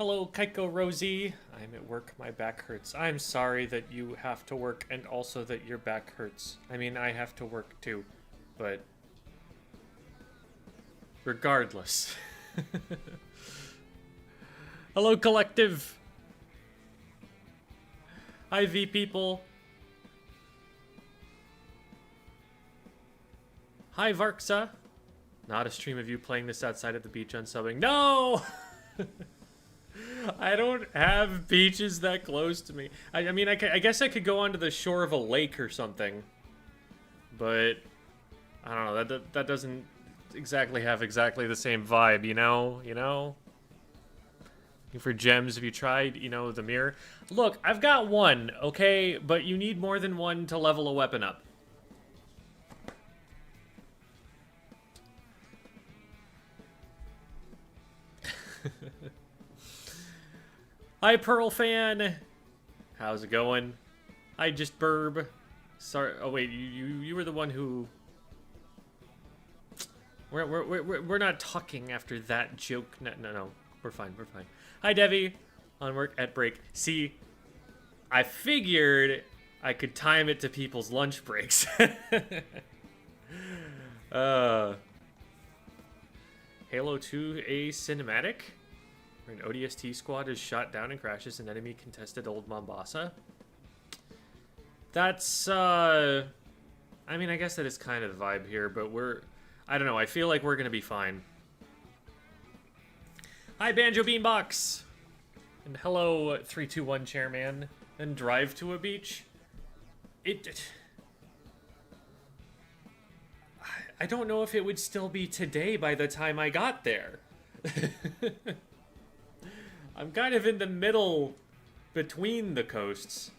Hello, Kaiko Rosie. I'm at work. My back hurts. I'm sorry that you have to work and also that your back hurts. I mean, I have to work too, but regardless. Hello, collective. Hi, V people. Hi, Varksa. Not a stream of you playing this outside of the beach unsubbing. No! I don't have beaches that close to me. I mean, I guess I could go onto the shore of a lake or something. But, I don't know, that doesn't exactly have exactly the same vibe, you know? You know? Looking for gems, have you tried, you know, the mirror? Look, I've got one, okay? But you need more than one to level a weapon up. Hi, Pearl fan. How's it going? Hi, just Burb. Sorry. Oh wait, you were the one who. We're not talking after that joke. No. We're fine. We're fine. Hi, Devi. On work at break. See, I figured I could time it to people's lunch breaks. Halo 2 a cinematic. Where an ODST squad is shot down and crashes an enemy contested Old Mombasa. That's, I mean, I guess that is kind of the vibe here, but I don't know, I feel like we're gonna be fine. Hi, Banjo Beanbox! And hello, 321 Chairman. And drive to a beach? I don't know if it would still be today by the time I got there. I'm kind of in the middle between the coasts.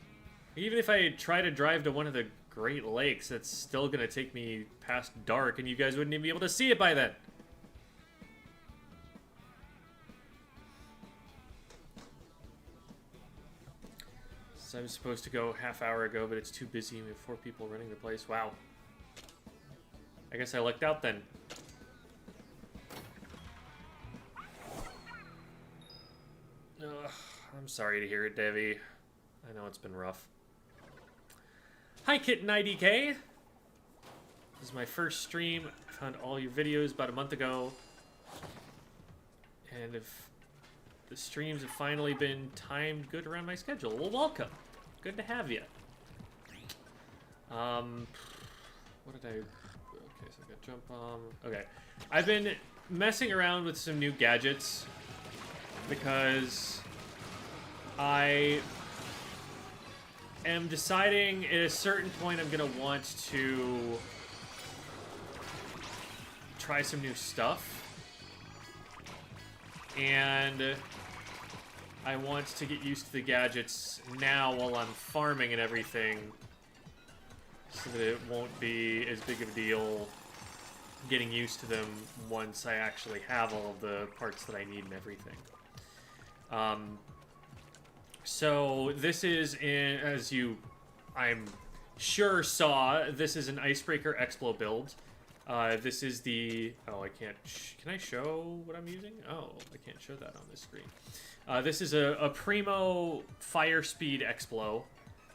Even if I try to drive to one of the Great Lakes, that's still gonna take me past dark, and you guys wouldn't even be able to see it by then. So I was supposed to go half hour ago, but it's too busy. We have 4 people running the place. Wow. I guess I lucked out then. Ugh, I'm sorry to hear it, Devi. I know it's been rough. Hi, Kitten IDK. This is my first stream. I found all your videos about a month ago. And if the streams have finally been timed good around my schedule, well, welcome. Good to have you. What did I... Okay, so I got jump bomb. Okay. I've been messing around with some new gadgets because I am deciding at a certain point I'm gonna want to try some new stuff, and I want to get used to the gadgets now while I'm farming and everything, so that it won't be as big of a deal getting used to them once I actually have all of the parts that I need and everything. So this is, as you, I'm sure saw, this is an Icebreaker Explo build. This is the, oh, I can't, can I show what I'm using? Oh, I can't show that on this screen. This is a Primo Fire Speed Explo.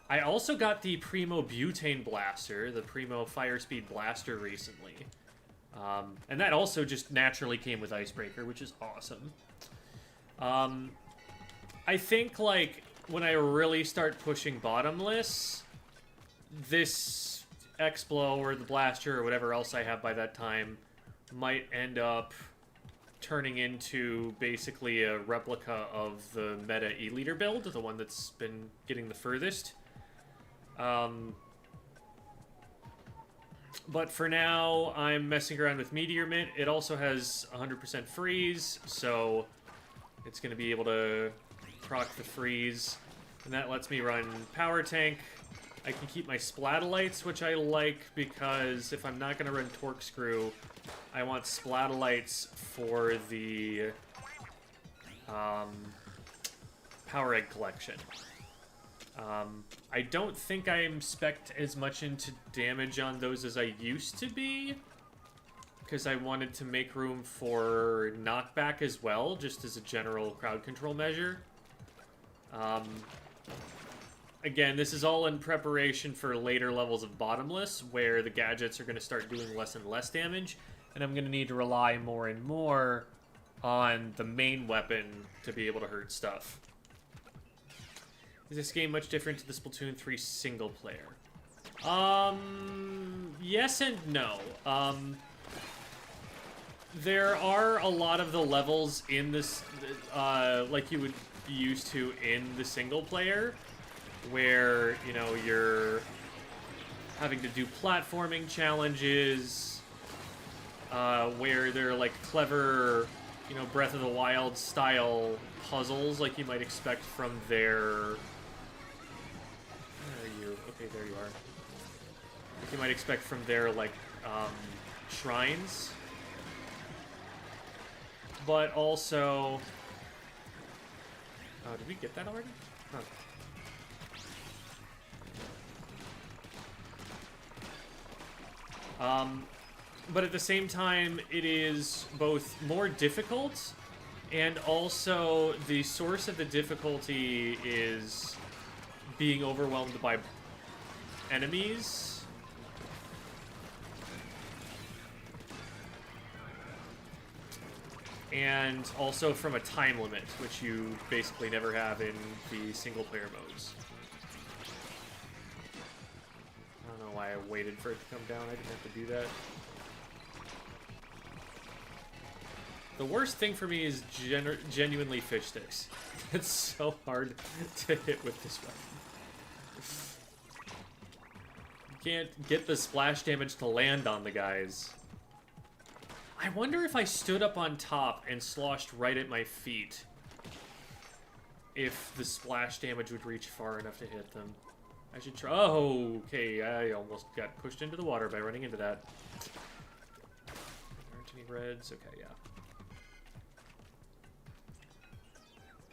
I also got the Primo Butane Blaster, the Primo Fire Speed Blaster recently. And that also just naturally came with Icebreaker, which is awesome. I think, like, when I really start pushing bottomless, this Explo or the Blaster or whatever else I have by that time might end up turning into basically a replica of the meta E-liter build, the one that's been getting the furthest. But for now, I'm messing around with Meteor Mint. It also has 100% freeze, so it's going to be able to proc the freeze. And that lets me run Power Tank. I can keep my Splatolites, which I like because if I'm not going to run Torque Screw, I want Splatolites for the Power Egg collection. I don't think I'm spec'd as much into damage on those as I used to be, because I wanted to make room for knockback as well, just as a general crowd control measure. Again, this is all in preparation for later levels of Bottomless, where the gadgets are going to start doing less and less damage, and I'm going to need to rely more and more on the main weapon to be able to hurt stuff. Is this game much different to the Splatoon 3 single player? Yes and no. There are a lot of the levels in this, like you would be used to in the single player, where, you know, you're having to do platforming challenges, where they're like clever, you know, Breath of the Wild style puzzles like you might expect from their... Where are you? Okay, there you are. Like you might expect from their, like, shrines. But also... Oh, did we get that already? Huh. But at the same time, it is both more difficult, and also the source of the difficulty is being overwhelmed by enemies. And also from a time limit, which you basically never have in the single-player modes. I don't know why I waited for it to come down. I didn't have to do that. The worst thing for me is genuinely fish sticks. It's so hard to hit with this weapon. You can't get the splash damage to land on the guys. I wonder if I stood up on top and sloshed right at my feet, if the splash damage would reach far enough to hit them. I should try. Oh, okay. I almost got pushed into the water by running into that. There aren't any reds. Okay, yeah.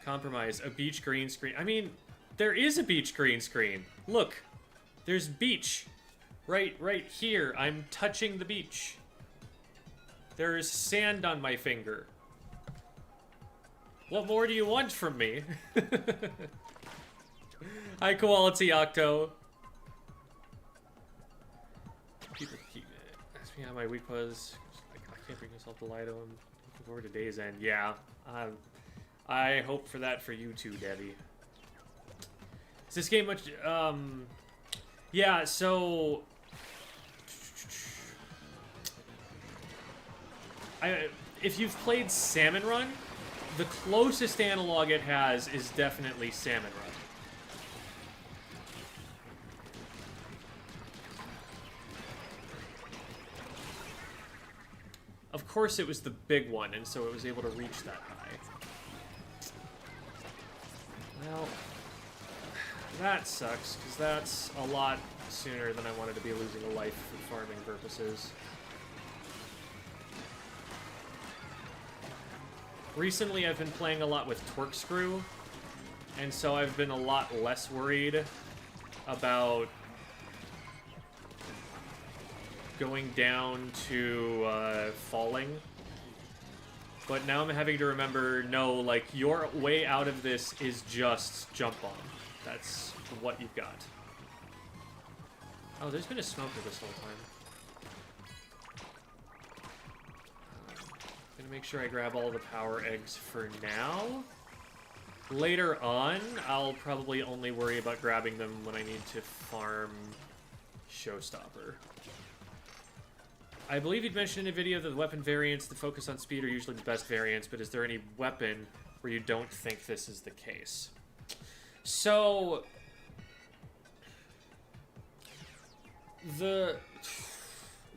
Compromise. A beach green screen. I mean, there is a beach green screen. Look. There's beach. Right here. I'm touching the beach. There is sand on my finger. What more do you want from me? High quality Octo. People keep asking me how my week was. I can't bring myself to lie to him. Looking forward to Day's End. Yeah. I hope for that for you too, Debbie. Is this game much... Yeah, so... if you've played Salmon Run, the closest analog it has is definitely Salmon Run. Of course it was the big one, and so it was able to reach that high. Well, that sucks, because that's a lot sooner than I wanted to be losing a life for farming purposes. Recently, I've been playing a lot with Twerkscrew, and so I've been a lot less worried about going down to falling. But now I'm having to remember, no, like, your way out of this is just jump bomb. That's what you've got. Oh, there's been a smoker this whole time. Gonna make sure I grab all the power eggs for now. Later on, I'll probably only worry about grabbing them when I need to farm Showstopper. I believe you'd mentioned in a video that the weapon variants that focus on speed are usually the best variants, but is there any weapon where you don't think this is the case? So...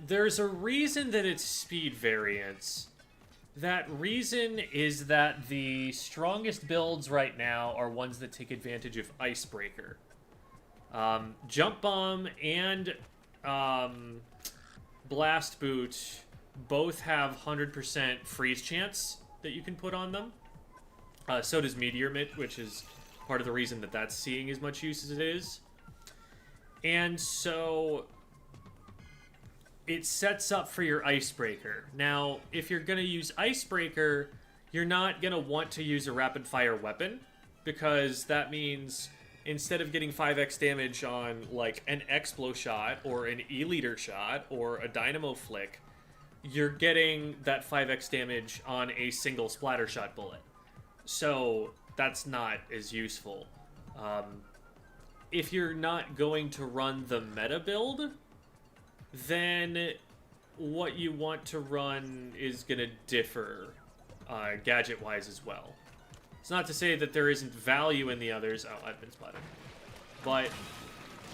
There's a reason that it's speed variants. That reason is that the strongest builds right now are ones that take advantage of Icebreaker. Jump Bomb and Blast Boot both have 100% freeze chance that you can put on them. So does Meteor Mitt, which is part of the reason that that's seeing as much use as it is. And so... it sets up for your Icebreaker. Now, if you're going to use Icebreaker, you're not going to want to use a rapid-fire weapon, because that means instead of getting 5x damage on, like, an Explo shot, or an E-liter shot, or a Dynamo flick, you're getting that 5x damage on a single splatter shot bullet. So, that's not as useful. If you're not going to run the meta build, then what you want to run is going to differ gadget-wise as well. It's not to say that there isn't value in the others. Oh, I've been spotted. But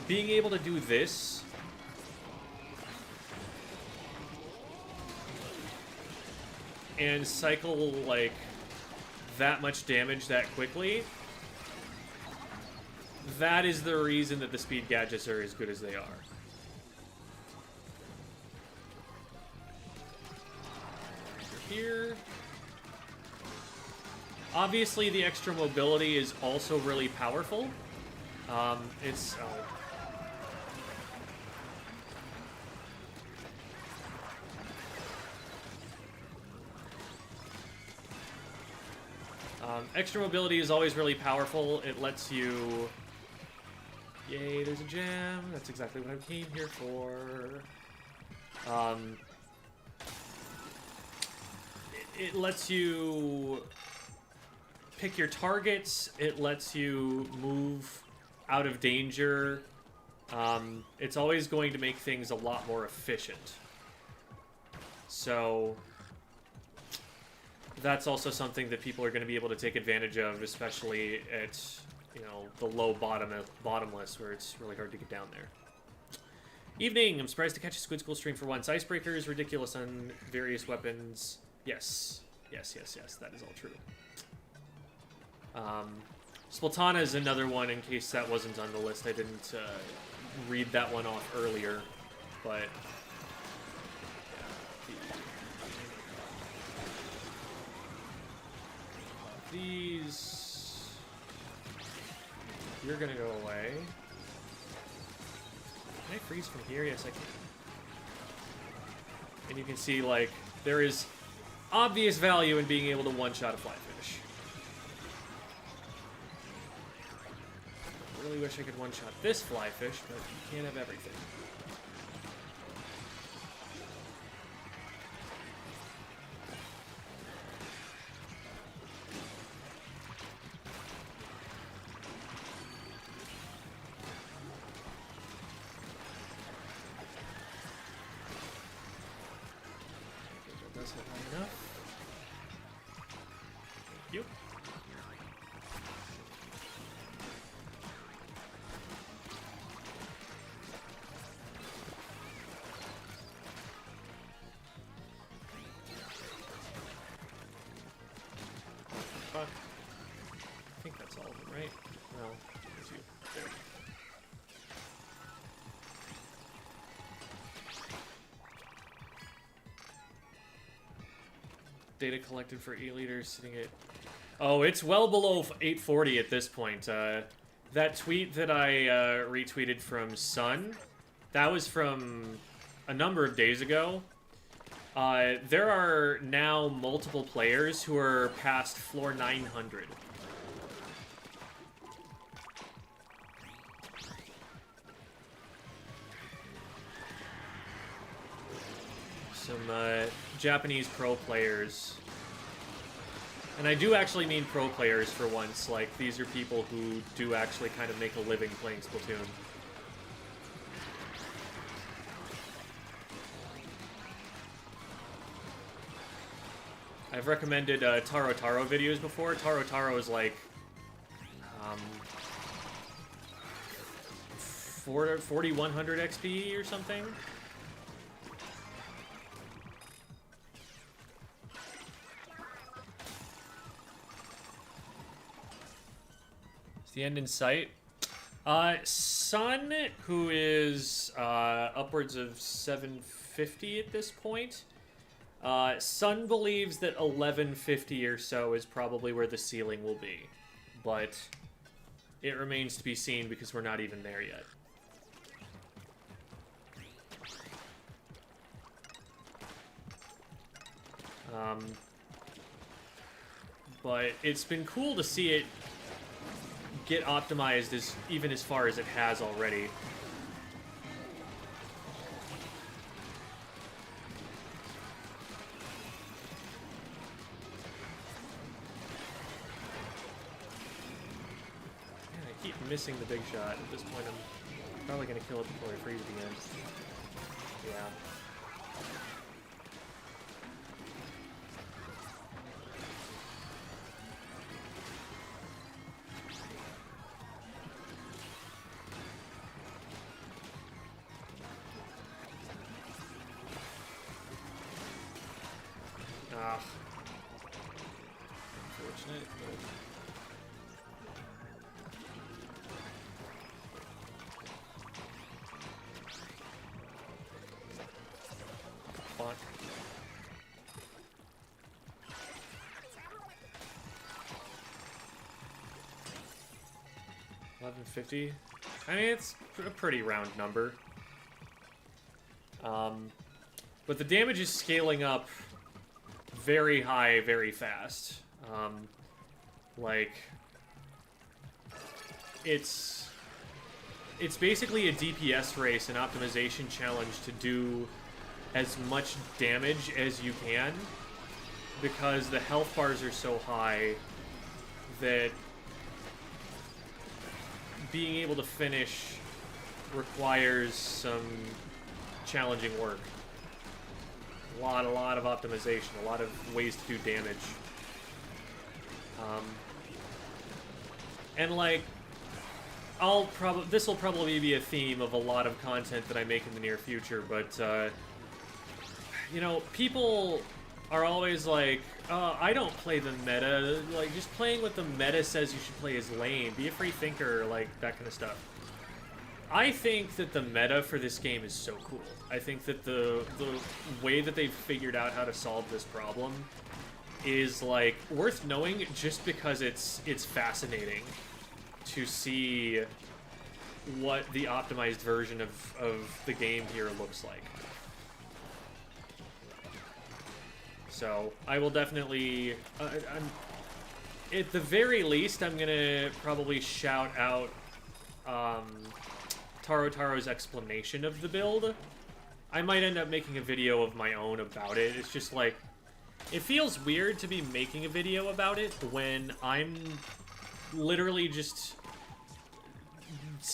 being able to do this and cycle, like, that much damage that quickly, that is the reason that the speed gadgets are as good as they are. Here. Obviously, the extra mobility is also really powerful. Extra mobility is always really powerful. It lets you... Yay, there's a gem. That's exactly what I came here for. It lets you pick your targets. It lets you move out of danger. It's always going to make things a lot more efficient. So that's also something that people are going to be able to take advantage of, especially at, you know, the low bottomless, where it's really hard to get down there. Evening. I'm surprised to catch a Squid School stream for once. Icebreaker is ridiculous on various weapons. Yes. Yes, yes, yes. That is all true. Splatana is another one, in case that wasn't on the list. I didn't read that one off earlier, but... These... You're gonna go away. Can I freeze from here? Yes, I can. And you can see, like, there is obvious value in being able to one-shot a flyfish. I really wish I could one-shot this flyfish, but you can't have everything. I think that's all of them, right? No, it's you. There. Data collected for E-liters sitting at... Oh, it's well below 840 at this point. That tweet that I retweeted from Sun, that was from a number of days ago. There are now multiple players who are past floor 900. Some Japanese pro players. And I do actually mean pro players for once. Like, these are people who do actually kind of make a living playing Splatoon. I've recommended Taro Taro videos before. Taro Taro is like 4100 XP or something. Is the end in sight? Sun, who is upwards of 750 at this point. Sun believes that 1150 or so is probably where the ceiling will be, but it remains to be seen because we're not even there yet. But it's been cool to see it get optimized even as far as it has already. Missing the big shot. At this point, I'm probably going to kill it before I freeze again. Yeah. Ah. Unfortunate, but... Fuck. 1150. I mean, it's a pretty round number. But the damage is scaling up very high, very fast. Like, it's basically a DPS race, an optimization challenge to do as much damage as you can, because the health bars are so high that being able to finish requires some challenging work. A lot of optimization, a lot of ways to do damage. And like, this will probably be a theme of a lot of content that I make in the near future, but you know, people are always like, I don't play the meta. Like, just playing what the meta says you should play is lame. Be a free thinker, like, that kind of stuff. I think that the meta for this game is so cool. I think that the way that they've figured out how to solve this problem is, like, worth knowing just because it's fascinating to see what the optimized version of the game here looks like. So, I will definitely, at the very least, I'm gonna probably shout out Taro's explanation of the build. I might end up making a video of my own about it. It's just like, it feels weird to be making a video about it when I'm literally just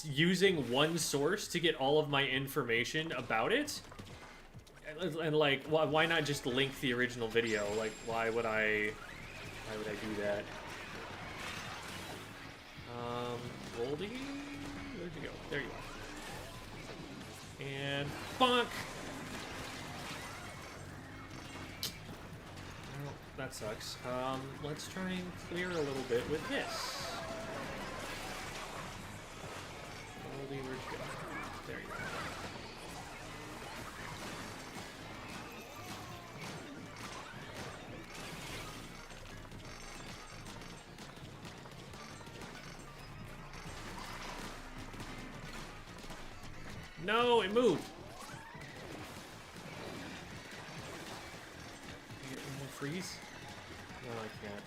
using one source to get all of my information about it. And like, why not just link the original video? Like, why would I do that? Goldie? Where'd you go? There you are. And bonk! Well, that sucks. Let's try and clear a little bit with this. Goldie, where'd you go? There you go. No, it moved. Can I get one more freeze? No, I can't.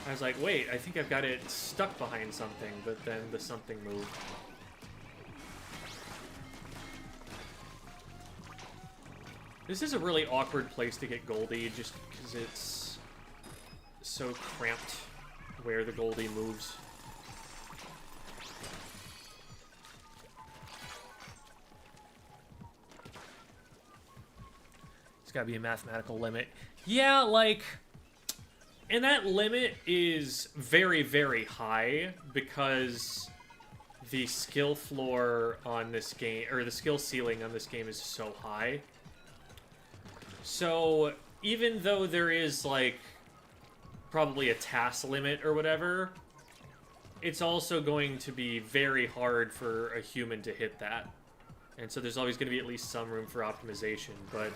I was like, wait, I think I've got it stuck behind something, but then the something moved. This is a really awkward place to get Goldie, just because it's so cramped where the Goldie moves. It's gotta be a mathematical limit. Yeah, like, and that limit is very, very high because the skill floor on this game, or the skill ceiling on this game is so high. So, even though there is, like, probably a task limit or whatever, it's also going to be very hard for a human to hit that. And so there's always going to be at least some room for optimization, but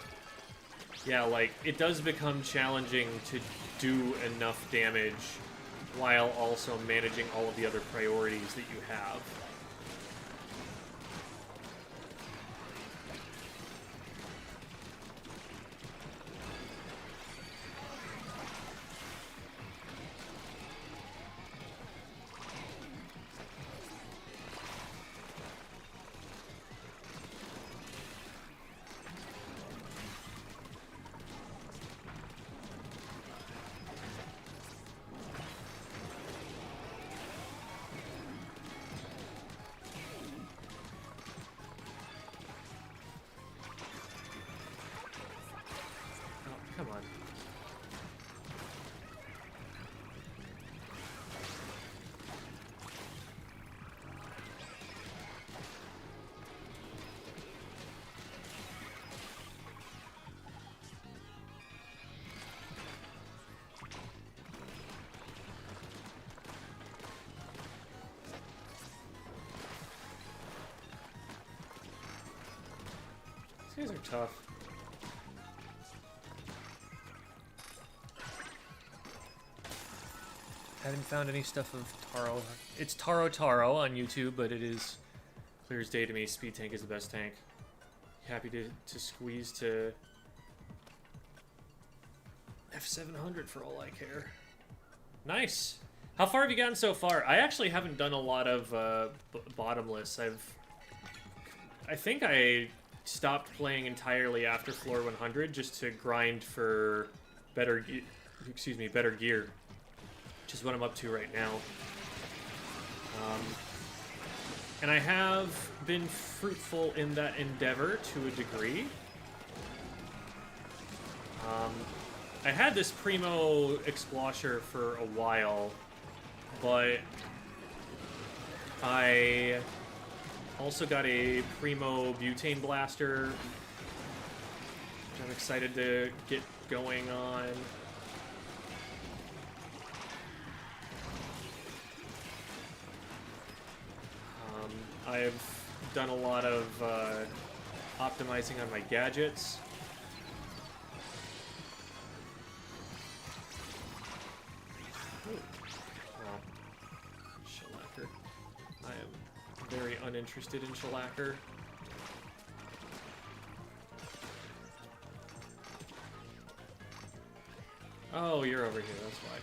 yeah, like, it does become challenging to do enough damage while also managing all of the other priorities that you have. These guys are tough. Haven't found any stuff of Taro. It's Taro on YouTube, but it is clear as day to me. Speed tank is the best tank. Happy to squeeze to F700 for all I care. Nice. How far have you gotten so far? I actually haven't done a lot of bottomless. I think I stopped playing entirely after floor 100 just to grind for better gear, which is what I'm up to right now. And I have been fruitful in that endeavor to a degree. I had this Primo Explosher for a while, but I also got a Primo Butane Blaster, which I'm excited to get going on. I've done a lot of optimizing on my gadgets. Well, shellacker. I am very uninterested in shellacker. Oh, you're over here, that's why.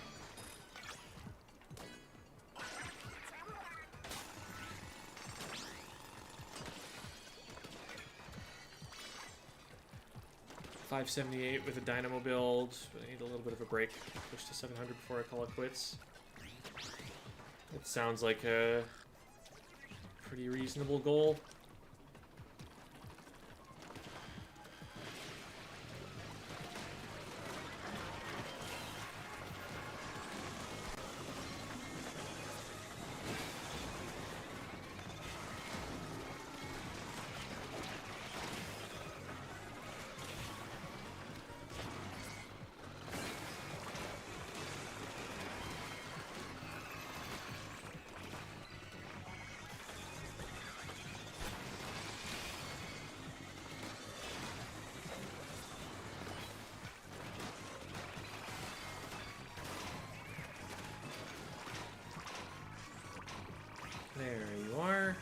.578 with a dynamo build, but I need a little bit of a break. Push to 700 before I call it quits. It sounds like a pretty reasonable goal. There you are.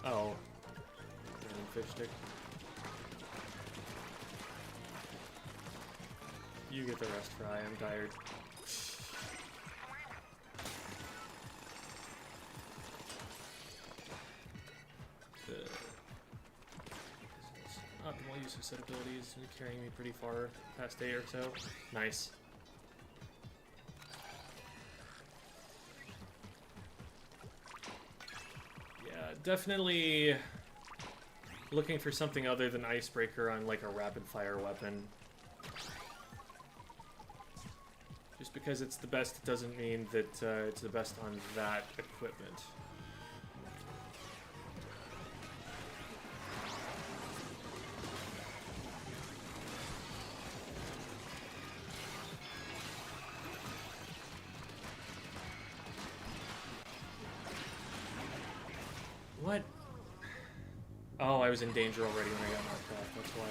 Oh. Fish stick. You get the rest, Fry. I'm tired. Optimal use of set abilities and carrying me pretty far past day or so. Nice. Yeah, definitely looking for something other than Icebreaker on like a rapid fire weapon. Just because it's the best doesn't mean that it's the best on that equipment. What? Oh, I was in danger already when I got knocked off, that's why.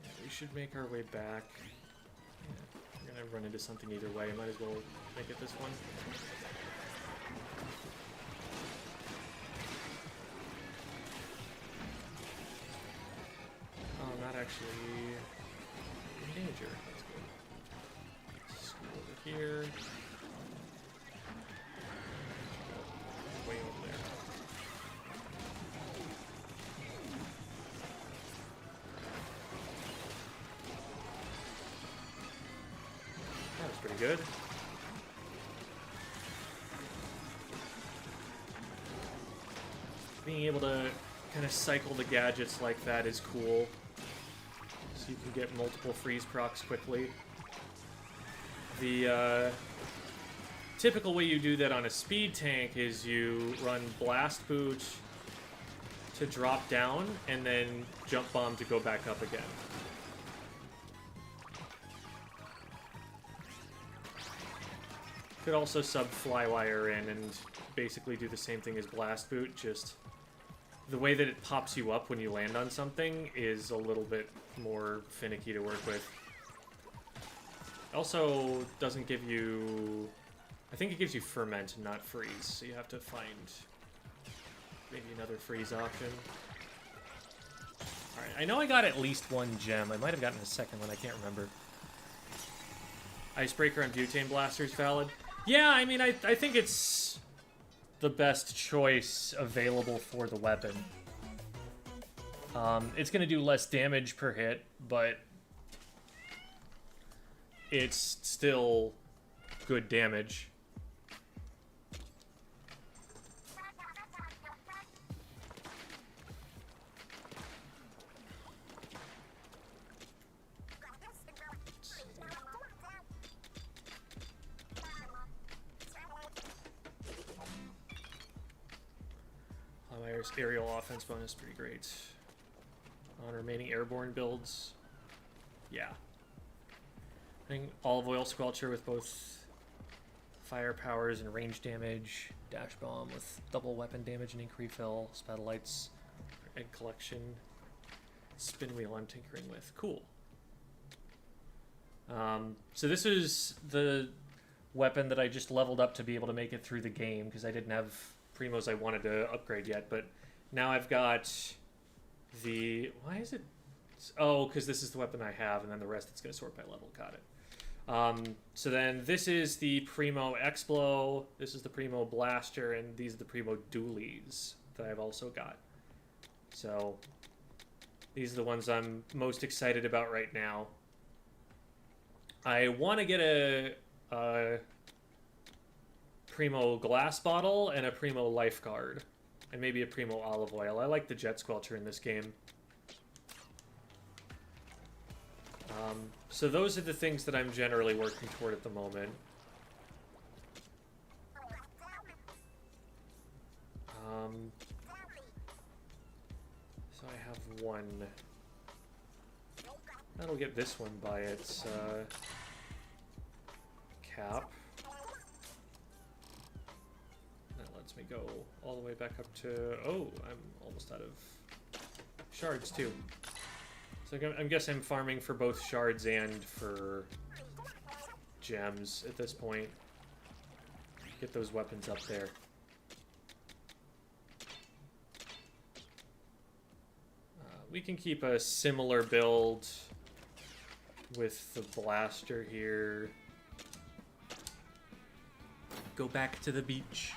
Yeah, we should make our way back. We're gonna run into something either way. Might as well make it this one. Oh, I'm not actually in danger. That's good. Let's go over here. Way over there. That was pretty good. Being able to kind of cycle the gadgets like that is cool. so you can get multiple freeze procs quickly. The typical way you do that on a speed tank is you run Blast Boot to drop down, and then Jump Bomb to go back up again. Could also sub Flywire in and basically do the same thing as Blast Boot, just the way that it pops you up when you land on something is a little bit more finicky to work with. Also doesn't give you... I think it gives you Ferment, not Freeze, so you have to find maybe another freeze option. Alright, I know I got at least one gem. I might have gotten a second one, I can't remember. Icebreaker on Butane Blaster is valid. Yeah, I mean, I think it's the best choice available for the weapon. It's going to do less damage per hit, but it's still good damage. Aerial offense bonus, pretty great. On remaining airborne builds, yeah. I think Olive Oil Squelcher with both fire powers and range damage, Dash Bomb with double weapon damage and ink refill, Spatalites, Egg Collection, Spin Wheel I'm tinkering with. Cool. So this is the weapon that I just leveled up to be able to make it through the game, because I didn't have primos I wanted to upgrade yet, but now I've got the... Why is it... Oh, because this is the weapon I have, and then the rest it's going to sort by level. Got it. So then this is the Primo Explo, this is the Primo Blaster, and these are the Primo Dualies that I've also got. So these are the ones I'm most excited about right now. I want to get a Primo Glass Bottle and a Primo Lifeguard, and maybe a Primo Olive Oil. I like the Jet Squelcher in this game. So those are the things that I'm generally working toward at the moment. So I have one. That'll get this one by its cap. That lets me go all the way back up to... Oh, I'm almost out of shards too. So I guess I'm farming for both shards and for gems at this point. Get those weapons up there. We can keep a similar build with the blaster here. Go back to the beach.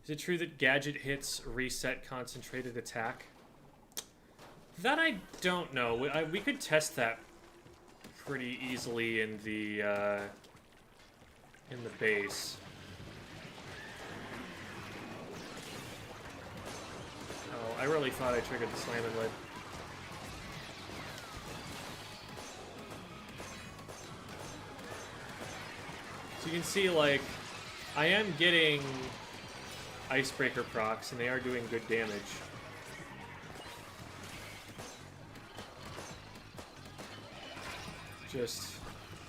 Is it true that gadget hits reset concentrated attack? That I don't know. We could test that pretty easily in the base. Oh, I really thought I triggered the slam and lid. So you can see, like, I am getting Icebreaker procs, and they are doing good damage. Just,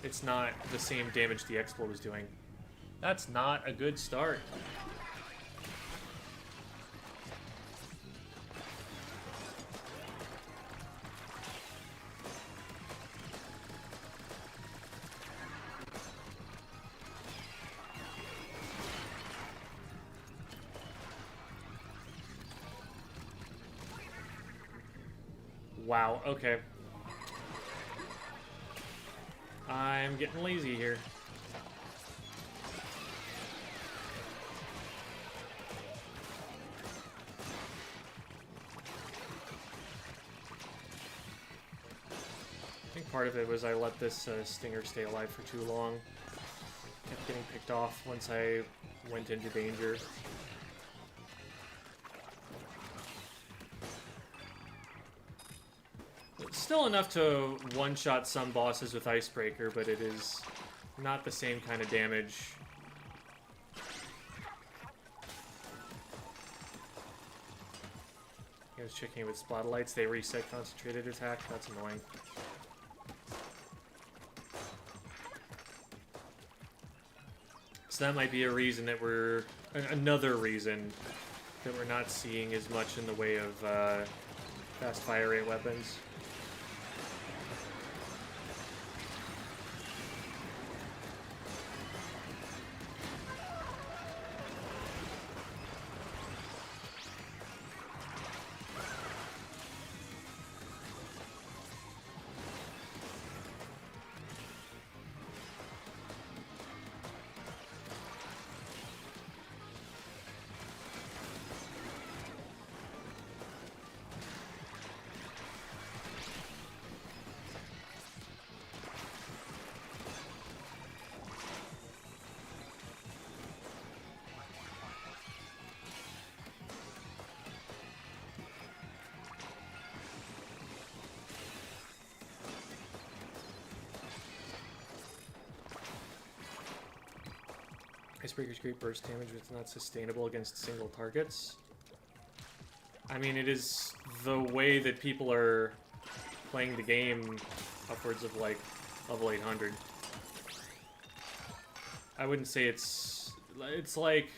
it's not the same damage the Explo was doing. That's not a good start. Wow, okay. I'm getting lazy here. I think part of it was I let this stinger stay alive for too long. Kept getting picked off once I went into danger. still enough to one-shot some bosses with Icebreaker, but it is not the same kind of damage. I was checking with Spotlights, they reset concentrated attack, that's annoying. So that might be a reason that we're... another reason that we're not seeing as much in the way of fast fire rate weapons. Icebreaker's great burst damage, but it's not sustainable against single targets. I mean, it is the way that people are playing the game upwards of, like, level 800. I wouldn't say it's like...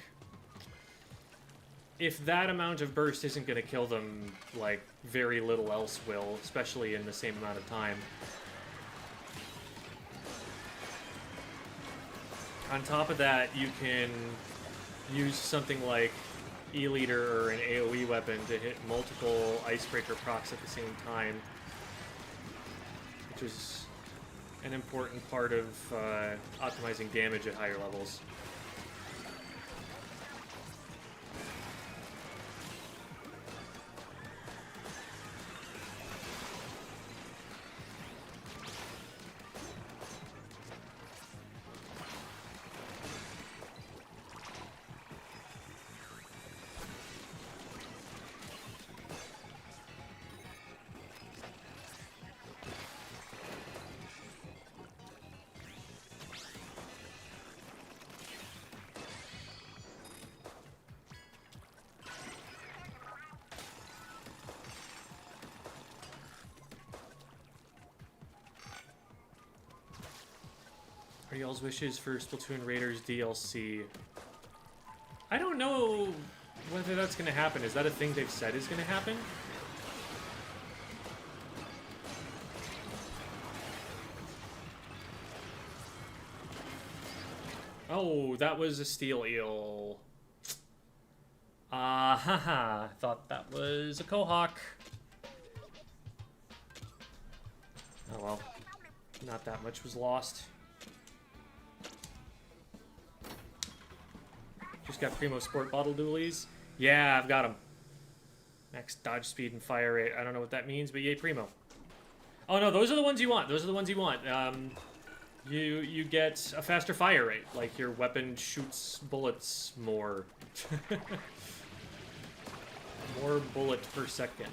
if that amount of burst isn't going to kill them, like, very little else will, especially in the same amount of time. On top of that, you can use something like E-Leader or an AoE weapon to hit multiple Icebreaker procs at the same time, which is an important part of optimizing damage at higher levels. Are y'all's wishes for Splatoon Raiders DLC? I don't know whether that's going to happen. Is that a thing they've said is going to happen? Oh, that was a steel eel. Haha. Thought that was a Quahog. Oh well. Not that much was lost. Just got Primo Sport Bottle Dualies. Yeah, I've got them. Max dodge speed and fire rate. I don't know what that means, but yay, Primo. Oh no, those are the ones you want. Those are the ones you want. You get a faster fire rate. Like, your weapon shoots bullets more. More bullet per second.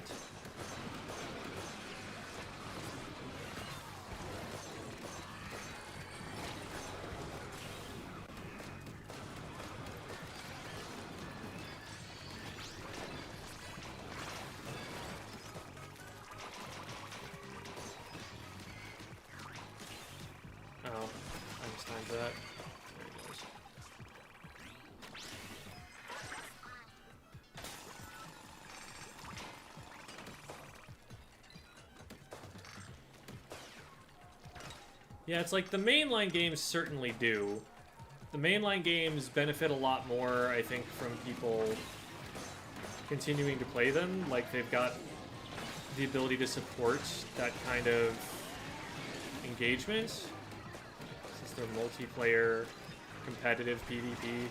Yeah, it's like the mainline games certainly do. The mainline games benefit a lot more, I think, from people continuing to play them. Like, they've got the ability to support that kind of engagement, since they're multiplayer, competitive PvP.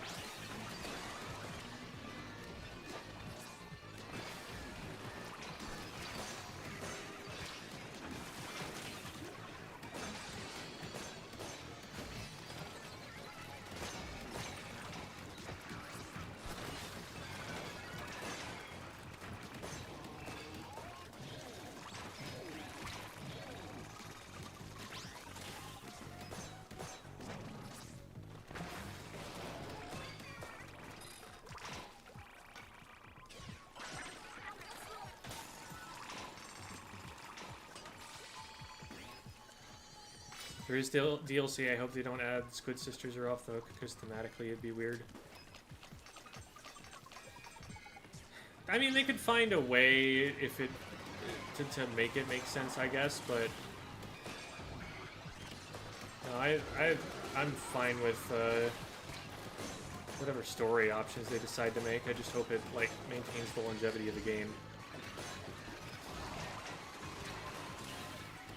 There is DLC. I hope they don't add Squid Sisters are off the hook, because thematically it'd be weird. I mean, they could find a way if it to make it make sense, I guess, but no, I'm fine with whatever story options they decide to make. I just hope it like maintains the longevity of the game.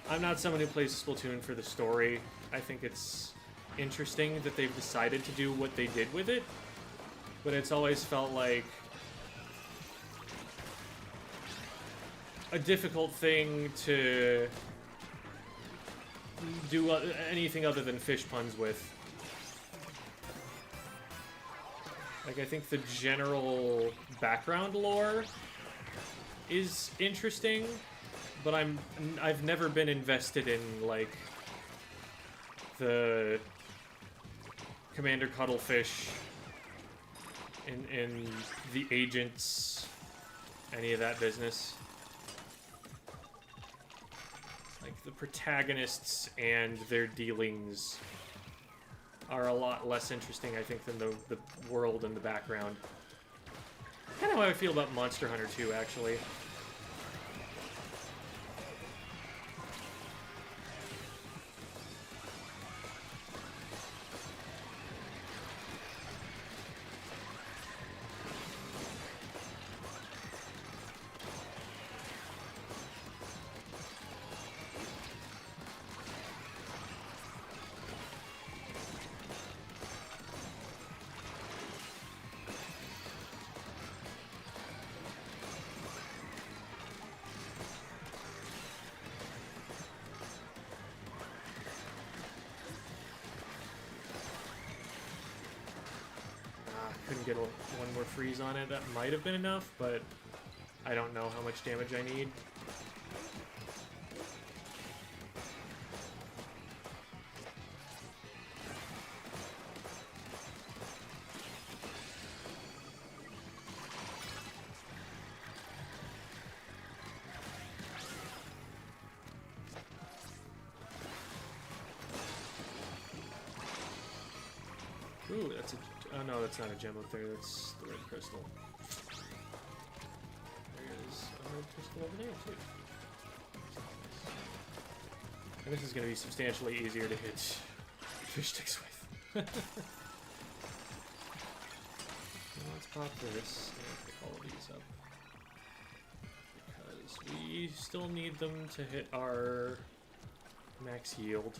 I'm not someone who plays Splatoon for the story. I think it's interesting that they've decided to do what they did with it, but it's always felt like a difficult thing to do anything other than fish puns with. Like, I think the general background lore is interesting, but I've never been invested in, like, the Commander Cuttlefish, in the agents, any of that business. Like, the protagonists and their dealings are a lot less interesting, I think, than the world and the background. Kind of how I feel about Monster Hunter 2, actually. Couldn't get one more freeze on it. That might have been enough, but I don't know how much damage I need. Ooh, that's a... Oh, no, that's not a gem up there. That's the red crystal. There is a red crystal over there, too. And this is going to be substantially easier to hit fish sticks with. Let's pop this and pick all of these up. Because we still need them to hit our max yield.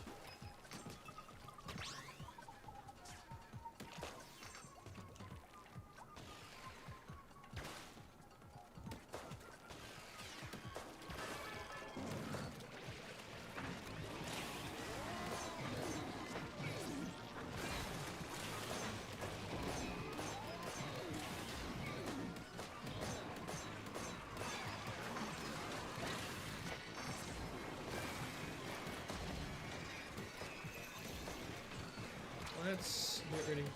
Let's get rid of you.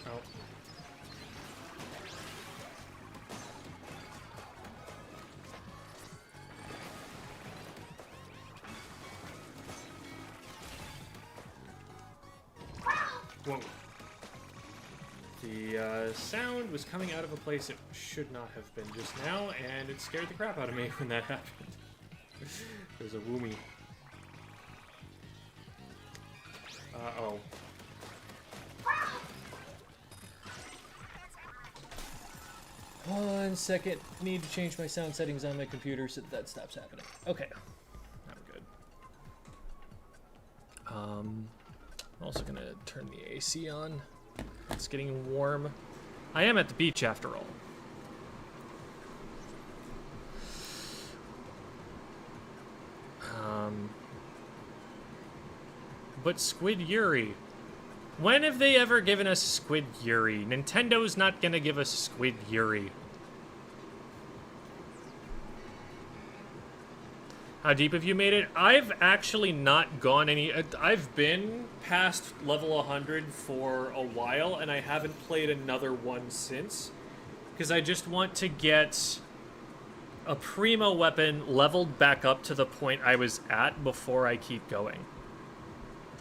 Oh. Whoa. The sound was coming out of a place it should not have been just now, and it scared the crap out of me when that happened. There's a woomy. Uh-oh. One second. Need to change my sound settings on my computer so that stops happening. Okay. I'm good. I'm also gonna turn the AC on. It's getting warm. I am at the beach after all. But Squid Yuri. When have they ever given us Squid Yuri? Nintendo's not gonna give us Squid Yuri. How deep have you made it? I've actually not gone any... I've been past level 100 for a while, and I haven't played another one since. Because I just want to get a primo weapon leveled back up to the point I was at before I keep going.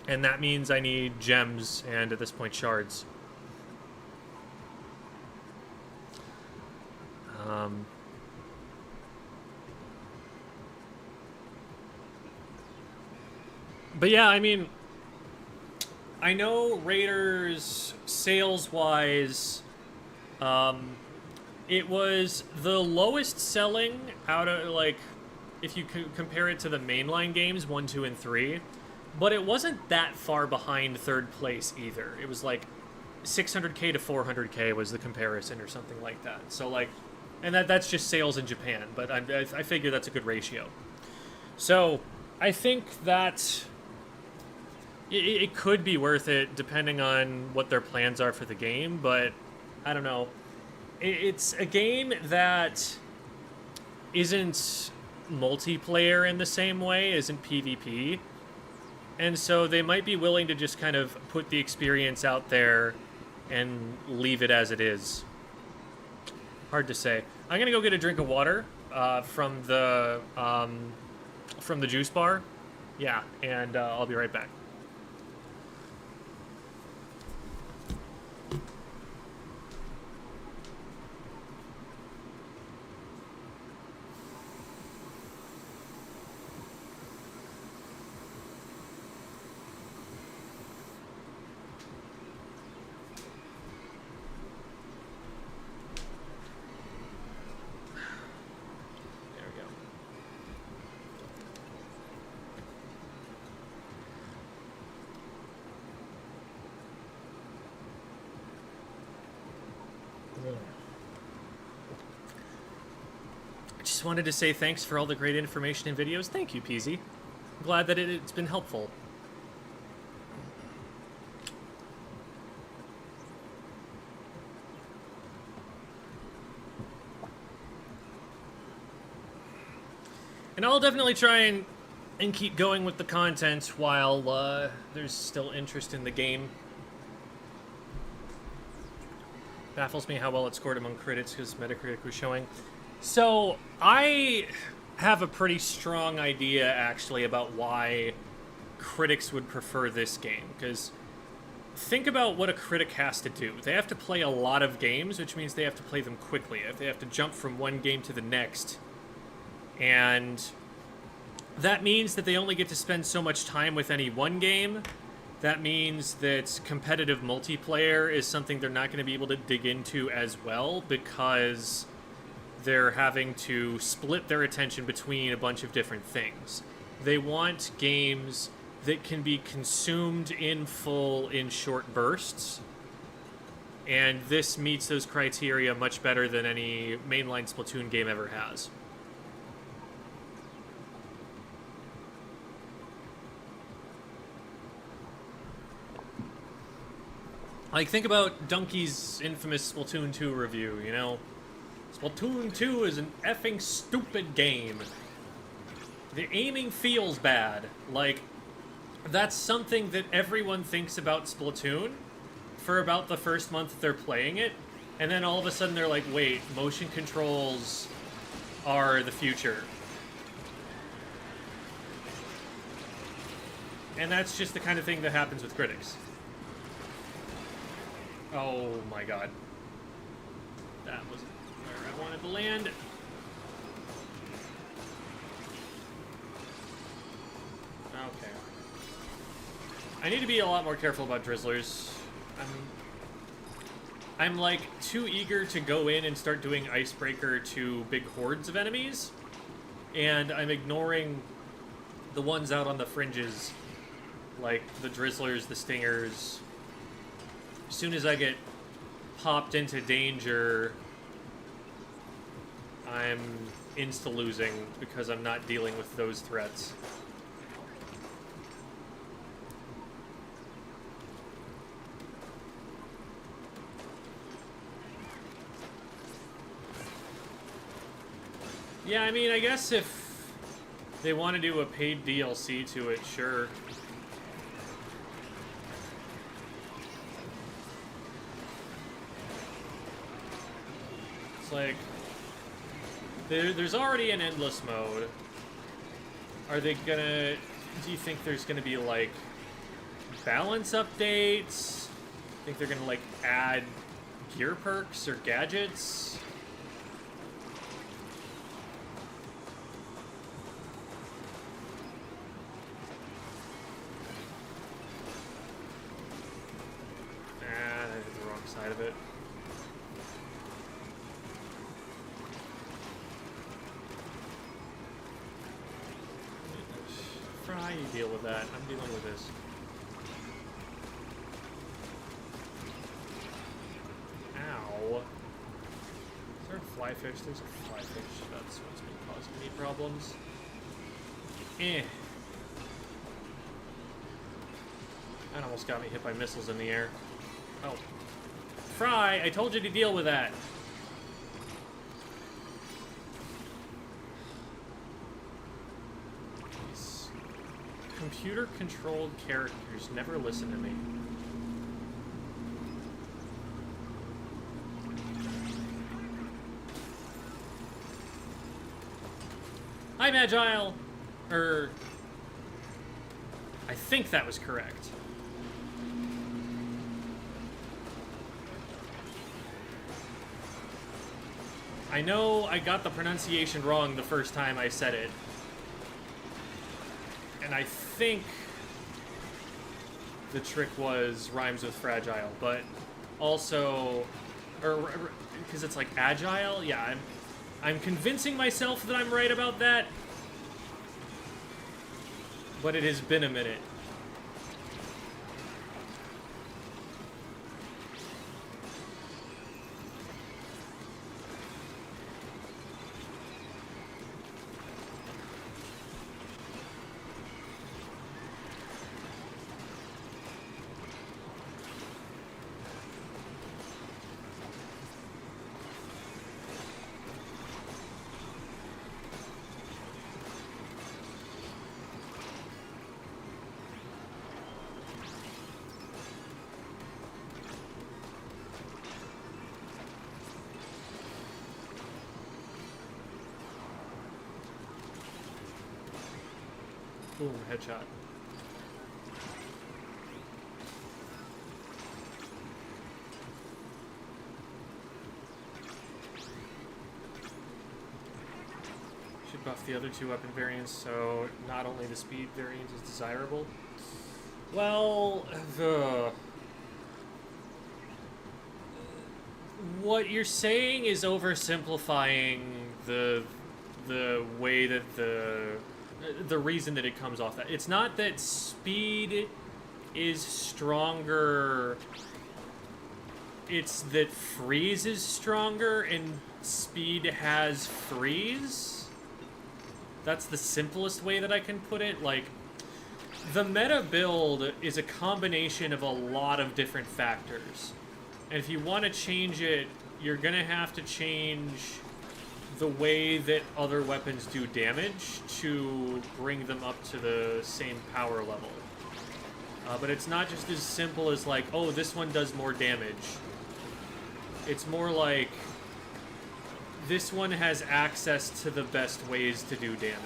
And that means I need gems and, at this point, shards. But yeah, I mean, I know Raiders, sales-wise, it was the lowest selling out of, like, if you compare it to the mainline games, 1, 2, and 3, but it wasn't that far behind third place either. It was like 600k to 400k was the comparison or something like that. So, like, and that's just sales in Japan, but I figure that's a good ratio. So, I think that it could be worth it depending on what their plans are for the game, but I don't know. It's a game that isn't multiplayer in the same way, isn't PvP, and so they might be willing to just kind of put the experience out there and leave it as it is. Hard to say. I'm gonna go get a drink of water from the juice bar. Yeah, and I'll be right back. Just wanted to say thanks for all the great information and videos. Thank you, Peasy. I'm glad that it's been helpful. And I'll definitely try and keep going with the content while there's still interest in the game. Baffles me how well it scored among critics because Metacritic was showing. So, I have a pretty strong idea, actually, about why critics would prefer this game. Because think about what a critic has to do. They have to play a lot of games, which means they have to play them quickly. They have to jump from one game to the next. And that means that they only get to spend so much time with any one game. That means that competitive multiplayer is something they're not going to be able to dig into as well because they're having to split their attention between a bunch of different things. They want games that can be consumed in full in short bursts, and this meets those criteria much better than any mainline Splatoon game ever has. Like, think about Donkey's infamous Splatoon 2 review, you know? Splatoon 2 is an effing stupid game. The aiming feels bad. Like, that's something that everyone thinks about Splatoon for about the first month they're playing it, and then all of a sudden they're like, wait, motion controls are the future. And that's just the kind of thing that happens with critics. Oh my god. That wasn't where I wanted to land. Okay. I need to be a lot more careful about Drizzlers. I'm like too eager to go in and start doing Icebreaker to big hordes of enemies, and I'm ignoring the ones out on the fringes, like the Drizzlers, the Stingers. As soon as I get popped into danger, I'm insta-losing because I'm not dealing with those threats. Yeah, I mean, I guess if They want to do a paid DLC to it, sure. It's like... There's already an endless mode. Are they gonna... Do you think there's gonna be, like, balance updates? Think they're gonna, like, add gear perks or gadgets? I did the wrong side of it. Fry, you deal with that. I'm dealing with this. Ow. Is there a flyfish? There's a flyfish. That's what's been causing me problems. That almost got me hit by missiles in the air. Oh. Fry, I told you to deal with that. These computer-controlled characters never listen to me. I'm agile! I think that was correct. I know I got the pronunciation wrong the first time I said it. And I think the trick was rhymes with fragile, but also... because it's like agile? Yeah, I'm convincing myself that I'm right about that. But it has been a minute. Boom, headshot. Should buff the other two weapon variants so not only the speed variant is desirable. Well, what you're saying is oversimplifying the way that the reason that it comes off that. It's not that speed is stronger, it's that freeze is stronger and speed has freeze. That's the simplest way that I can put it. Like, the meta build is a combination of a lot of different factors. And if you want to change it, you're gonna have to change the way that other weapons do damage to bring them up to the same power level. But it's not just as simple as like, oh, this one does more damage. It's more like, this one has access to the best ways to do damage.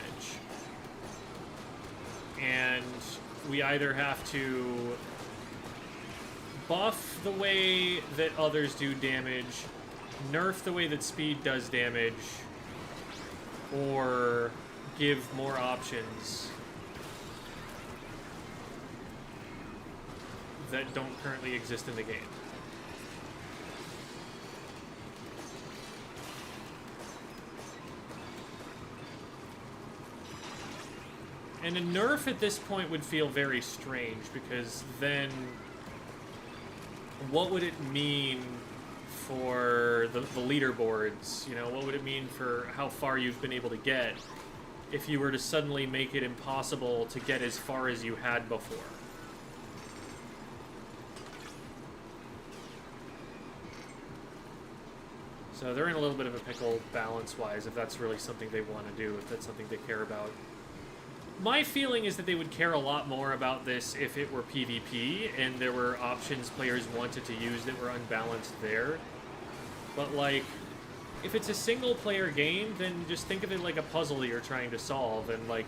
And we either have to buff the way that others do damage, nerf the way that speed does damage, or give more options that don't currently exist in the game. And a nerf at this point would feel very strange, because then what would it mean for the leaderboards? You know, what would it mean for how far you've been able to get if you were to suddenly make it impossible to get as far as you had before? So they're in a little bit of a pickle balance-wise, if that's really something they want to do, if that's something they care about. My feeling is that they would care a lot more about this if it were PvP and there were options players wanted to use that were unbalanced there. But, like, if it's a single-player game, then just think of it like a puzzle you're trying to solve, and, like,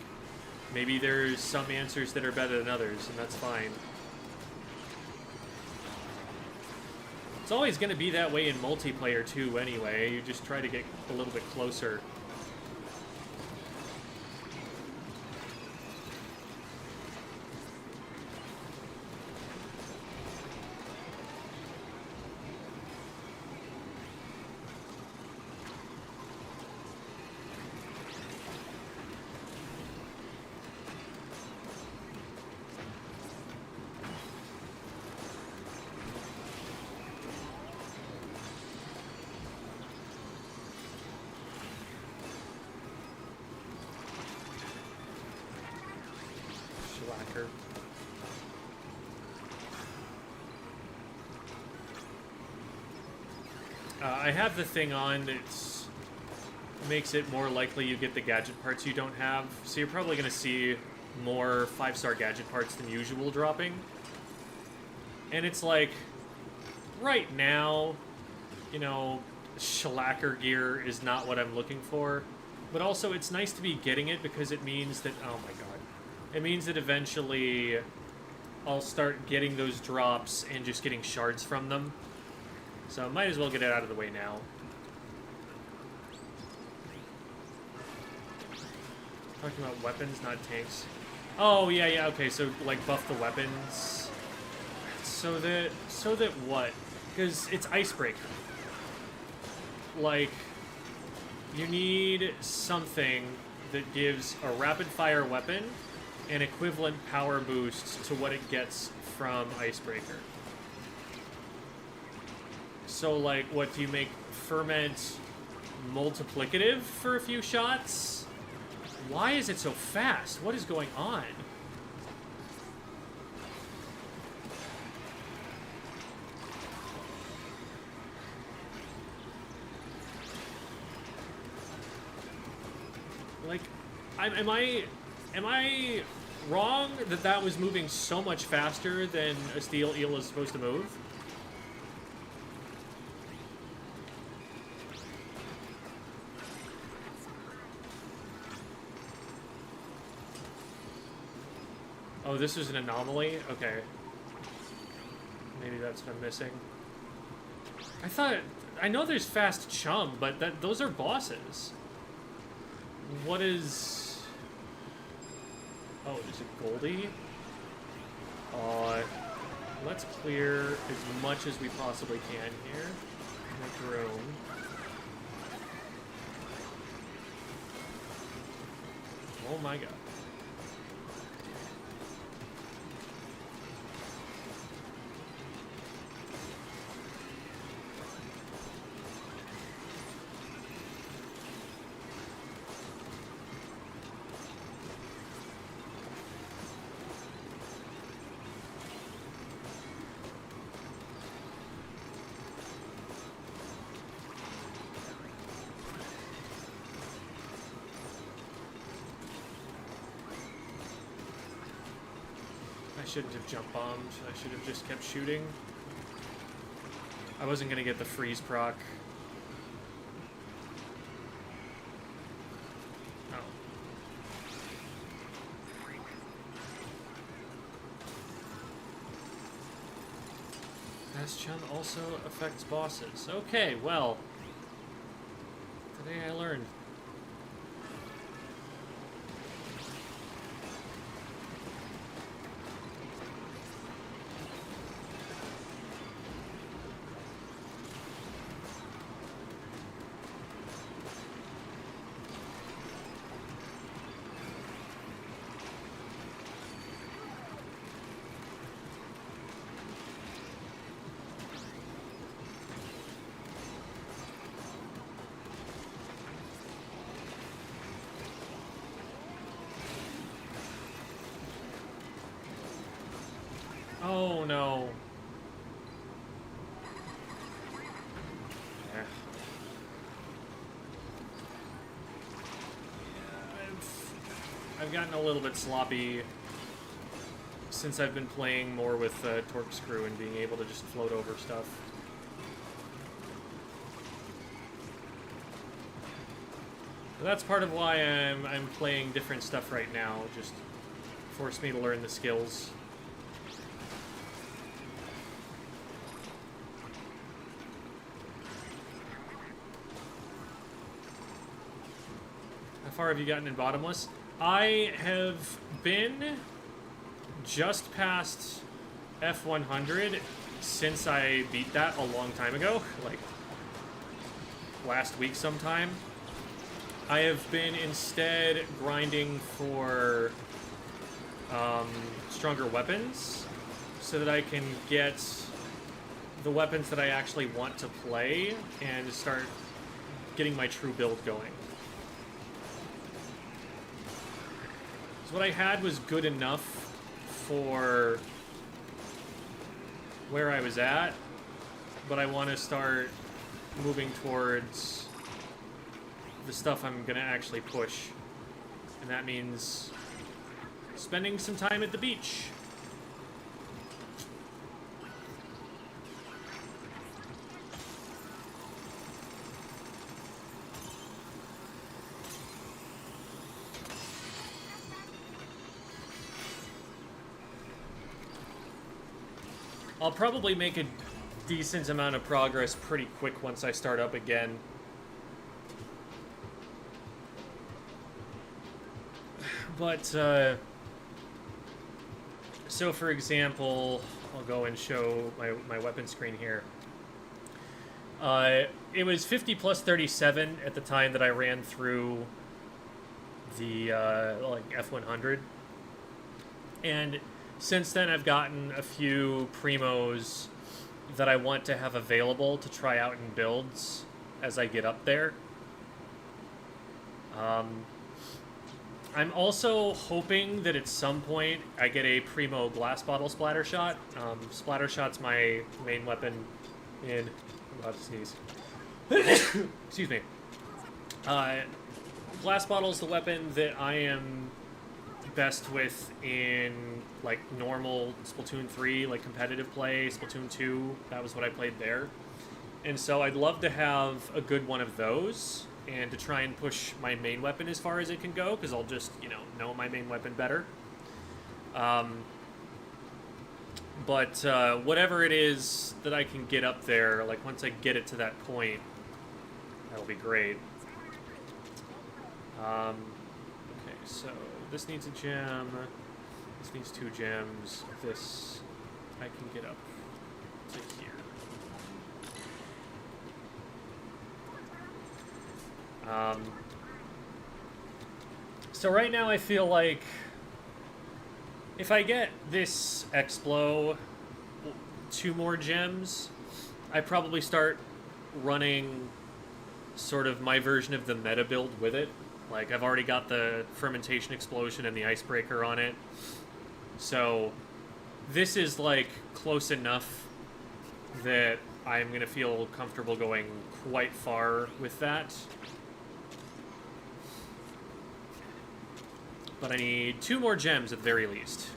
maybe there's some answers that are better than others, and that's fine. It's always going to be that way in multiplayer, too, anyway. You just try to get a little bit closer. I have the thing on that makes it more likely you get the gadget parts you don't have, so you're probably going to see more 5-star gadget parts than usual dropping. And it's like, right now, you know, shellacker gear is not what I'm looking for, but also it's nice to be getting it because it means that, oh my god, it means that eventually I'll start getting those drops and just getting shards from them. So I might as well get it out of the way now. Talking about weapons, not tanks. Oh, yeah, okay, so, like, buff the weapons. So that what? Because it's Icebreaker. Like, you need something that gives a rapid-fire weapon an equivalent power boost to what it gets from Icebreaker. So, like, what, do you make Ferment multiplicative for a few shots? Why is it so fast? What is going on? Like, am I wrong that that was moving so much faster than a steel eel is supposed to move? Oh, this is an anomaly? Okay. Maybe that's what I'm missing. I know there's fast chum, but those are bosses. What is... Oh, is it Goldie? Let's clear as much as we possibly can here. Make room. Oh my god. I shouldn't have jump bombed. I should have just kept shooting. I wasn't gonna get the freeze proc. Oh. Fast chum also affects bosses. Okay, well. Today I learned. Oh no. Yeah. I've gotten a little bit sloppy since I've been playing more with torque screw and being able to just float over stuff. So that's part of why I'm playing different stuff right now. Just forced me to learn the skills. How far have you gotten in bottomless? I have been just past F100 since I beat that a long time ago, like last week sometime. I have been instead grinding for stronger weapons so that I can get the weapons that I actually want to play and start getting my true build going. So what I had was good enough for where I was at, but I want to start moving towards the stuff I'm going to actually push. And that means spending some time at the beach. I'll probably make a decent amount of progress pretty quick once I start up again. But, so for example, I'll go and show my weapon screen here. It was 50 plus 37 at the time that I ran through the, like, F100. And since then, I've gotten a few primos that I want to have available to try out in builds as I get up there. I'm also hoping that at some point I get a primo glass bottle splatter shot. Splatter shot's my main weapon in... I'm about to sneeze. Excuse me. Glass bottle's the weapon that I am best with in like normal Splatoon 3, like competitive play, Splatoon 2, that was what I played there. And so I'd love to have a good one of those and to try and push my main weapon as far as it can go, because I'll just, you know my main weapon better. But whatever it is that I can get up there, like once I get it to that point, that'll be great. Okay, so this needs a gem, this needs 2 gems, this I can get up to here. So right now I feel like if I get this Explo 2 more gems, I probably start running sort of my version of the meta build with it. Like, I've already got the fermentation explosion and the icebreaker on it. So this is like close enough that I'm going to feel comfortable going quite far with that. But I need 2 more gems at the very least.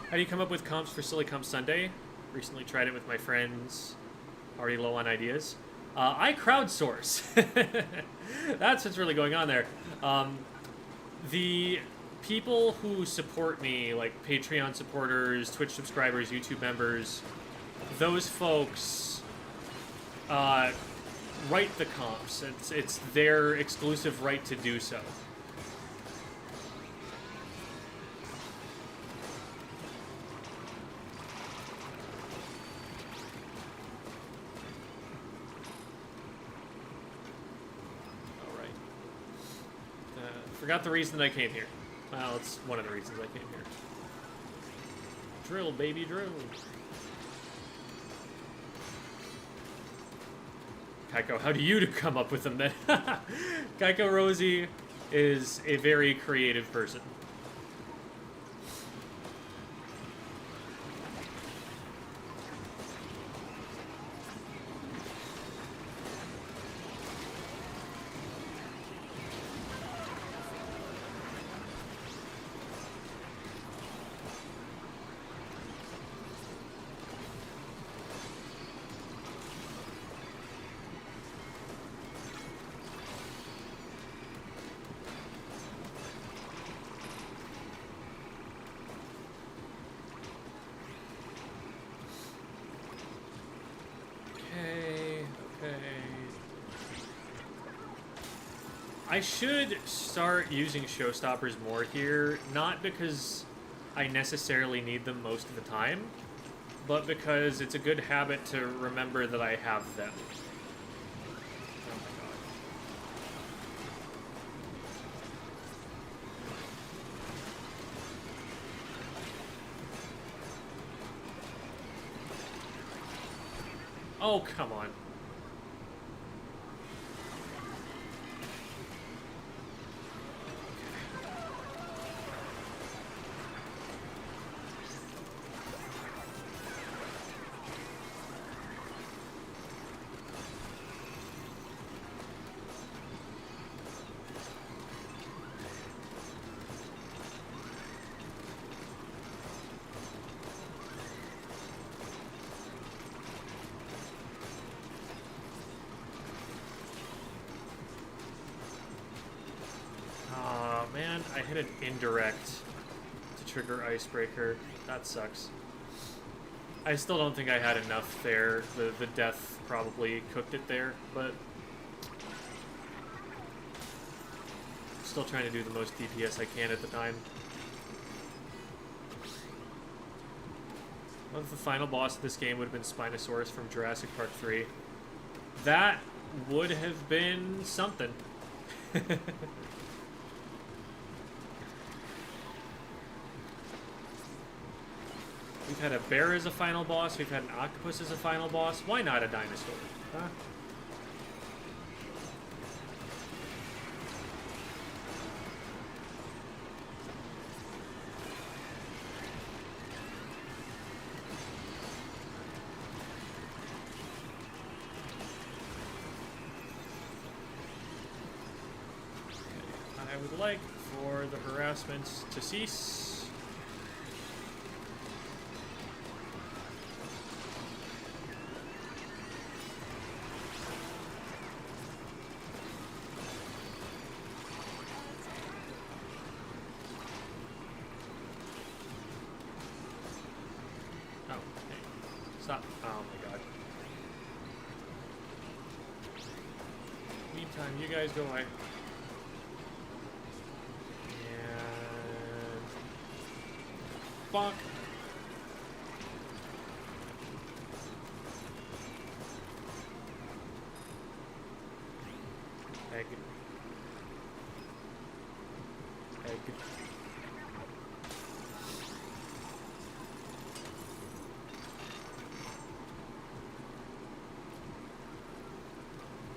How do you come up with comps for Silly Comp Sunday? Recently tried it with my friends. Already low on ideas. I crowdsource. That's what's really going on there. The people who support me, like Patreon supporters, Twitch subscribers, YouTube members, those folks write the comps. It's their exclusive right to do so. Forgot the reason I came here. Well, it's one of the reasons I came here. Drill, baby, drill. Kaiko, how do you come up with them then? Kaiko Rosie is a very creative person. I should start using showstoppers more here, not because I necessarily need them most of the time, but because it's a good habit to remember that I have them. Oh my god. Oh, come on. Man, I hit an indirect to trigger Icebreaker. That sucks. I still don't think I had enough there. The death probably cooked it there, but... still trying to do the most DPS I can at the time. What if the final boss of this game would have been Spinosaurus from Jurassic Park 3? That would have been something. We've had a bear as a final boss. We've had an octopus as a final boss. Why not a dinosaur? Huh? Okay. I would like for the harassment to cease. Stop. Oh my god. Meantime, you guys go away. And... fuck. Egg. Egg.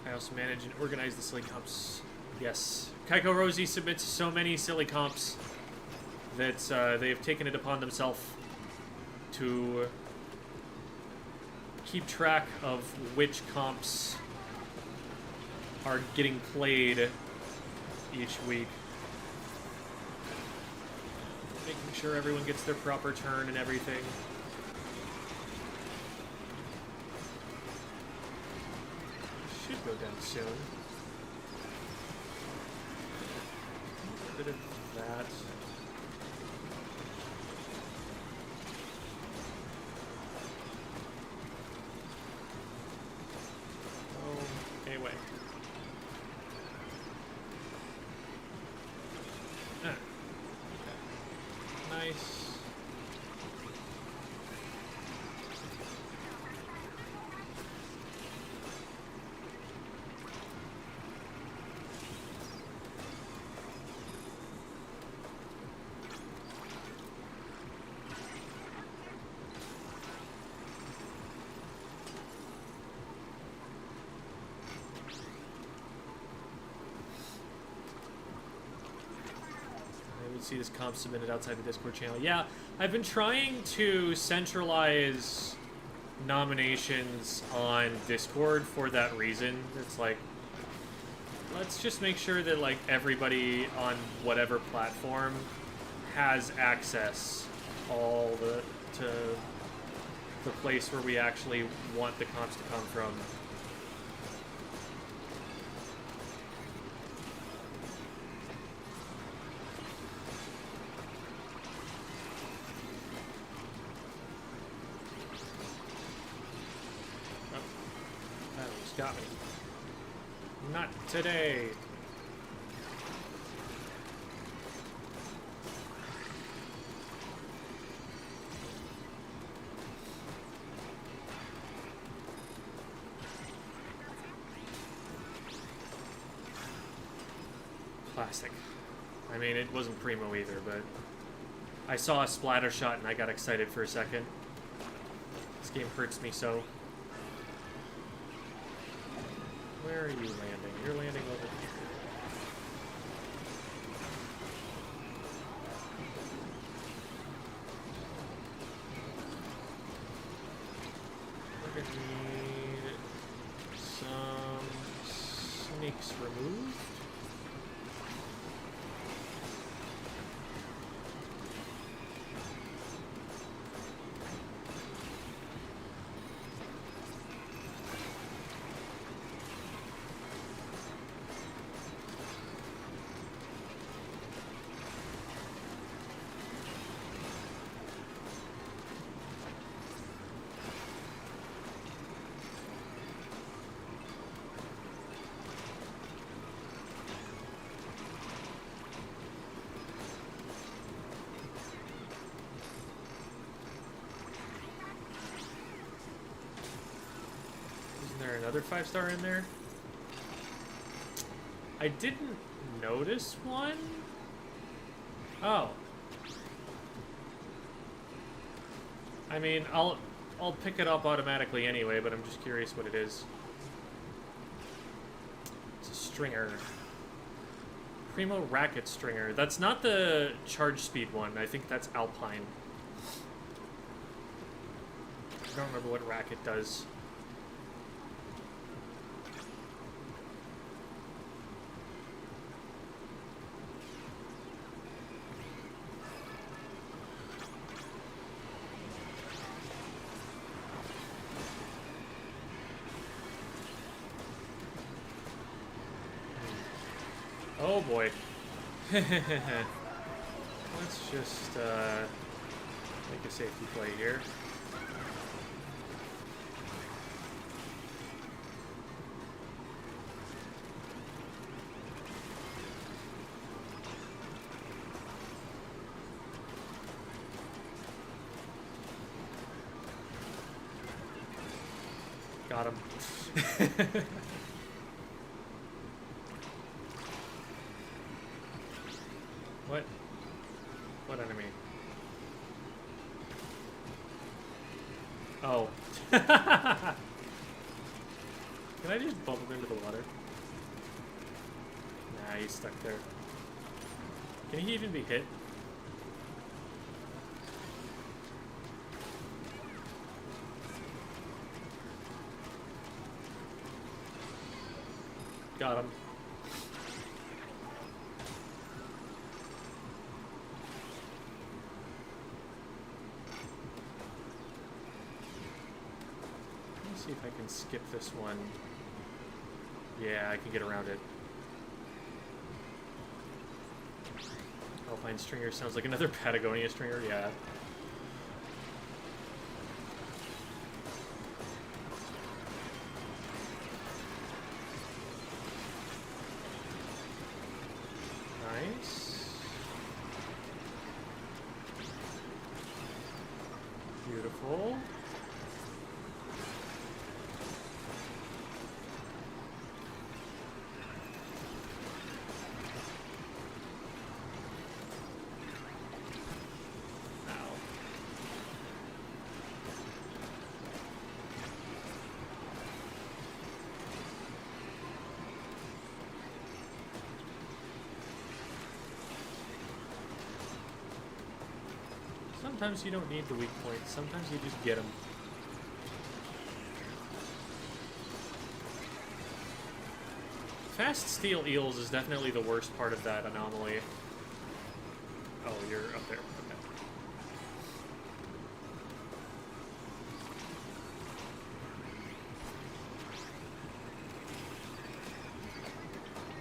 I also manage and organize the silly comps. Yes. Kaiko Rosie submits so many silly comps that they have taken it upon themselves to keep track of which comps are getting played each week. Making sure everyone gets their proper turn and everything. Should go down soon. A bit of that. Oh, anyway. Ah. Okay. Nice. See this comp submitted outside the Discord channel. Yeah, I've been trying to centralize nominations on Discord for that reason. It's like, let's just make sure that like everybody on whatever platform has access to the place where we actually want the comps to come from. Got me. Not today. Classic. I mean, it wasn't primo either, but I saw a splatter shot and I got excited for a second. This game hurts me so. Where are you landing? You're landing over here. We're gonna need some snakes removed. Another 5-star in there. I didn't notice one. Oh. I mean, I'll pick it up automatically anyway, but I'm just curious what it is. It's a stringer. Primo racket stringer. That's not the charge speed one. I think that's Alpine. I don't remember what racket does. Oh boy. Let's just make a safety play here. Got him. What? What enemy? Oh. Can I just bump him into the water? Nah, he's stuck there. Can he even be hit? Got him. See if I can skip this one. Yeah, I can get around it. Alpine stringer sounds like another Patagonia stringer, yeah. Nice. Beautiful. Sometimes you don't need the weak points. Sometimes you just get them. Fast steel eels is definitely the worst part of that anomaly. Oh, you're up there. Okay.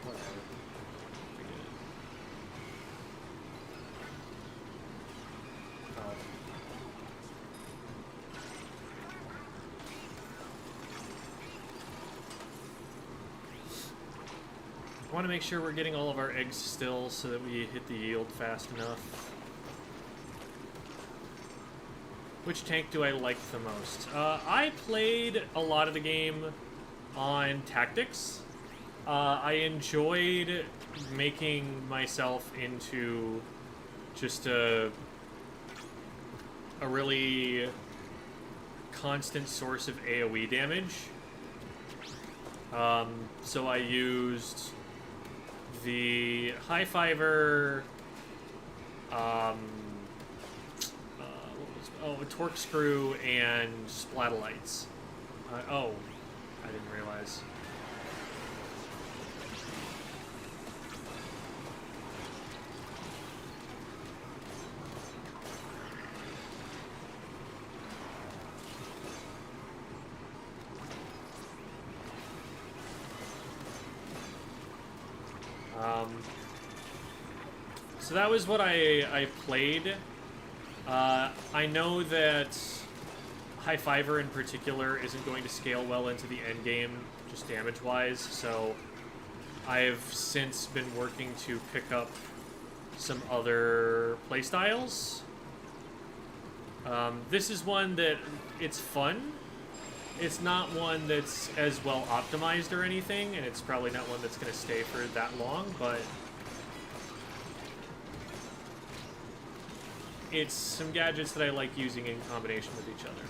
Whatever. I want to make sure we're getting all of our eggs still so that we hit the yield fast enough. Which tank do I like the most? I played a lot of the game on tactics. I enjoyed making myself into just a really constant source of AoE damage. So I used the high fiver, what was, torque screw and splatolites. Oh, I didn't realize. So that was what I played. I know that High Fiver in particular isn't going to scale well into the end game, just damage-wise, so I've since been working to pick up some other playstyles. This is one that it's fun. It's not one that's as well optimized or anything, and it's probably not one that's going to stay for that long, but it's some gadgets that I like using in combination with each other.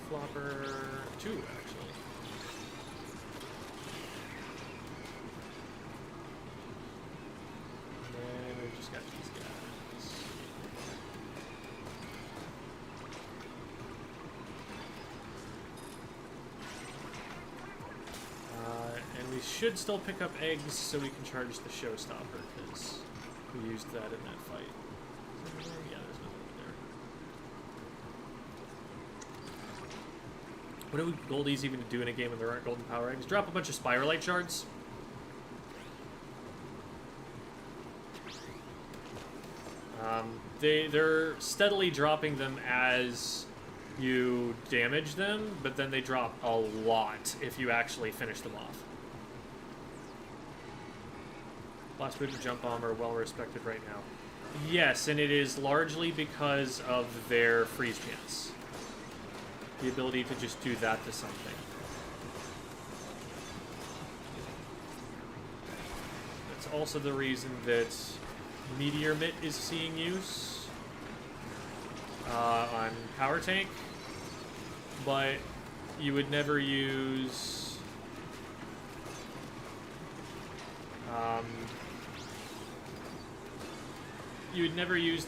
Flopper 2, actually. And then we just got these guys. And we should still pick up eggs so we can charge the showstopper, because we used that in that fight. Yeah, there's nothing over there. What do goldies even do in a game when there aren't golden power eggs? Drop a bunch of spiralite shards. They're steadily dropping them as you damage them, but then they drop a lot if you actually finish them off. Blast Boot and Jump Bomb are well respected right now. Yes, and it is largely because of their freeze chance. The ability to just do that to something. That's also the reason that Meteor Mitt is seeing use on Power Tank, but you would never use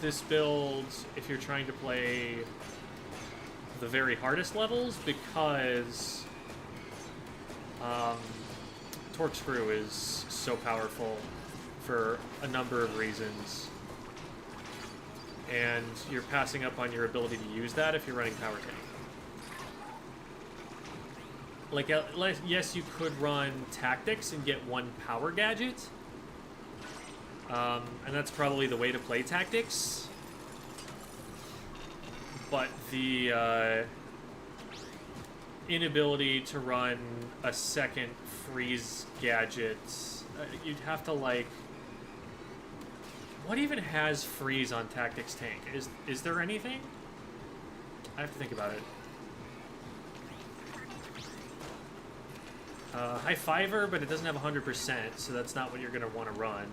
this build if you're trying to play the very hardest levels, because Torque Screw is so powerful for a number of reasons, and you're passing up on your ability to use that if you're running Power Tank. Like, yes, you could run Tactics and get one power gadget, and that's probably the way to play Tactics. But the inability to run a second freeze gadget, you'd have to, like... What even has freeze on Tactics Tank? Is there anything? I have to think about it. High Fiver, but it doesn't have 100%, so that's not what you're going to want to run.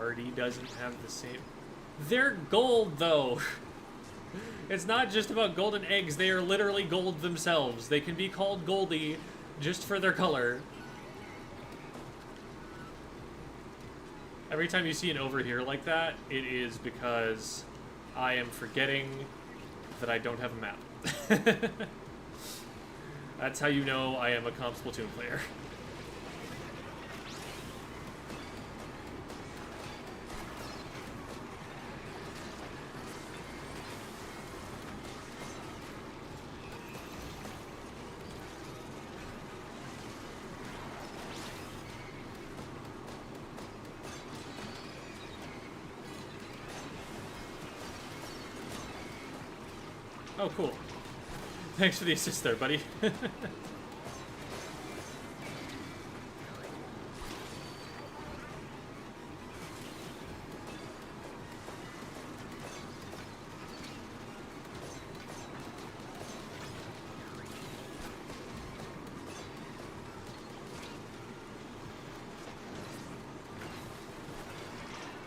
Party doesn't have the same... They're gold, though! It's not just about golden eggs, they are literally gold themselves. They can be called Goldie just for their color. Every time you see an over here like that, it is because I am forgetting that I don't have a map. That's how you know I am a comp Splatoon player. Oh, cool. Thanks for the assist there, buddy.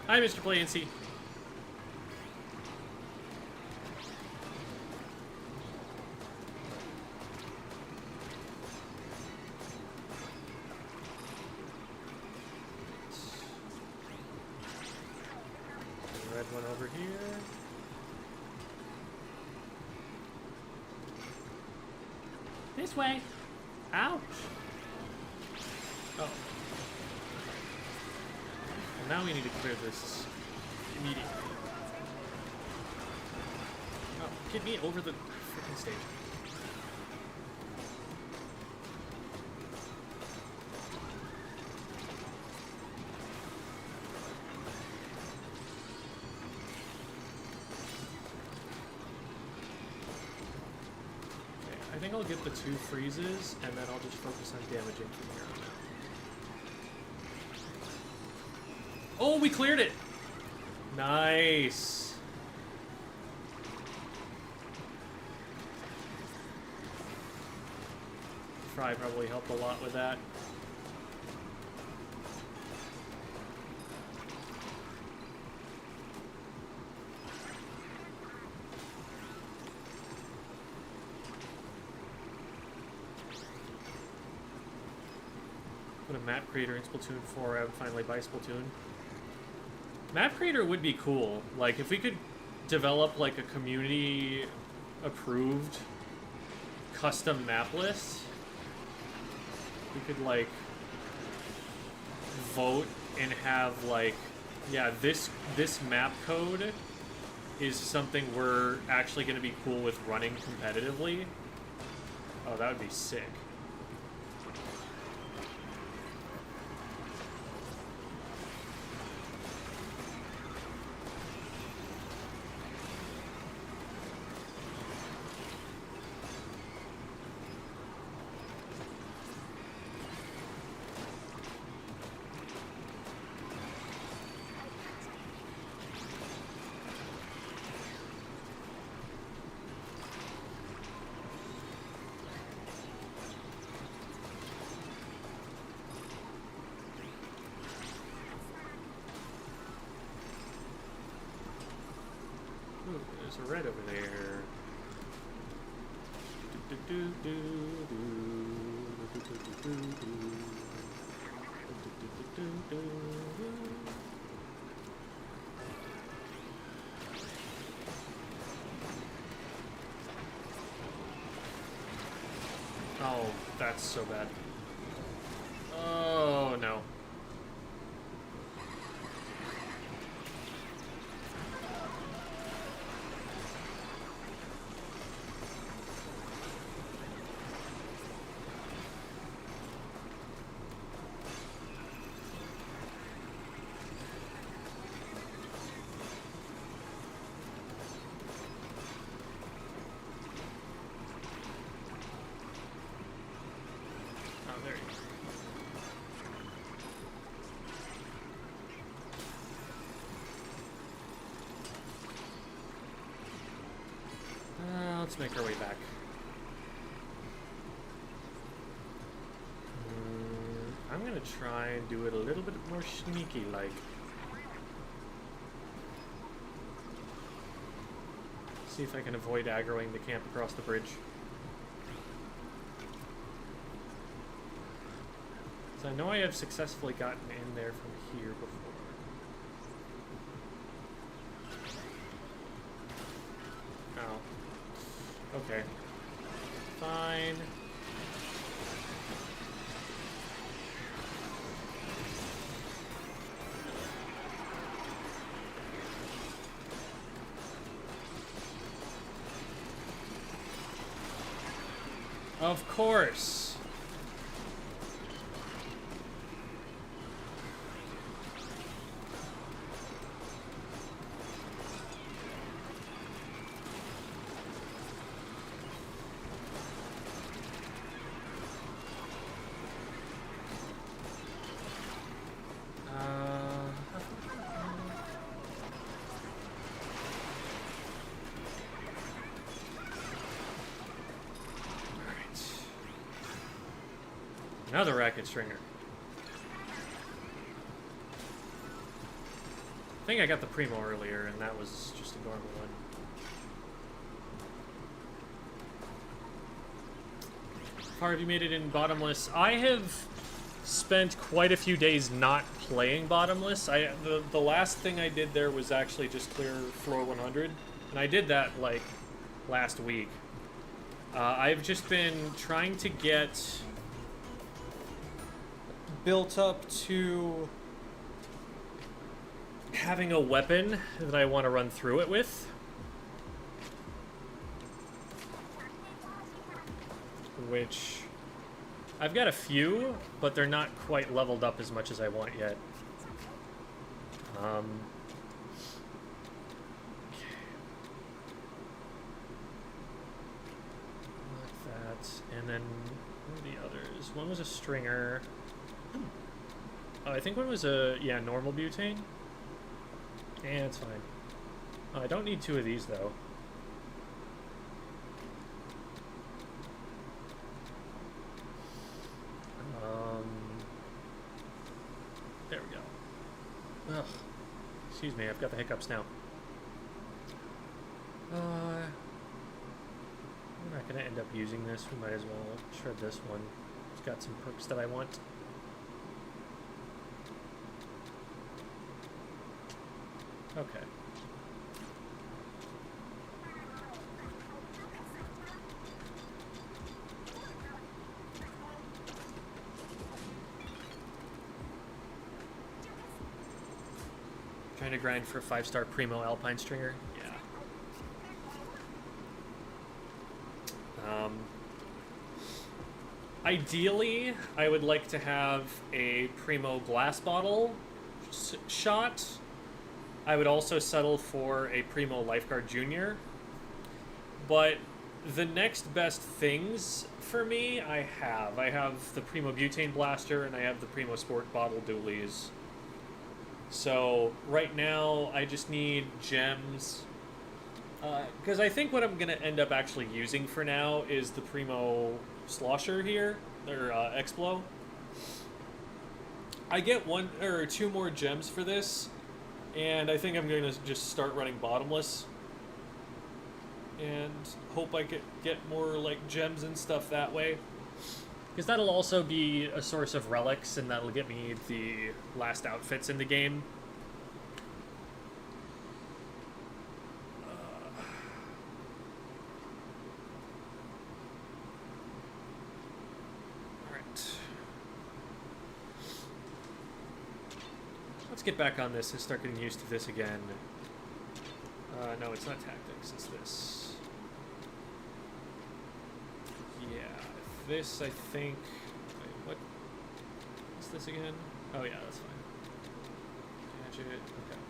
Hi, Mr. Playancy. Red one over here. This way. Ouch. Oh. Well, now we need to clear this immediately. Oh, get me over the freaking stage. I think I'll get the 2 freezes, and then I'll just focus on damaging from here on out. Oh, we cleared it! Nice! Fry probably helped a lot with that. Put a map creator in Splatoon 4, I would finally buy Splatoon. Map creator would be cool. Like, if we could develop, like, a community-approved custom map list, we could, like, vote and have, like, yeah, this map code is something we're actually going to be cool with running competitively. Oh, that would be sick. There's a red over there. Oh, that's so bad. Oh, no. Let's make our way back. I'm gonna try and do it a little bit more sneaky like. See if I can avoid aggroing the camp across the bridge. So I know I have successfully gotten in there from here before. Oh. Okay. Fine. Of course. Another racket stringer. I think I got the primo earlier, and that was just a normal one. How far have you made it in bottomless? I have spent quite a few days not playing bottomless. The last thing I did there was actually just clear floor 100, and I did that like last week. I've just been trying to get built up to having a weapon that I want to run through it with. Which I've got a few, but they're not quite leveled up as much as I want yet. Okay. Like that. And then what are the others? One was a stringer. Oh, I think one was a, yeah, normal butane. Yeah, it's fine. Oh, I don't need two of these, though. There we go. Ugh. Excuse me, I've got the hiccups now. We're not going to end up using this. We might as well shred this one. It's got some perks that I want. Okay. Trying to grind for a 5-star Primo Alpine Stringer? Yeah. Ideally, I would like to have a Primo glass bottle shot. I would also settle for a Primo Lifeguard Junior. But the next best things for me, I have the Primo Butane Blaster, and I have the Primo Sport Bottle Dualies. So right now, I just need gems. Because I think what I'm going to end up actually using for now is the Primo Slosher here, or Explo. I get 1 or 2 more gems for this, and I think I'm going to just start running bottomless. And hope I could get more like gems and stuff that way. Because that'll also be a source of relics, and that'll get me the last outfits in the game. Alright. Let's get back on this and start getting used to this again. No, it's not tactics, it's this. Yeah, this, I think... Wait, what? What's this again? Oh, yeah, that's fine. Gadget, okay.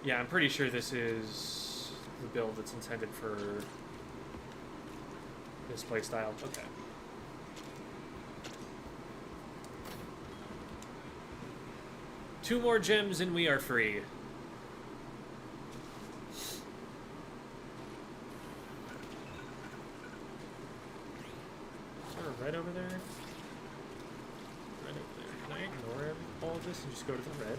Yeah, I'm pretty sure this is the build that's intended for this playstyle. Okay. Two more gems and we are free. Red over there? Red over there. Can I ignore all of this and just go to the red?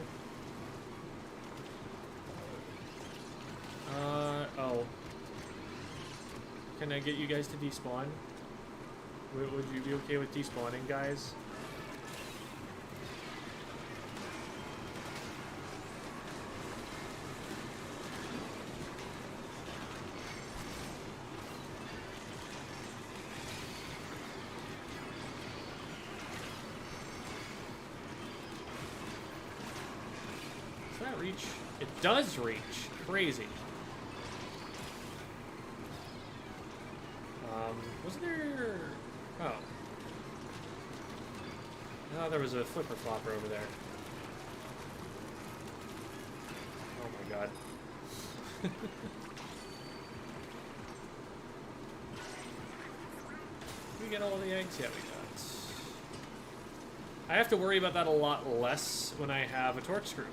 Oh Can I get you guys to despawn? Would you be okay with despawning, guys? Does that reach? It does reach. Crazy. Wasn't there... Oh. Oh, there was a flipper flopper over there. Oh my god. We get all the eggs? Yeah, we got. I have to worry about that a lot less when I have a torque screw.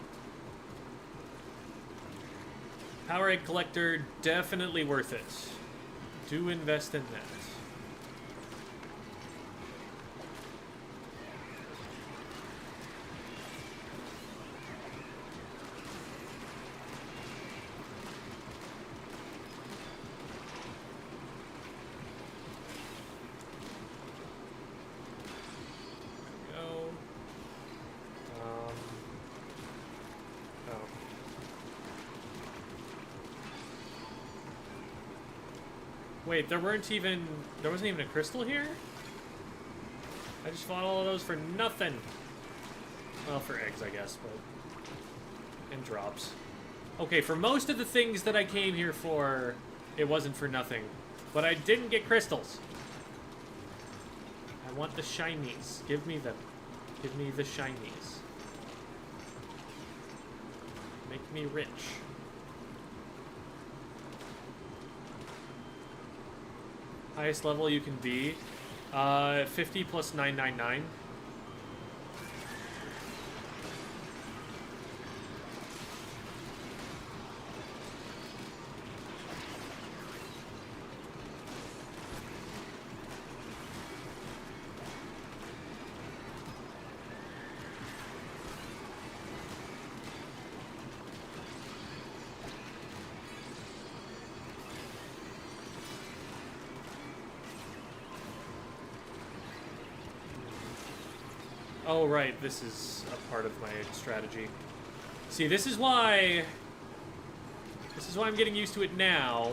Power egg collector, definitely worth it. Do invest in that. Wait, there wasn't even a crystal here? I just fought all of those for nothing. Well, for eggs, I guess, but... And drops. Okay, for most of the things that I came here for, it wasn't for nothing. But I didn't get crystals. I want the shinies. Give me them. Give me the shinies. Make me rich. Highest level you can be, 50 plus 999. Oh, right, this is a part of my strategy. See, this is why I'm getting used to it now,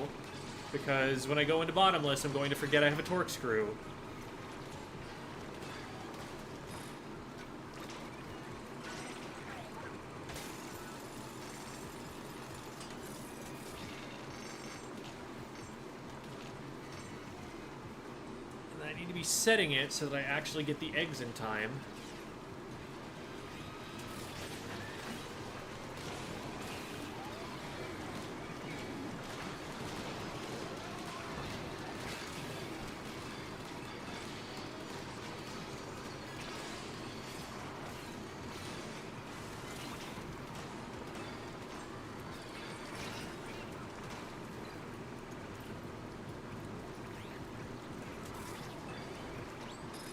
because when I go into bottomless, I'm going to forget I have a torque screw. And I need to be setting it so that I actually get the eggs in time.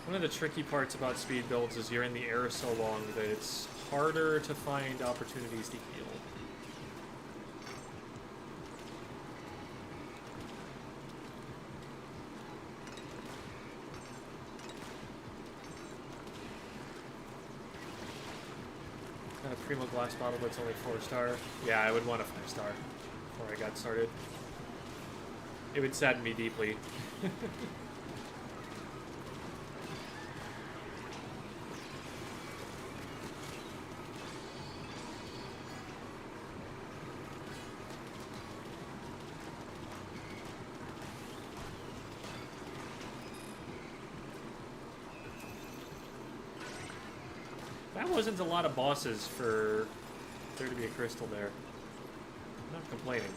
One of the tricky parts about speed builds is you're in the air so long that it's harder to find opportunities to heal. Got a Primo glass bottle, but it's only 4-star. Yeah, I would want a 5-star before I got started. It would sadden me deeply. That wasn't a lot of bosses for there to be a crystal there. I'm not complaining.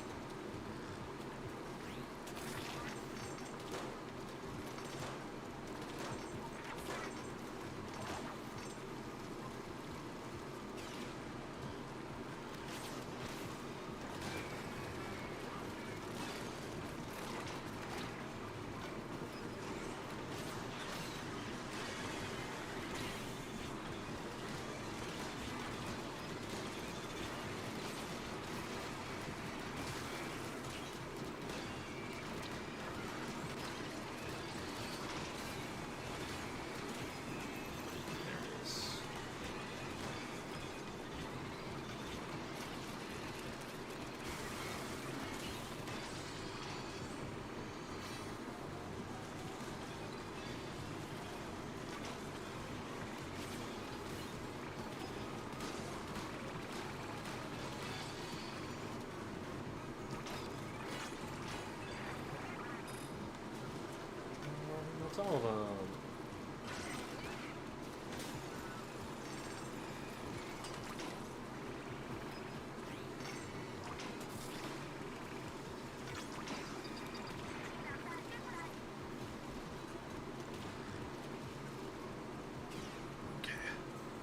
That's all of them.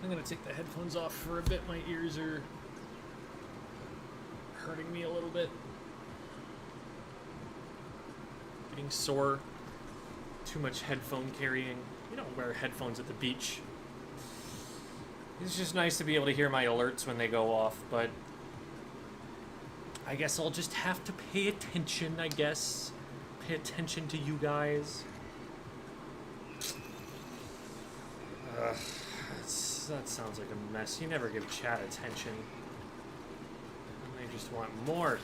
I'm gonna take the headphones off for a bit. My ears are hurting me a little bit. Getting sore. Too much headphone carrying. You don't wear headphones at the beach. It's just nice to be able to hear my alerts when they go off, but I guess I'll just have to pay attention, I guess. Pay attention to you guys. Ugh. That sounds like a mess. You never give chat attention. And they just want more.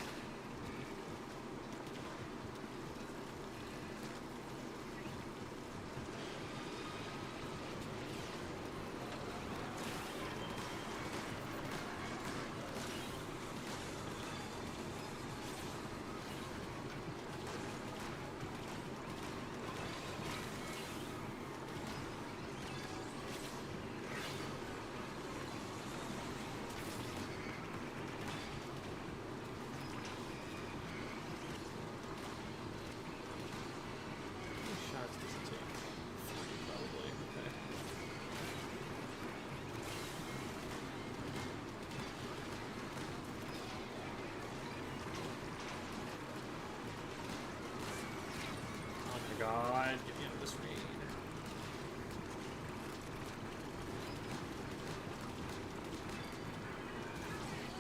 God, get me out of this raid.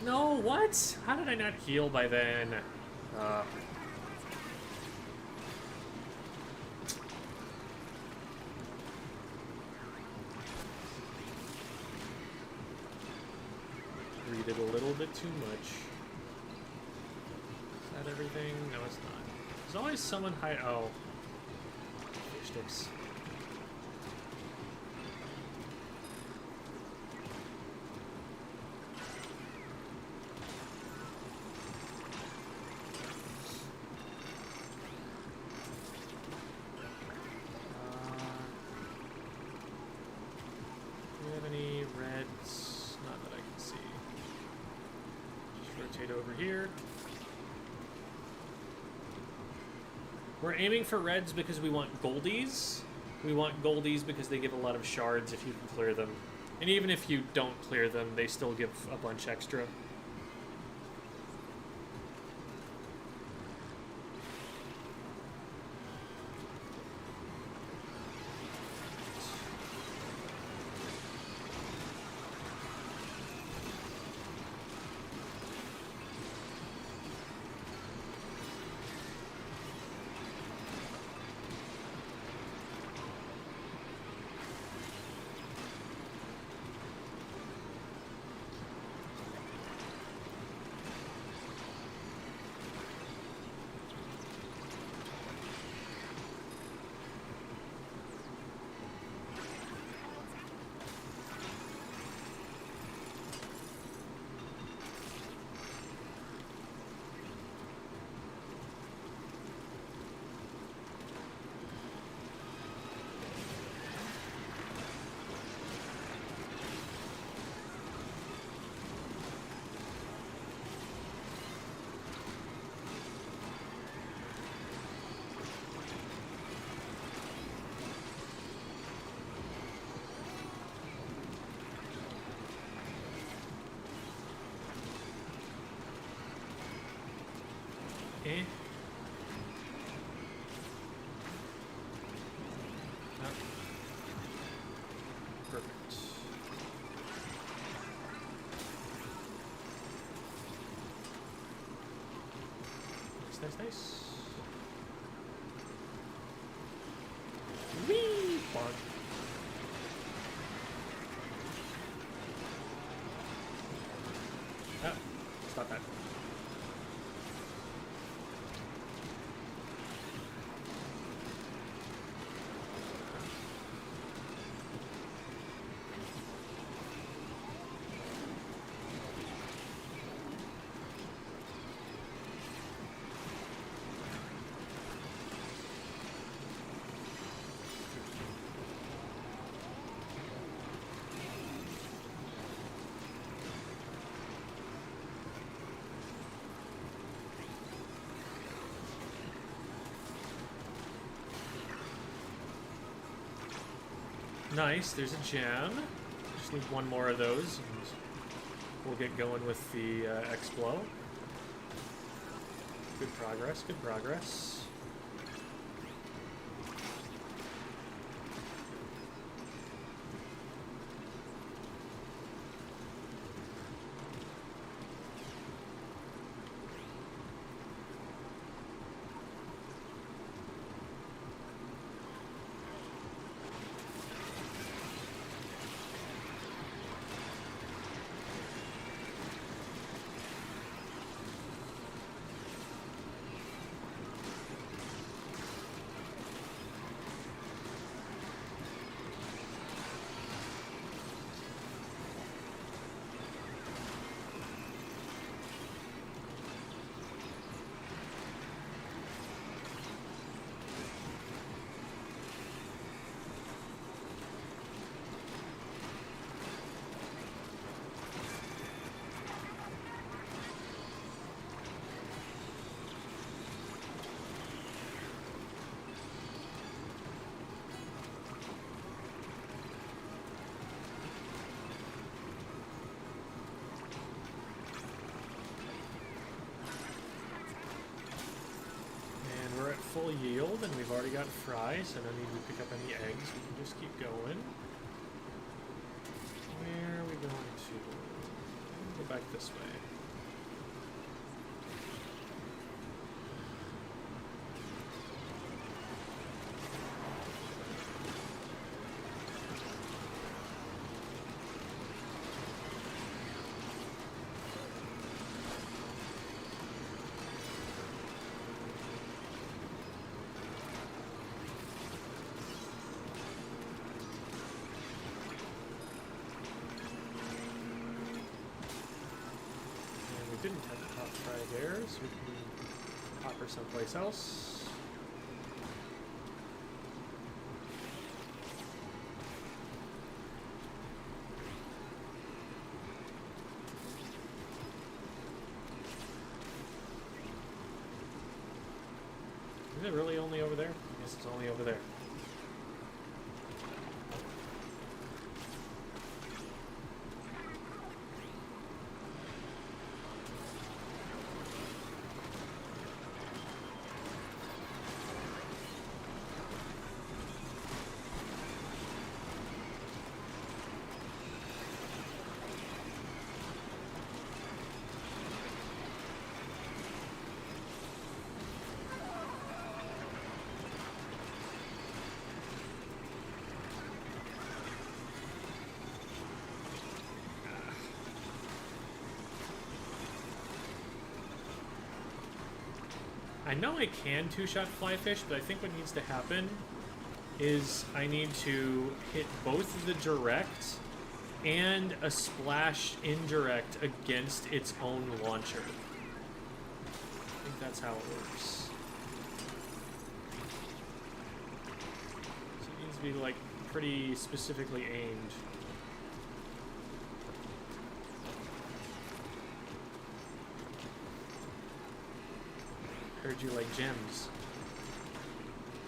No, what? How did I not heal by then? Read it a little bit too much. Is that everything? No, it's not. There's always someone high. Oh. Sticks. Do we have any reds? Not that I can see. Just rotate over here. We're aiming for reds because we want goldies. We want goldies because they give a lot of shards if you can clear them. And even if you don't clear them, they still give a bunch extra. Okay. No. Perfect. Nice. Whee! Bug. Oh, stop that. Nice, there's a gem. Just need one more of those, and we'll get going with the Explo. Good progress, good progress. Full yield, and we've already got fry, so no need to pick up any eggs. We can just keep going. Where are we going to? Go back this way. Didn't have the top fry there, so we can hop her someplace else. Is it really only over there? I guess it's only over there. I know I can two-shot fly fish, but I think what needs to happen is I need to hit both the direct and a splash indirect against its own launcher. I think that's how it works. So it needs to be, like, pretty specifically aimed. Heard you like gems.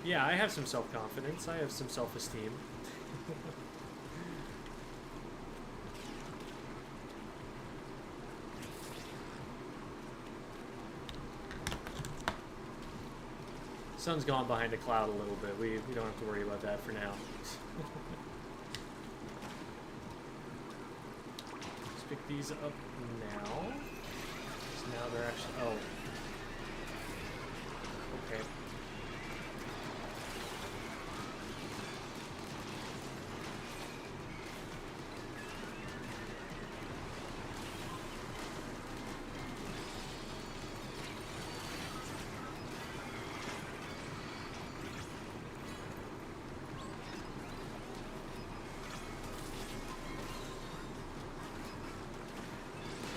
Yeah, I have some self-confidence. I have some self-esteem. Sun's gone behind a cloud a little bit. We don't have to worry about that for now. Let's pick these up now. So now they're actually... Oh. Okay.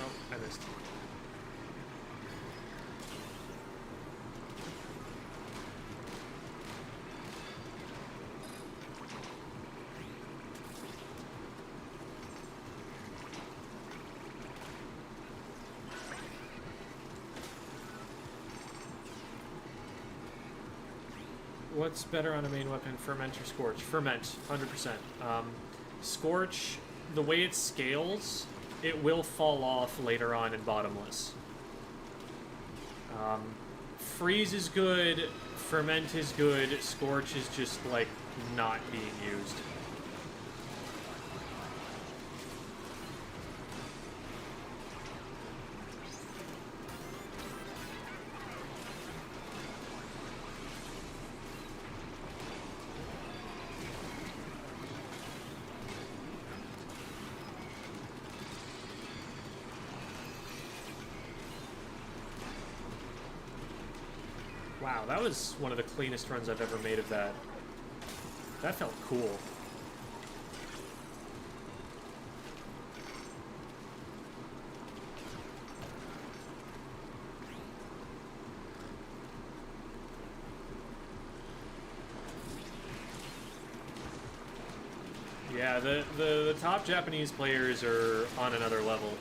Oh, I missed. What's better on a main weapon, Ferment or Scorch? Ferment, 100%. Scorch, the way it scales, it will fall off later on in Bottomless. Freeze is good, Ferment is good, Scorch is just, like, not being used. Wow, that was one of the cleanest runs I've ever made of that. That felt cool. Yeah, the top Japanese players are on another level.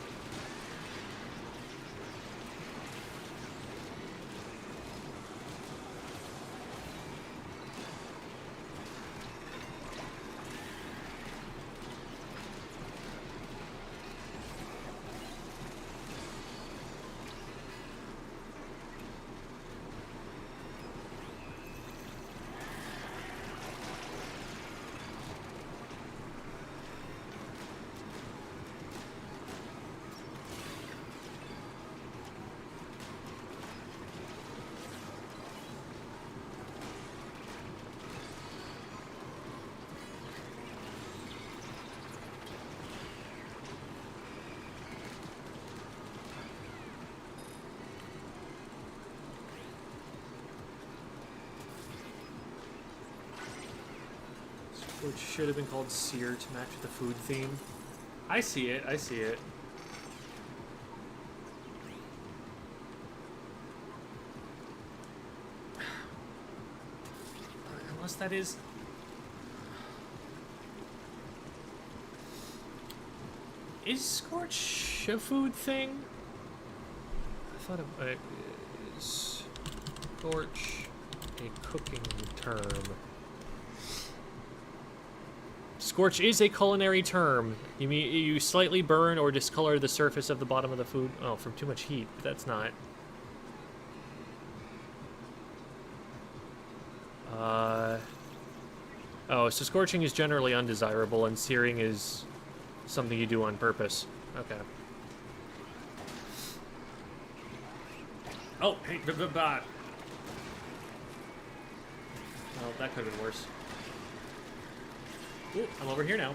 Which should have been called Sear to match with the food theme. I see it, I see it. Unless that is... Is Scorch a food thing? I thought it is Scorch a cooking term. Scorch is a culinary term. You mean you slightly burn or discolor the surface of the bottom of the food? Oh, from too much heat, but that's not. Oh, so scorching is generally undesirable and searing is something you do on purpose. Okay. Oh, hey, oh, that could have been worse. Ooh, I'm over here now.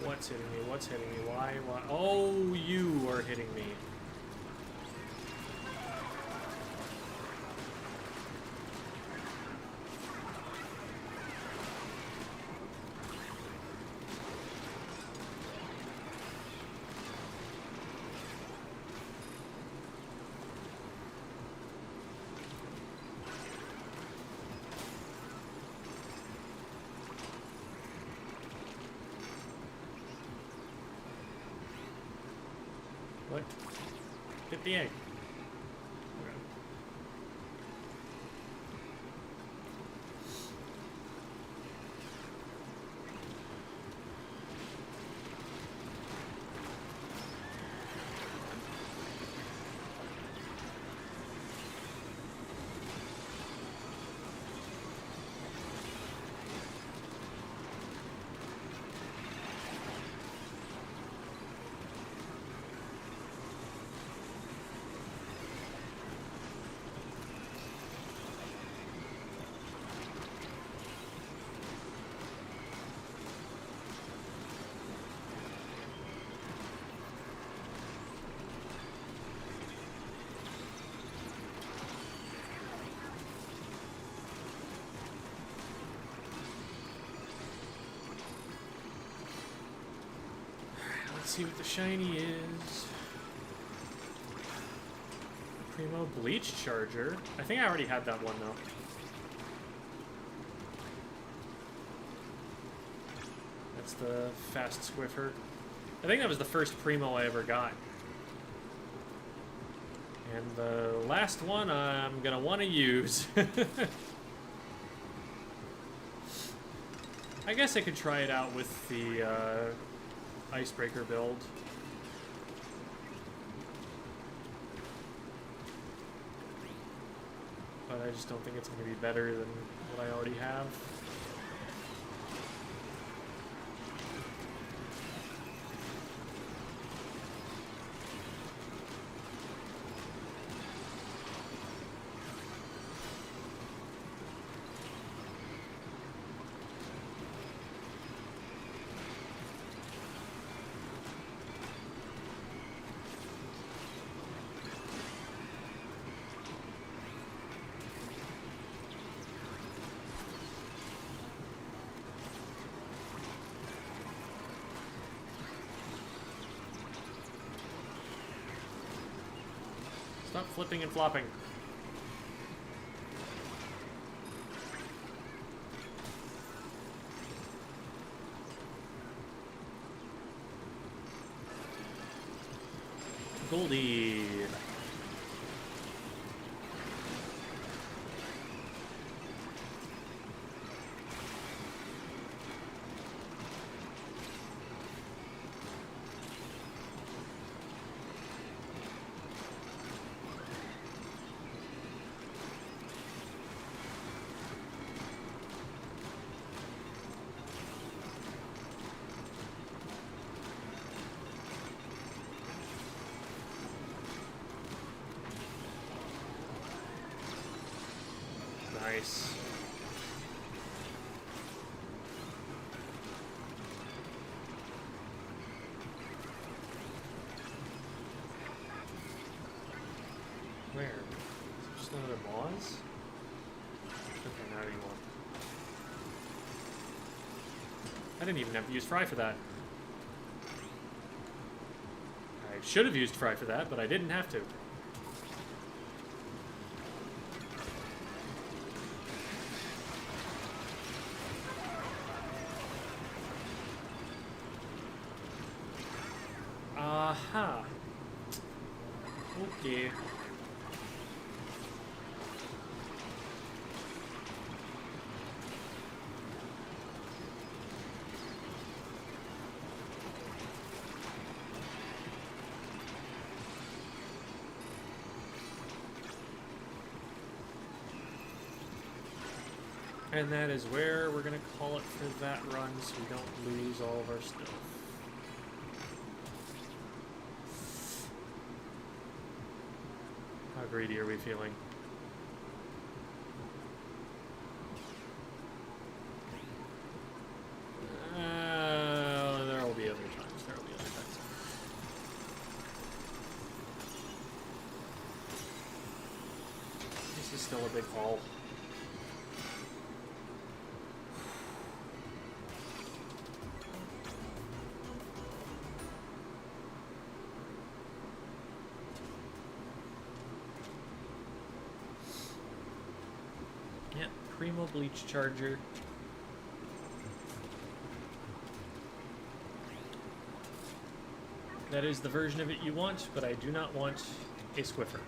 What's hitting me? What's hitting me? Why? Why? Oh, you are hitting me. What? Get the egg. Let's see what the shiny is. Primo bleach charger. I think I already had that one though. That's the fast Swiffer. I think that was the first Primo I ever got. And the last one I'm gonna want to use. I guess I could try it out with the icebreaker build. But I just don't think it's going to be better than what I already have. Stop flipping and flopping. Goldie. Nice. Where? Is there just another boss? Okay, not anymore. I didn't even have to use Fry for that. I should have used Fry for that, but I didn't have to. Aha. Okay. And that is where we're gonna call it for that run so we don't lose all of our stuff. How greedy are we feeling? There will be other times. There will be other times. This is still a big haul. Primo bleach charger. That is the version of it you want, but I do not want a Swiffer.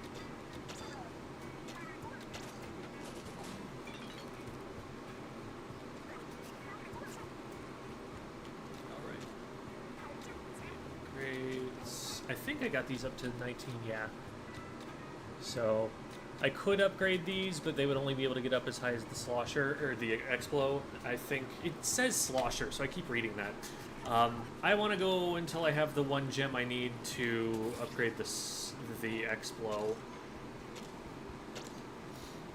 Alright. Grades. I think I got these up to 19, yeah. So I could upgrade these, but they would only be able to get up as high as the Slosher, or the Explo. I think it says Slosher, so I keep reading that. I want to go until I have the one gem I need to upgrade the Explo.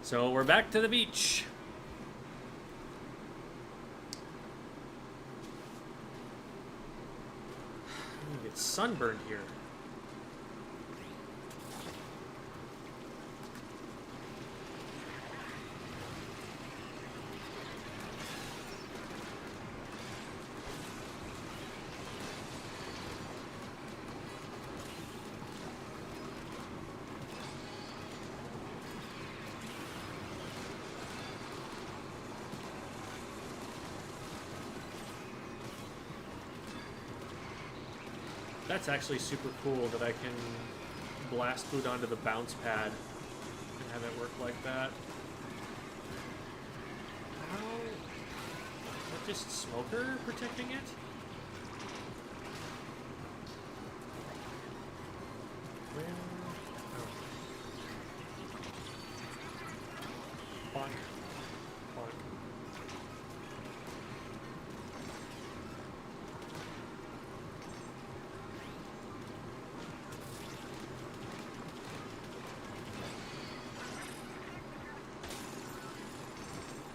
So we're back to the beach. I'm gonna get sunburned here. That's actually super cool that I can blast food onto the bounce pad and have it work like that. How? Is that just Smoker protecting it? Where? Oh. Bonk. Bonk.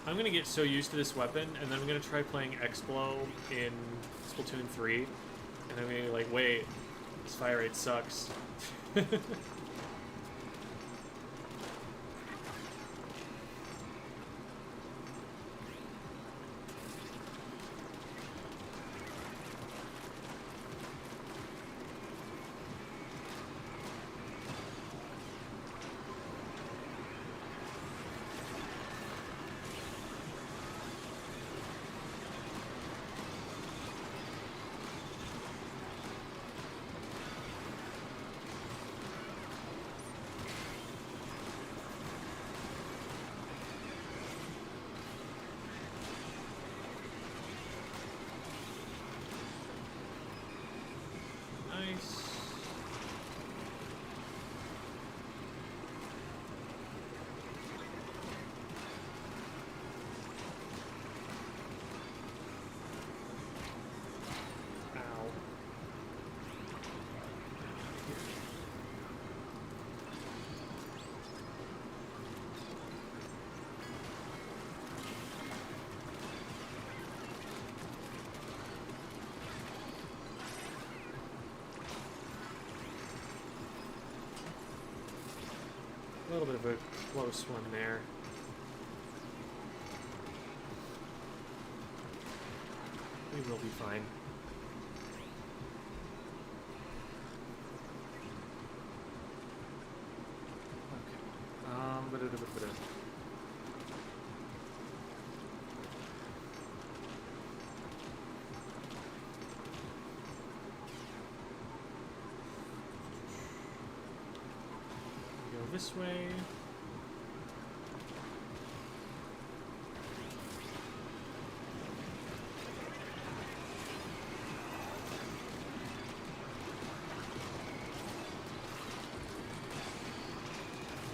I'm gonna get so used to this weapon, and then I'm gonna try playing Explo in Splatoon 3, and I'm gonna be like, wait, this fire rate sucks. Nice. Ow. A little bit of a close one there. We will be fine. Okay. Go this way.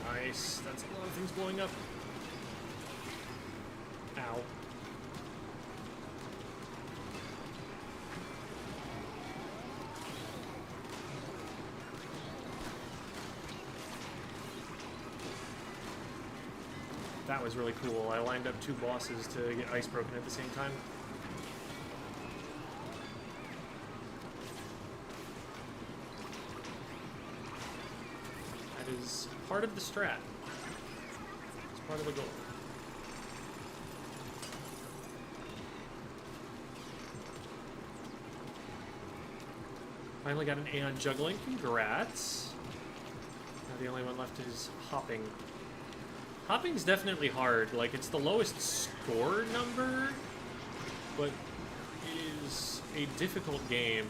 Nice. That's a lot of things blowing up. Ow. That was really cool. I lined up two bosses to get ice broken at the same time. That is part of the strat. It's part of the goal. Finally got an A on juggling. Congrats. Now the only one left is hopping. Hopping's definitely hard. Like, it's the lowest score number, but it is a difficult game.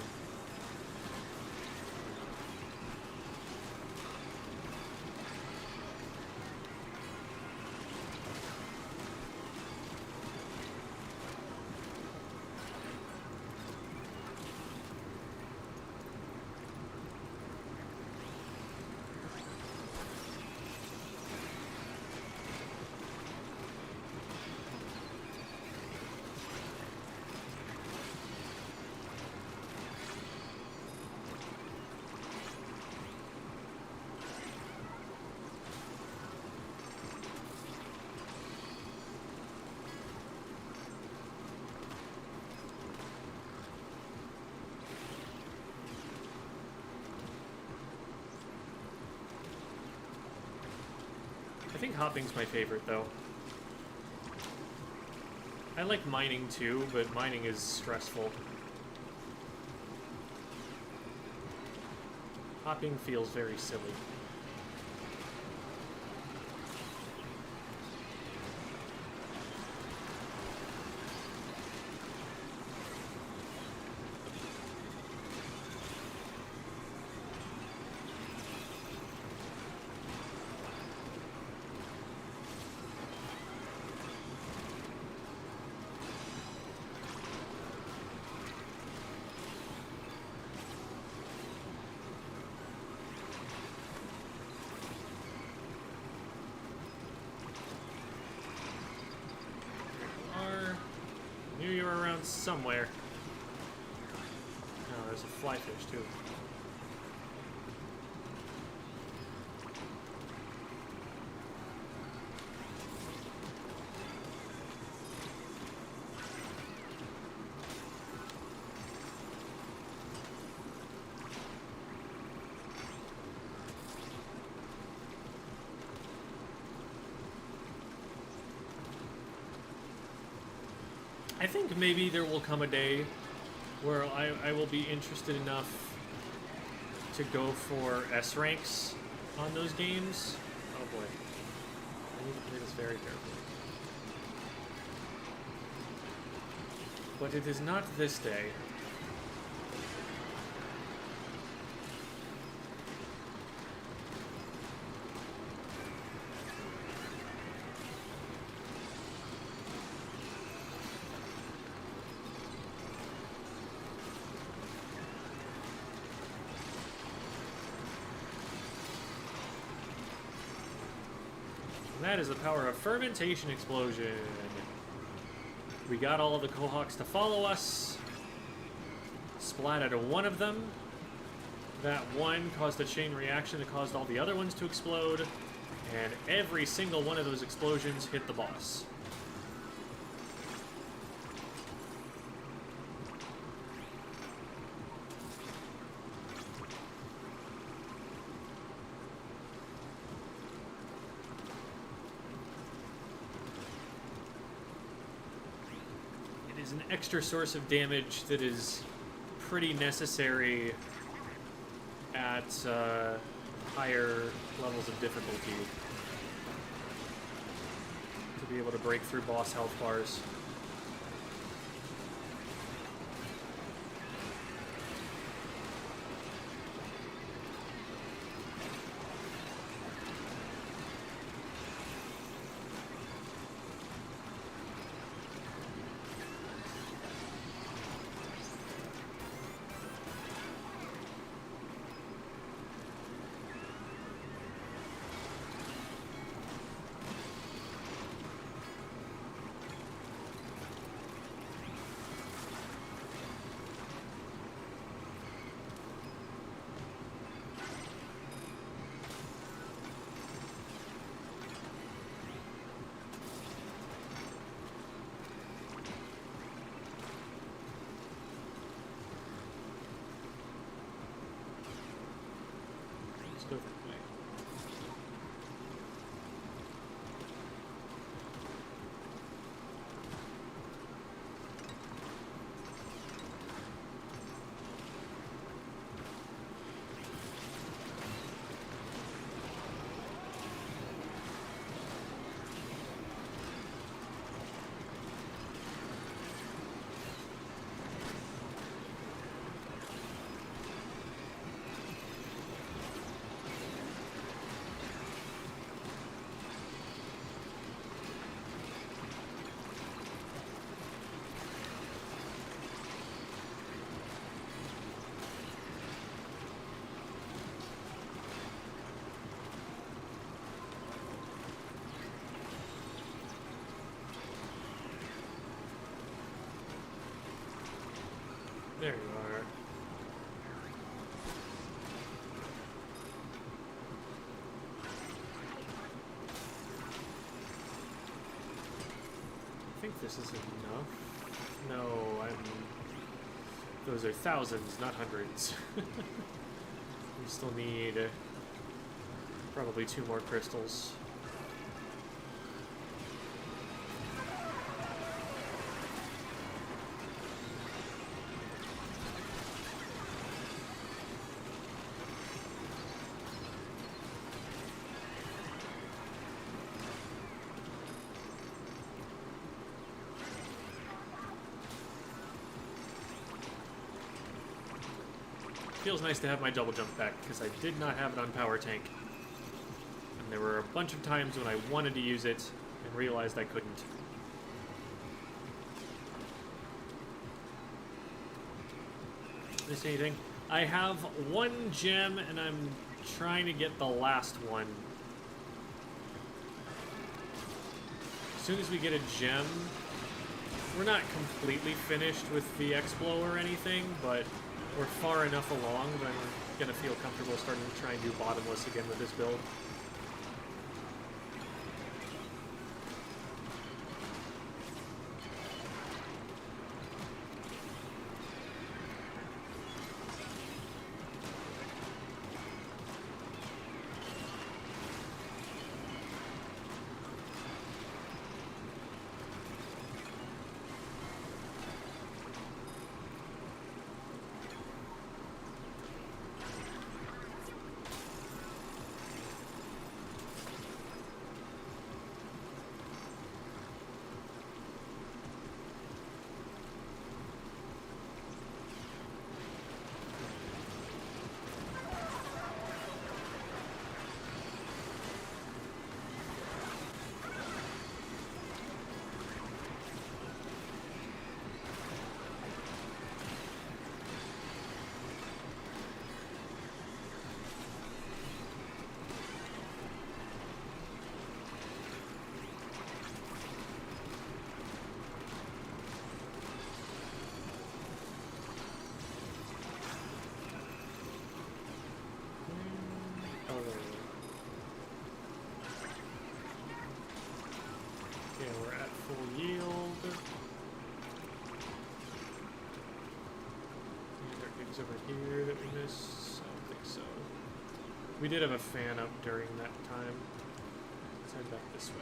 I think hopping's my favorite, though. I like mining, too, but mining is stressful. Hopping feels very silly. around somewhere. Oh, there's a flyfish too. I think maybe there will come a day where I will be interested enough to go for S ranks on those games. Oh boy. I need to play this very carefully. But it is not this day. That is the power of fermentation explosion. We got all of the Quahawks to follow us. Splatted one of them. That one caused a chain reaction that caused all the other ones to explode. And every single one of those explosions hit the boss. An extra source of damage that is pretty necessary at higher levels of difficulty to be able to break through boss health bars. Go that way. There you are. I think this is enough. No, those are thousands, not hundreds. We still need probably 2 more crystals. Feels nice to have my double jump back, because I did not have it on power tank. And there were a bunch of times when I wanted to use it and realized I couldn't. Miss anything? I have 1 gem and I'm trying to get the last one. As soon as we get a gem, We're not completely finished with the Explo or anything, but we're far enough along that I'm going to feel comfortable starting to try and do bottomless again with this build. Over here that we missed? I don't think so. We did have a fan up during that time. Let's head back this way.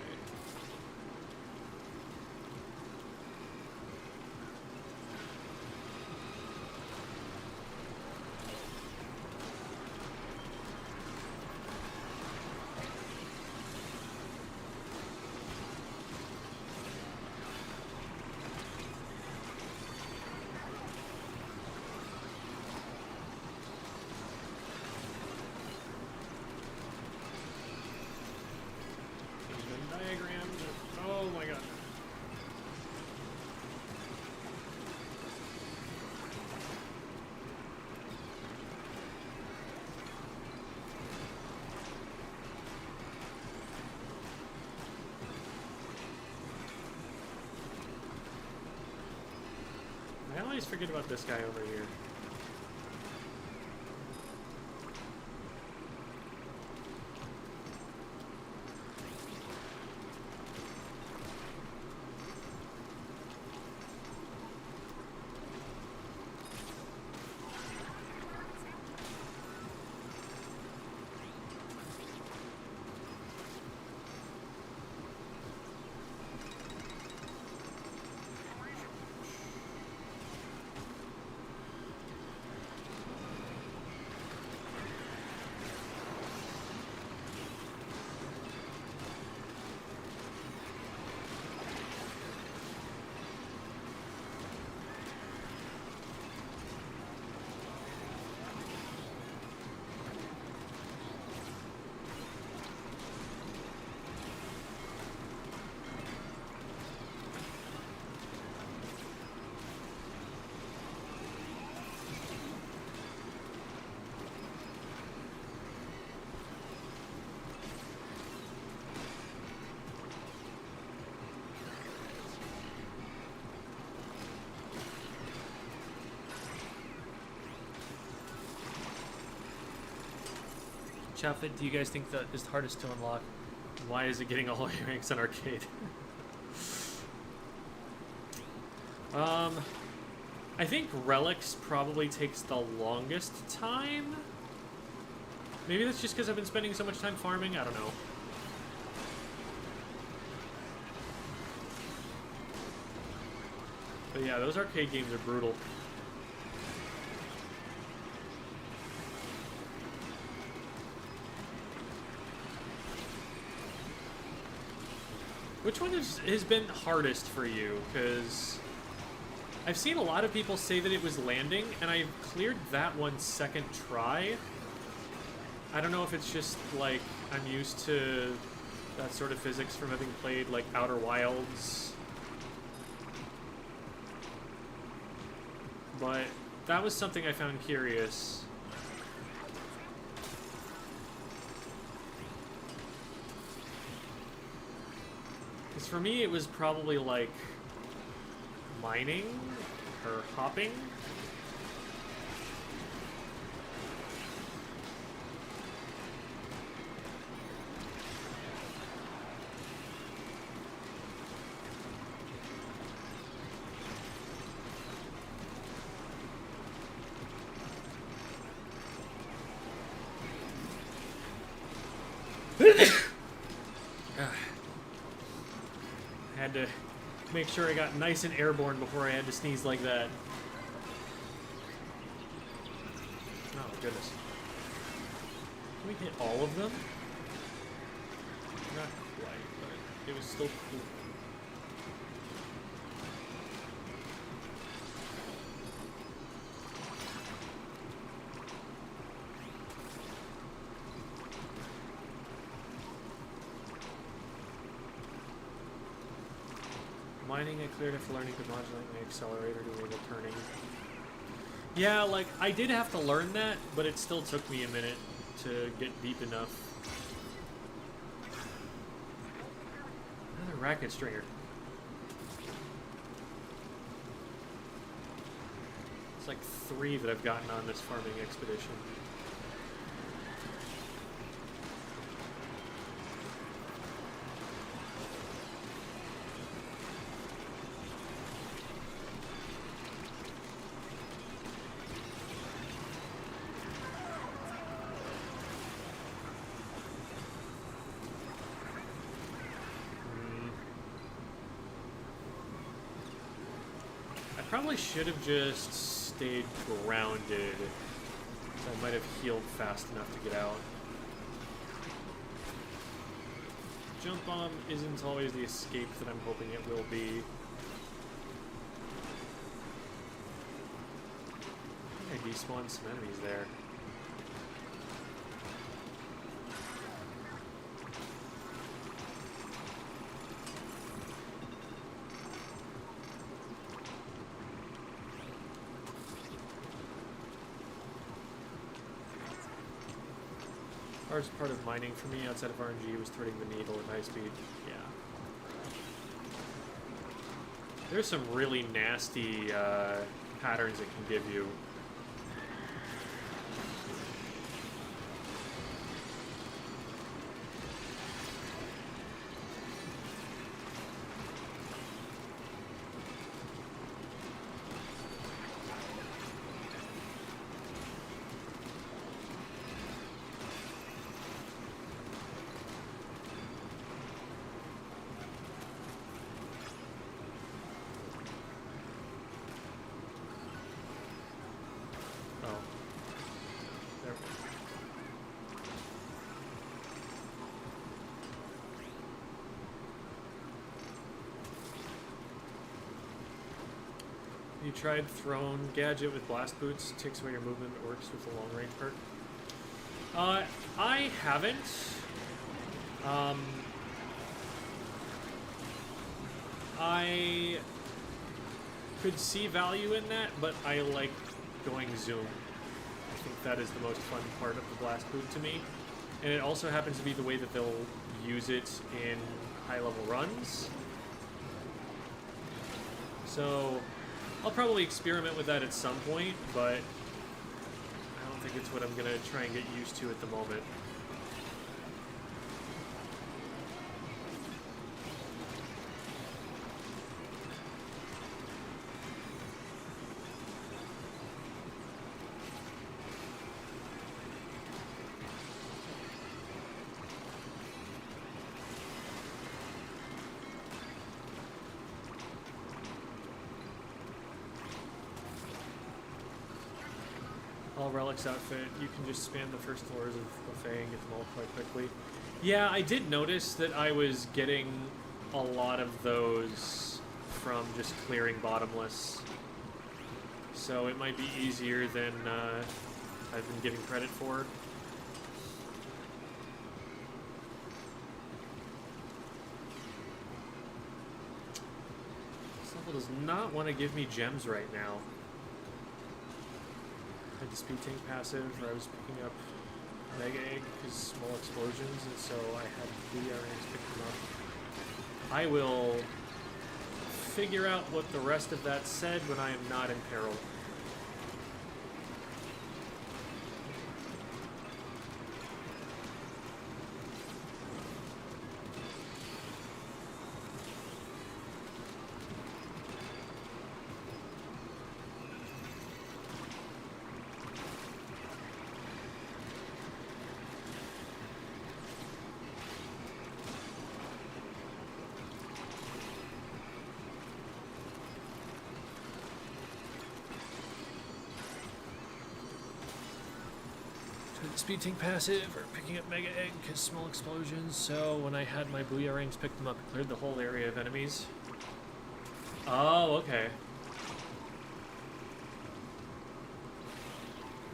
I always forget about this guy over here. Chaffet, do you guys think that is hardest to unlock? Why is it getting all your ranks on arcade? I think Relics probably takes the longest time. Maybe that's just because I've been spending so much time farming. I don't know. But yeah, those arcade games are brutal. Which one has been hardest for you? Because I've seen a lot of people say that it was landing, and I cleared that one second try. I don't know if it's just, like, I'm used to that sort of physics from having played, like, Outer Wilds. But that was something I found curious. Because for me, it was probably, like, mining or hopping. I had to make sure I got nice and airborne before I had to sneeze like that. Oh, goodness. Can we hit all of them? Not quite, but it was still cool. Mining I cleared after learning to modulate my accelerator to enable turning. Yeah, like, I did have to learn that, but it still took me a minute to get deep enough. Another racket stringer. It's like 3 that I've gotten on this farming expedition. Probably should have just stayed grounded. So I might have healed fast enough to get out. Jump bomb isn't always the escape that I'm hoping it will be. I think I despawned some enemies there. Hardest part of mining for me outside of RNG was threading the needle at high speed. Yeah. There's some really nasty patterns it can give you. You tried thrown gadget with blast boots, takes away your movement, but works with the long range perk. I haven't. I could see value in that, but I like going zoom. I think that is the most fun part of the blast boot to me. And it also happens to be the way that they'll use it in high level runs. So I'll probably experiment with that at some point, but I don't think it's what I'm going to try and get used to at the moment. Relics outfit, you can just spam the first floors of Buffet and get them all quite quickly. Yeah, I did notice that I was getting a lot of those from just clearing bottomless. So it might be easier than I've been giving credit for. This level does not want to give me gems right now. I had the speed tank passive where I was picking up Mega Egg because small explosions, and so I had the RNs pick them up. I will figure out what the rest of that said when I am not in peril. Speed tank passive, or picking up mega egg because small explosions. So when I had my booyah rings, picked them up, it cleared the whole area of enemies. Oh, okay.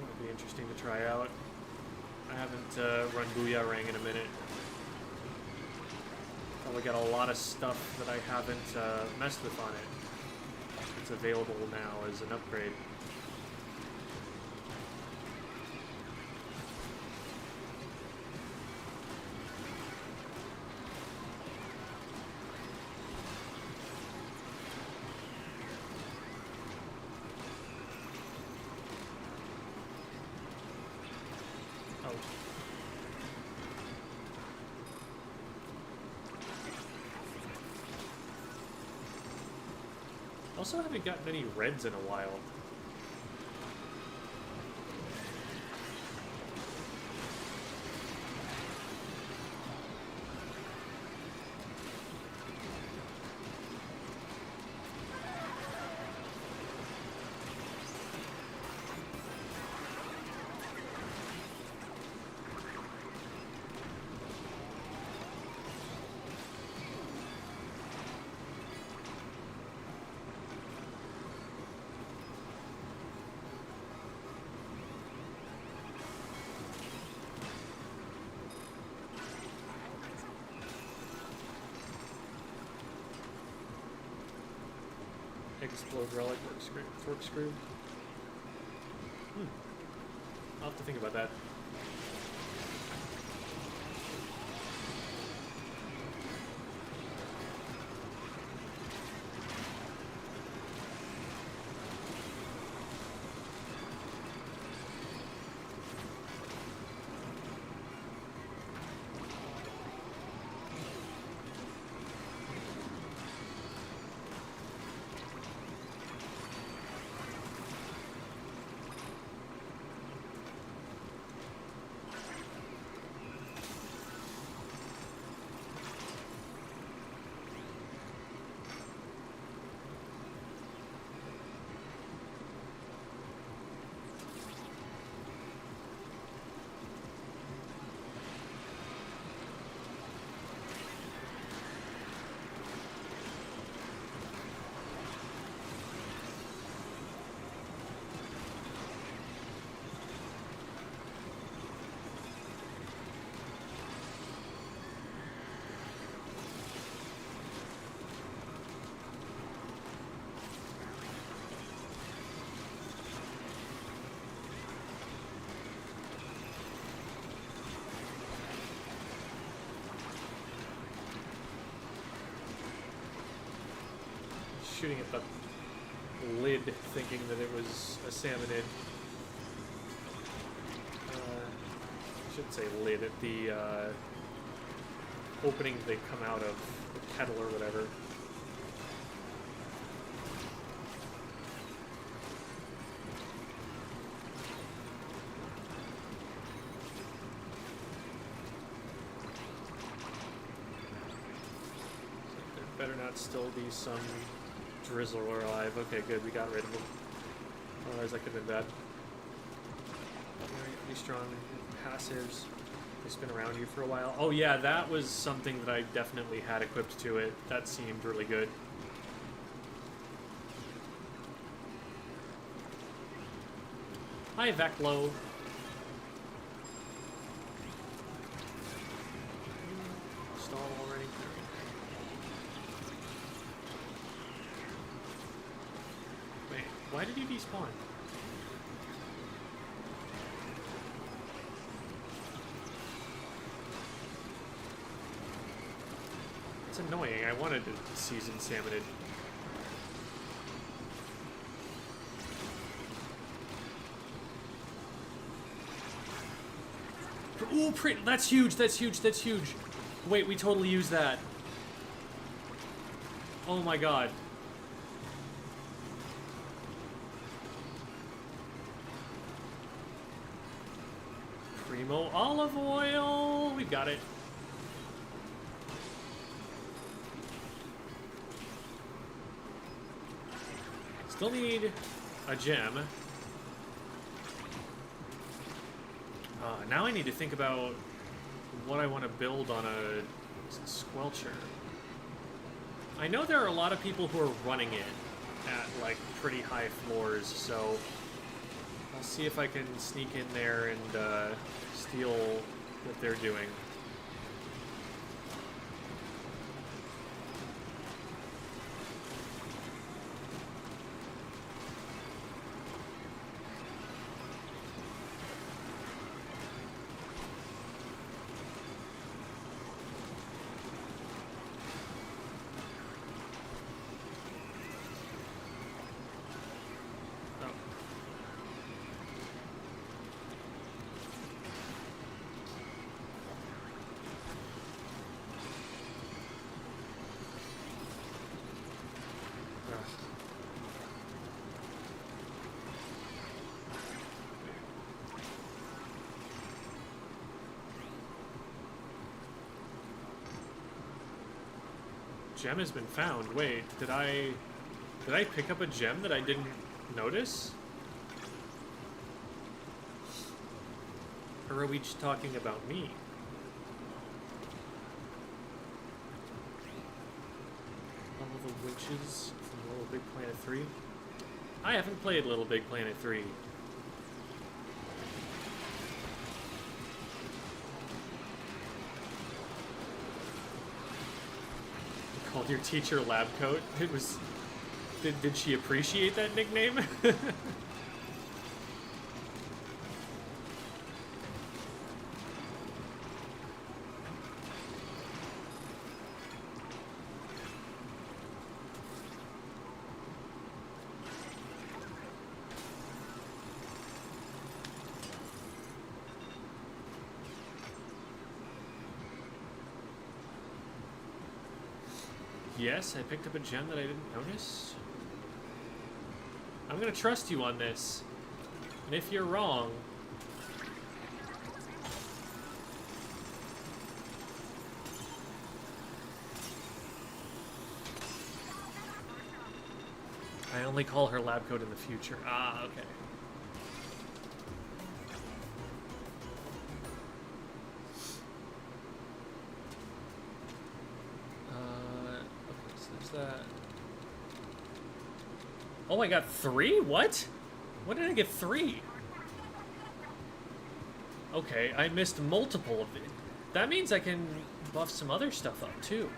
That'll be interesting to try out. I haven't run booyah ring in a minute. Probably got a lot of stuff that I haven't messed with on it. It's available now as an upgrade. Also haven't gotten any reds in a while. Explode relic corkscrew. I'll have to think about that. Shooting at the lid, thinking that it was a salmonid. I should say lid, at the opening they come out of, the kettle or whatever. So there better not still be some drizzle alive. Okay, good, we got rid of him. Otherwise that could have been bad. Pretty strong passives. They spin around you for a while. Oh yeah, that was something that I definitely had equipped to it. That seemed really good. Hi, Veclo. Stall already. Wait, why did you despawn? It's annoying. I wanted to season salmonid. Ooh, that's huge, that's huge, that's huge. Wait, we totally use that. Oh my god. Primo olive oil. We got it. Still need a gem. Now I need to think about what I want to build on a squelcher. I know there are a lot of people who are running it at, like, pretty high floors, so I'll see if I can sneak in there and steal what they're doing. Gem has been found. Wait, did I pick up a gem that I didn't notice? Or are we just talking about me? All of the witches from Little Big Planet 3? I haven't played Little Big Planet 3. Called your teacher Lab Coat? It was... Did she appreciate that nickname? Yes, I picked up a gem that I didn't notice. I'm gonna trust you on this. And if you're wrong... I only call her Lab Coat in the future. Ah, okay. That. Oh, I got 3? What? When did I get 3? Okay, I missed multiple of it. That means I can buff some other stuff up, too.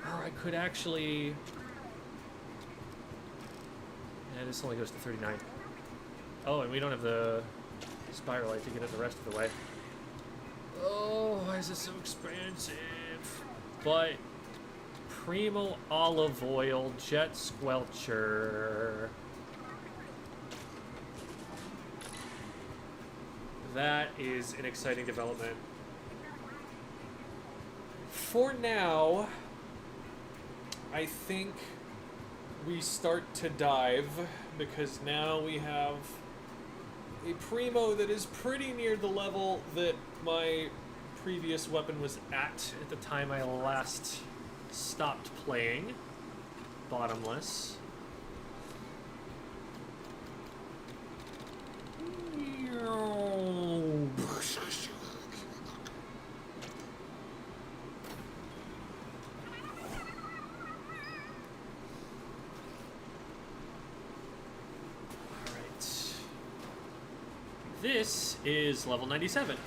Or I could actually... Yeah, this only goes to 39. Oh, and we don't have the Spiralite to get it the rest of the way. Oh, why is this so expensive? But... Primo olive oil jet squelcher. That is an exciting development. For now, I think we start to dive because now we have a Primo that is pretty near the level that my previous weapon was at the time I last stopped playing. Bottomless. Alright. This is level 97.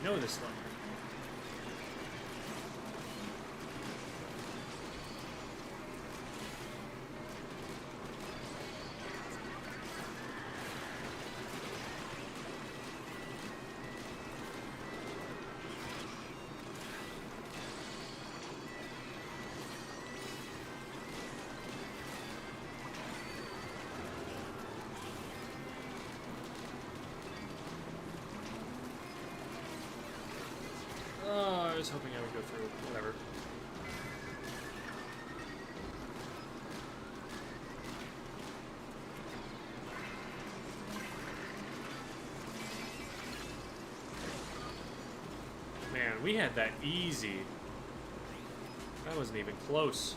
Know this one. We had that easy. That wasn't even close.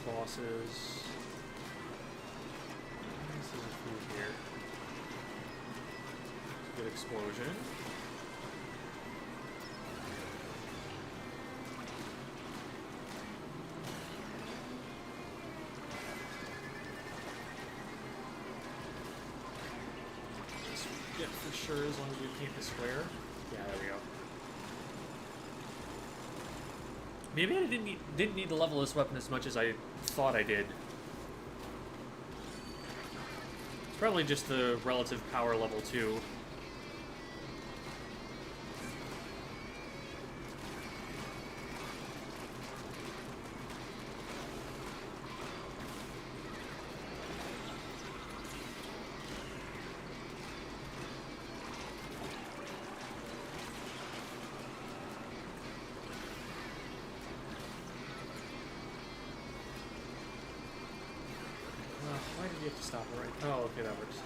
Bosses. This is a few here. Good explosion. Just get for sure as long as we paint the square. Yeah, there we go. Maybe I didn't need to level this weapon as much as I thought I did. It's probably just the relative power level too. Why did you have to stop it right? Oh, okay, that works.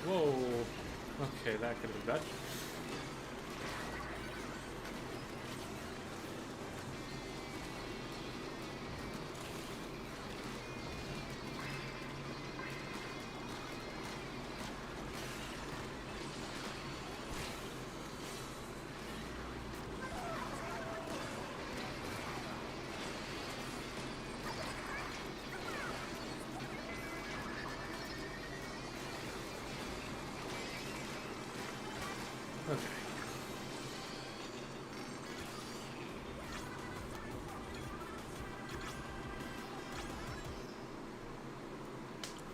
Whoa. Okay, that could have been bad. Okay.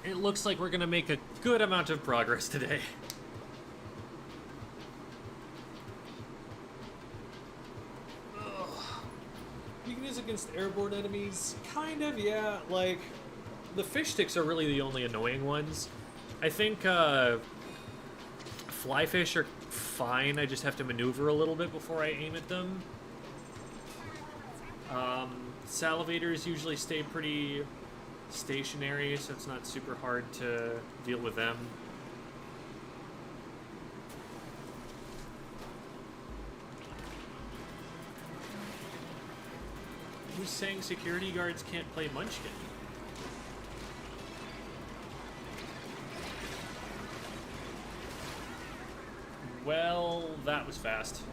It looks like we're gonna make a good amount of progress today. You can use it against airborne enemies? Kind of, yeah. Like, the fish sticks are really the only annoying ones. I think, fly fish are fine, I just have to maneuver a little bit before I aim at them. Salivators usually stay pretty stationary, so it's not super hard to deal with them. Who's saying security guards can't play Munchkin? Well, that was fast.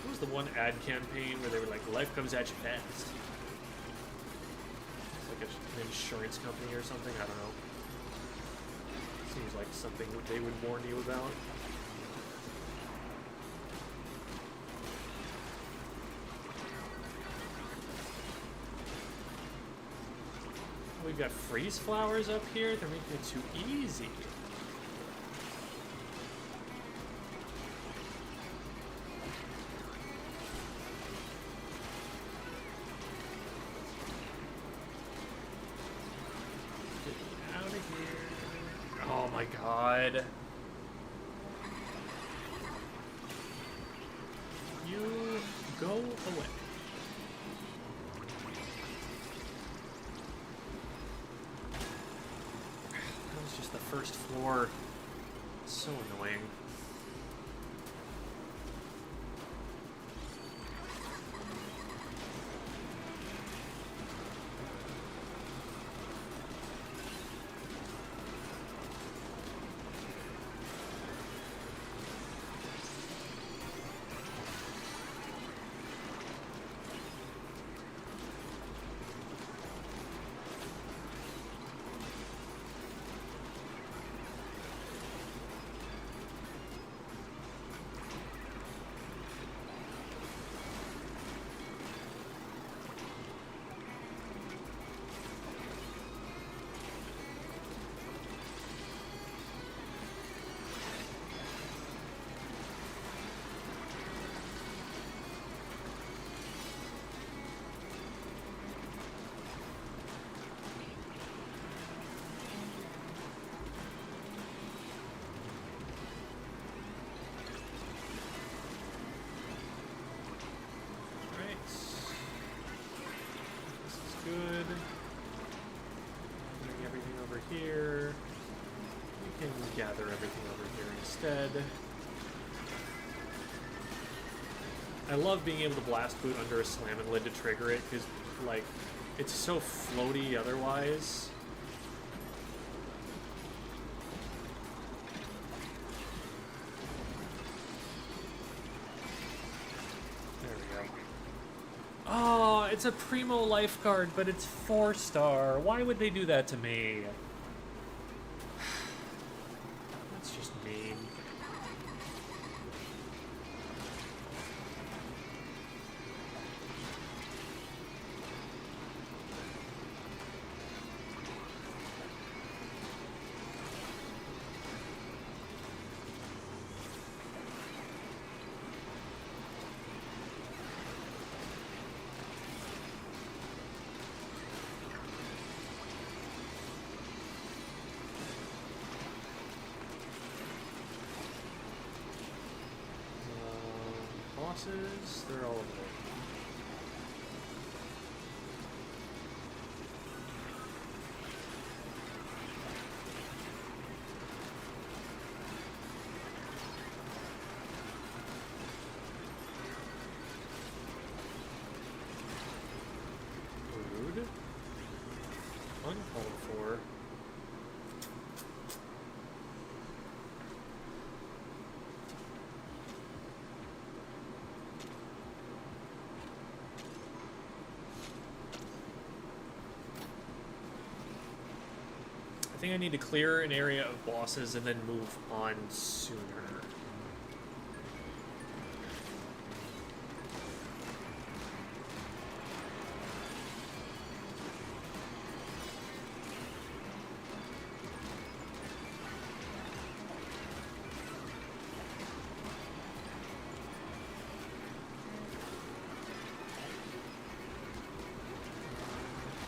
What was the one ad campaign where they were like, life comes at you fast? It's like an insurance company or something, I don't know. Seems like something that they would warn you about. We've got freeze flowers up here. They're making it too easy. Get me out of here. Oh my god. You go away. Just the first floor. So annoying. can gather everything over here instead. I love being able to blast boot under a slamming lid to trigger it, because, like, it's so floaty otherwise. There we go. Oh, it's a primo lifeguard, but it's 4-star. Why would they do that to me? That's just mean. Bosses, they're all over there. Rude. Uncalled for. I think I need to clear an area of bosses and then move on sooner.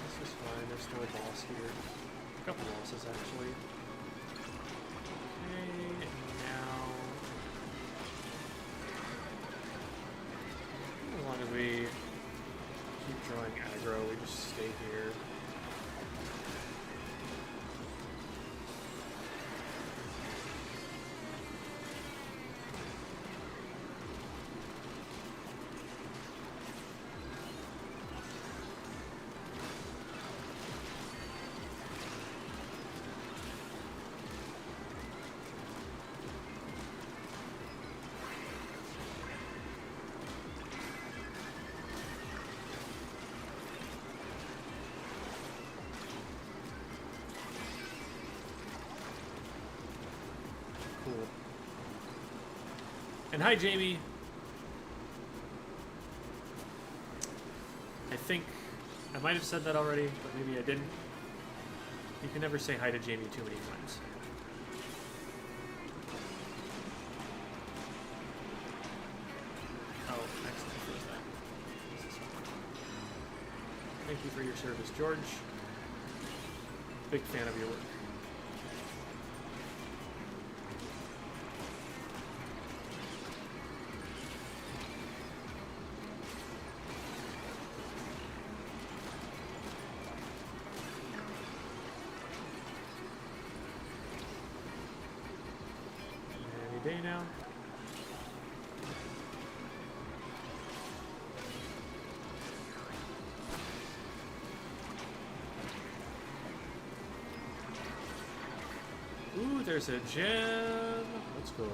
This is fine, there's still a boss here. A couple bosses, actually. Okay, now... as long as we keep drawing aggro, we just stay here. Cool. And hi, Jamie. I think I might have said that already, but maybe I didn't. You can never say hi to Jamie too many times. Oh, excellent. There's that. Thank you for your service, George. Big fan of your work. Day now. Ooh, there's a gem. Let's go.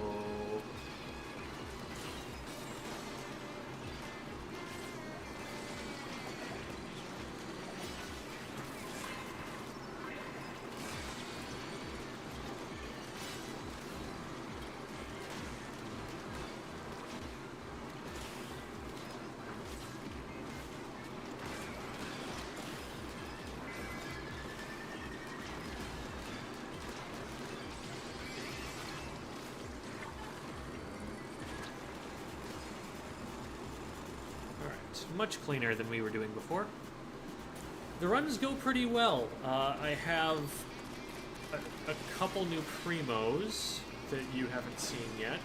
Much cleaner than we were doing before. The runs go pretty well. I have a couple new primos that you haven't seen yet.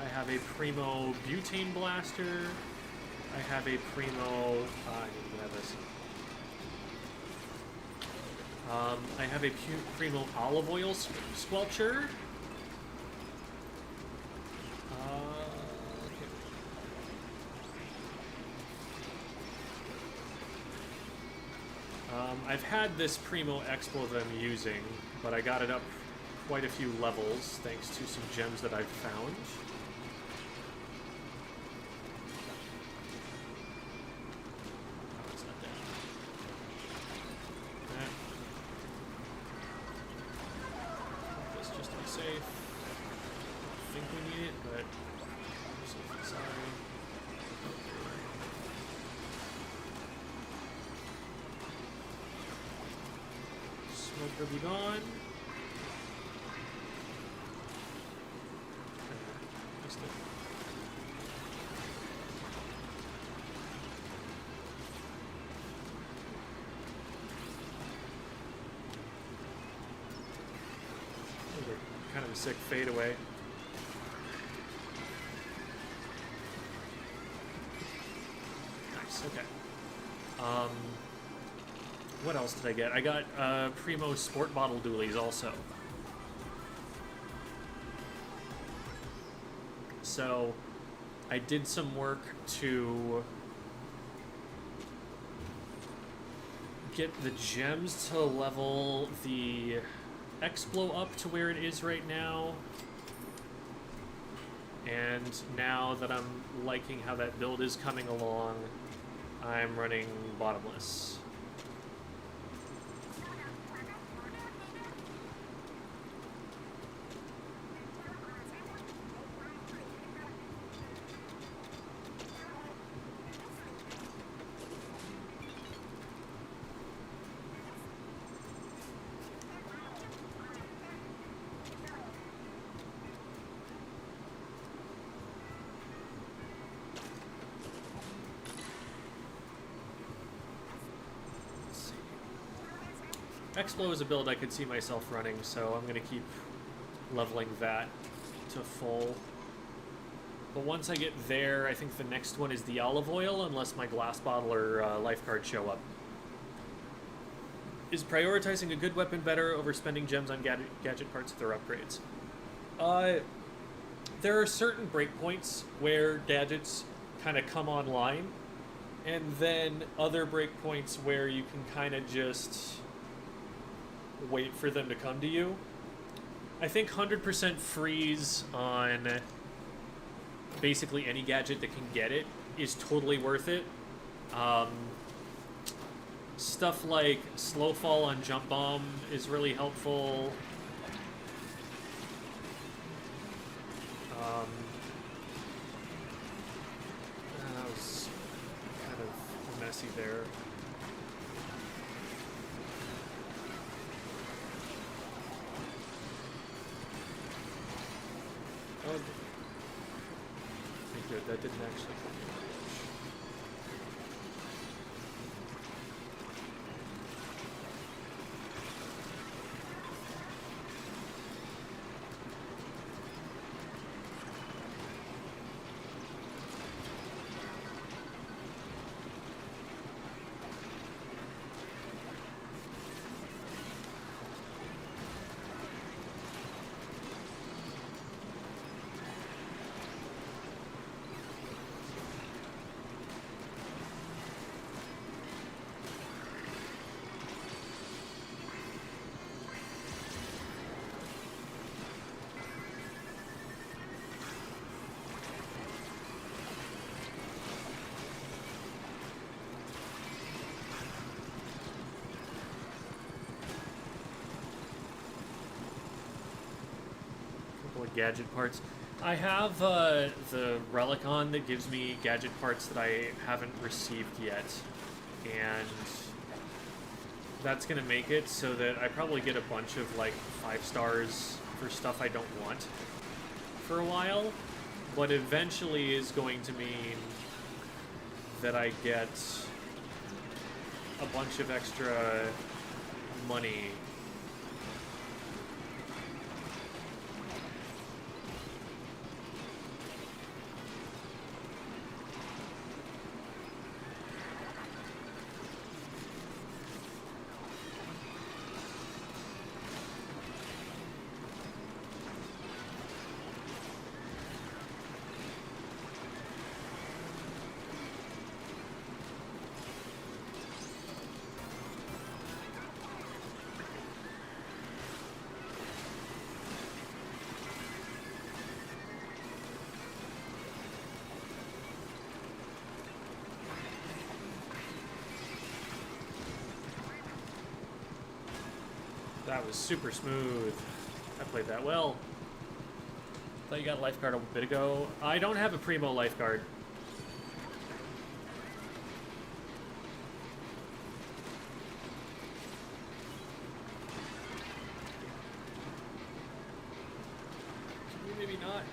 I have a primo butane blaster. I have a primo. I need to have this. I have a Primo olive oil squelcher. Okay. I've had this Primo Explo that I'm using, but I got it up quite a few levels thanks to some gems that I've found. Will be gone. Missed it. Kind of a sick fadeaway. Nice. Okay. What else did I get? I got Primo Sport Bottle Dualies also. So I did some work to get the gems to level the Explo up to where it is right now. And now that I'm liking how that build is coming along, I'm running bottomless. Explo is a build I could see myself running, so I'm going to keep leveling that to full. But once I get there, I think the next one is the olive oil, unless my glass bottle or life card show up. Is prioritizing a good weapon better over spending gems on gadget parts with their upgrades? There are certain breakpoints where gadgets kind of come online, and then other breakpoints where you can kind of just wait for them to come to you. I think 100% freeze on basically any gadget that can get it is totally worth it. Stuff like slow fall on jump bomb is really helpful. That was kind of messy there. Oh, okay, good. That didn't actually come in. Gadget parts. I have the Relicon that gives me gadget parts that I haven't received yet, and that's gonna make it so that I probably get a bunch of like 5 stars for stuff I don't want for a while, but eventually is going to mean that I get a bunch of extra money . That was super smooth. I played that well. Thought you got a lifeguard a bit ago. I don't have a primo lifeguard. Maybe not.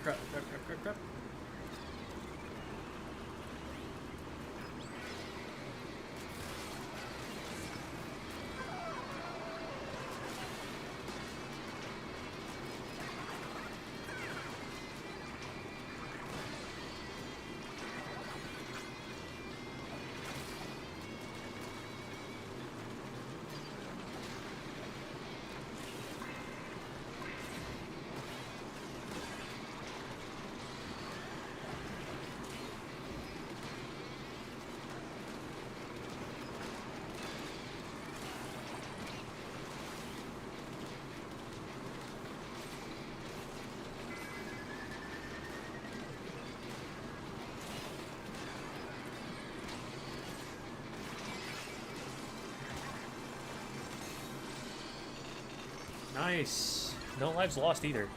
Crap. Nice. No lives lost either.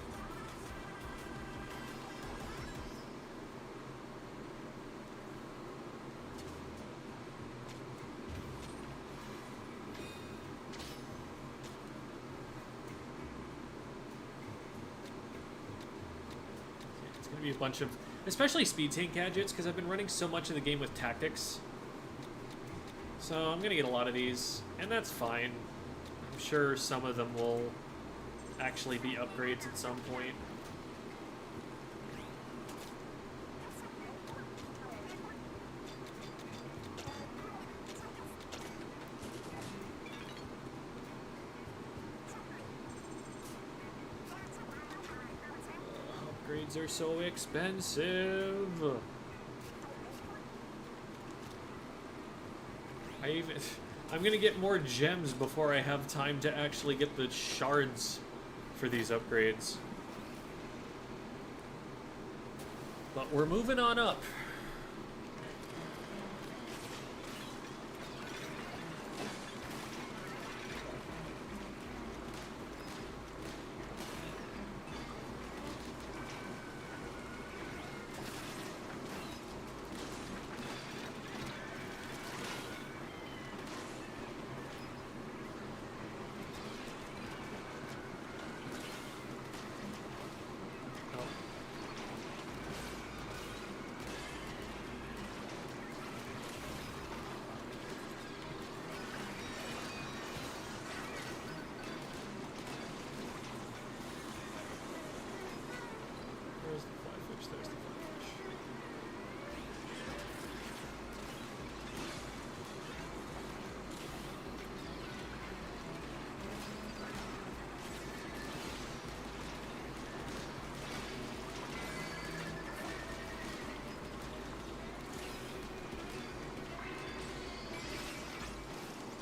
It's going to be a bunch of, especially speed tank gadgets, because I've been running so much of the game with tactics. So I'm going to get a lot of these, and that's fine. I'm sure some of them will actually be upgrades at some point. Upgrades are so expensive. I'm gonna get more gems before I have time to actually get the shards for these upgrades. But we're moving on up.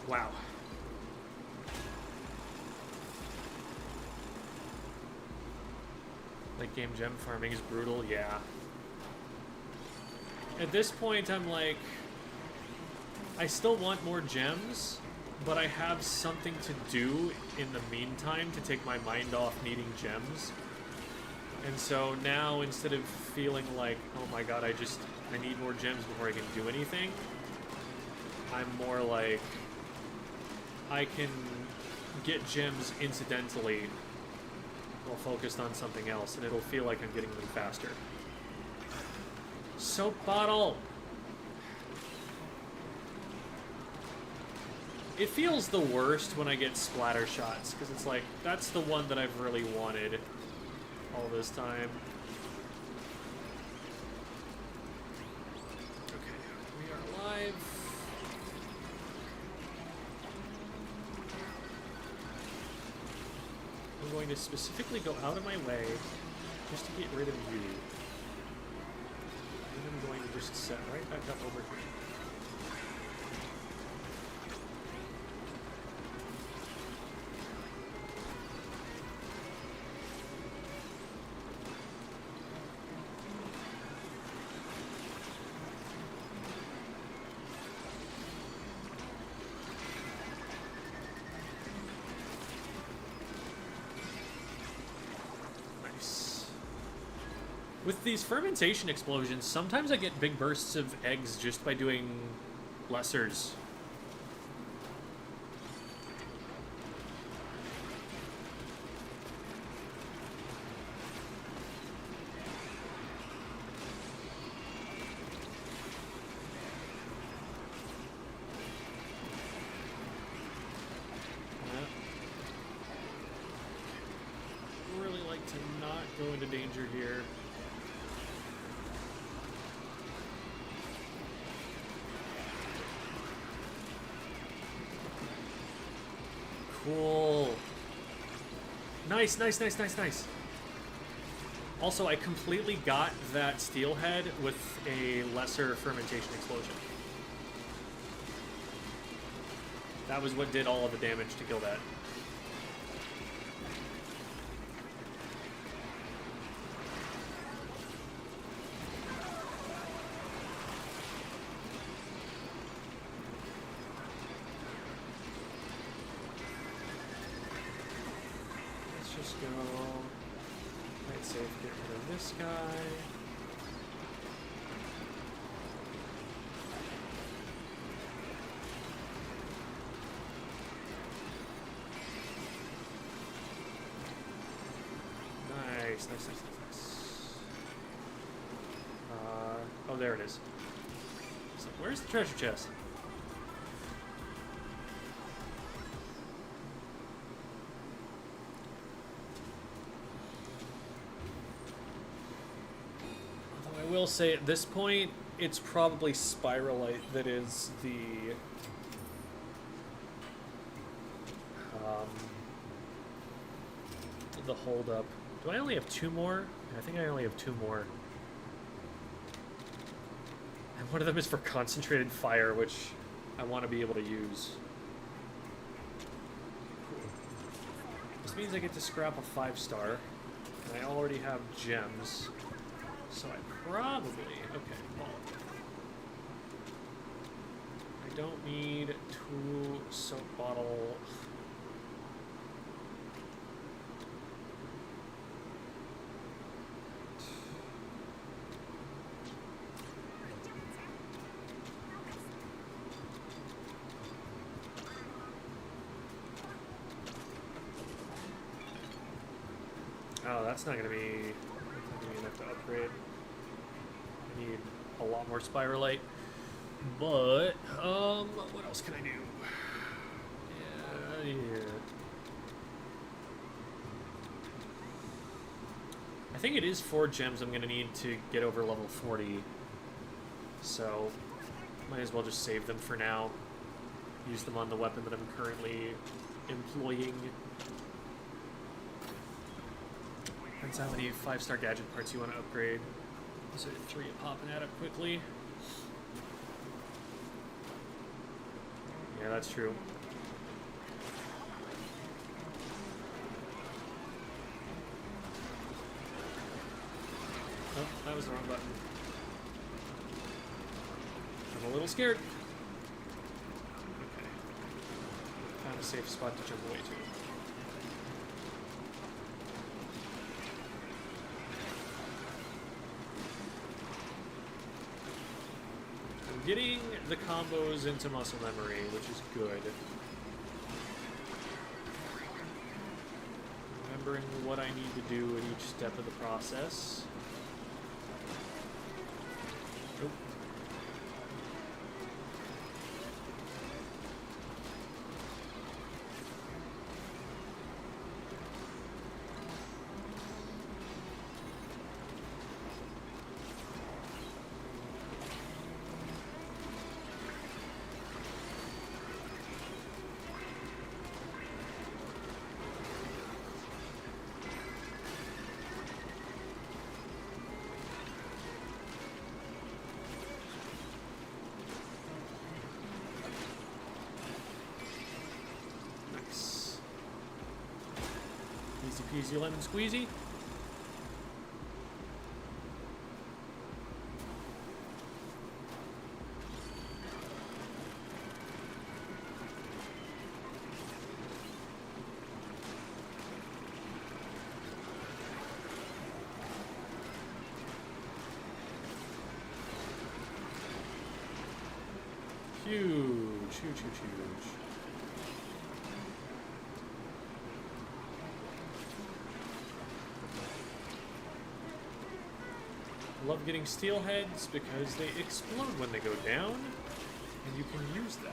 Wow. Late game gem farming is brutal, yeah. At this point, I'm like, I still want more gems, but I have something to do in the meantime to take my mind off needing gems. And so now, instead of feeling like, oh my god, I need more gems before I can do anything, I'm more like, I can get gems incidentally while focused on something else, and it'll feel like I'm getting them faster. Soap bottle! It feels the worst when I get splatter shots, because it's like, that's the one that I've really wanted all this time. Okay, we are live. I'm going to specifically go out of my way just to get rid of you. I'm going to just set right back up over here. With these fermentation explosions, sometimes I get big bursts of eggs just by doing lessers. Really like to not go into danger here. Cool. Nice, nice, nice, nice, nice. Also, I completely got that steelhead with a lesser fermentation explosion. That was what did all of the damage to kill that. Go. Right, safe, get rid of this guy. Nice, nice, nice, nice, nice. Oh, there it is. So where's the treasure chest? I will say at this point, it's probably Spiralite that is the holdup. Do I only have 2 more? I think I only have 2 more. And one of them is for concentrated fire, which I want to be able to use. Cool. This means I get to scrap a 5-star, and I already have gems. So I probably... Okay, well... I don't need 2 soap bottle... Oh, that's not gonna be enough to upgrade. I need a lot more Spiralite. But, what else can I do? Yeah. I think it is 4 gems I'm gonna need to get over level 40. So, might as well just save them for now. Use them on the weapon that I'm currently employing. Depends how many 5-star gadget parts you want to upgrade. So 3 a pop and add up quickly. Yeah, that's true. Oh, that was the wrong button. I'm a little scared. Okay. Found a safe spot to jump away to. Getting the combos into muscle memory, which is good. Remembering what I need to do at each step of the process. Nope. peasy lemon squeezy. Huge, huge, huge, huge. I love getting steel heads because they explode when they go down, and you can use that.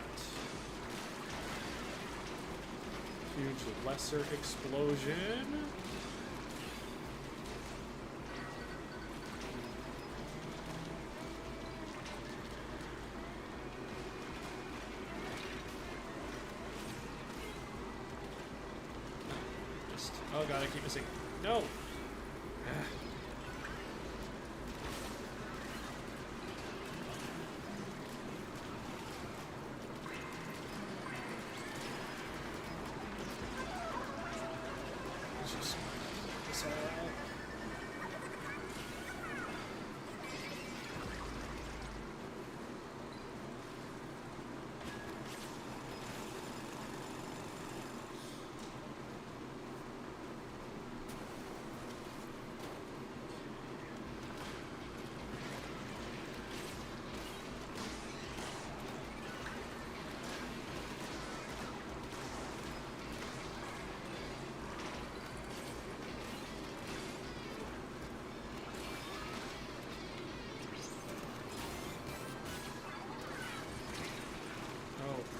Huge lesser explosion. Oh god, I keep missing. No! Just this out.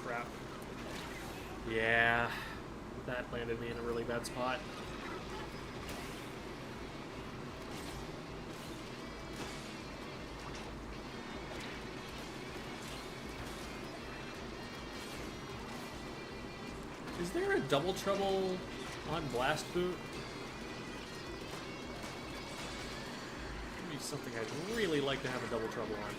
Crap. Yeah, that landed me in a really bad spot. Is there a double trouble on Blast Boot? Maybe something I'd really like to have a double trouble on.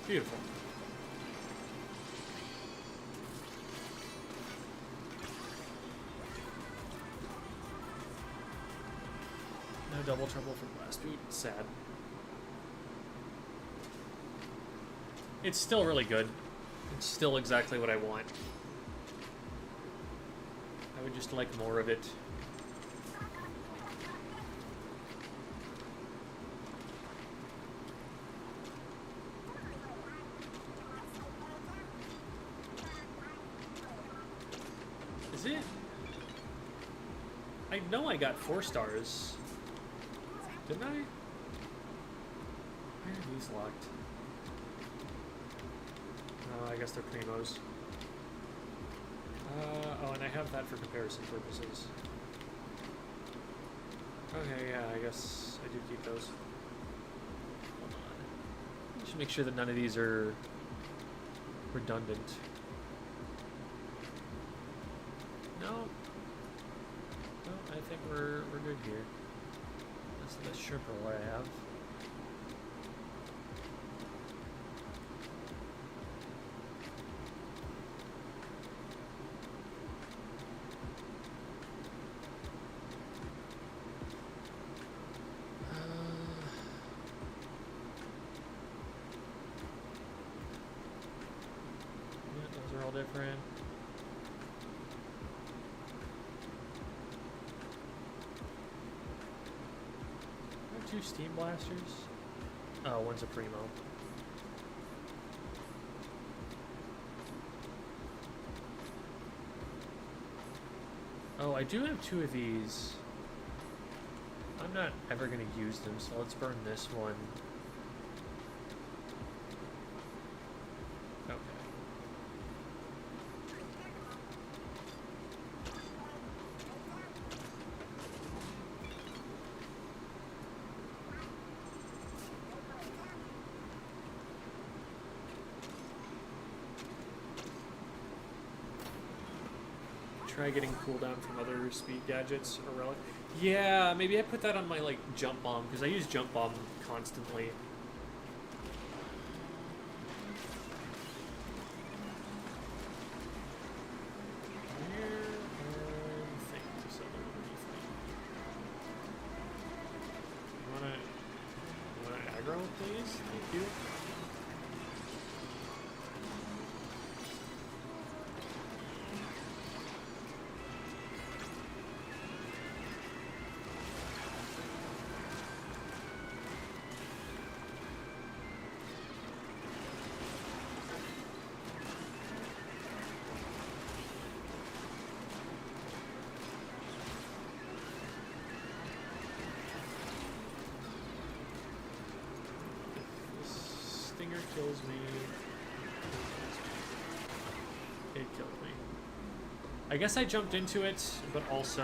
Beautiful. No double trouble from Blast Boot. Sad. It's still really good. It's still exactly what I want. I would just like more of it. Is it? I know I got 4 stars. Didn't I? Why are these locked? Oh, I guess they're primos. Oh, and I have that for comparison purposes. Okay, yeah, I guess I do keep those. Hold on. I should make sure that none of these are redundant. No. No, I think we're good here. That's the best shrimp roll I have. Different. Are there 2 steam blasters? Oh, one's a primo. Oh, I do have 2 of these. I'm not ever going to use them, so let's burn this one. try getting cooldown from other speed gadgets or relic. Yeah, maybe I put that on my, like, jump bomb, because I use jump bomb constantly. Please, thank you. Kills me. It killed me. I guess I jumped into it, but also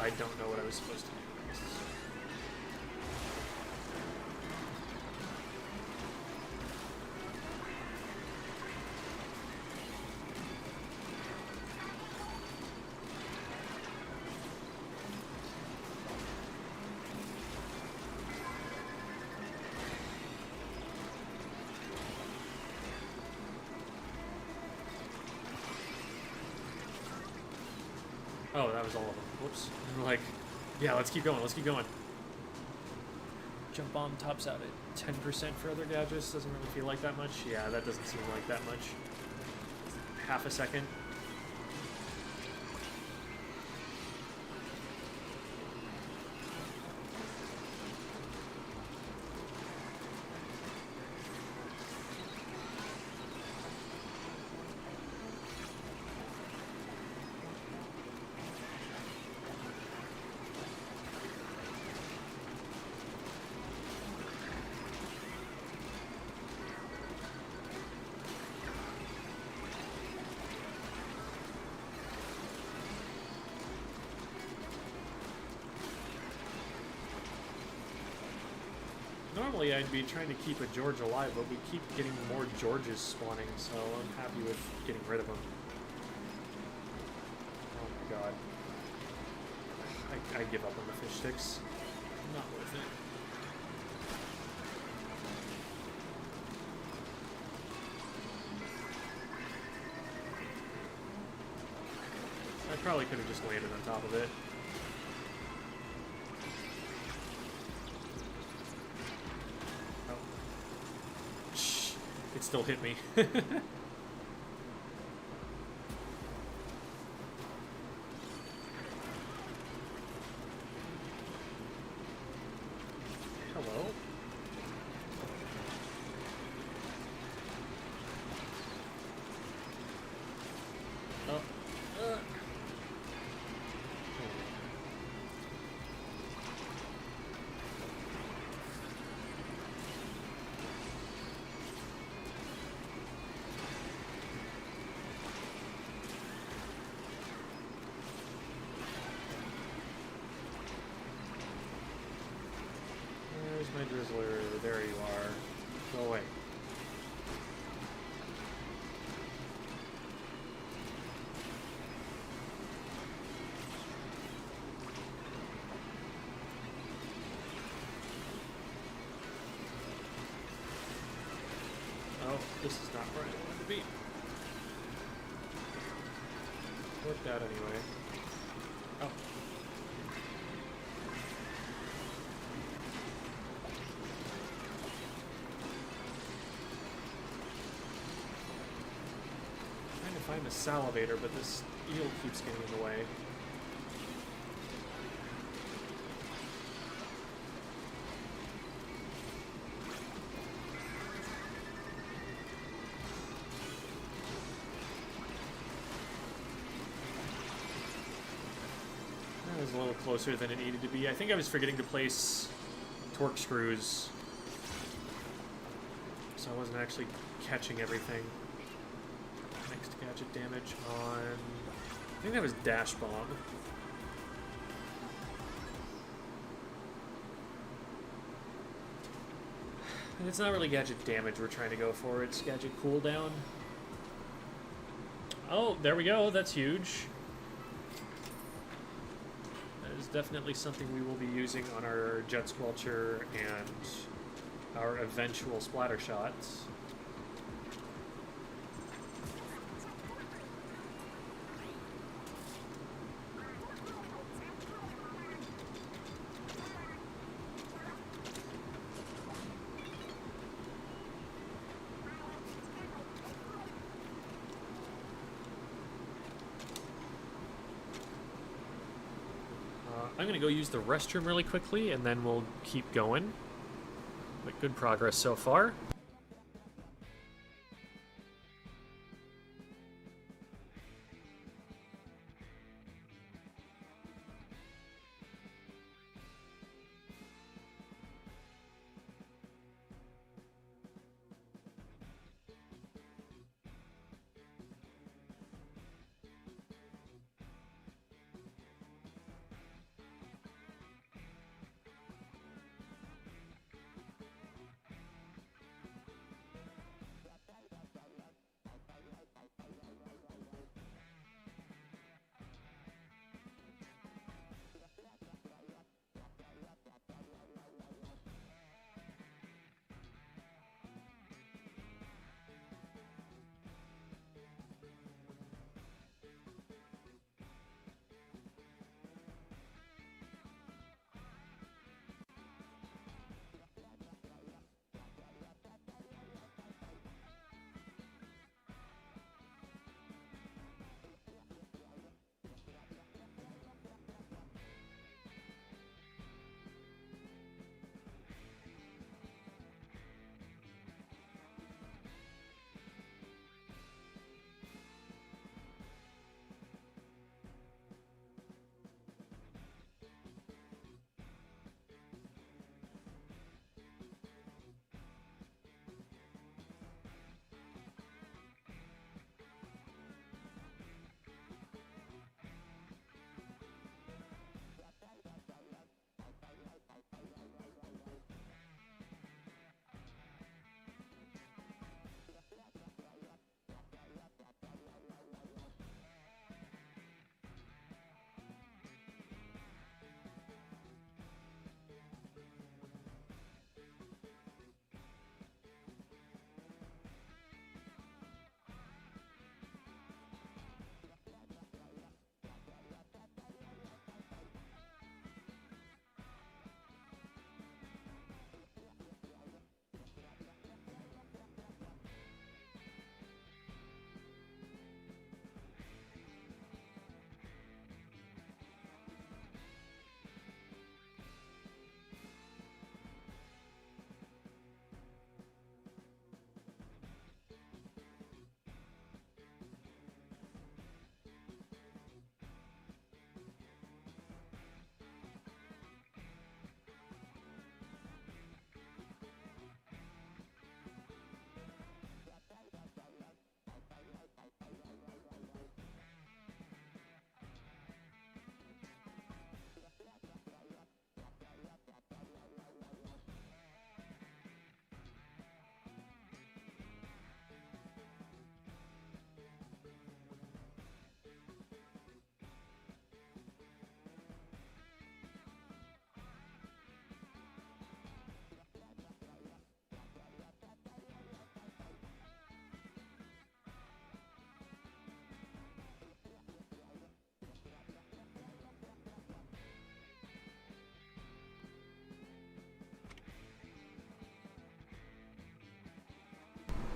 I don't know what I was supposed to do. Oh, that was all of them. Whoops. I'm like, yeah, let's keep going, let's keep going. Jump bomb tops out at 10% for other gadgets. Doesn't really feel like that much. Yeah, that doesn't seem like that much. Half a second. Normally I'd be trying to keep a George alive, but we keep getting more Georges spawning, so I'm happy with getting rid of them. Oh my god. I give up on the fish sticks. Not worth it. I probably could have just landed on top of it. It still hit me. Hello? Oh. My Drizzler, there you are. Go away. Oh, this is not where I wanted to be. Worked out anyway. Oh. Find a salivator, but this eel keeps getting in the way. That was a little closer than it needed to be. I think I was forgetting to place torque screws, so I wasn't actually catching everything. Gadget damage on... I think that was Dash Bomb. And it's not really gadget damage we're trying to go for, it's gadget cooldown. Oh, there we go, that's huge. is definitely something we will be using on our Jet Squelcher and our eventual splatter shots. I'm going to go use the restroom really quickly, and then we'll keep going. But good progress so far.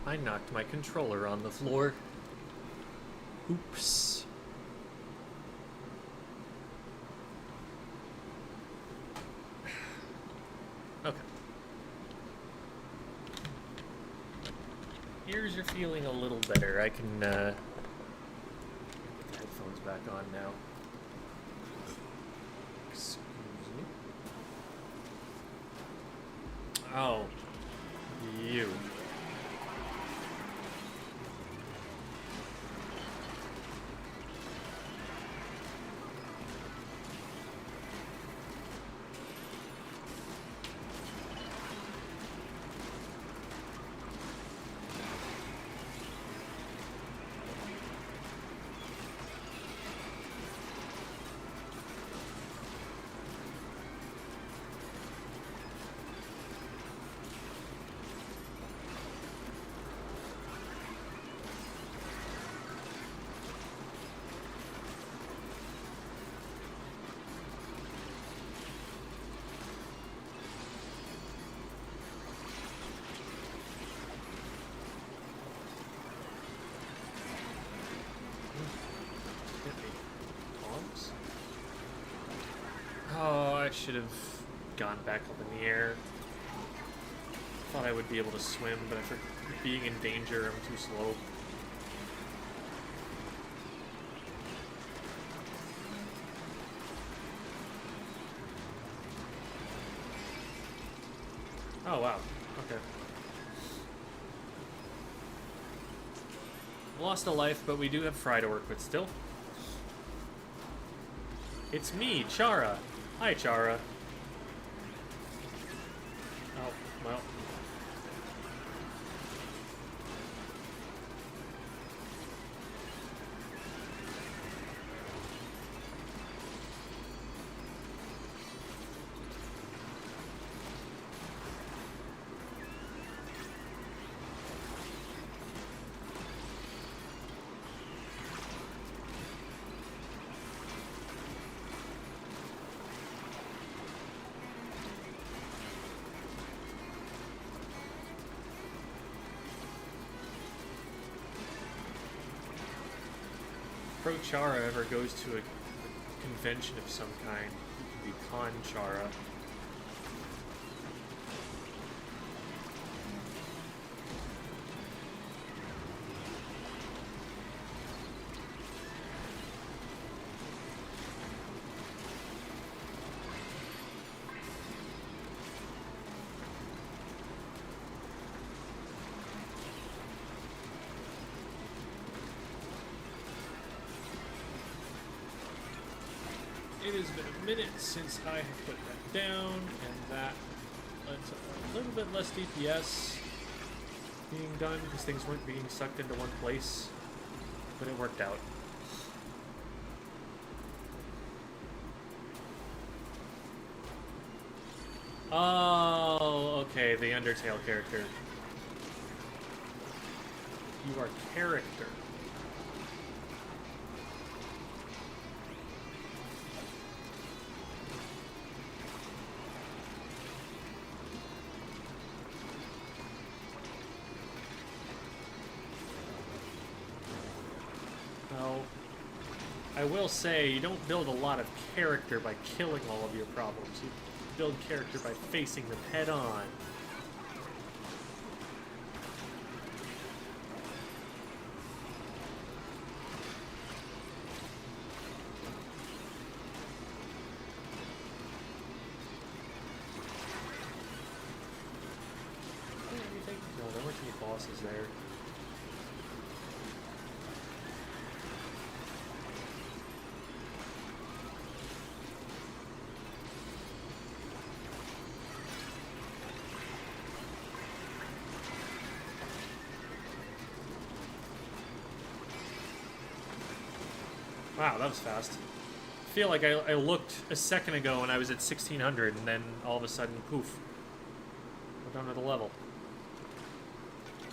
I knocked my controller on the floor. Oops. Okay. Ears are feeling a little better. I can, get the headphones back on now. Excuse me. Oh. You. should have gone back up in the air. Thought I would be able to swim, but for being in danger, I'm too slow. Oh, wow. Okay. Lost a life, but we do have Fry to work with still. It's me, Chara. Hi, Chara. Oh, well. Pro Chara ever goes to a convention of some kind, it could be Con Chara. It has been a minute since I have put that down, and that led to a little bit less DPS being done because things weren't being sucked into one place, but it worked out. Oh, okay, the Undertale character. You are character. I will say, you don't build a lot of character by killing all of your problems. You build character by facing them head on. Anything? No, there weren't any bosses there. Wow, that was fast. I feel like I looked a second ago and I was at 1600, and then all of a sudden, poof. We're done with the level.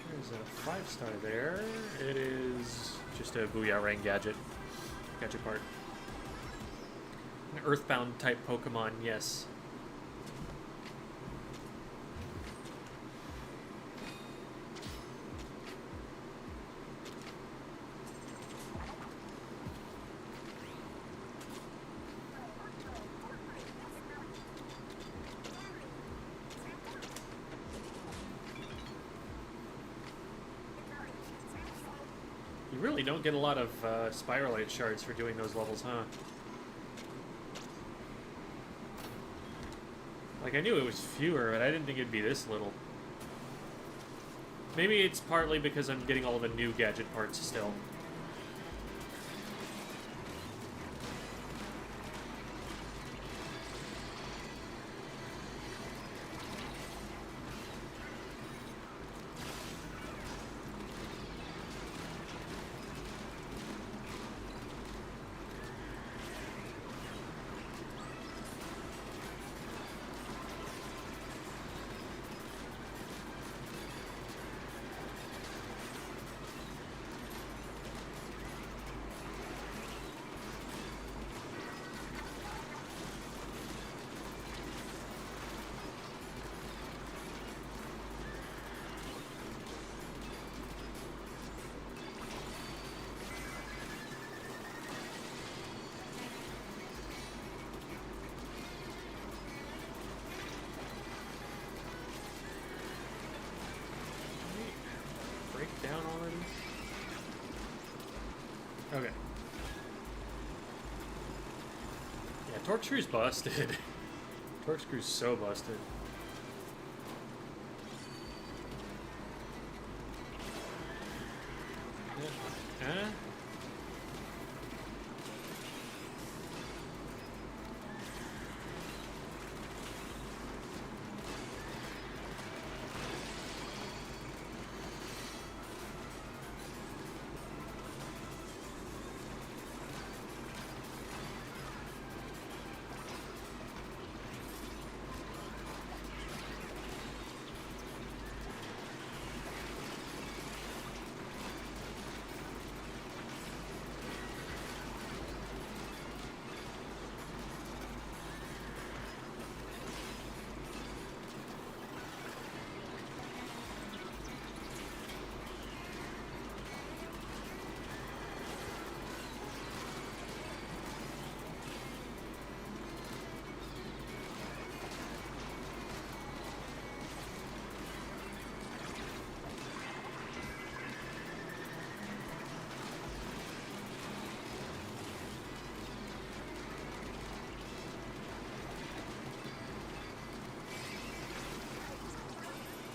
There's a 5-star there. It is just a Booyah Rang gadget. Gadget part. An Earthbound type Pokemon, yes. You really don't get a lot of Spiralite shards for doing those levels, huh? Like, I knew it was fewer, but I didn't think it'd be this little. Maybe it's partly because I'm getting all the new gadget parts still. down already? Okay. Yeah, torque screw's busted. Torque screw's so busted. Huh?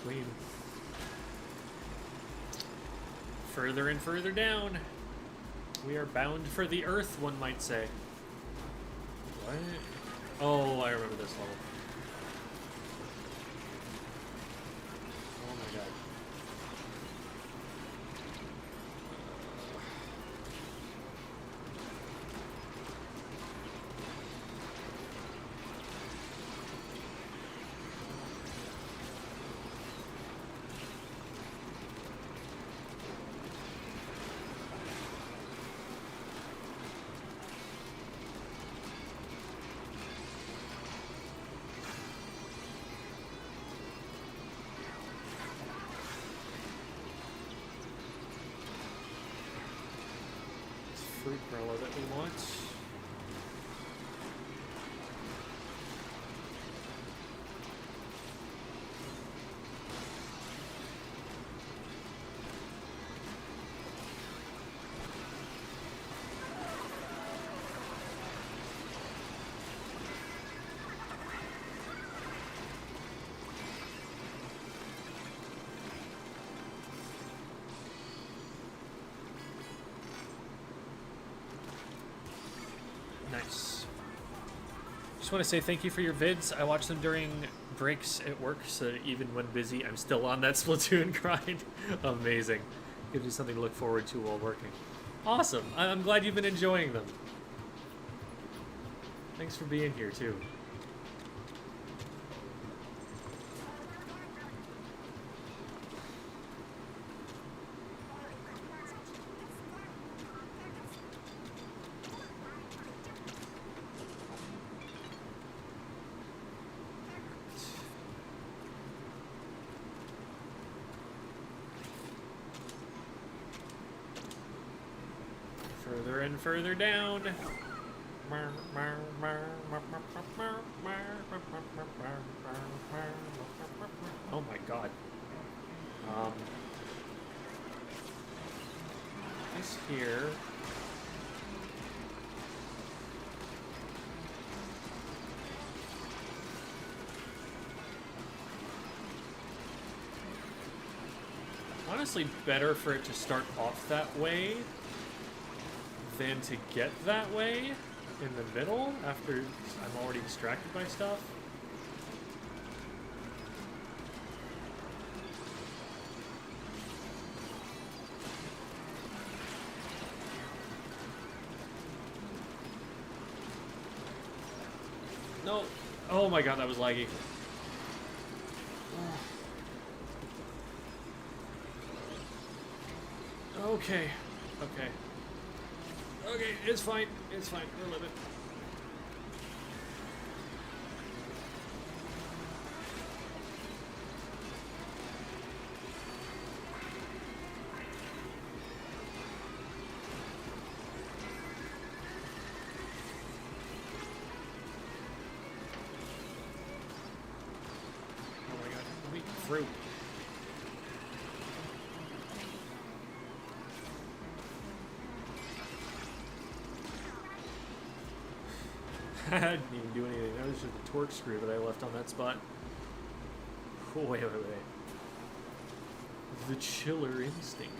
Clean. Further and further down. We are bound for the earth, one might say. What? Oh, I remember this level. Oh my god. Fruit growler that we want. Nice. Just want to say thank you for your vids. I watch them during breaks at work, so even when busy, I'm still on that Splatoon grind. Amazing. Gives you something to look forward to while working. Awesome. I'm glad you've been enjoying them. Thanks for being here, too. Further and further down. Oh my god. This here. Honestly, better for it to start off that way than to get that way in the middle after I'm already distracted by stuff. No. Oh my god, that was laggy. Okay. Okay. Okay, it's fine. It's fine. We're living. Oh my god, let me through. I didn't even do anything. That was just a torque screw that I left on that spot. Oh, wait. The chiller instinct.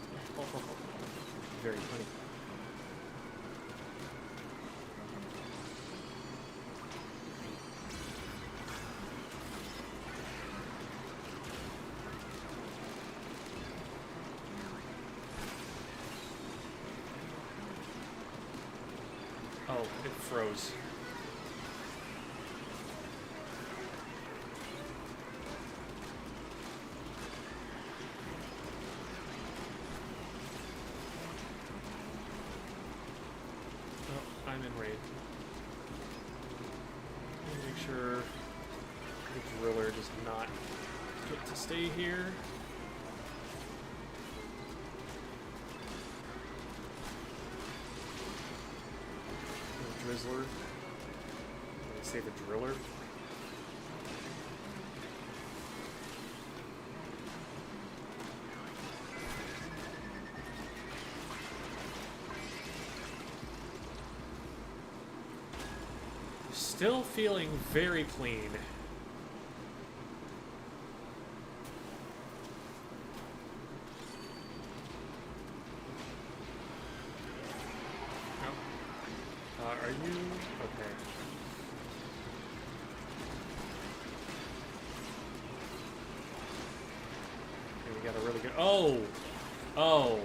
Very funny. Oh, it froze. Oh, I'm in raid. Make sure the driller does not get to stay here. Drizzler. Did I say the driller? Still feeling very clean. Are you? Okay. Okay, we got a really good... Oh! Oh!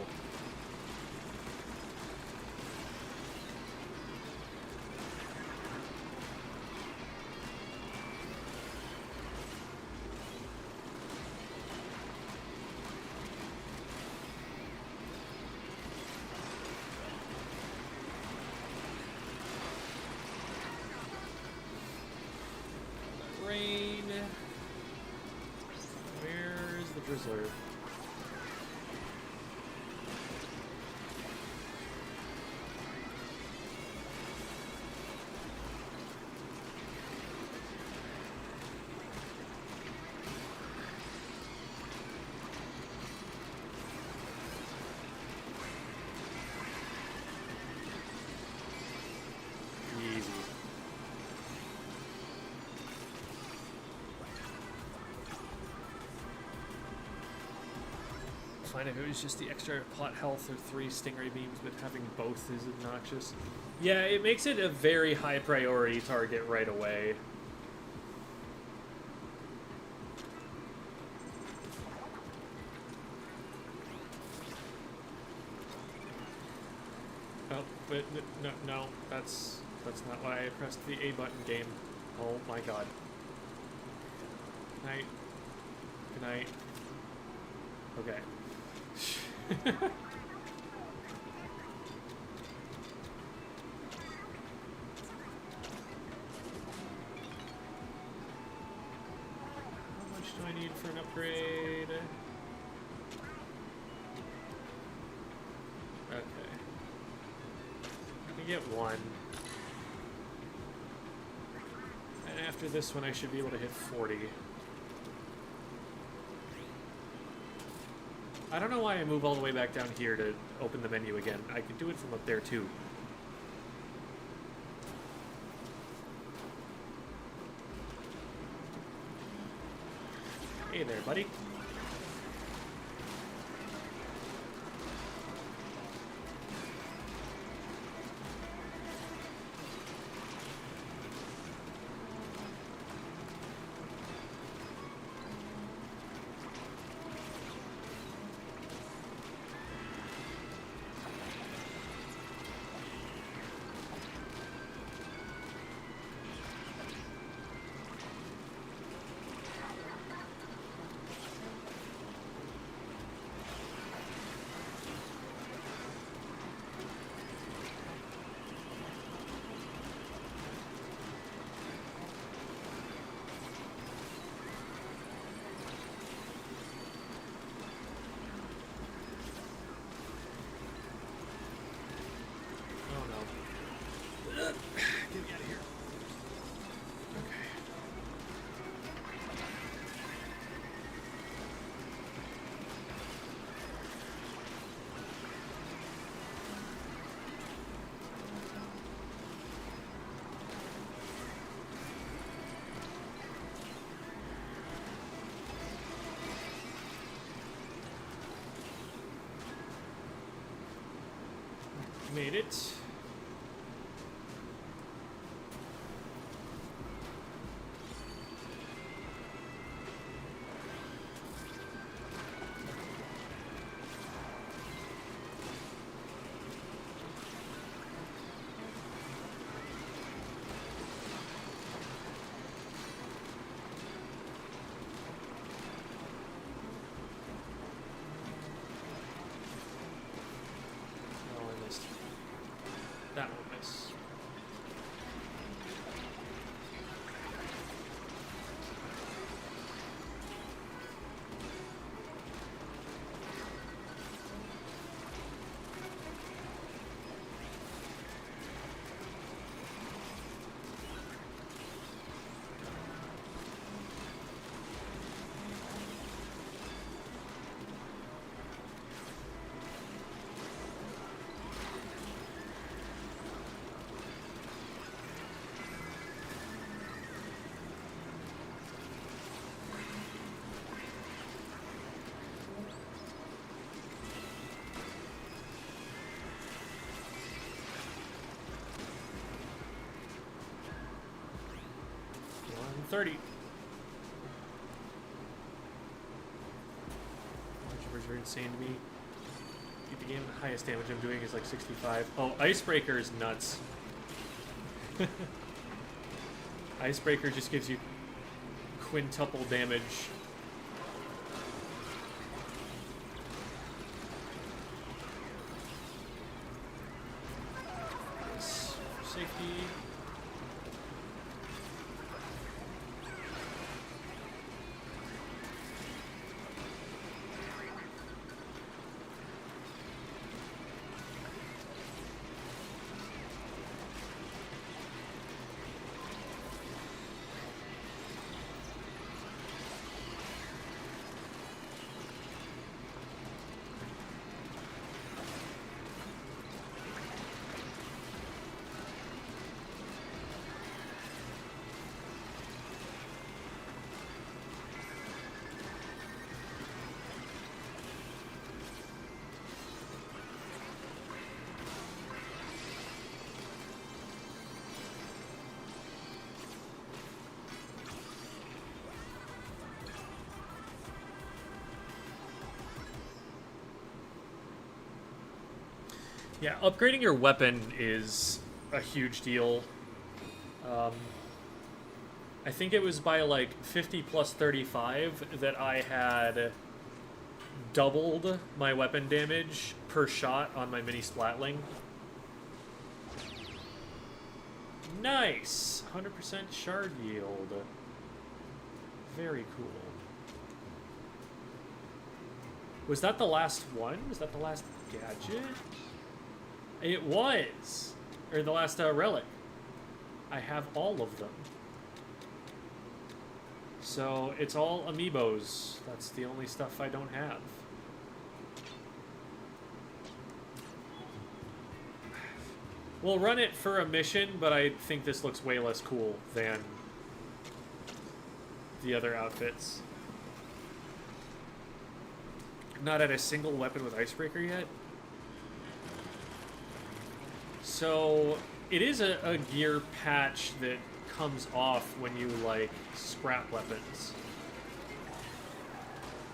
Rain. Where's the drizzler? Easy. Fine if it was just the extra plot health or 3 stingray beams, but having both is obnoxious. Yeah, it makes it a very high priority target right away. Oh, but no, that's not why I pressed the A button, game. Oh my god. Good night. Good night. Okay. How much do I need for an upgrade? Okay. I can get 1. And after this one I should be able to hit 40. I don't know why I move all the way back down here to open the menu again. I could do it from up there too. Hey there, buddy. made it. That one miss. $130. Numbers are insane to me. Beat the game, the highest damage I'm doing is like 65. Oh, Icebreaker is nuts. Icebreaker just gives you quintuple damage. Yes. Safety. Yeah, upgrading your weapon is a huge deal. I think it was by like 50 plus 35 that I had doubled my weapon damage per shot on my mini splatling. Nice! 100% shard yield. Very cool. Was that the last one? Was that the last gadget? It was! Or the last relic. I have all of them. So it's all amiibos. That's the only stuff I don't have. We'll run it for a mission, but I think this looks way less cool than the other outfits. Not at a single weapon with Icebreaker yet. So it is a gear patch that comes off when you like scrap weapons.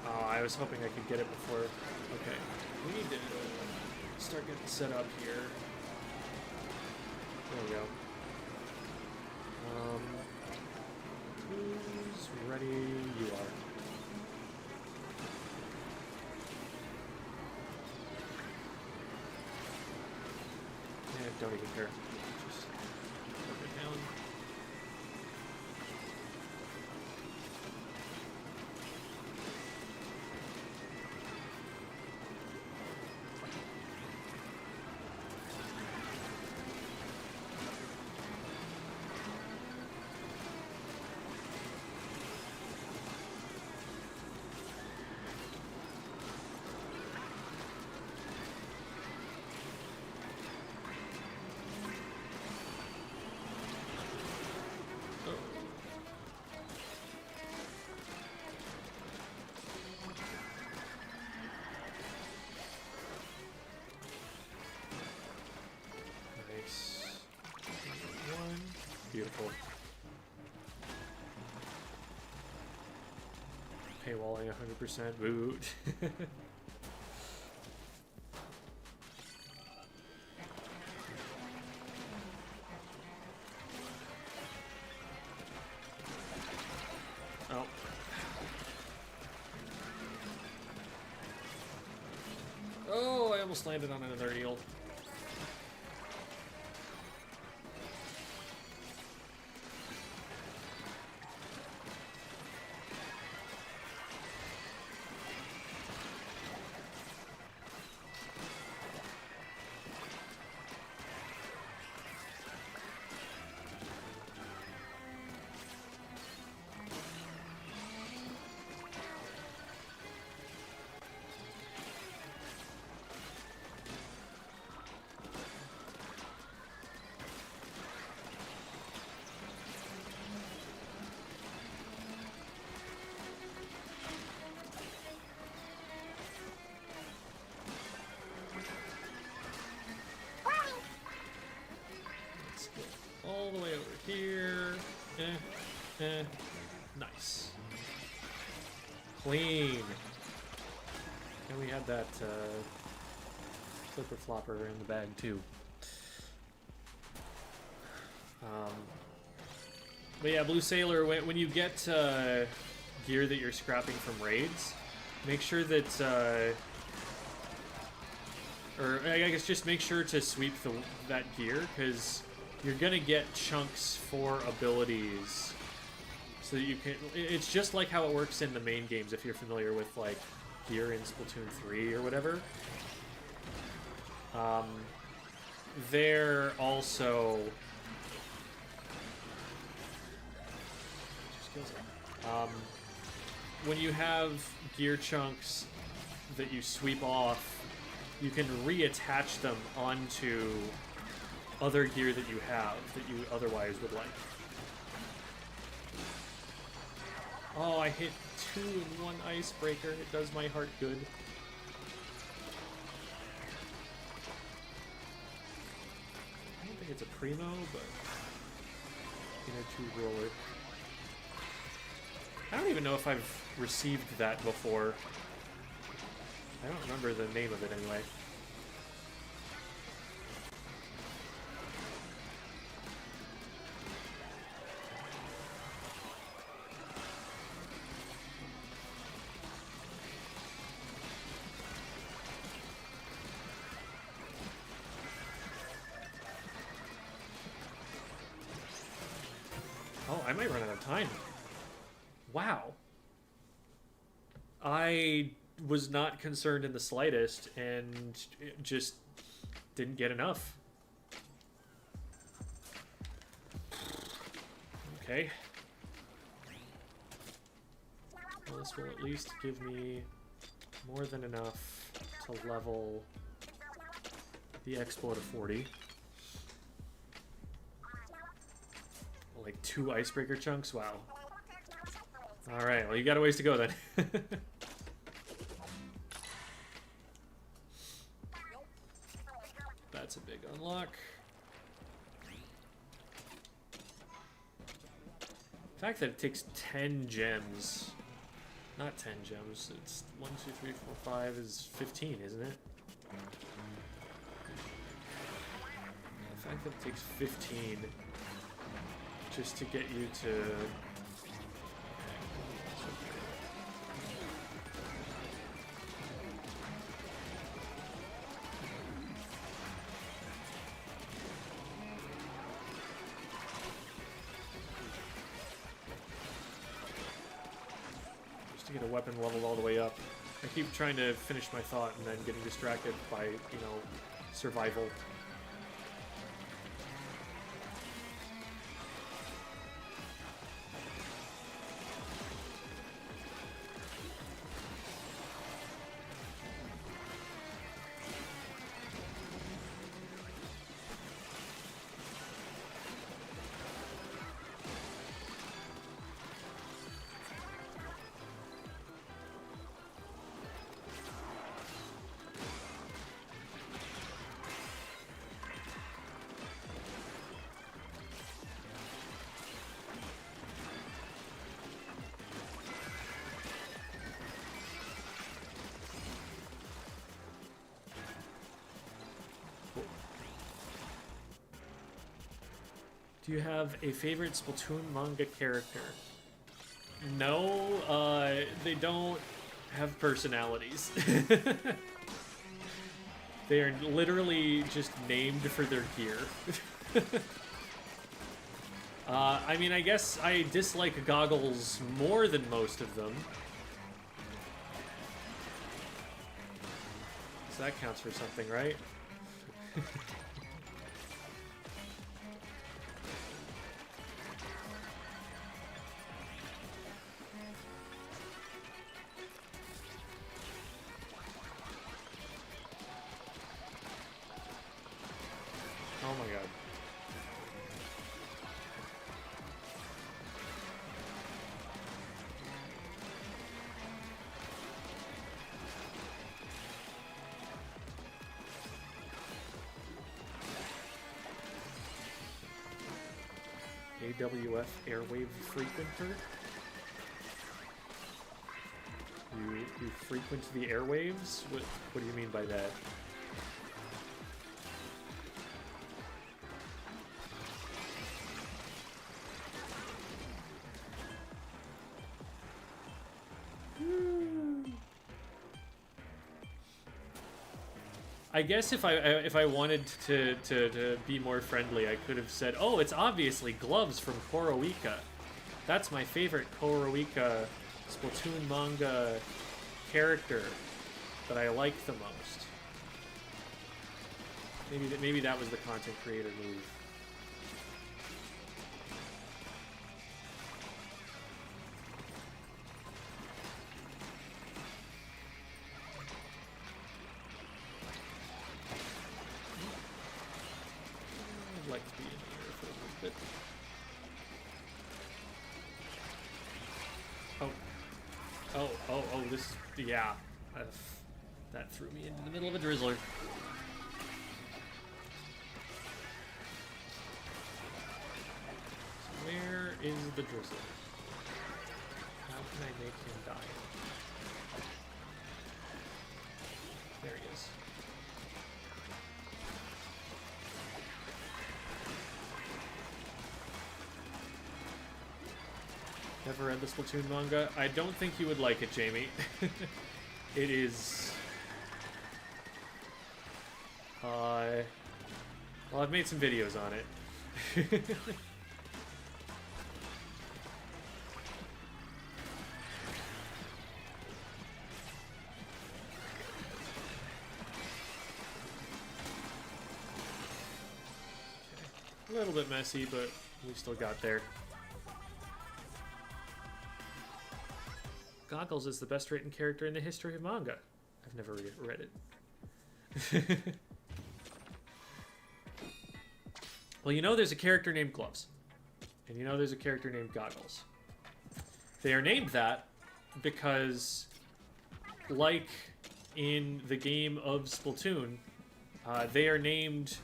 Oh, I was hoping I could get it before. Okay, we need to start getting set up here. There we go. Who's ready? You are. Don't even care. Just put it down. Cool. Paywalling 100%. Boot. Oh. Oh, I almost landed on another eel. All the way over here. Nice. Clean. And we had that flipper flopper in the bag too. But yeah, Blue Sailor, when you get gear that you're scrapping from raids, make sure that, or I guess just make sure to sweep that gear, because you're gonna get chunks for abilities, so that you can. It's just like how it works in the main games. If you're familiar with like gear in Splatoon 3 or whatever, they're also. When you have gear chunks that you sweep off, you can reattach them onto other gear that you have that you otherwise would like. Oh, I hit 2 in 1 icebreaker. It does my heart good. I don't think it's a primo, but inner 2 roller. I don't even know if I've received that before. I don't remember the name of it anyway. Oh, I might run out of time. Wow. I was not concerned in the slightest and just didn't get enough. Okay. Well, this will at least give me more than enough to level the Expo to 40. Like 2 icebreaker chunks? Wow. Alright, well you got a ways to go then. That's a big unlock. The fact that it takes 10 gems, not 10 gems, it's 1, 2, 3, 4, 5 is 15, isn't it? The fact that it takes 15 just to get you to... to get a weapon leveled all the way up. I keep trying to finish my thought and then getting distracted by, you know, survival. Do you have a favorite Splatoon manga character? No, they don't have personalities. They are literally just named for their gear. I mean, I guess I dislike Goggles more than most of them. So that counts for something, right? Oh my god. AWF airwave frequenter? You frequent the airwaves? What do you mean by that? I guess if I wanted to be more friendly, I could have said, "Oh, it's obviously Gloves from Koroika. That's my favorite Koroika Splatoon manga character that I like the most." Maybe that was the content creator move. Oh, this, yeah. That threw me into the middle of a drizzler. So where is the drizzler? How can I make him die? There he is. Never read the Splatoon manga. I don't think you would like it, Jamie. It is... well, I've made some videos on it. A little bit messy, but we still got there. Goggles is the best written character in the history of manga. I've never read it. Well, you know there's a character named Gloves. And you know there's a character named Goggles. They are named that because, like in the game of Splatoon, they are named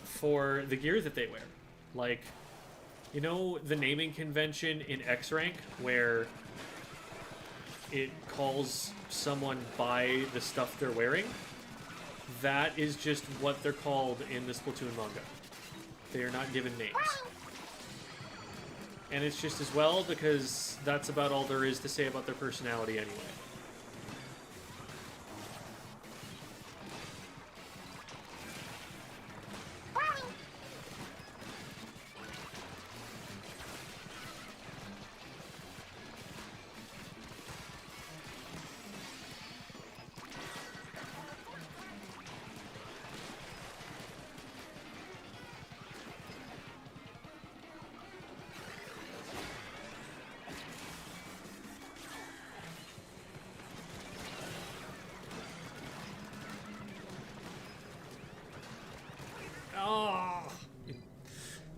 for the gear that they wear. Like, you know the naming convention in X-Rank where it calls someone by the stuff they're wearing? That is just what they're called in the Splatoon manga. They are not given names. And it's just as well because that's about all there is to say about their personality anyway.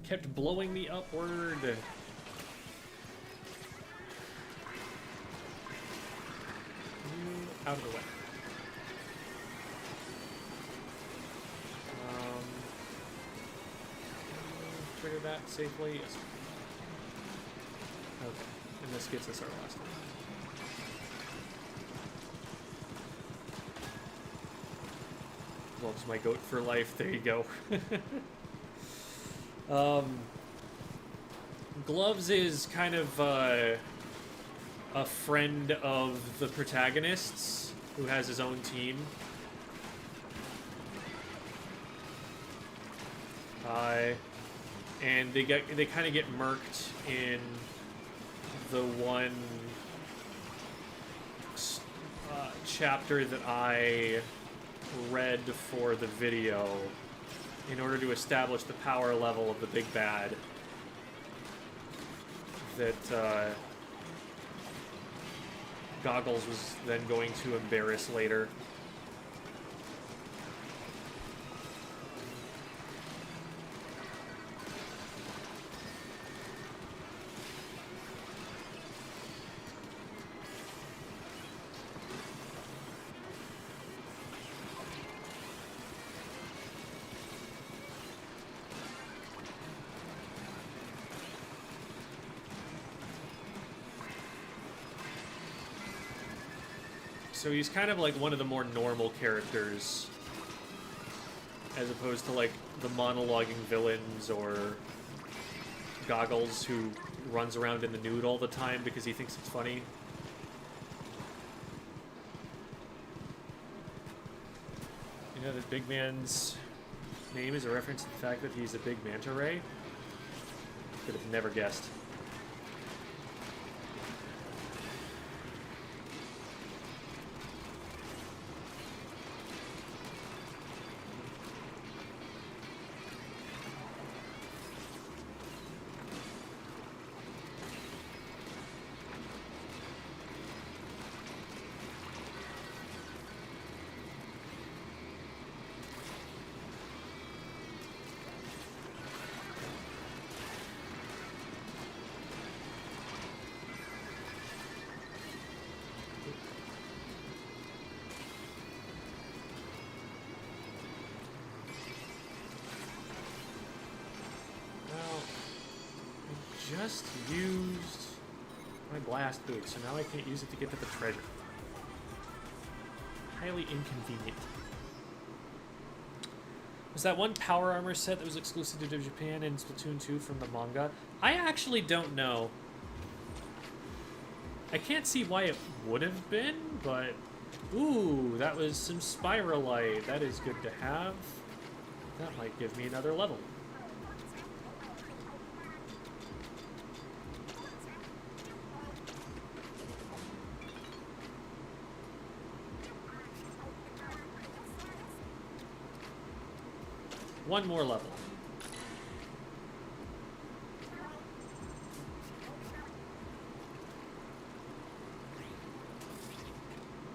Kept blowing me upward. Out of the way. Trigger that safely. Yes. Okay, and this gets us our last one. Loves my goat for life. There you go. Gloves is kind of a friend of the protagonist's who has his own team. And they kind of get murked in the one chapter that I read for the video in order to establish the power level of the big bad that Goggles was then going to embarrass later. So he's kind of like one of the more normal characters, as opposed to like the monologuing villains or Goggles who runs around in the nude all the time because he thinks it's funny. You know that Big Man's name is a reference to the fact that he's a big manta ray? Could have never guessed. Just used my blast boot, so now I can't use it to get to the treasure. Highly inconvenient. Was that one power armor set that was exclusive to Japan in Splatoon 2 from the manga? I actually don't know. I can't see why it would have been, but... Ooh, that was some Spiralite. That is good to have. That might give me another level. One more level.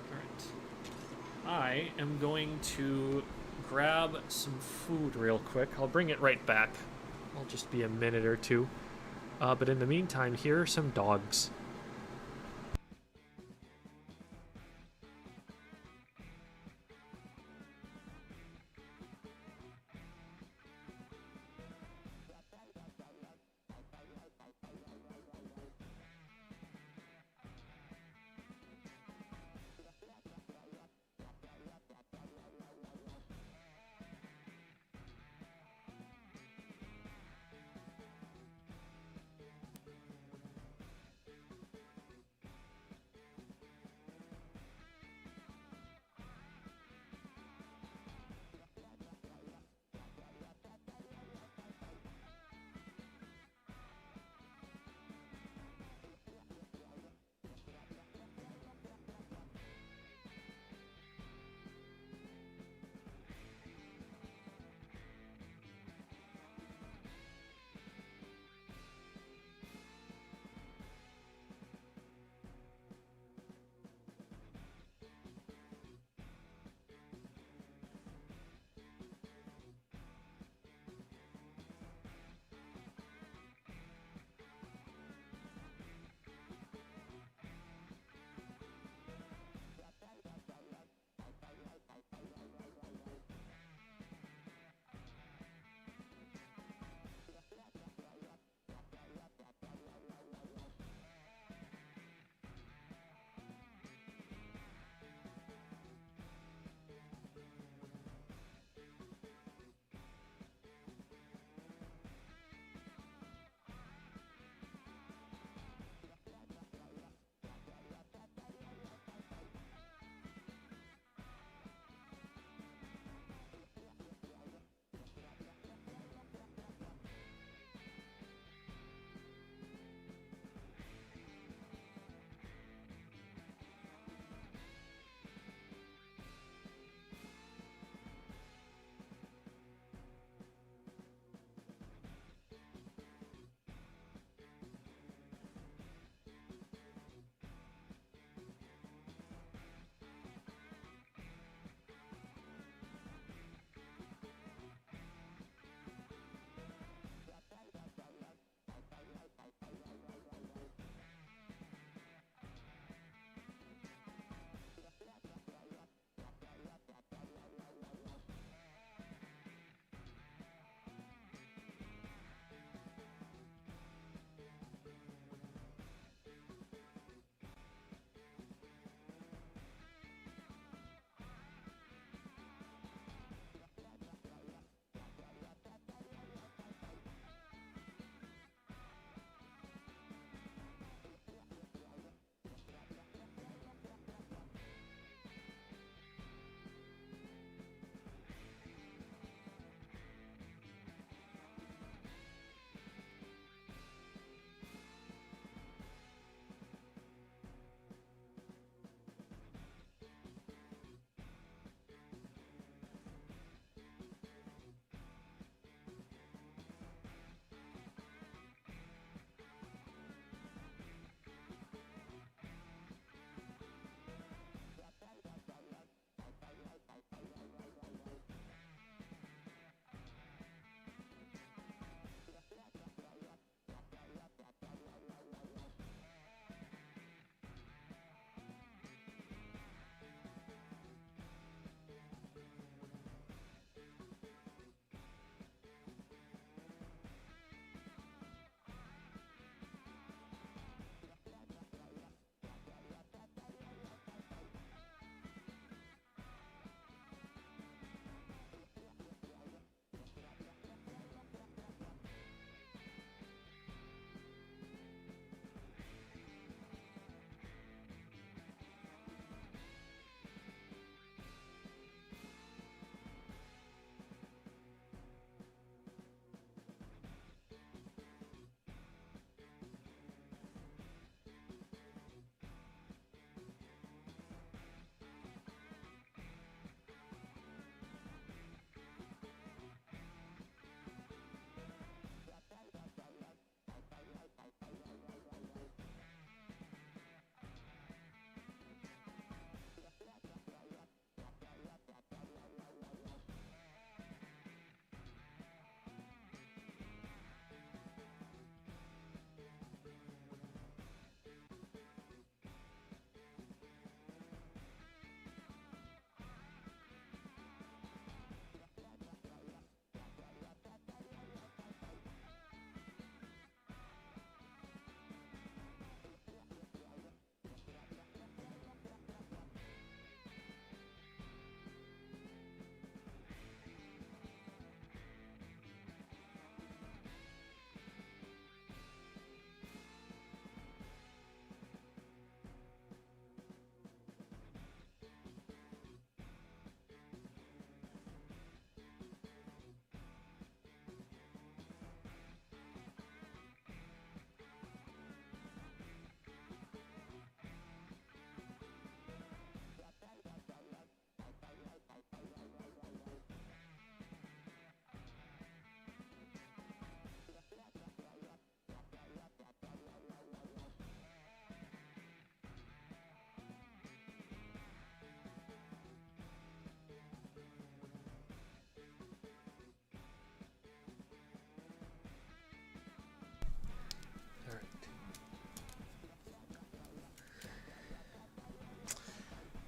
Alright. I am going to grab some food real quick. I'll bring it right back. I'll just be a minute or two. But in the meantime, here are some dogs.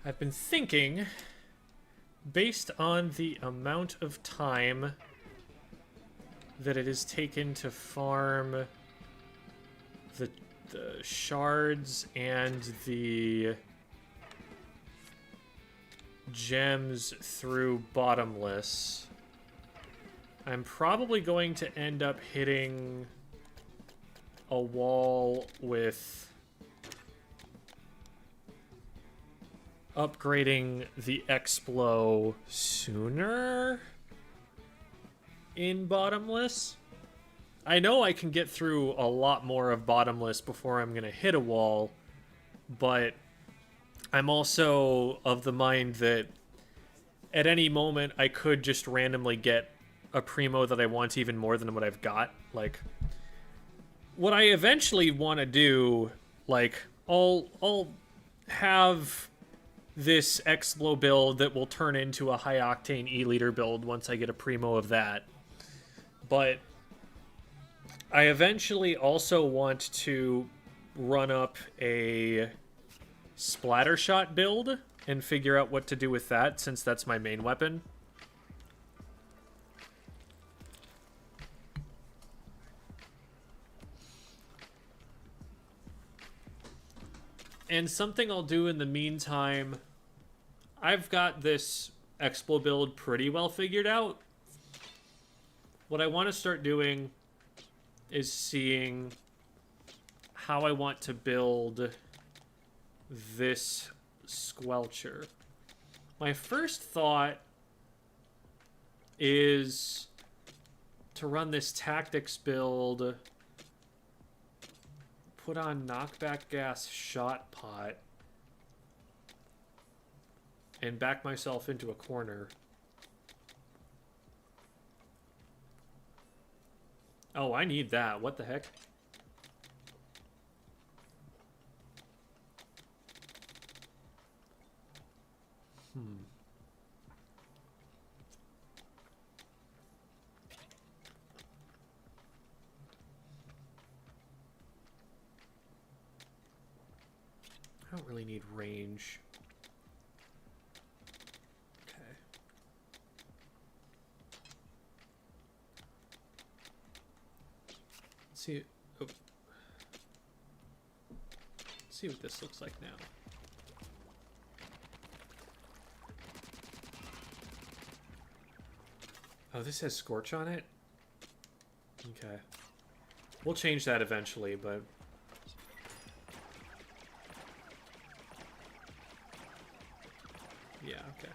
I've been thinking, based on the amount of time that it has taken to farm the shards and the gems through bottomless, I'm probably going to end up hitting a wall with upgrading the Explo sooner in bottomless. I know I can get through a lot more of bottomless before I'm going to hit a wall, but I'm also of the mind that at any moment I could just randomly get a primo that I want even more than what I've got. Like, what I eventually want to do, like, I'll have this Explo build that will turn into a high octane E-liter build once I get a primo of that. But I eventually also want to run up a splatter shot build and figure out what to do with that, since that's my main weapon. And something I'll do in the meantime, I've got this Explo build pretty well figured out. What I want to start doing is seeing how I want to build this squelcher. My first thought is to run this tactics build, put on knockback gas shot pot, and back myself into a corner. Oh, I need that. What the heck? I don't really need range. Okay. Let's see. Oh. Let's see what this looks like now. Oh, this has Scorch on it? Okay. We'll change that eventually, but... yeah, okay.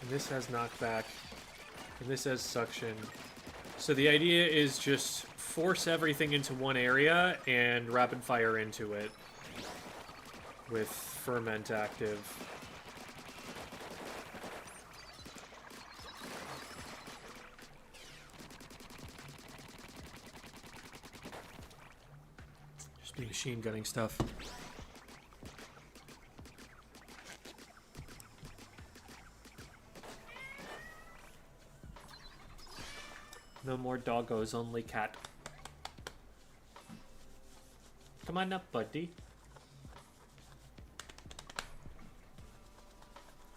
And this has knockback, and this has suction. So the idea is just force everything into one area and rapid fire into it with ferment active. Just be machine gunning stuff. No more doggos, only cat. Come on up, buddy.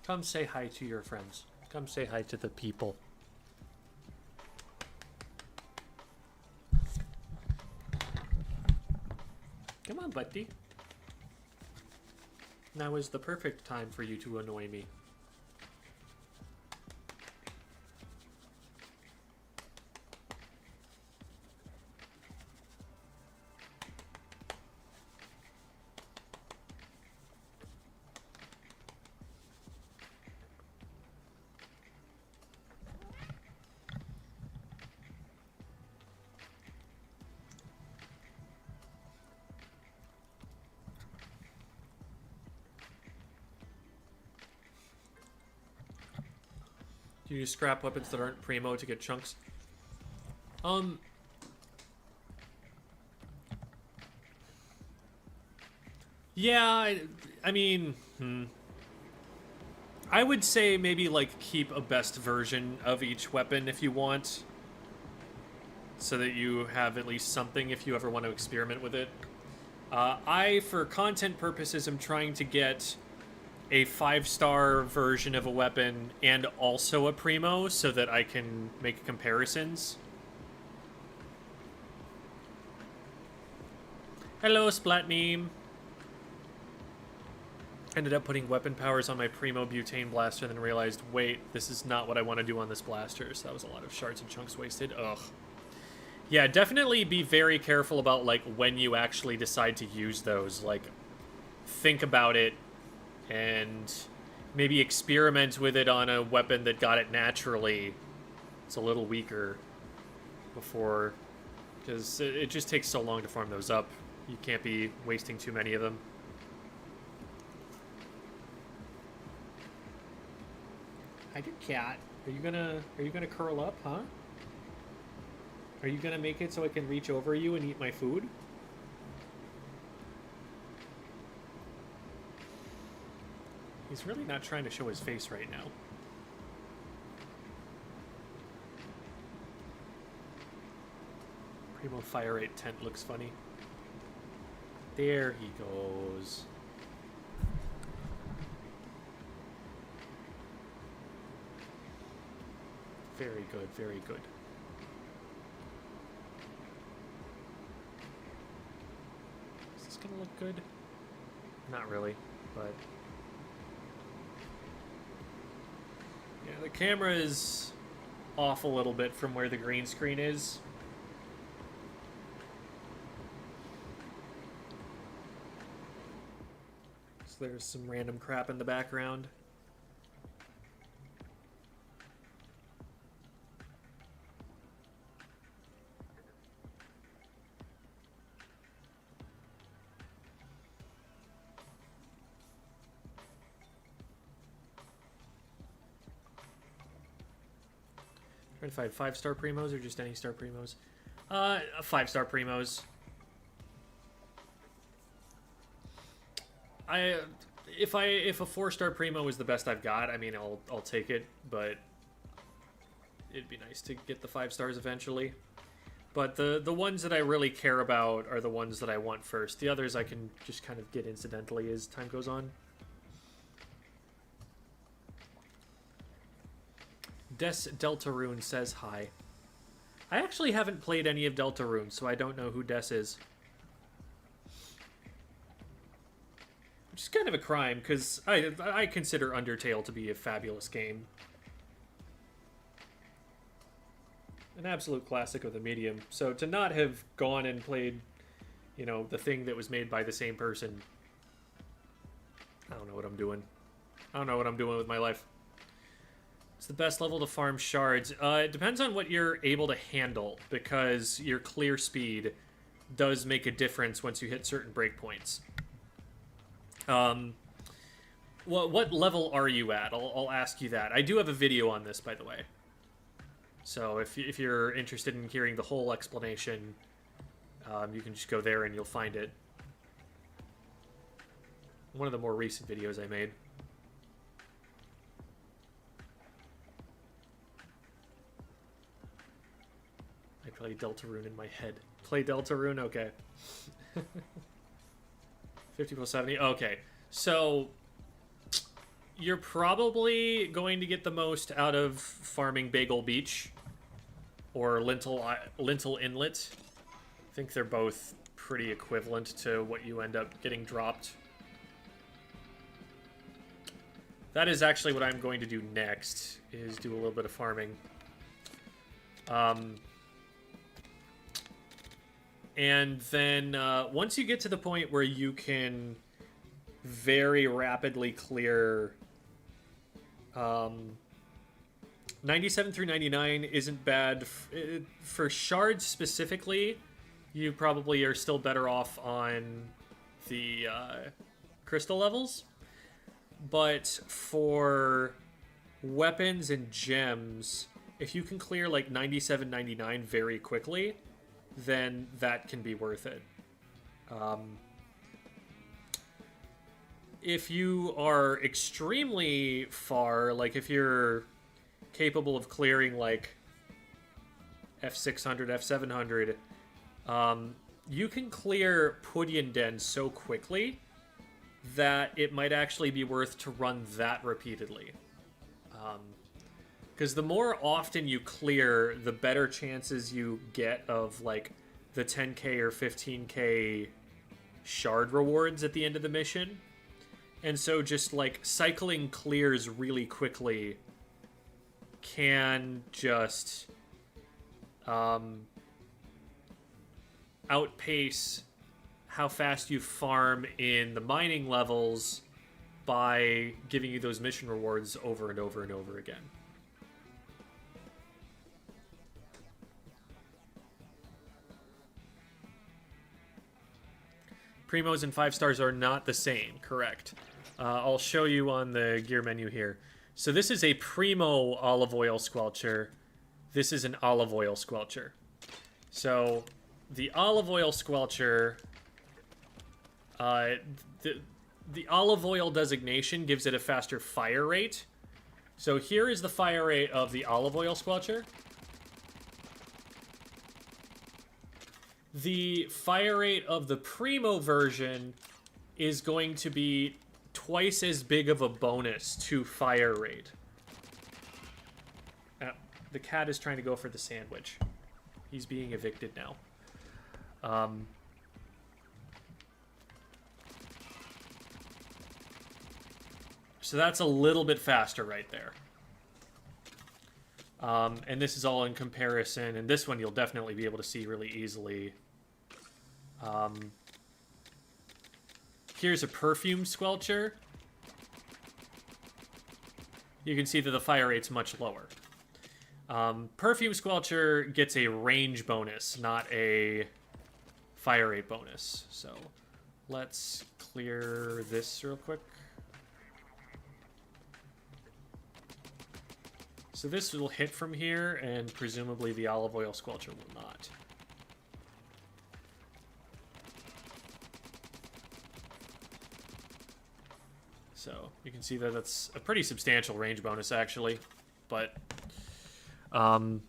Come say hi to your friends. Come say hi to the people. Come on, buddy. Now is the perfect time for you to annoy me. Do you scrap weapons that aren't primo to get chunks? Yeah, I mean, I would say maybe, like, keep a best version of each weapon if you want. so that you have at least something if you ever want to experiment with it. For content purposes, am trying to get a 5-star version of a weapon and also a primo so that I can make comparisons. Hello, Splat Meme. Ended up putting weapon powers on my primo butane blaster, then realized, wait, this is not what I want to do on this blaster. So that was a lot of shards and chunks wasted. Ugh. Yeah, definitely be very careful about, like, when you actually decide to use those. Like, think about it and maybe experiment with it on a weapon that got it naturally. It's a little weaker before, because it just takes so long to farm those up. You can't be wasting too many of them. Hi, good cat. Are you gonna curl up, huh? Are you gonna make it so I can reach over you and eat my food? He's really not trying to show his face right now. Primo Fire Rate tent looks funny. There he goes. Very good, very good. Is this gonna look good? Not really, but... yeah, the camera is off a little bit from where the green screen is. So there's some random crap in the background. Trying to find 5-star primos or just any star primos? 5-star primos. If a 4-star primo is the best I've got, I mean I'll take it, but it'd be nice to get the 5 stars eventually. But the ones that I really care about are the ones that I want first. The others I can just kind of get incidentally as time goes on. Des Deltarune says hi. I actually haven't played any of Deltarune, so I don't know who Des is. Which is kind of a crime, because I consider Undertale to be a fabulous game. An absolute classic of the medium. So to not have gone and played, you know, the thing that was made by the same person, I don't know what I'm doing. I don't know what I'm doing with my life. It's the best level to farm shards. It depends on what you're able to handle, because your clear speed does make a difference once you hit certain breakpoints. What level are you at? I'll ask you that. I do have a video on this, by the way. So if you're interested in hearing the whole explanation, you can just go there and you'll find it. One of the more recent videos I made. I play Deltarune in my head. Play Deltarune? Okay. 50 plus 70? Okay. So, you're probably going to get the most out of farming Bagel Beach or Lintel Inlet. I think they're both pretty equivalent to what you end up getting dropped. That is actually what I'm going to do next, is do a little bit of farming. And then once you get to the point where you can very rapidly clear 97 through 99 isn't bad. For shards specifically, you probably are still better off on the crystal levels. But for weapons and gems, if you can clear like 97, 99 very quickly, then that can be worth it. If you are extremely far, like if you're capable of clearing like F600, F700, you can clear Pudian so quickly that it might actually be worth to run that repeatedly. Because the more often you clear, the better chances you get of, like, the 10k or 15k shard rewards at the end of the mission. And so just, like, cycling clears really quickly can just outpace how fast you farm in the mining levels by giving you those mission rewards over and over and over again. Primos and 5 stars are not the same, correct. I'll show you on the gear menu here. So this is a Primo olive oil squelcher. This is an olive oil squelcher. So the olive oil squelcher, the olive oil designation gives it a faster fire rate. So here is the fire rate of the olive oil squelcher. The fire rate of the Primo version is going to be twice as big of a bonus to fire rate. The cat is trying to go for the sandwich. He's being evicted now. So that's a little bit faster right there. And this is all in comparison, and this one you'll definitely be able to see really easily. Here's a perfume squelcher. You can see that the fire rate's much lower. Perfume squelcher gets a range bonus, not a fire rate bonus. So let's clear this real quick. So this will hit from here, and presumably the olive oil squelcher will not. So you can see that that's a pretty substantial range bonus, actually. But, that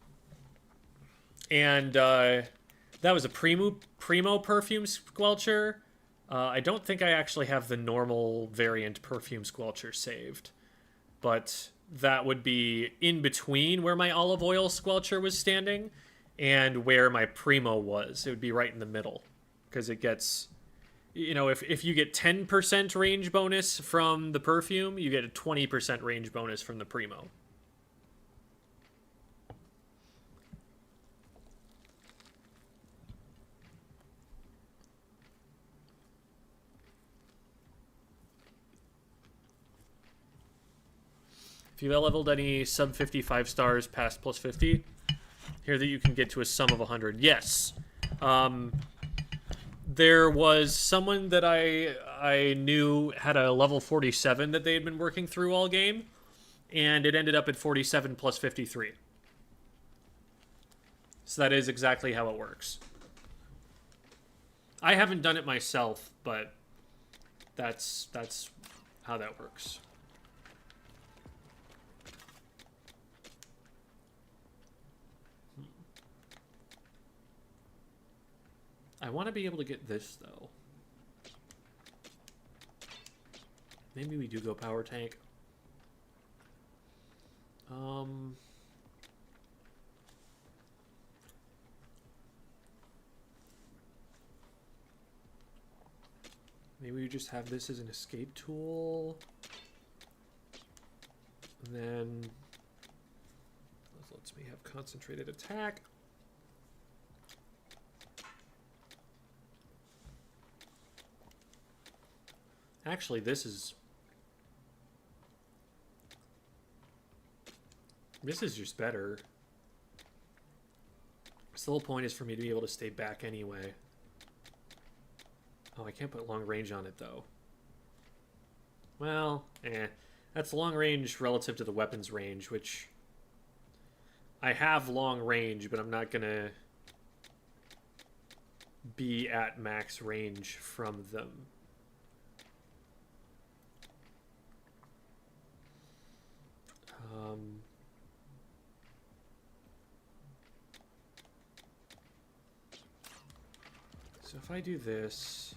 was a Primo perfume squelcher. I don't think I actually have the normal variant perfume squelcher saved. But that would be in between where my olive oil squelcher was standing and where my Primo was. It would be right in the middle. Because it gets, you know, if you get 10% range bonus from the perfume, you get a 20% range bonus from the Primo. If you've leveled any sub 55 stars past plus 50, here that you can get to a sum of 100. Yes. There was someone that I knew had a level 47 that they had been working through all game, and it ended up at 47 plus 53. So that is exactly how it works. I haven't done it myself, but that's how that works. I want to be able to get this, though. Maybe we do go power tank. Maybe we just have this as an escape tool. And then this lets me have concentrated attack. Actually, this is just better. The whole point is for me to be able to stay back anyway. Oh, I can't put long range on it, though. Well, that's long range relative to the weapons range, which I have long range, but I'm not going to be at max range from them. So if I do this,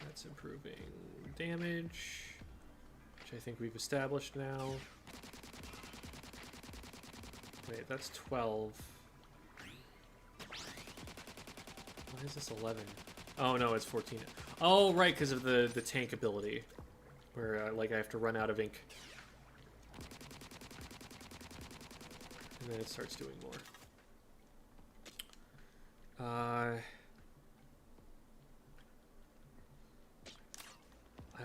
that's improving damage, which I think we've established now. Wait, that's 12. Why is this 11? Oh no, it's 14. Oh right, because of the tank ability, where like I have to run out of ink, and then it starts doing more. I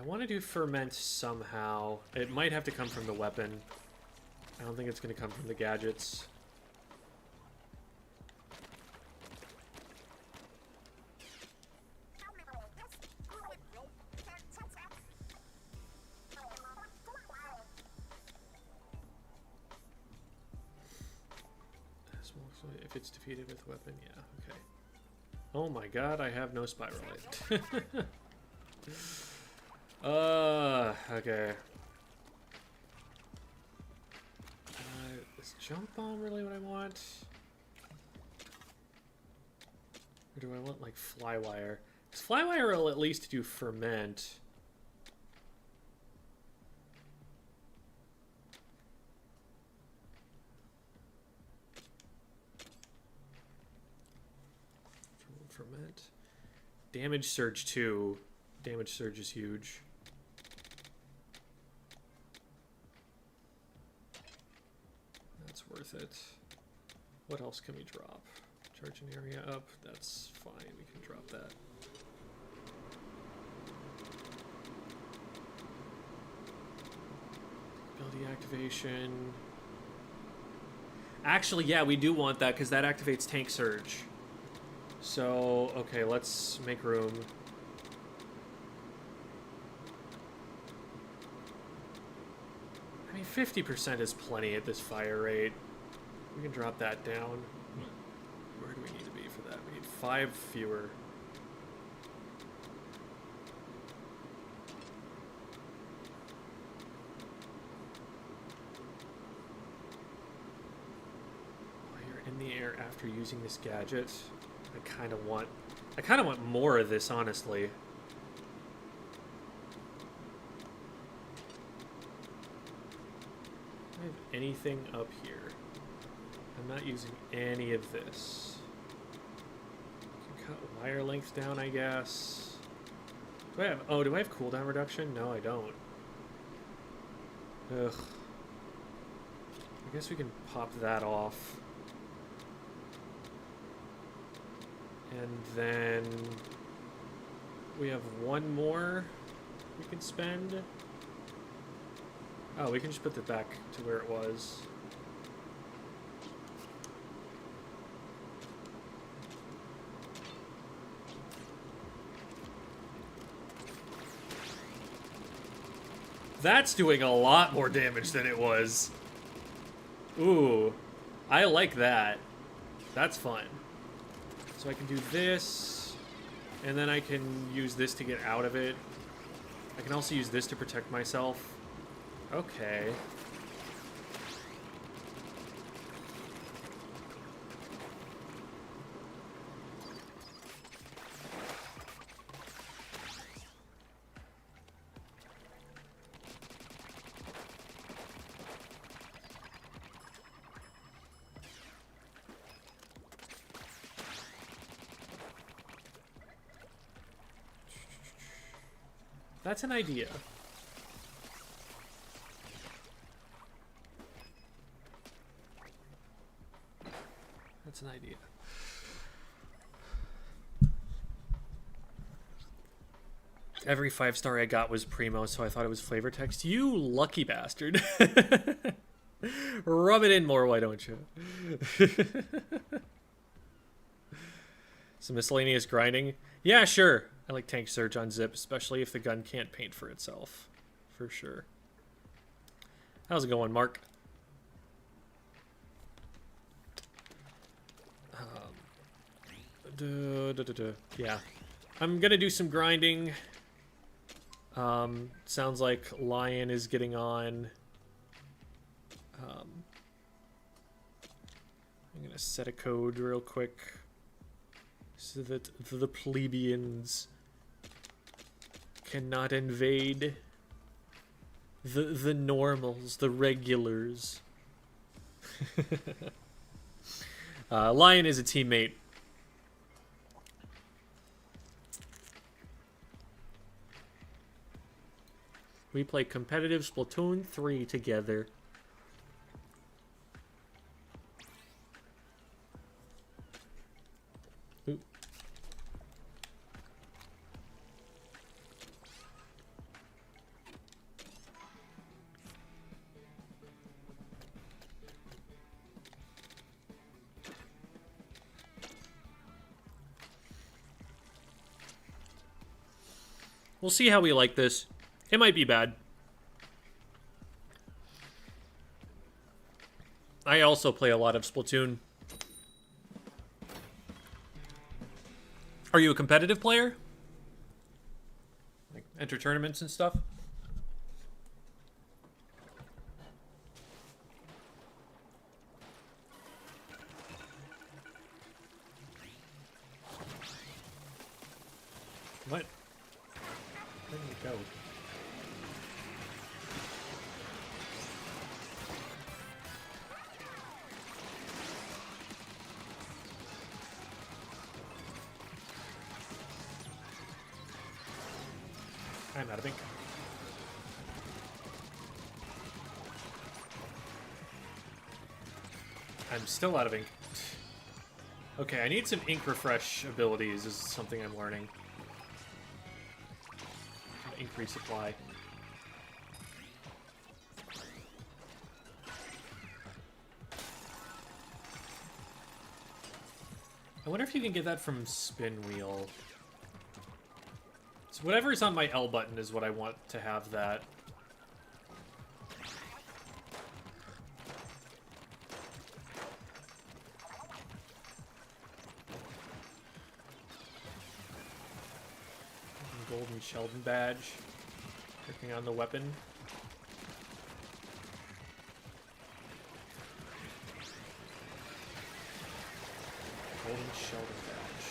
want to do ferment somehow. It might have to come from the weapon. I don't think it's going to come from the gadgets. If it's defeated with weapon, yeah, okay. Oh my god, I have no spiralite. Okay. Is jump bomb really what I want? Or do I want, like, flywire? Because flywire will at least do ferment. Ferment. Damage surge 2. Damage surge is huge. That's worth it. What else can we drop? Charge an area up. That's fine. We can drop that. Ability activation. Actually, yeah, we do want that because that activates tank surge. So, okay, let's make room. I mean, 50% is plenty at this fire rate. We can drop that down. Where do we need to be for that? We need 5 fewer. While you're in the air after using this gadget, I kind of want more of this, honestly. Do I have anything up here? I'm not using any of this. I can cut wire length down, I guess. Do I have cooldown reduction? No, I don't. Ugh. I guess we can pop that off. And then we have one more we can spend. Oh, we can just put it back to where it was. That's doing a lot more damage than it was. Ooh, I like that. That's fun. So I can do this, and then I can use this to get out of it. I can also use this to protect myself. Okay. That's an idea. That's an idea. Every 5-star I got was primo, so I thought it was flavor text. You lucky bastard. Rub it in more, why don't you? Some miscellaneous grinding. Yeah, sure. I like tank surge on zip, especially if the gun can't paint for itself. For sure. How's it going, Mark? Yeah. I'm gonna do some grinding. Sounds like Lion is getting on. I'm gonna Set a code real quick so that the plebeians cannot invade the normals, the regulars. Lion is a teammate. We play competitive Splatoon 3 together. Ooh. We'll see how we like this. It might be bad. I also play a lot of Splatoon. Are you a competitive player? Like, enter tournaments and stuff? What? Where did it go? I'm out of ink. I'm still out of ink. Okay, I need some ink refresh abilities. This is something I'm learning. Ink resupply. I wonder if you can get that from Spin Wheel. So whatever is on my L button is what I want to have that. Golden Sheldon badge. Working on the weapon. Golden Sheldon badge.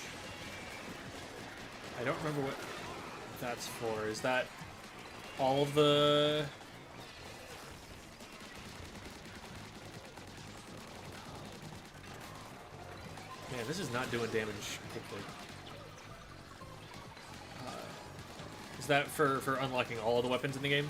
I don't remember what that's for. Is that all of the... Man, this is not doing damage quickly. Is that for unlocking all of the weapons in the game?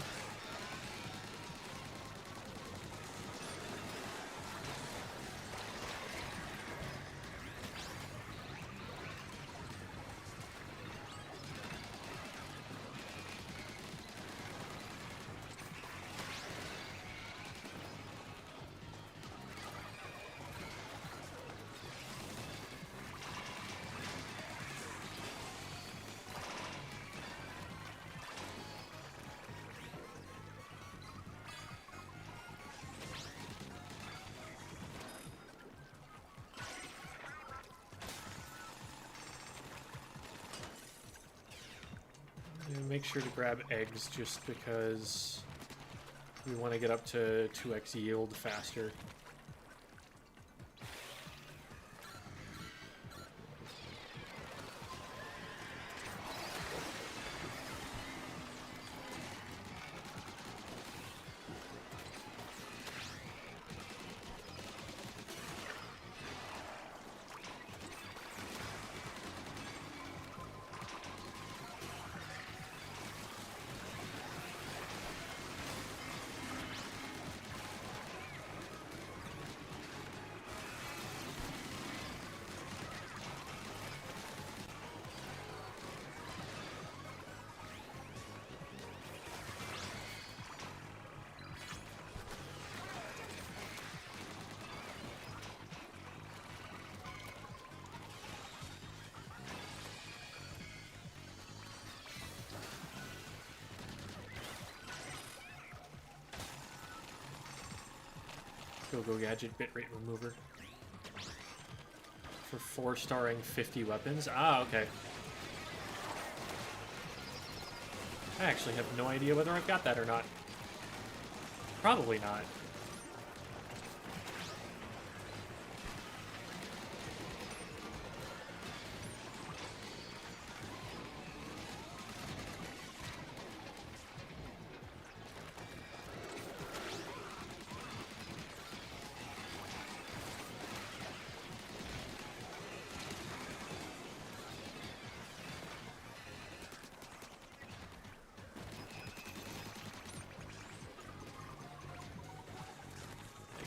Make sure to grab eggs just because we want to get up to 2x yield faster. Go gadget bitrate remover for 4-starring 50 weapons. Ah, okay. I actually have no idea whether I've got that or not. Probably not.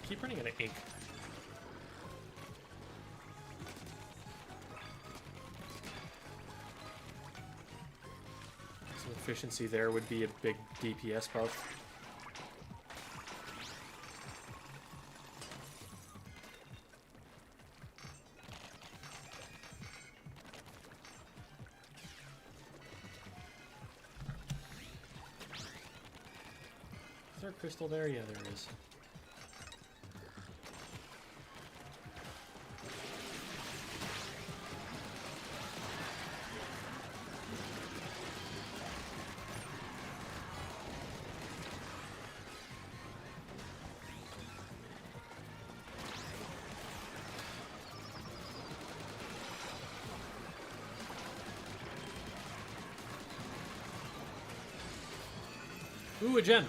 keep running out of ink. Some efficiency there would be a big DPS buff. Is there a crystal there? Yeah, there is. Ooh, a gem.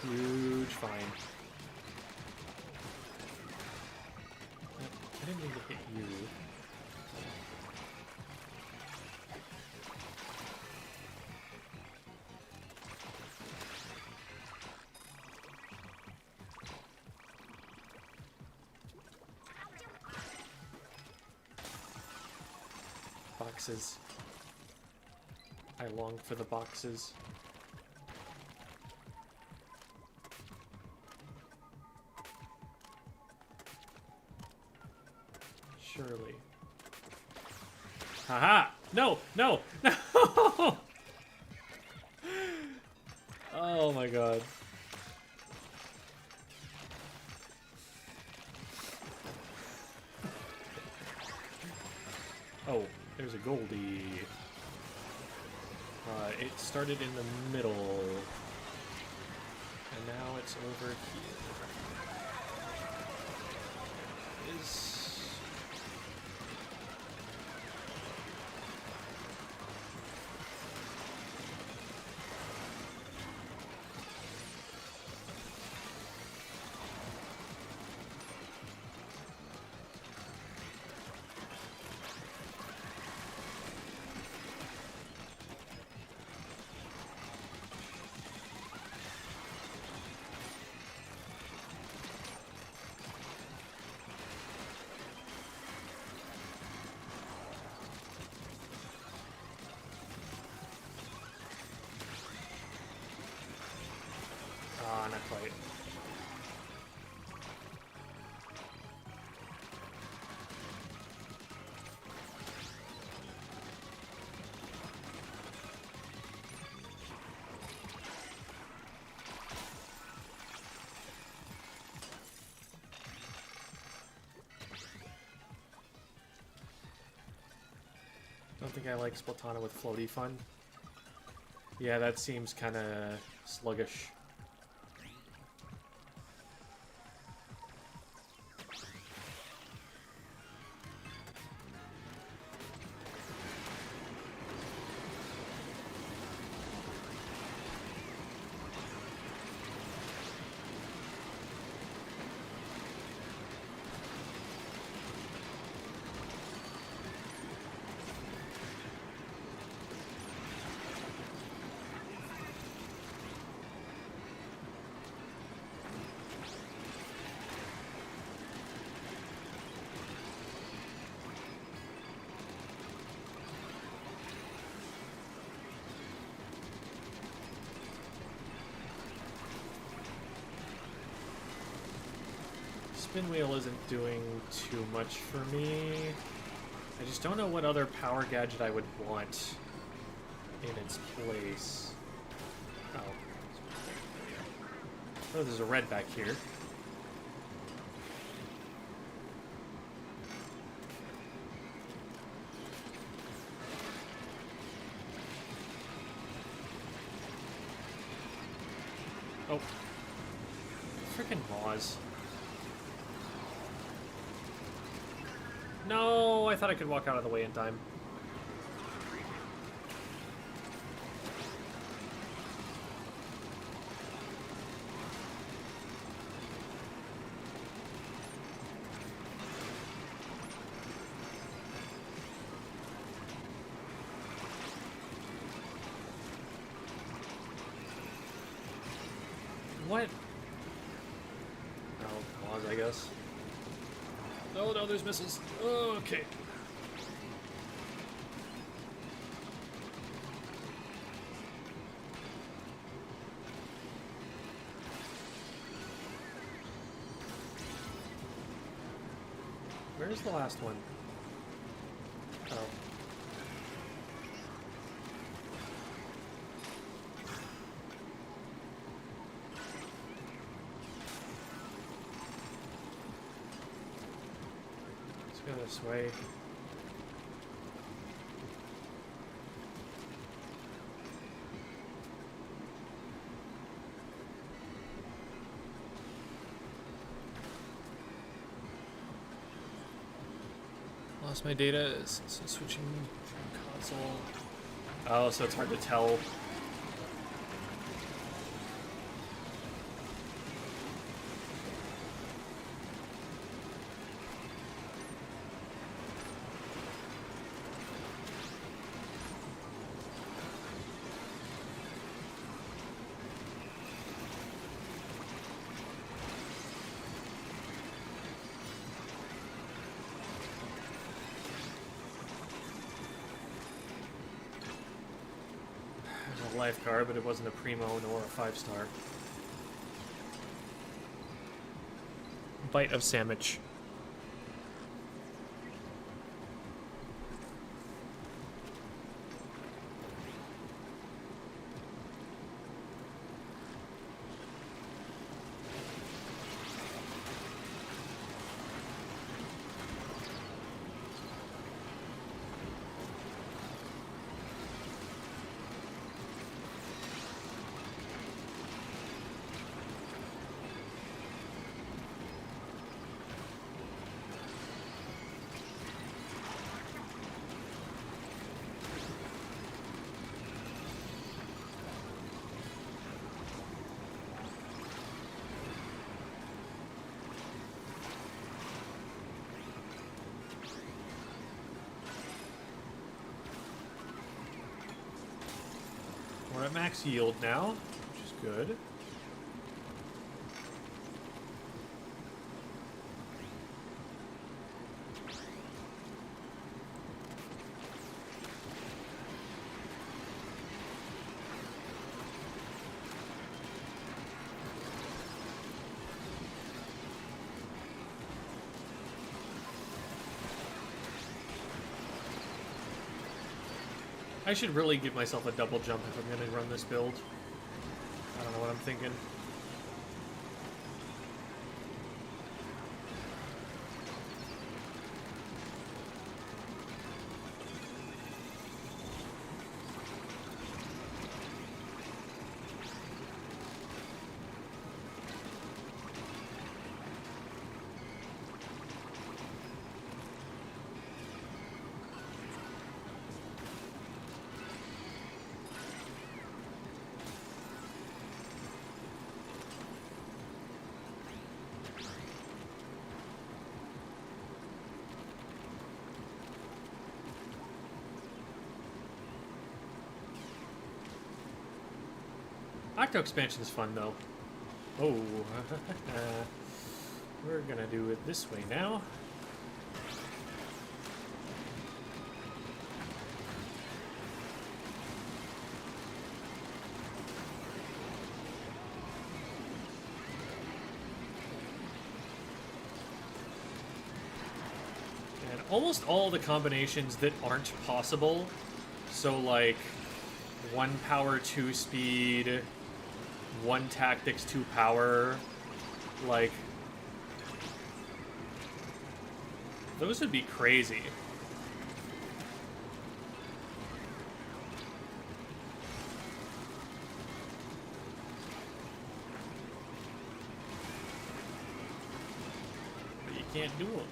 Huge find. I didn't mean to hit you. Boxes. I long for the boxes. Surely. Haha! No! No! No! Oh my god. Oh, there's a Goldie. It started in the middle. And now it's over here. Is... not quite. Don't think I like Splatana with floaty fun. Yeah, that seems kind of sluggish. Spin wheel isn't doing too much for me. I just don't know what other power gadget I would want in its place. Oh. Oh, there's a red back here. Oh. Frickin' Maws. No, I thought I could walk out of the way in time. What? guess. Oh no, there's missiles. Oh, okay. Where's the last one? Oh. Let's go this way. Lost my data, so switching console. Oh, so it's hard to tell. Lifeguard, but it wasn't a primo nor a 5-star. Bite of sandwich. We're at max yield now, which is good. I should really give myself a double jump if I'm going to run this build. I don't know what I'm thinking. Octo expansion is fun, though. Oh, we're gonna do it this way now. And almost all the combinations that aren't possible, so like 1 power, 2 speed, 1 tactics, 2 power, like, those would be crazy. But you can't do them.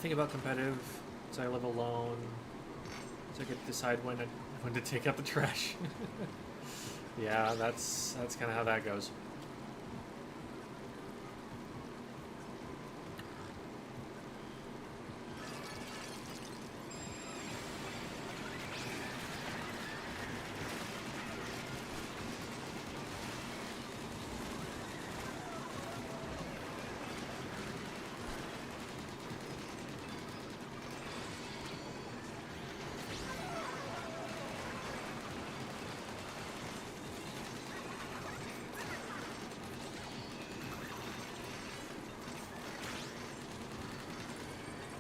Think about competitive, so I live alone, so I get to decide when to take out the trash. Yeah, that's kind of how that goes.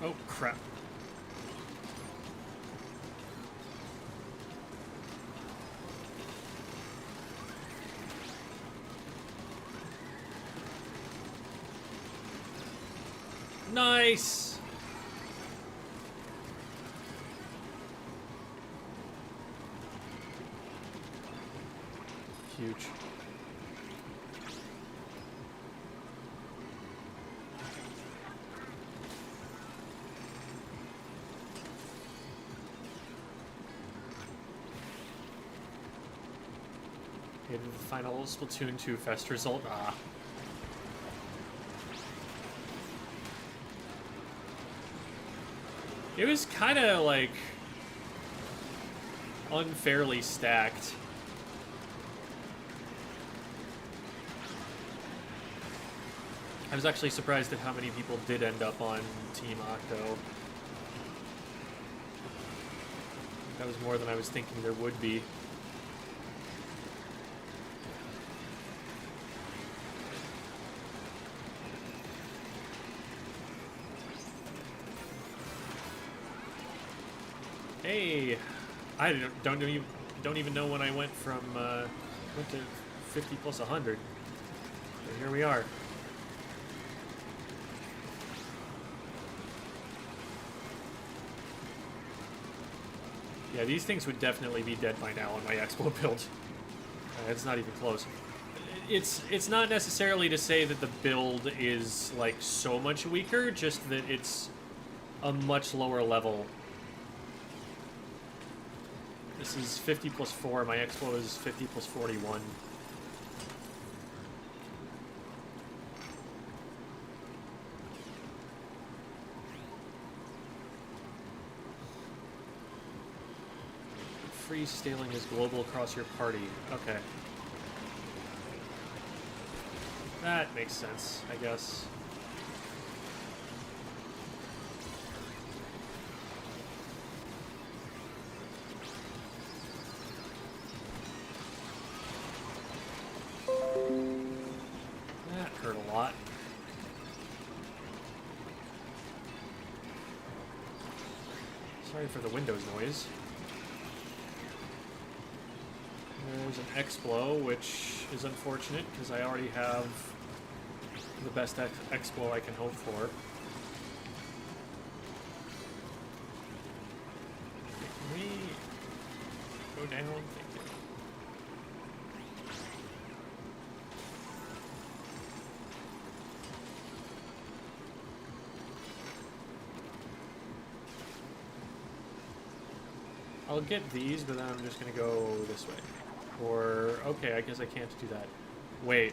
Oh, crap. Nice! Huge. Okay, the final Splatoon 2 Fest result. Ah. It was kind of like unfairly stacked. I was actually surprised at how many people did end up on Team Octo. That was more than I was thinking there would be. Hey, I don't even know when I went from went to 50 plus 100. But here we are. Yeah, these things would definitely be dead by now on my Explo build. It's not even close. It's not necessarily to say that the build is like so much weaker, just that it's a much lower level. This is 50 plus 4, my Explo is 50 plus 41. Free scaling is global across your party. Okay. That makes sense, I guess. That hurt a lot. Sorry for the Windows noise. There's an Explo, which is unfortunate because I already have the best Explo I can hope for. Can we go down? Thank you. I'll get these, but then I'm just gonna go this way. Or, okay, I guess I can't do that. Wait.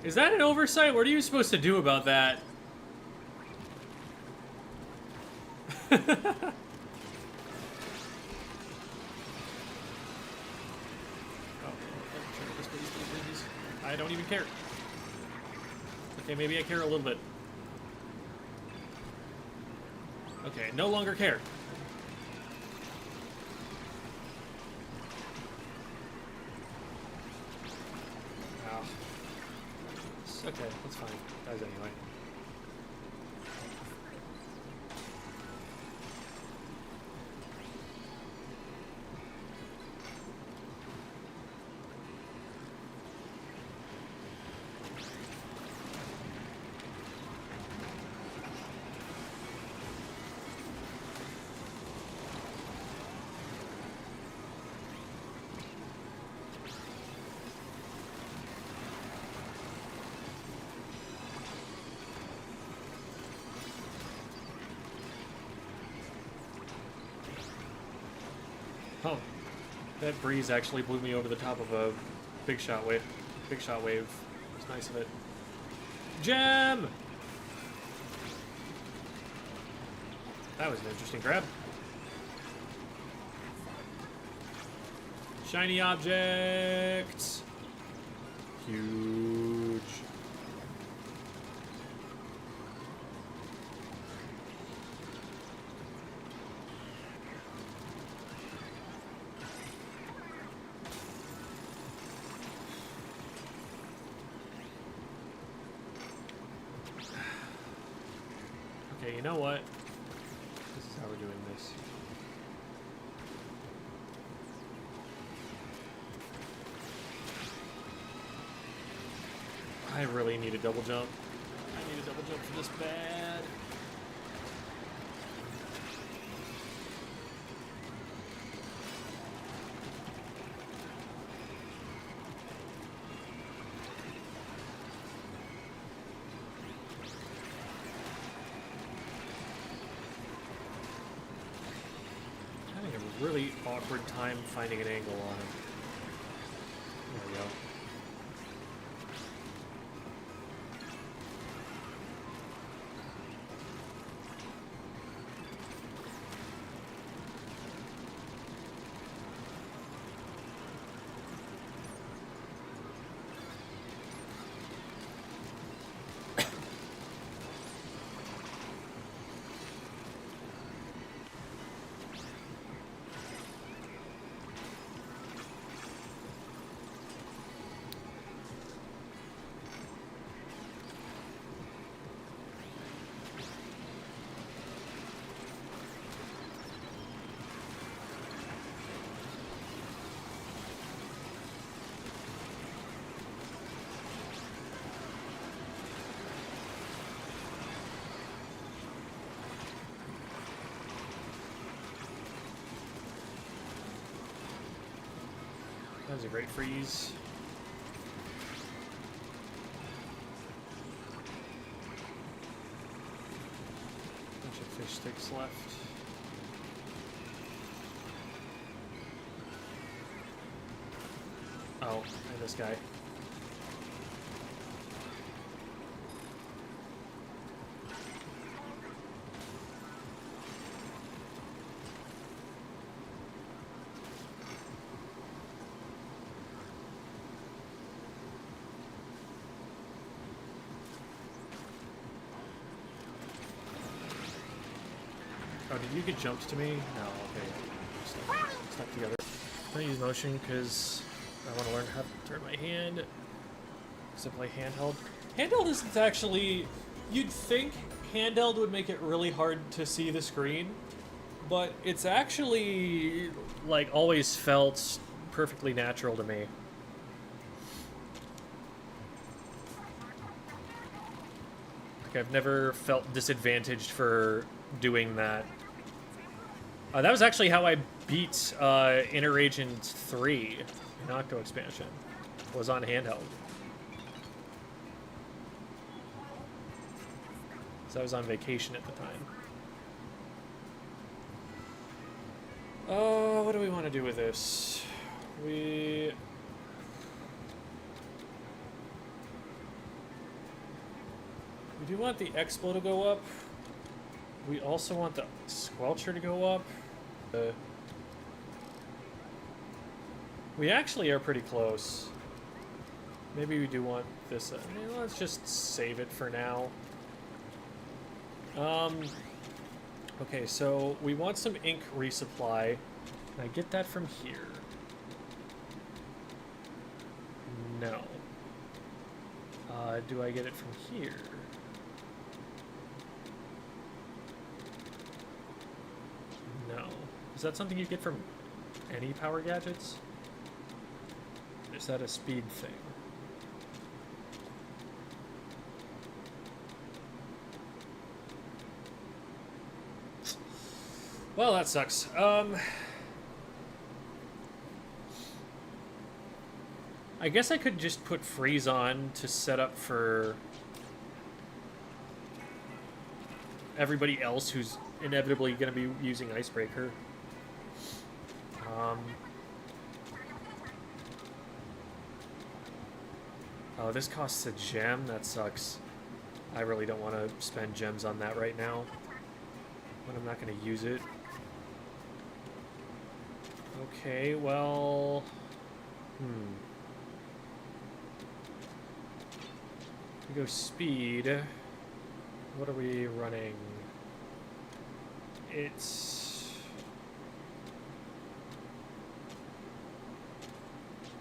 Is that an oversight? What are you supposed to do about that? I don't even care. Okay, maybe I care a little bit. Okay, no longer care. Okay, that's fine. Dies anyway. Oh, that breeze actually blew me over the top of a big shot wave. Big shot wave. It was nice of it. Gem! That was an interesting grab. Shiny objects. Huge. Okay, you know what? This is how we're doing this. I really need a double jump. I need a double jump for this bad. I'm having a really awkward time finding an angle on him. There we go. That was a great freeze. Bunch of fish sticks left. Oh, and this guy. Oh, did you get jumped to me? No, okay. Stuck together. I'm gonna use motion because I want to learn how to turn my hand. Because I play handheld. Handheld isn't actually... You'd think handheld would make it really hard to see the screen, but it's actually, like, always felt perfectly natural to me. Like, I've never felt disadvantaged for doing that. That was actually how I beat Inner Agent 3 in Octo Expansion. Was on handheld. So I was on vacation at the time. Oh, what do we want to do with this? We do want the Expo to go up. We also want the Squelcher to go up. We actually are pretty close. Maybe we do want this. Let's just save it for now. Okay, so we want some ink resupply. Can I get that from here? No. Do I get it from here? No. Is that something you get from any power gadgets? Or is that a speed thing? Well, that sucks. I guess I could just put freeze on to set up for everybody else who's inevitably going to be using Icebreaker. Oh, this costs a gem? That sucks. I really don't want to spend gems on that right now, when I'm not going to use it. Okay, well... We go speed. What are we running? It's...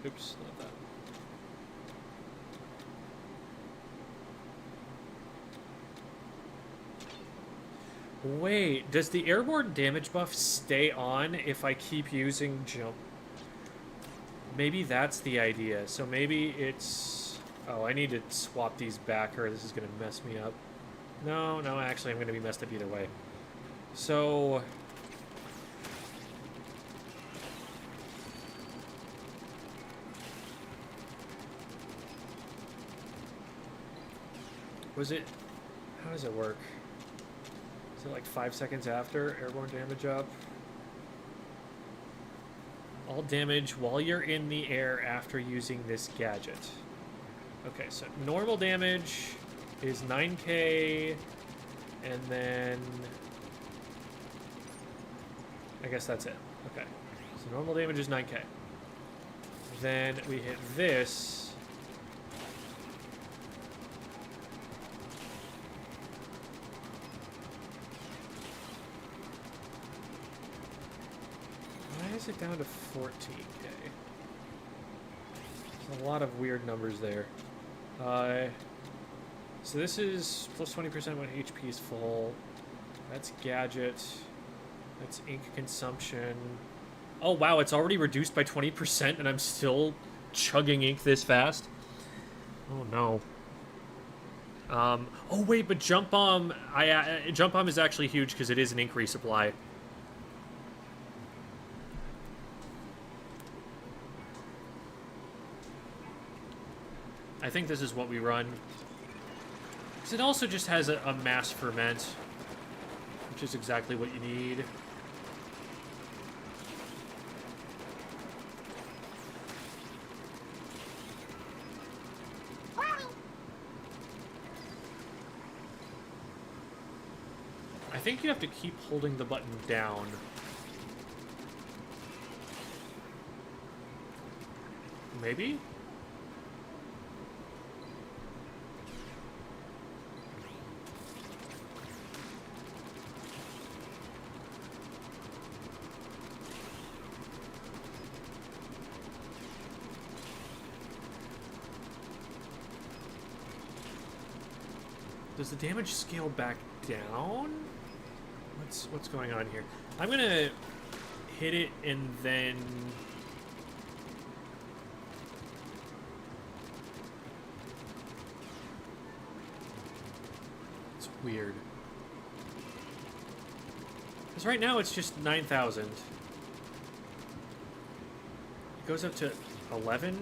Oops, not that. Wait, does the airborne damage buff stay on if I keep using jump? Maybe that's the idea. So maybe it's... Oh, I need to swap these back or this is going to mess me up. No, actually I'm going to be messed up either way. So... Was it... How does it work? Is it like 5 seconds after airborne damage up? All damage while you're in the air after using this gadget. Okay, so normal damage is 9k, and then... I guess that's it. Okay. So normal damage is 9k. Then we hit this... Why is it down to 14k? There's a lot of weird numbers there. So this is plus 20% when HP is full. That's gadget. That's ink consumption. Oh wow, it's already reduced by 20% and I'm still chugging ink this fast? Oh no. Oh wait, but Jump Bomb, Jump Bomb is actually huge because it is an ink resupply. I think this is what we run. Because it also just has a mass ferment, which is exactly what you need. I think you have to keep holding the button down. Maybe? Does the damage scale back down? What's going on here? I'm gonna hit it and then... It's weird. Because right now it's just 9,000. It goes up to 11?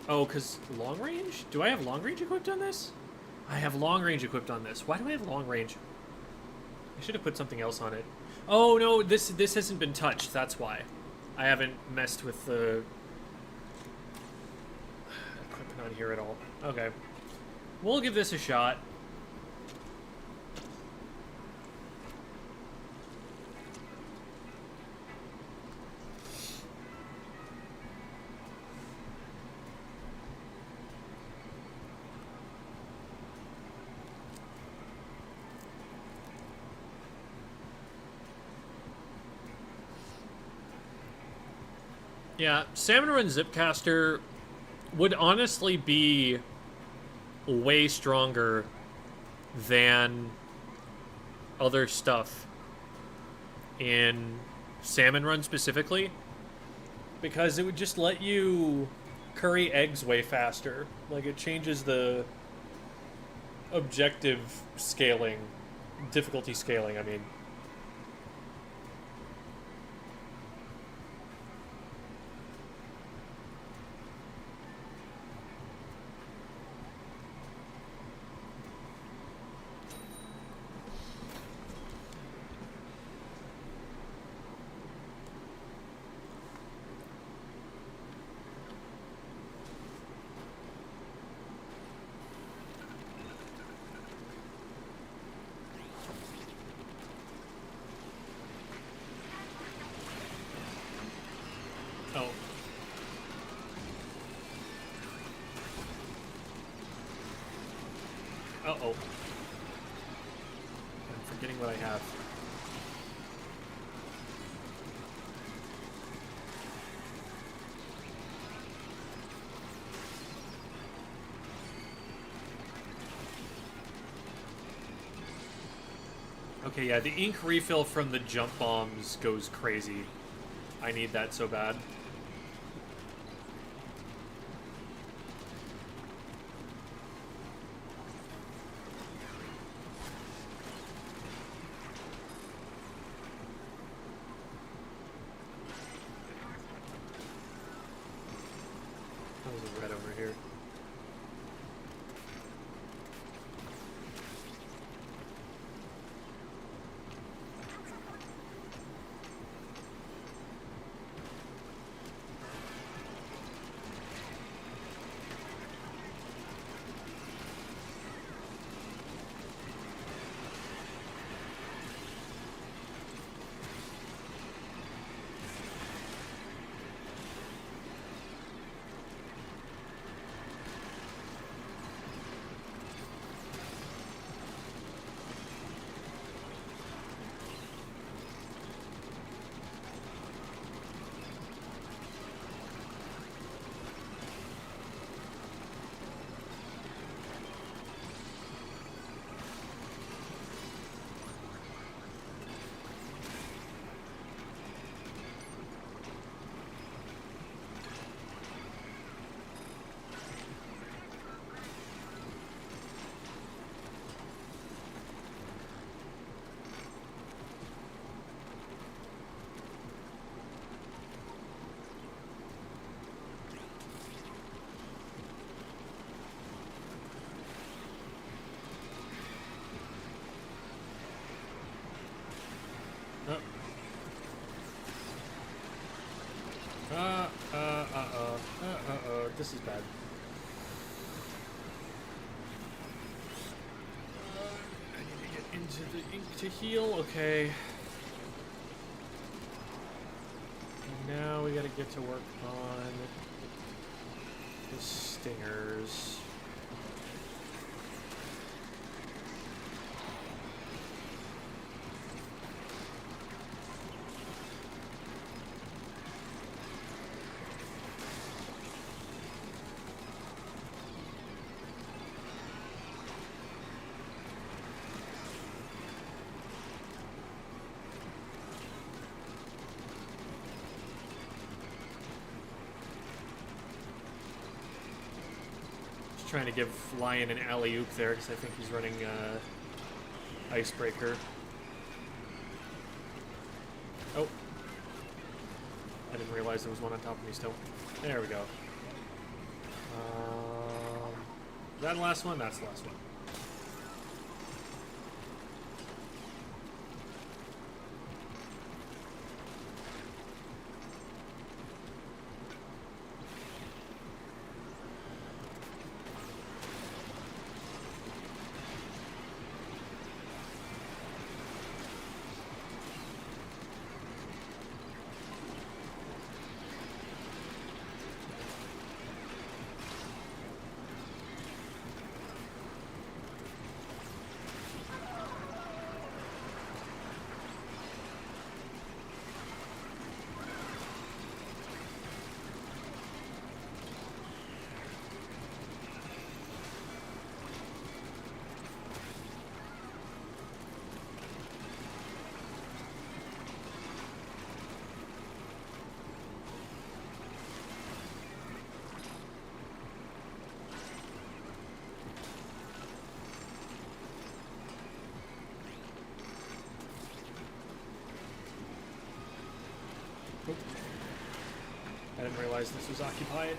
Oh, because long range? Do I have long range equipped on this? I have long range equipped on this. Why do I have long range? I should have put something else on it. Oh no, this hasn't been touched. That's why. I haven't messed with the equipment on here at all. Okay. We'll give this a shot. Yeah, Salmon Run Zipcaster would honestly be way stronger than other stuff in Salmon Run specifically, because it would just let you curry eggs way faster. Like, it changes the objective scaling, difficulty scaling, I mean. Oh. Uh-oh. I'm forgetting what I have. Okay, yeah, the ink refill from the jump bombs goes crazy. I need that so bad. There's a red over here. This is bad. I need to get into the ink to heal. Okay. And now we gotta get to work on the stingers. Trying to give Lion an alley-oop there because I think he's running Icebreaker. Oh. I didn't realize there was one on top of me still. There we go. Is that the last one? That's the last one. I didn't realize this was occupied.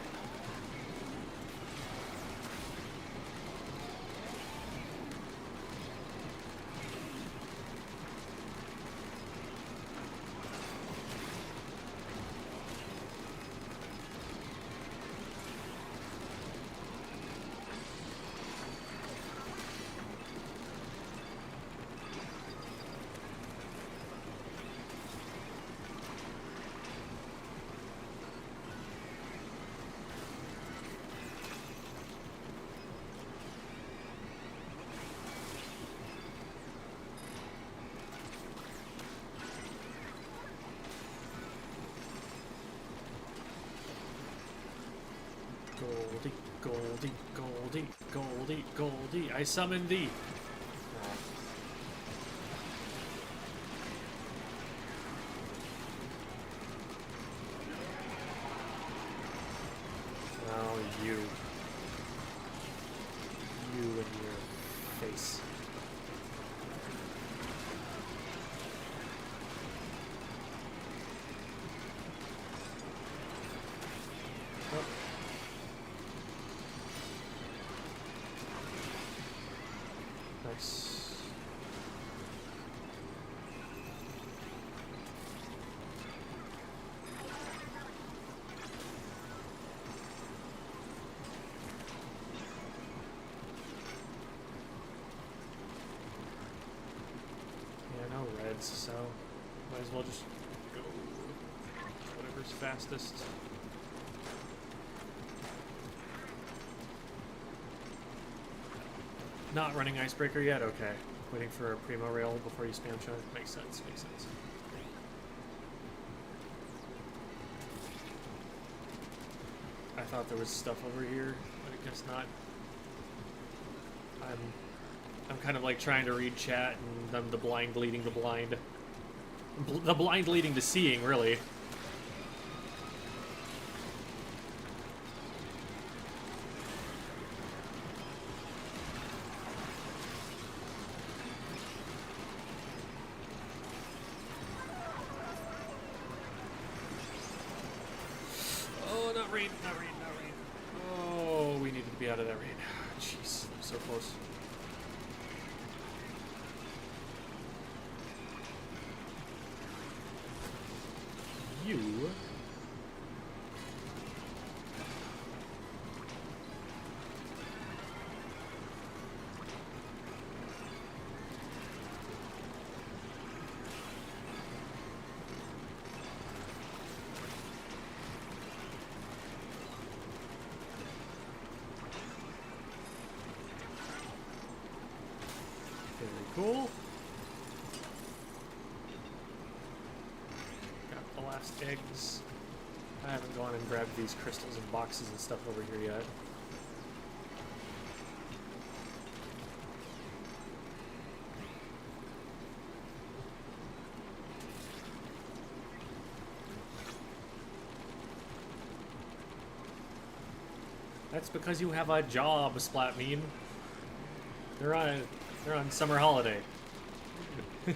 Goldie, Goldie, Goldie, Goldie, Goldie, I summon thee. You and your face. Oh. Nice. Yeah, no reds, so might as well just go whatever's fastest. Not running icebreaker yet? Okay. Waiting for a primo rail before you spam chunk. Makes sense, makes sense. I thought there was stuff over here, but I guess not. I'm kind of like trying to read chat and I'm the blind leading the blind. The blind leading to seeing, really. Not rain. Oh, we needed to be out of that rain. Jeez, so close. You. Cool. Got the last eggs. I haven't gone and grabbed these crystals and boxes and stuff over here yet. That's because you have a job, Splatmean. They're on summer holiday. We're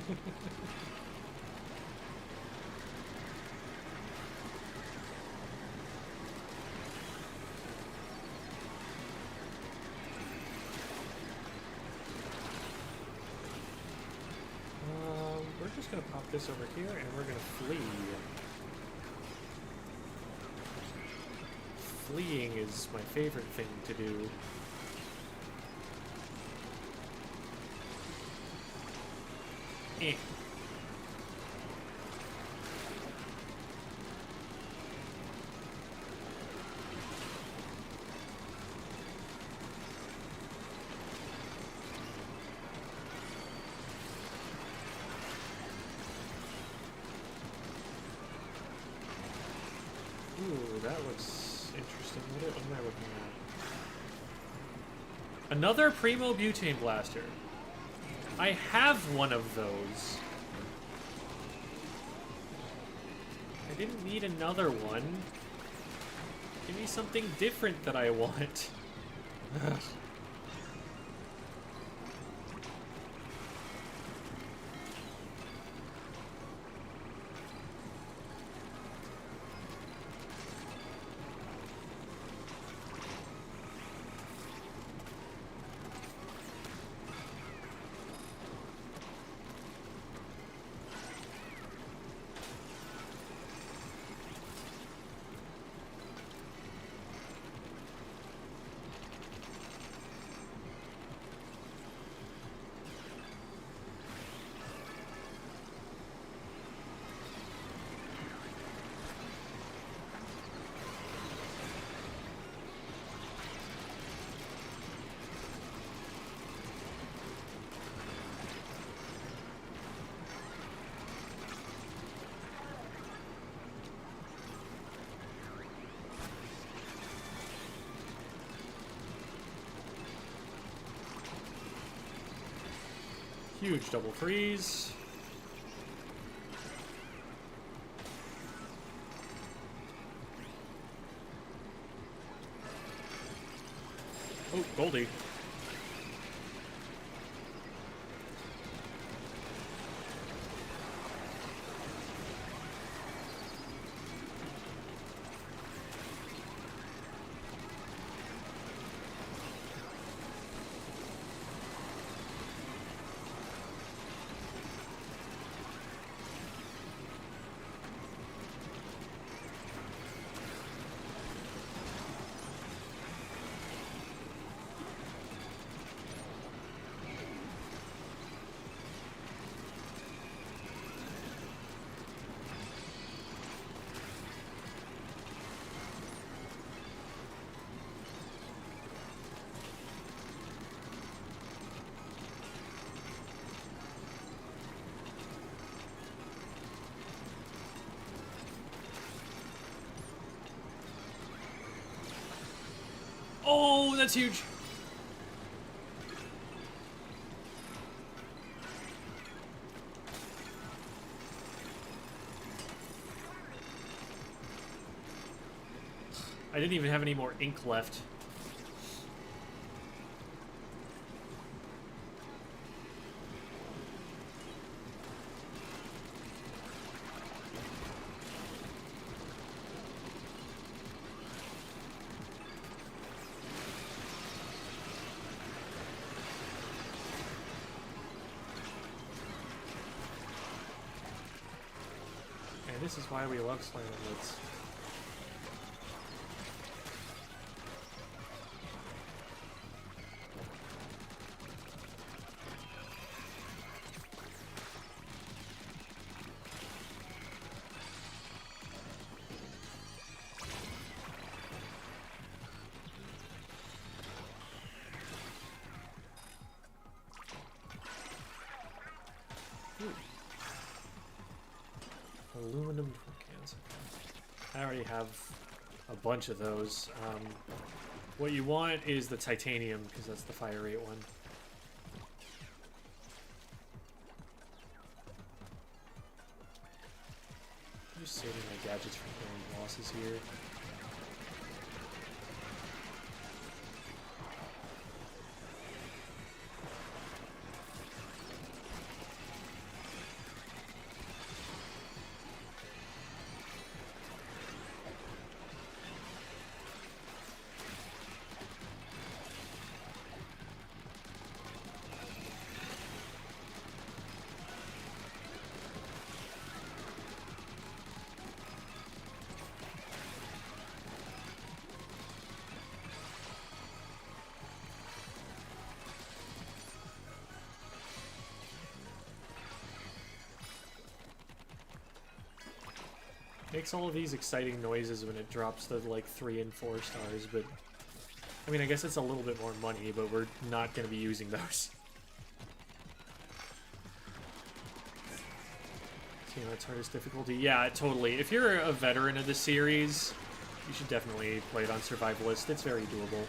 just gonna pop this over here and we're gonna flee. Fleeing is my favorite thing to do. Eh. Ooh, that looks interesting. What am I looking at? Another Primo Butane Blaster. I have one of those. I didn't need another one. Give me something different that I want. Huge double freeze. Oh, Goldie. that's huge. I didn't even have any more ink left. And this is why we love slamming lids. Aluminum cans. I already have a bunch of those. What you want is the titanium, because that's the fire rate one. I'm just saving my gadgets for killing bosses here. Makes all of these exciting noises when it drops the, like, 3 and 4 stars, but... I mean, I guess it's a little bit more money, but we're not going to be using those. You know, it's hardest difficulty. Yeah, totally. If you're a veteran of the series, you should definitely play it on Survivalist. It's very doable.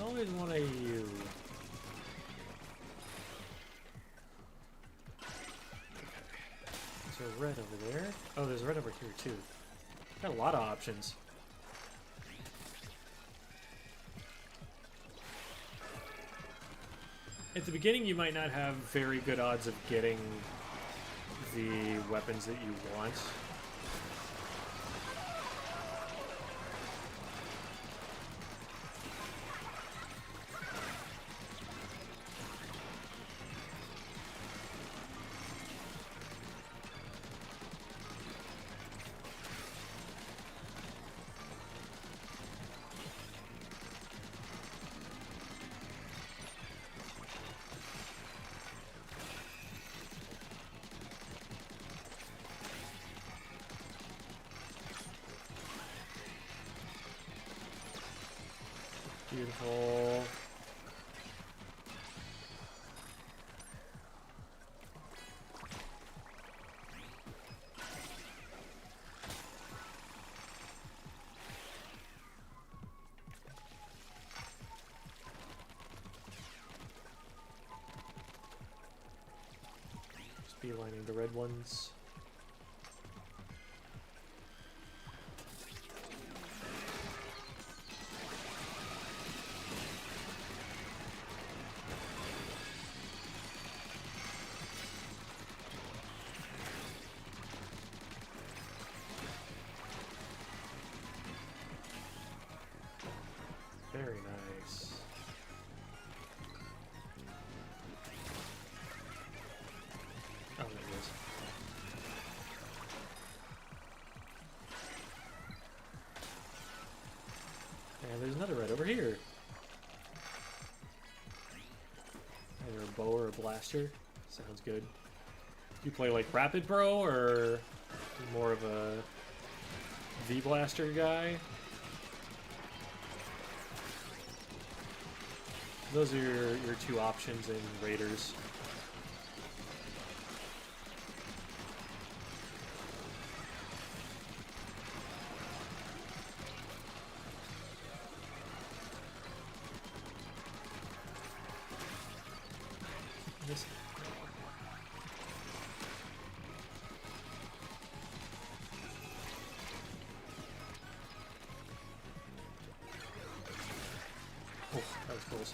Always one of you. There's a red over there. Oh, there's a red over here too. Got a lot of options. At the beginning, you might not have very good odds of getting the weapons that you want. Beautiful. Just beelining the red ones. another red over here. Either a bow or a blaster. Sounds good. You play like Rapid Bro or more of a V-Blaster guy? Those are your two options in Raiders. This. Oh, that was close.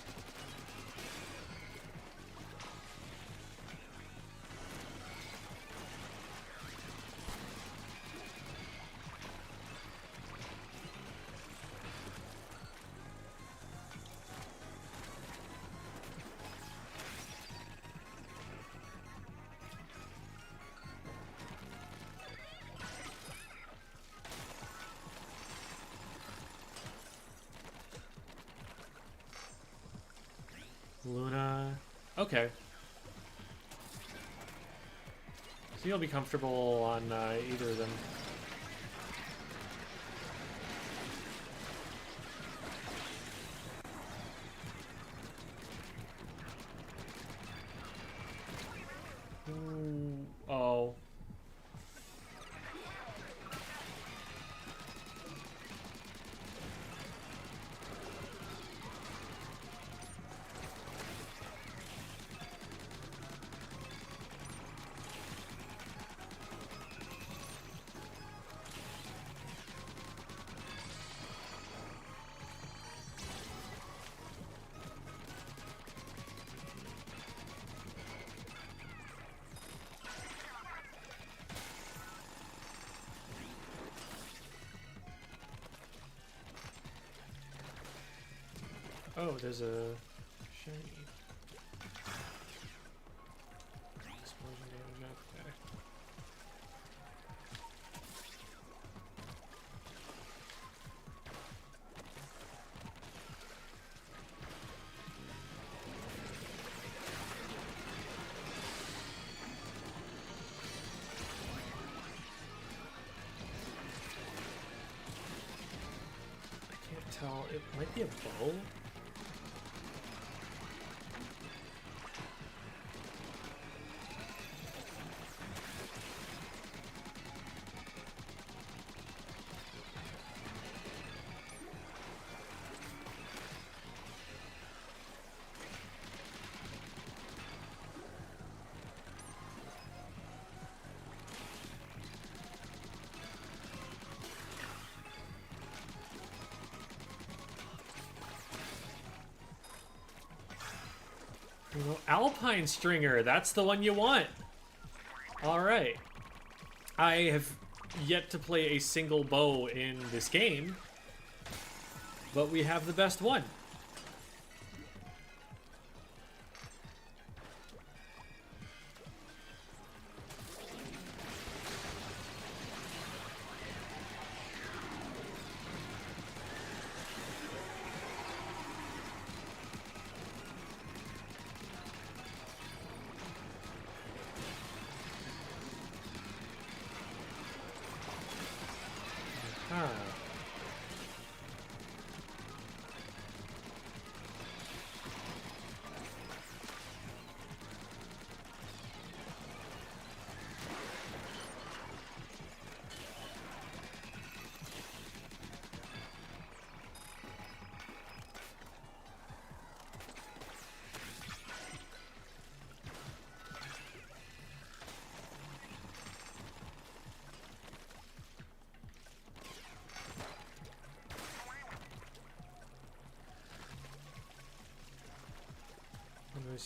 Luna. Okay. So you'll be comfortable on either of them. Ooh, oh. Oh, there's a shiny. Explosion damage, okay. I can't tell. It might be a bow. Alpine Stringer, that's the one you want. Alright. I have yet to play a single bow in this game, but we have the best one.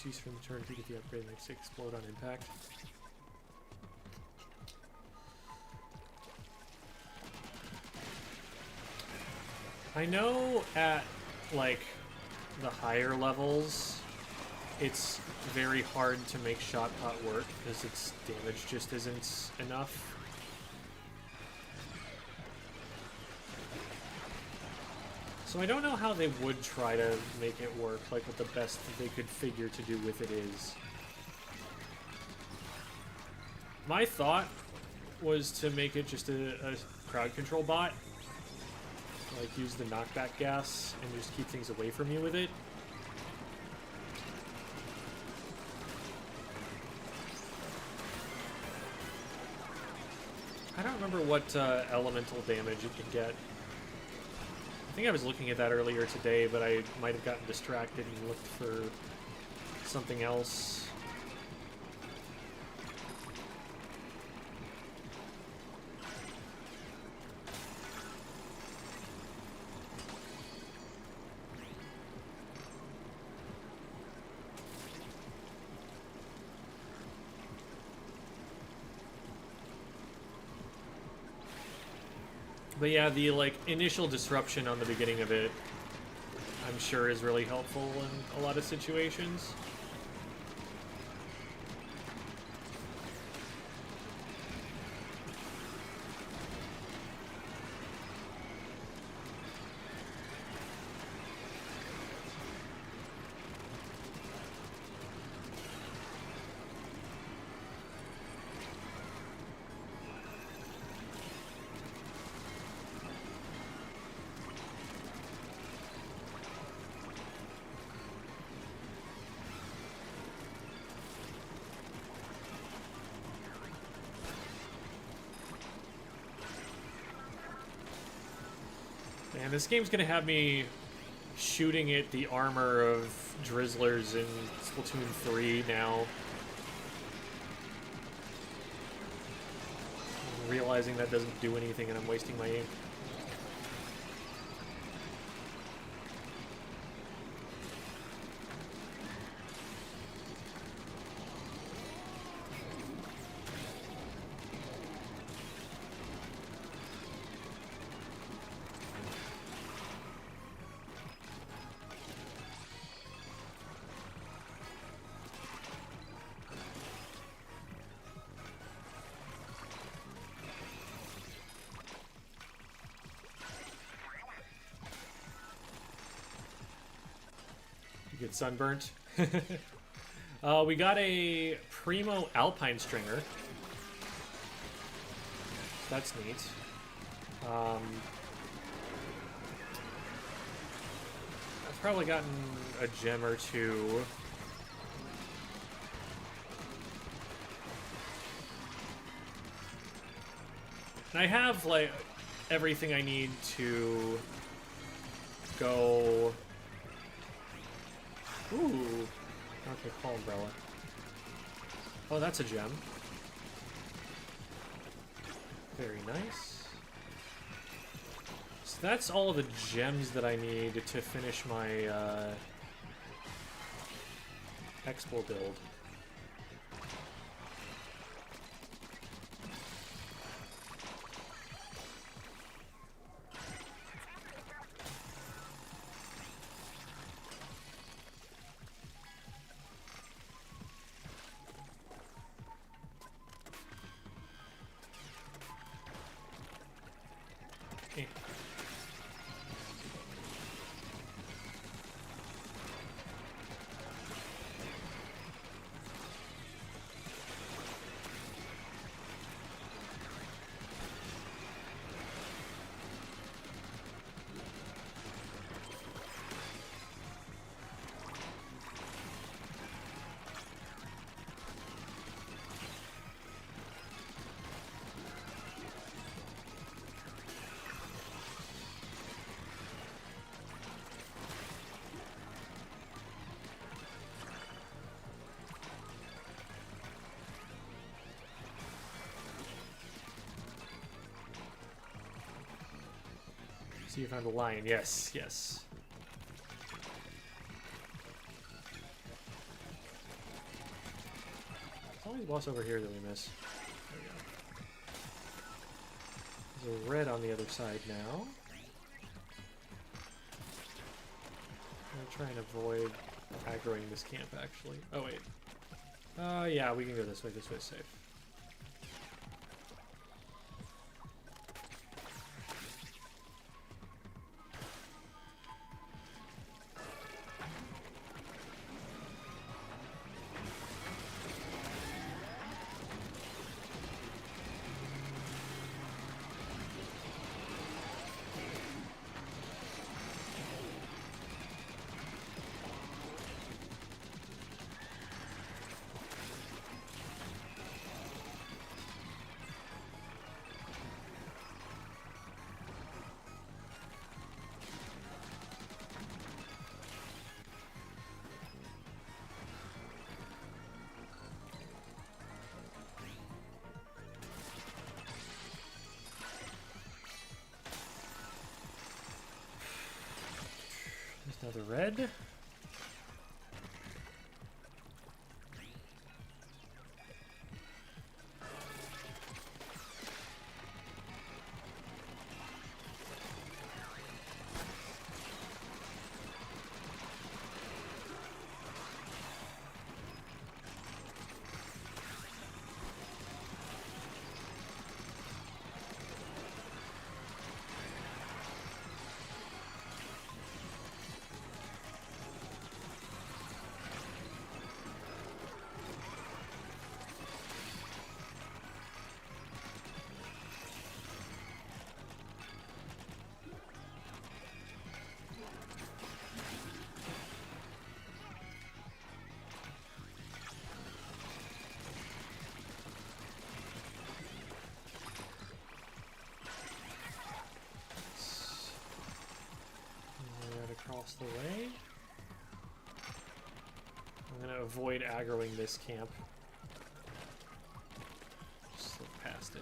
Use from the turn to get the upgrade makes it explode on impact. I know at like the higher levels it's very hard to make shot pot work because its damage just isn't enough. So I don't know how they would try to make it work, like what the best they could figure to do with it is. My thought was to make it just a crowd control bot. Like, use the knockback gas and just keep things away from you with it. I don't remember what elemental damage it can get. I think I was looking at that earlier today, but I might have gotten distracted and looked for something else. But yeah, the like initial disruption on the beginning of it, I'm sure is really helpful in a lot of situations. Man, this game's gonna have me shooting at the armor of Drizzlers in Splatoon 3 now. I'm realizing that doesn't do anything and I'm wasting my aim. Get sunburnt. We got a Primo Alpine Stringer. That's neat. I've probably gotten a gem or two. And I have, like, everything I need to go... Ooh. Okay, call umbrella. Oh, that's a gem. Very nice. So that's all of the gems that I need to finish my Expo build. So you found a lion. Yes, yes. There's always a boss over here that we miss. There we go. There's a red on the other side now. I'm gonna try and avoid aggroing this camp, actually. Oh, wait. Yeah, we can go this way. This way's safe. Another red. Across the way. I'm gonna avoid aggroing this camp. Just slip past it.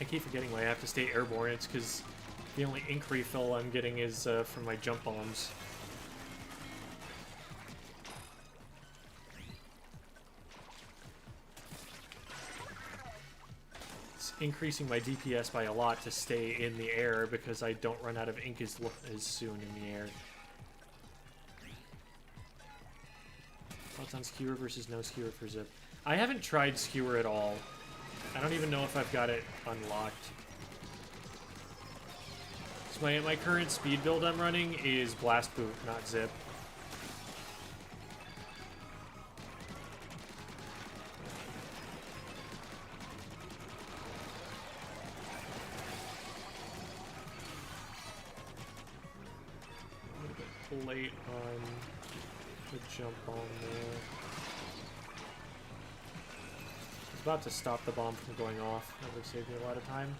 I keep forgetting why I have to stay airborne. It's because the only ink refill I'm getting is from my jump bombs. It's increasing my DPS by a lot to stay in the air because I don't run out of ink as soon in the air. Thoughts on skewer versus no skewer for zip? I haven't tried skewer at all. I don't even know if I've got it unlocked. So my current speed build I'm running is blast boot, not zip. A little bit late on the jump on there. About to stop the bomb from going off. That would save me a lot of time.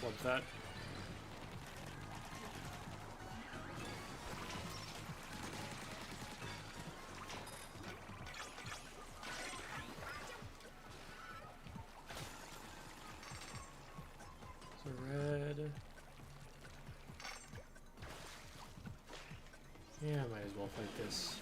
Flub that. Yeah, might as well fight this.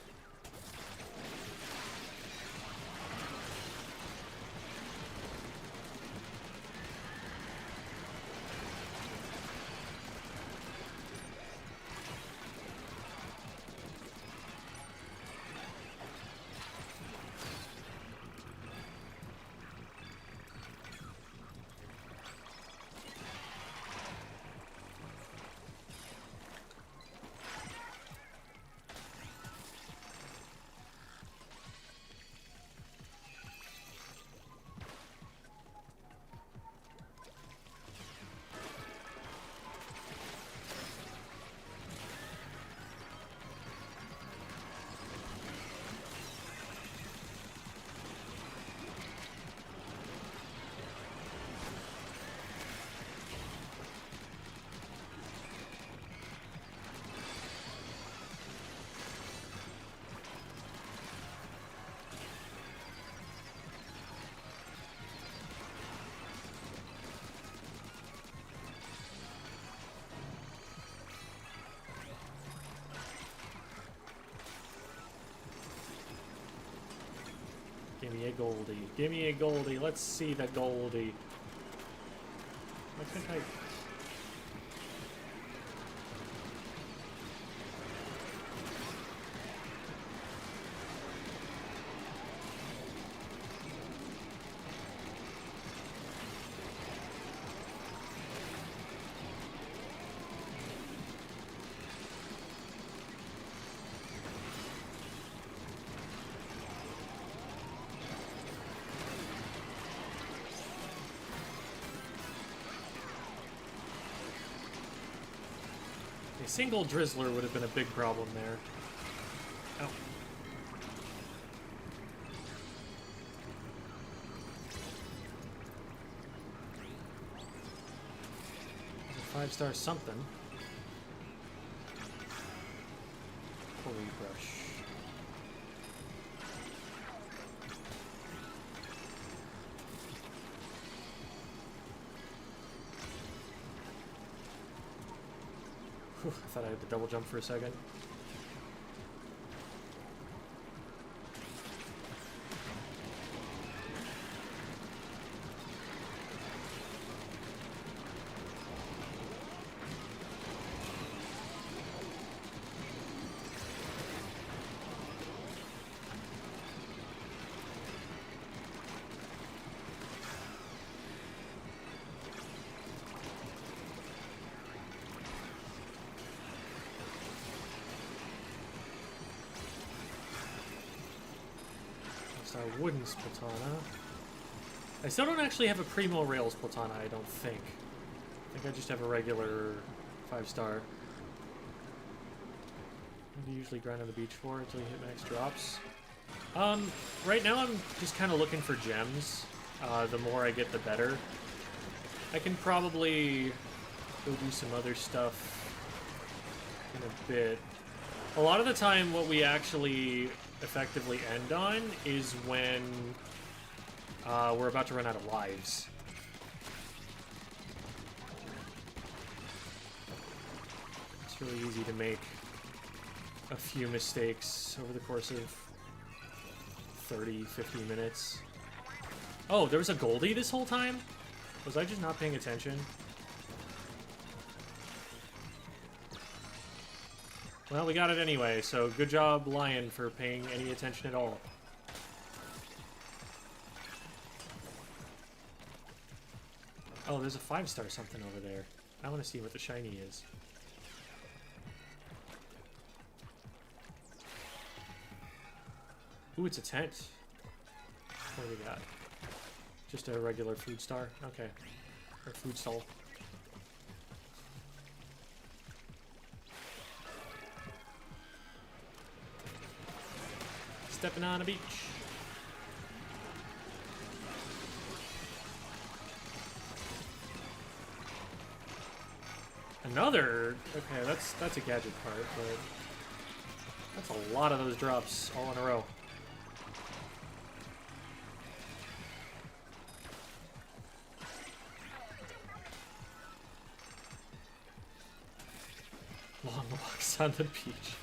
Give me a Goldie. Give me a Goldie. Let's see the Goldie. I think I... A single Drizzler would have been a big problem there. Oh. A 5-star something. Holy brush. Whew, I thought I had to double jump for a second. Our wooden Splatana. I still don't actually have a Primo Rails Splatana, I don't think. I think I just have a regular 5-star. What do you usually grind on the beach for until you hit max drops? Right now I'm just kind of looking for gems. The more I get, the better. I can probably go do some other stuff in a bit. A lot of the time, what we actually effectively end on is when we're about to run out of lives. It's really easy to make a few mistakes over the course of 30, 50 minutes. Oh, there was a Goldie this whole time? Was I just not paying attention? Well, we got it anyway, so good job, Lion, for paying any attention at all. Oh, there's a 5-star something over there. I want to see what the shiny is. Ooh, it's a tent. What do we got? Just a regular food star? Okay. Or food stall. Stepping on a beach. Another? Okay, that's a gadget part, but that's a lot of those drops all in a row. Long walks on the beach.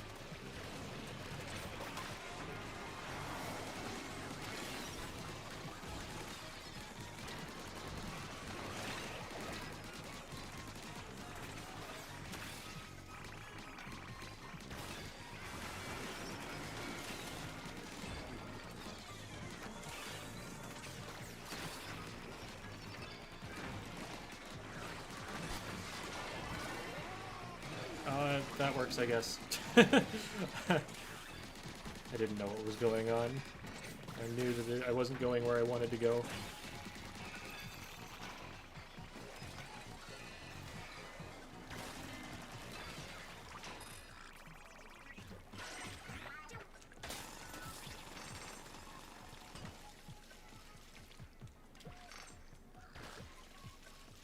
that works, I guess. I didn't know what was going on. I knew that I wasn't going where I wanted to go.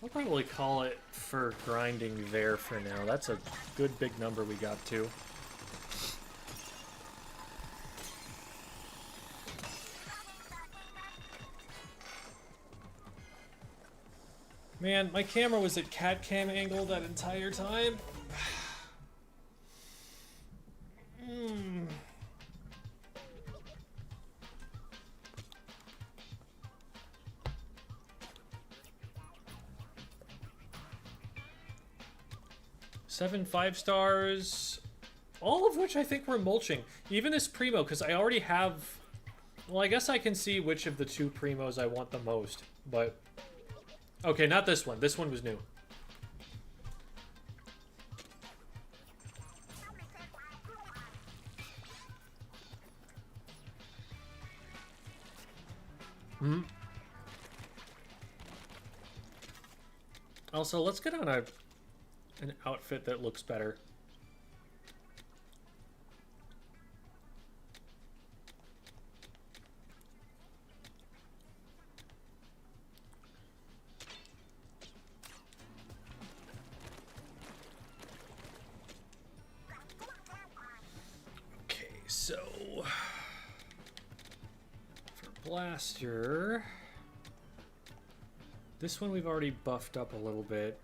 I'll probably call it for grinding there for now. That's a good big number we got to. Man, my camera was at cat cam angle that entire time. 7 5-stars, all of which I think were mulching. Even this primo, because I already have... Well, I guess I can see which of the 2 primos I want the most, but... Okay, not this one. This one was new. Hmm. Also, let's get on an outfit that looks better. Okay, so for blaster, this one we've already buffed up a little bit.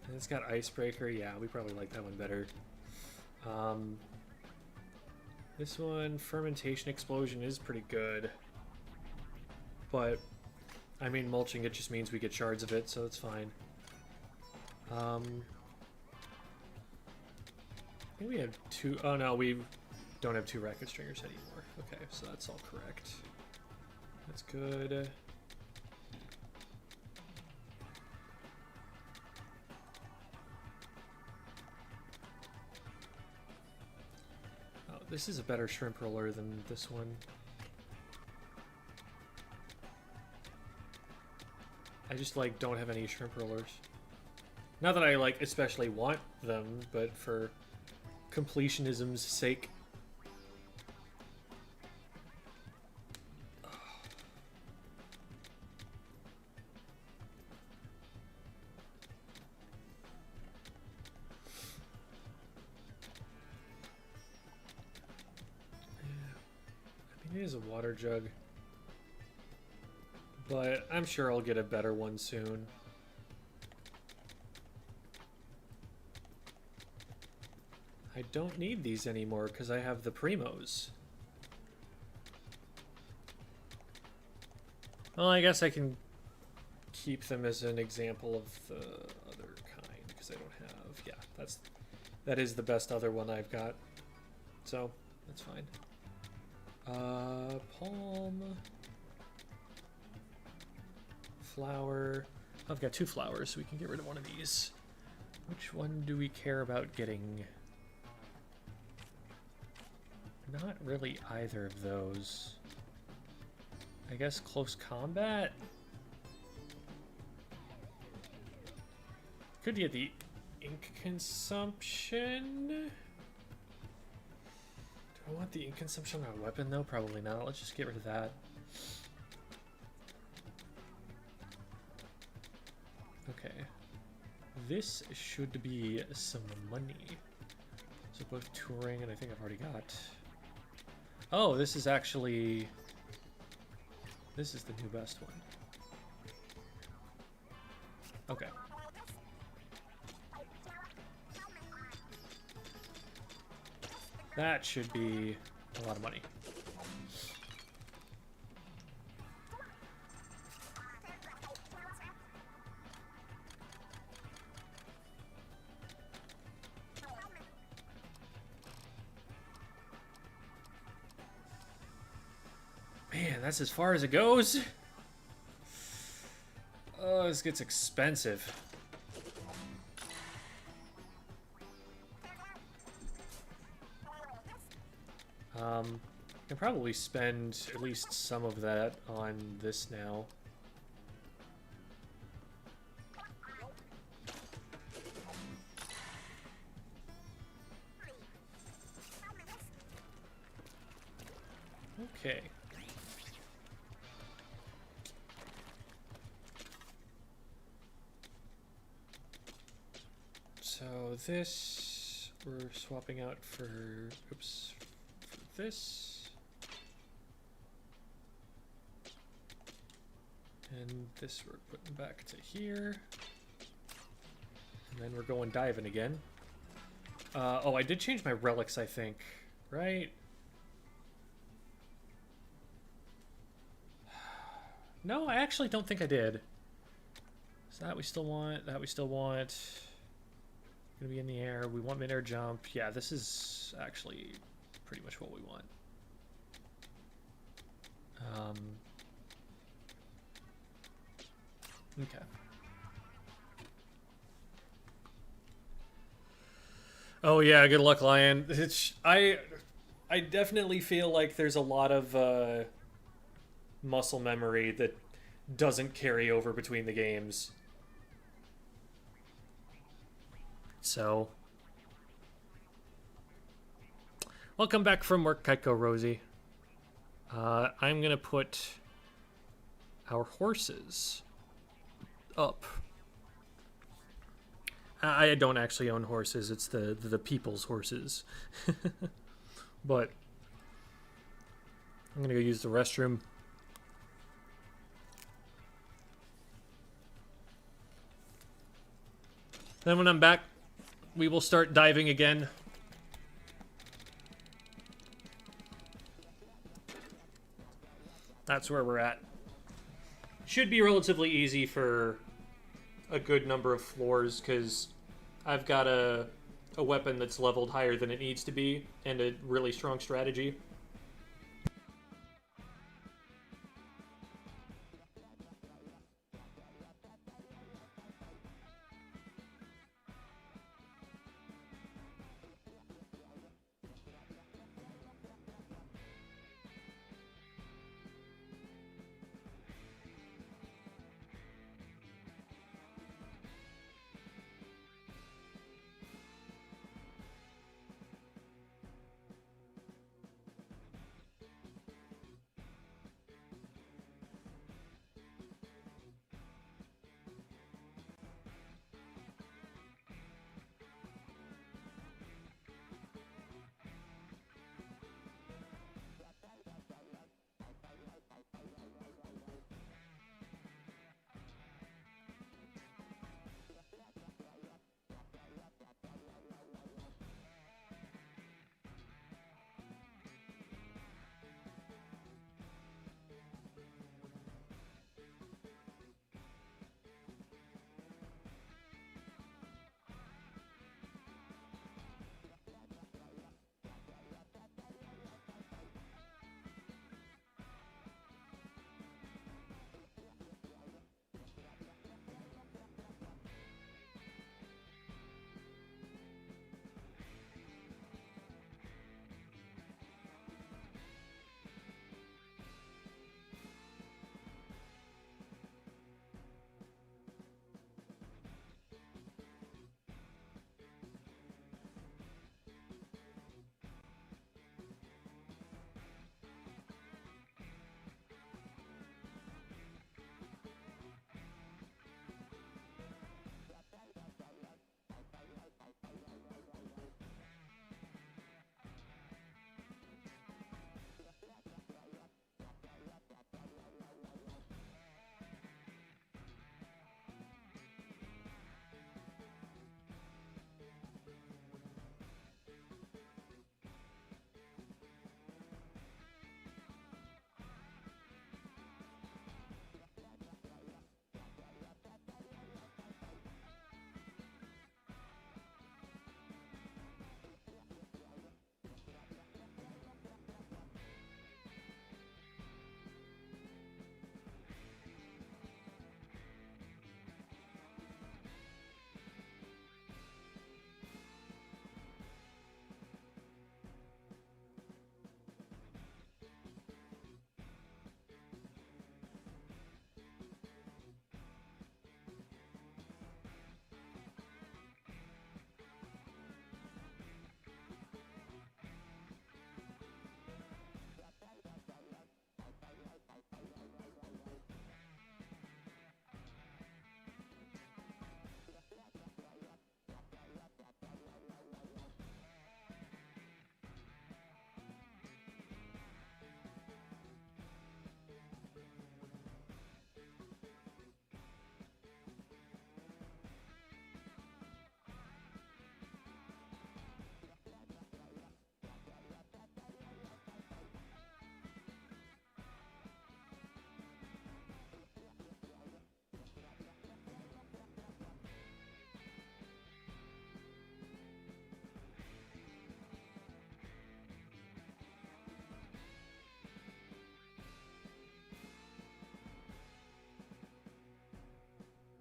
And it's got icebreaker. Yeah, we probably like that one better. This one, fermentation explosion, is pretty good. But, I mean, mulching, it just means we get shards of it, so it's fine. I think we have 2... Oh, no, we don't have 2 racket stringers anymore. Okay, so that's all correct. That's good. This is a better shrimp roller than this one. I just, like, don't have any shrimp rollers. Not that I, like, especially want them, but for completionism's sake. It is a water jug, but I'm sure I'll get a better one soon. I don't need these anymore because I have the primos. Well, I guess I can keep them as an example of the other kind because I don't have... Yeah, that is the best other one I've got, so that's fine. Palm, flower. I've got 2 flowers, so we can get rid of one of these. Which one do we care about getting? Not really either of those. I guess close combat? Could get the ink consumption. I want the ink consumption on a weapon, though? Probably not. Let's just get rid of that. Okay. This should be some money. So both touring, and I think I've already got... Oh, this is actually... This is the new best one. Okay. That should be a lot of money. Man, that's as far as it goes. Oh, this gets expensive. I can probably spend at least some of that on this now. Okay. So this we're swapping out for, oops, for this. And this we're putting back to here. And then we're going diving again. Oh, I did change my relics, I think, right? No, I actually don't think I did. So that we still want, that we still want. Gonna be in the air. We want mid-air jump. Yeah, this is actually pretty much what we want. Okay. Oh yeah, good luck, Lion. I definitely feel like there's a lot of muscle memory that doesn't carry over between the games. So, welcome back from work, Kaiko Rosie. I'm gonna put our horses up. I don't actually own horses. It's the people's horses. But I'm gonna go use the restroom. Then when I'm back, we will start diving again. That's where we're at. Should be relatively easy for a good number of floors, because I've got a weapon that's leveled higher than it needs to be, and a really strong strategy.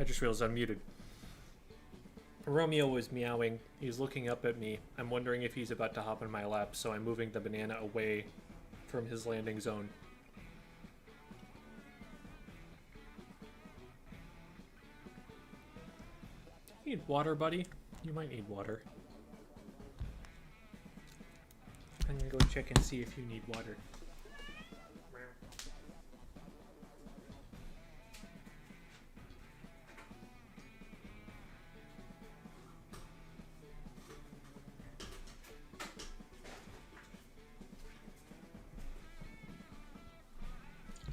just realized I'm muted. Romeo was meowing. He's looking up at me. I'm wondering if he's about to hop in my lap, so I'm moving the banana away from his landing zone. You need water, buddy? You might need water. I'm gonna go check and see if you need water.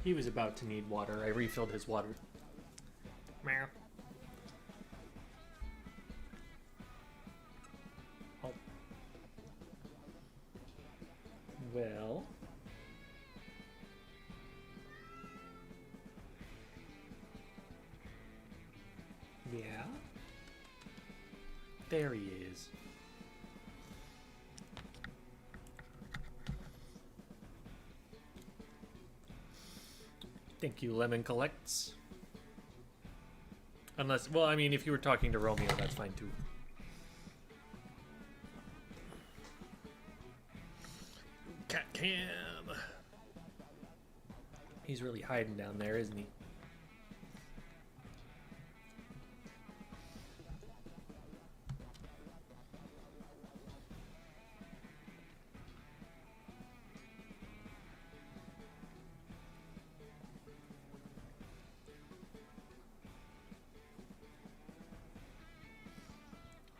He was about to need water. I refilled his water. Meow. Oh. Well. Yeah. There he is. Thank you, Lemon Collects. Unless, well, I mean, if you were talking to Romeo, that's fine too. Cat Cam. He's really hiding down there, isn't he?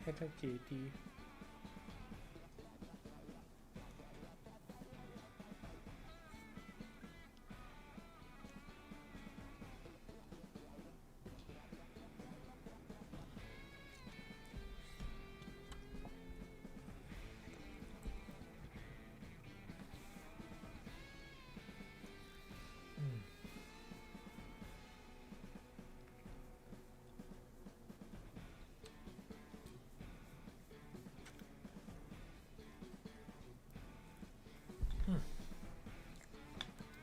Hello, kitty.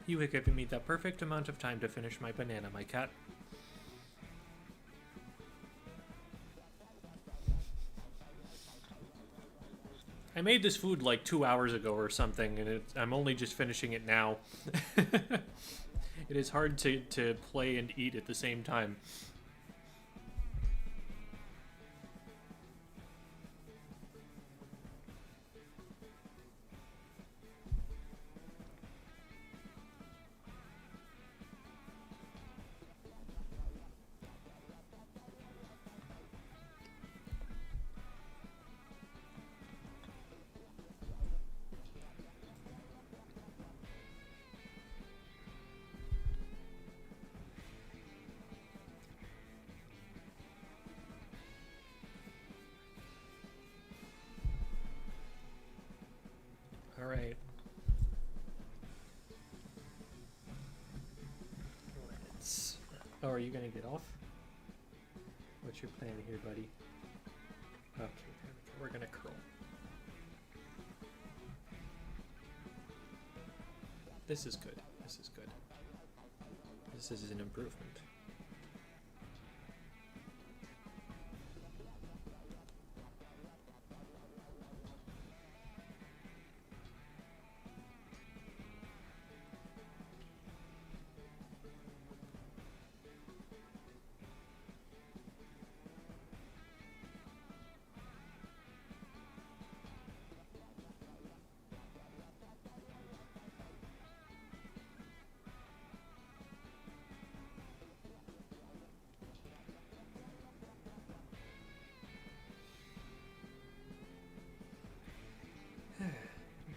You have given me the perfect amount of time to finish my banana, my cat. I made this food like 2 hours ago or something, and I'm only just finishing it now. It is hard to play and eat at the same time. Alright. Oh, are you gonna get off? What's your plan here, buddy? Okay, we're gonna curl. This is good. This is good. This is an improvement.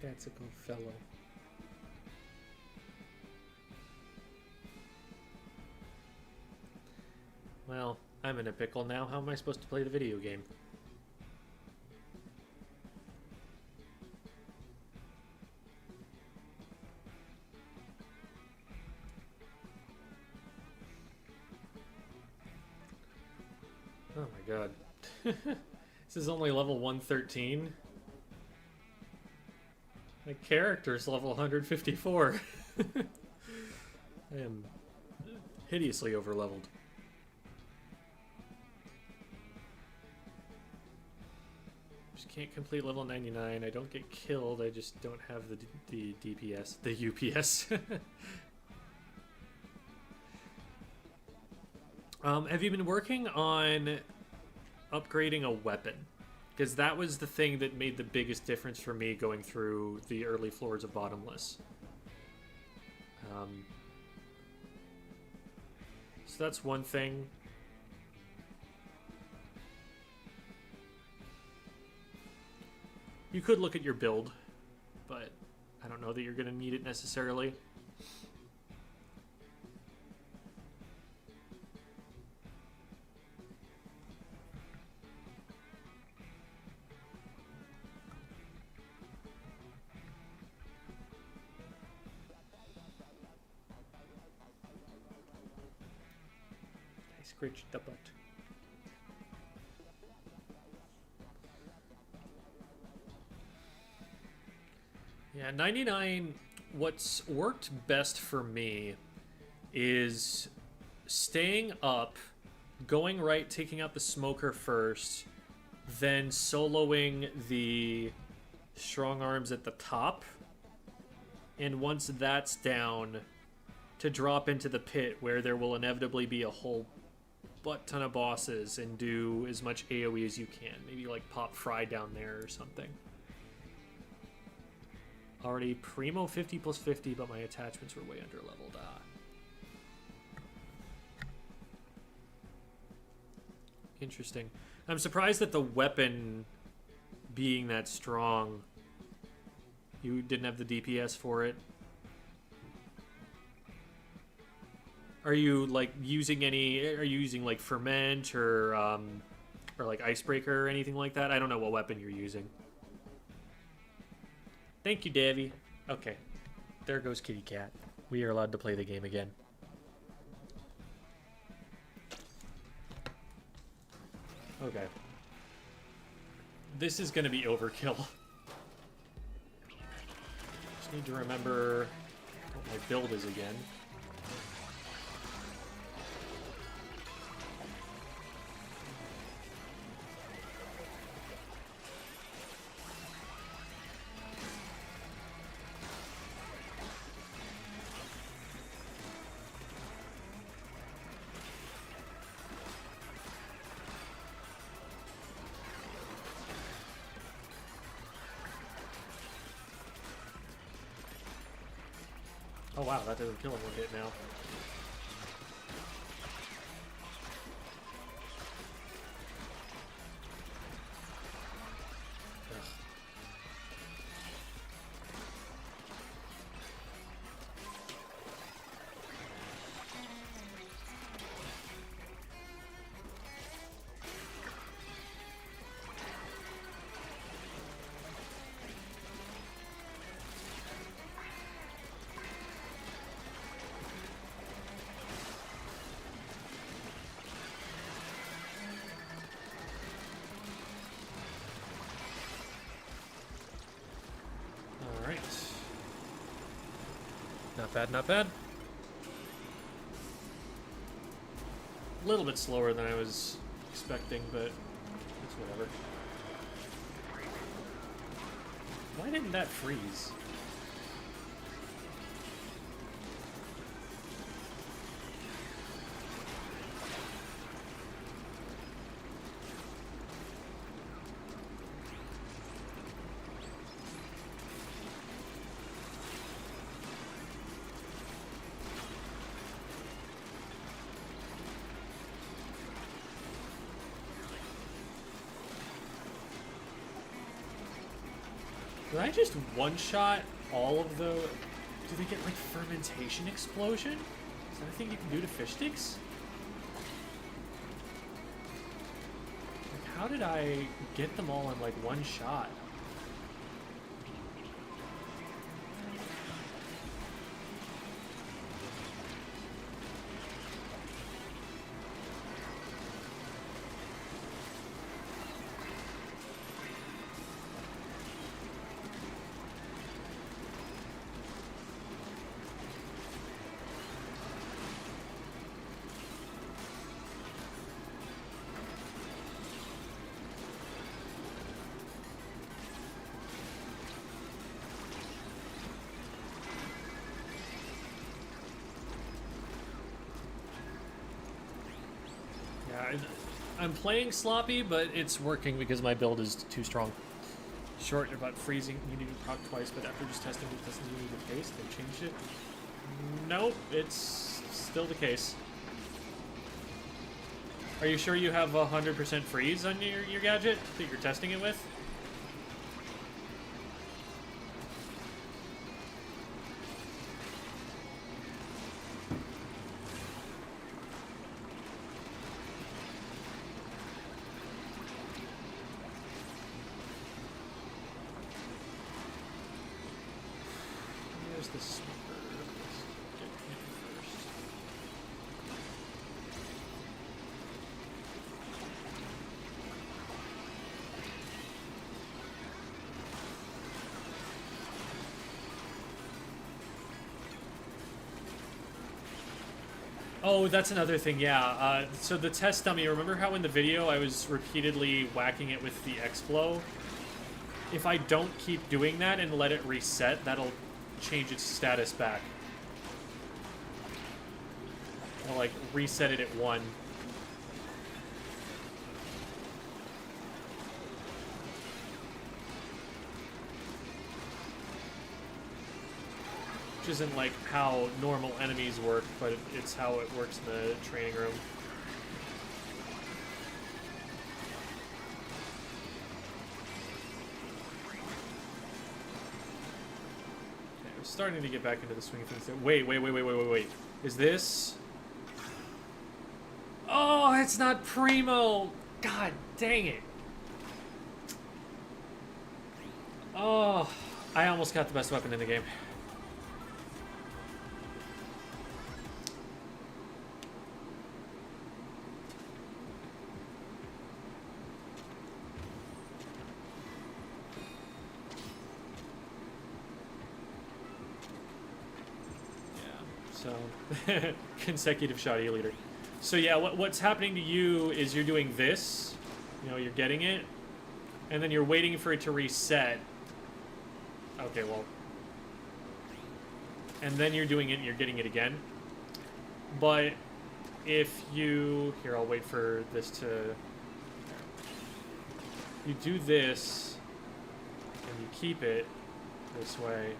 That's a good fellow. Well, I'm in a pickle now. How am I supposed to play the video game? Oh my god. This is only level 113. My character's level 154. I am hideously overleveled. Just can't complete level 99. I don't get killed. I just don't have the DPS, the UPS. Have you been working on upgrading a weapon? Because that was the thing that made the biggest difference for me going through the early floors of Bottomless. So that's one thing. You could look at your build, but I don't know that you're going to need it necessarily. I scratched the butt. Yeah, 99, what's worked best for me is staying up, going right, taking out the smoker first, then soloing the strong arms at the top, and once that's down, to drop into the pit where there will inevitably be a whole butt ton of bosses and do as much AoE as you can. Maybe like pop Fry down there or something. Already primo 50 plus 50, but my attachments were way under leveled. Interesting. I'm surprised that the weapon being that strong, you didn't have the DPS for it. Are you like using any? Are you using like ferment or like icebreaker or anything like that? I don't know what weapon you're using. Thank you, Davy. Okay. There goes Kitty Cat. We are allowed to play the game again. Okay. This is going to be overkill. Just need to remember what my build is again. Oh wow, that doesn't kill him one hit now. Not bad, not bad. A little bit slower than I was expecting, but it's whatever. Why didn't that freeze? Did I just one-shot all of the... Do they get, like, fermentation explosion? Is that a thing you can do to fish sticks? Like, how did I get them all in, like, one shot? I'm playing sloppy, but it's working because my build is too strong. Short about freezing. You need to proc twice, but after just testing it doesn't need the case. They changed it. Nope, it's still the case. Are you sure you have 100% freeze on your gadget that you're testing it with? Where's the smoker? Let's get him first. Oh, that's another thing, yeah. So the test dummy, remember how in the video I was repeatedly whacking it with the X-Blow? If I don't keep doing that and let it reset, that'll change its status back. I'll, like, reset it at 1. Which isn't like how normal enemies work, but it's how it works in the training room. Okay, we're starting to get back into the swing of things. Wait. Is this... Oh, it's not Primo! God dang it. Oh, I almost got the best weapon in the game. Consecutive shot E-liter. So yeah, what's happening to you is you're doing this, you know, you're getting it, and then you're waiting for it to reset. Okay, well. And then you're doing it and you're getting it again. But if you... Here, I'll wait for this to... You do this, and you keep it this way.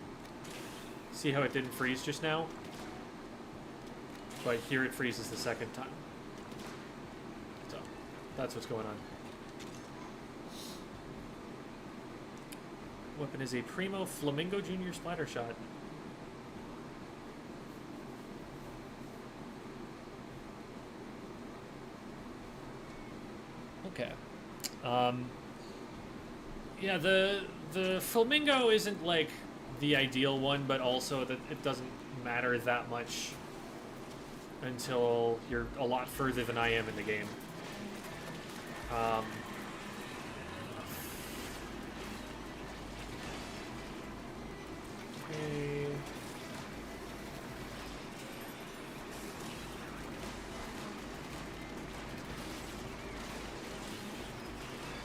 See how it didn't freeze just now? But here it freezes the second time. So, that's what's going on. Weapon is a Primo Flamingo Junior Splatter Shot. Okay. Yeah, the Flamingo isn't like the ideal one, but also that it doesn't matter that much until you're a lot further than I am in the game. Okay.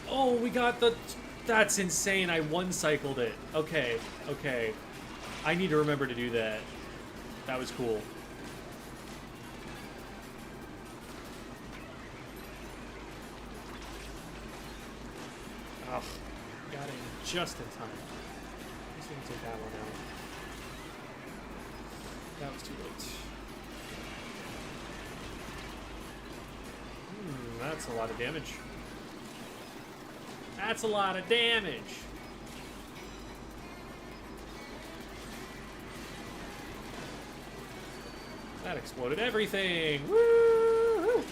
Oh, we got the... That's insane. I one-cycled it. Okay, okay. I need to remember to do that. That was cool. Oh, got it just in time. I'm just gonna take that one out. That was too late. That's a lot of damage. That's a lot of damage. That exploded everything. Woo!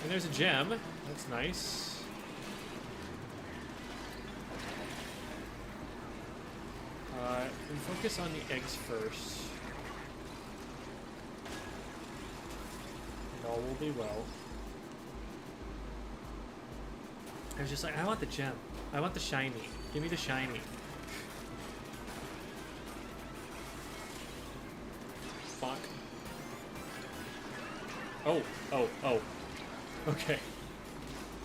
And there's a gem. That's nice. We focus on the eggs first. And all will be well. I was just like, I want the gem. I want the shiny. Give me the shiny. Fuck. Oh. Okay.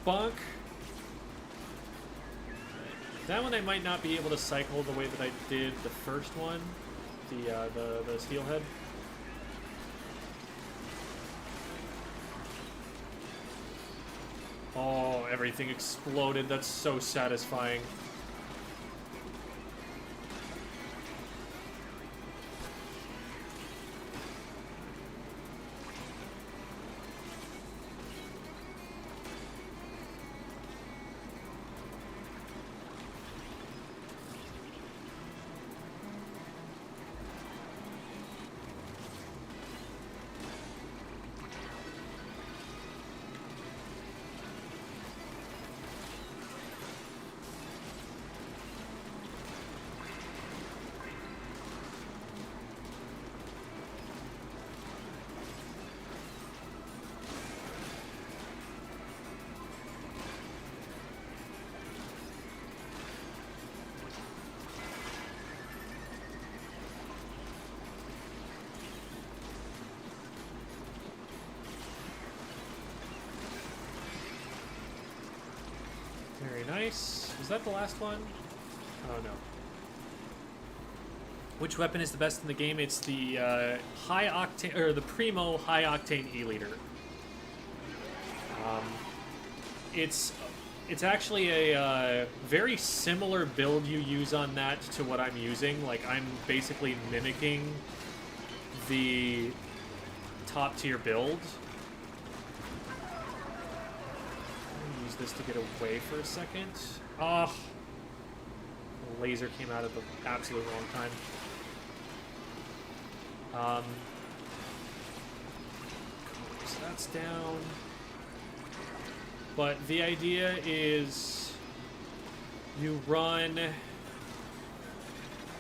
Bonk. That one I might not be able to cycle the way that I did the first one. the steelhead. Oh, everything exploded. That's so satisfying. Very nice. Was that the last one? Oh no. Which weapon is the best in the game? It's the high octane, or the Primo high octane E-liter. It's actually a very similar build you use on that to what I'm using. Like, I'm basically mimicking the top tier build. Use this to get away for a second. Oh, the laser came out at the absolute wrong time. So that's down. But the idea is you run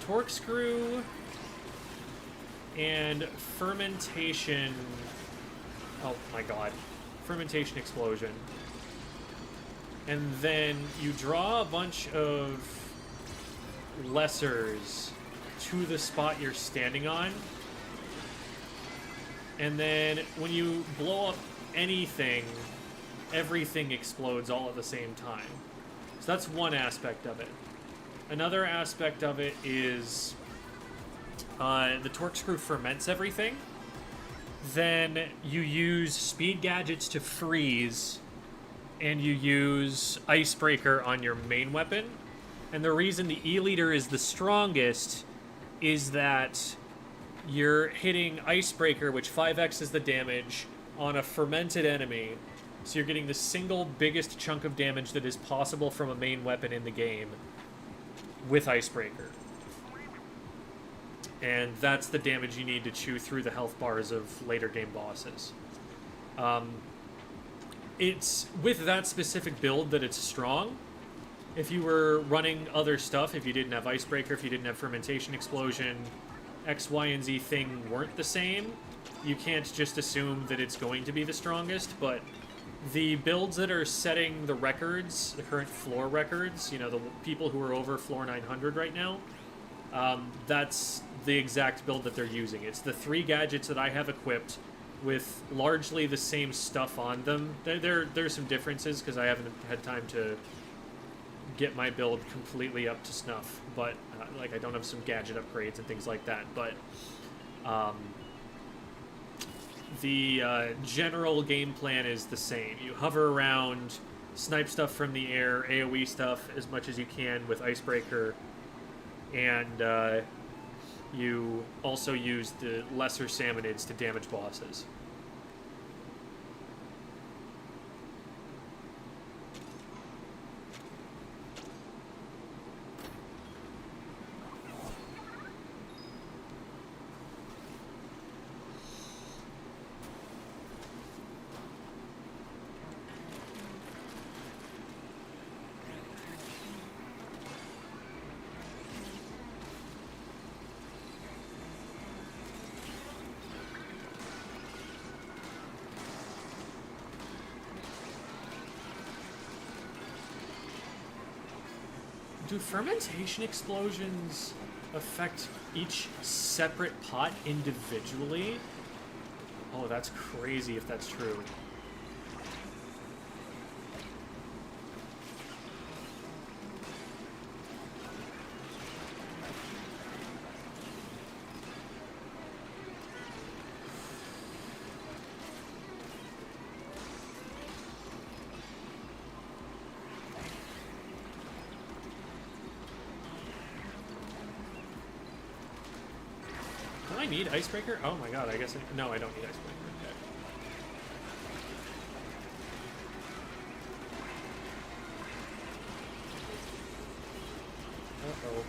torque screw and fermentation. Oh my god. Fermentation explosion. And then you draw a bunch of lessers to the spot you're standing on. And then when you blow up anything, everything explodes all at the same time. So that's one aspect of it. Another aspect of it is the torque screw ferments everything. Then you use speed gadgets to freeze, and you use icebreaker on your main weapon. And the reason the E-liter is the strongest is that you're hitting icebreaker, which 5x's the damage, on a fermented enemy. So you're getting the single biggest chunk of damage that is possible from a main weapon in the game with icebreaker. And that's the damage you need to chew through the health bars of later game bosses. It's with that specific build that it's strong. If you were running other stuff, if you didn't have icebreaker, if you didn't have fermentation explosion, X, Y, and Z thing weren't the same, you can't just assume that it's going to be the strongest. But the builds that are setting the records, the current floor records, you know, the people who are over floor 900 right now, that's the exact build that they're using. It's the 3 gadgets that I have equipped with largely the same stuff on them. There's some differences because I haven't had time to get my build completely up to snuff, but like I don't have some gadget upgrades and things like that, but the general game plan is the same. You hover around, snipe stuff from the air, AoE stuff as much as you can with icebreaker, and you also use the lesser salmonids to damage bosses. Do fermentation explosions affect each separate pot individually? Oh, that's crazy if that's true. need Icebreaker? Oh my god, I guess no, I don't need Icebreaker. Okay. Uh-oh.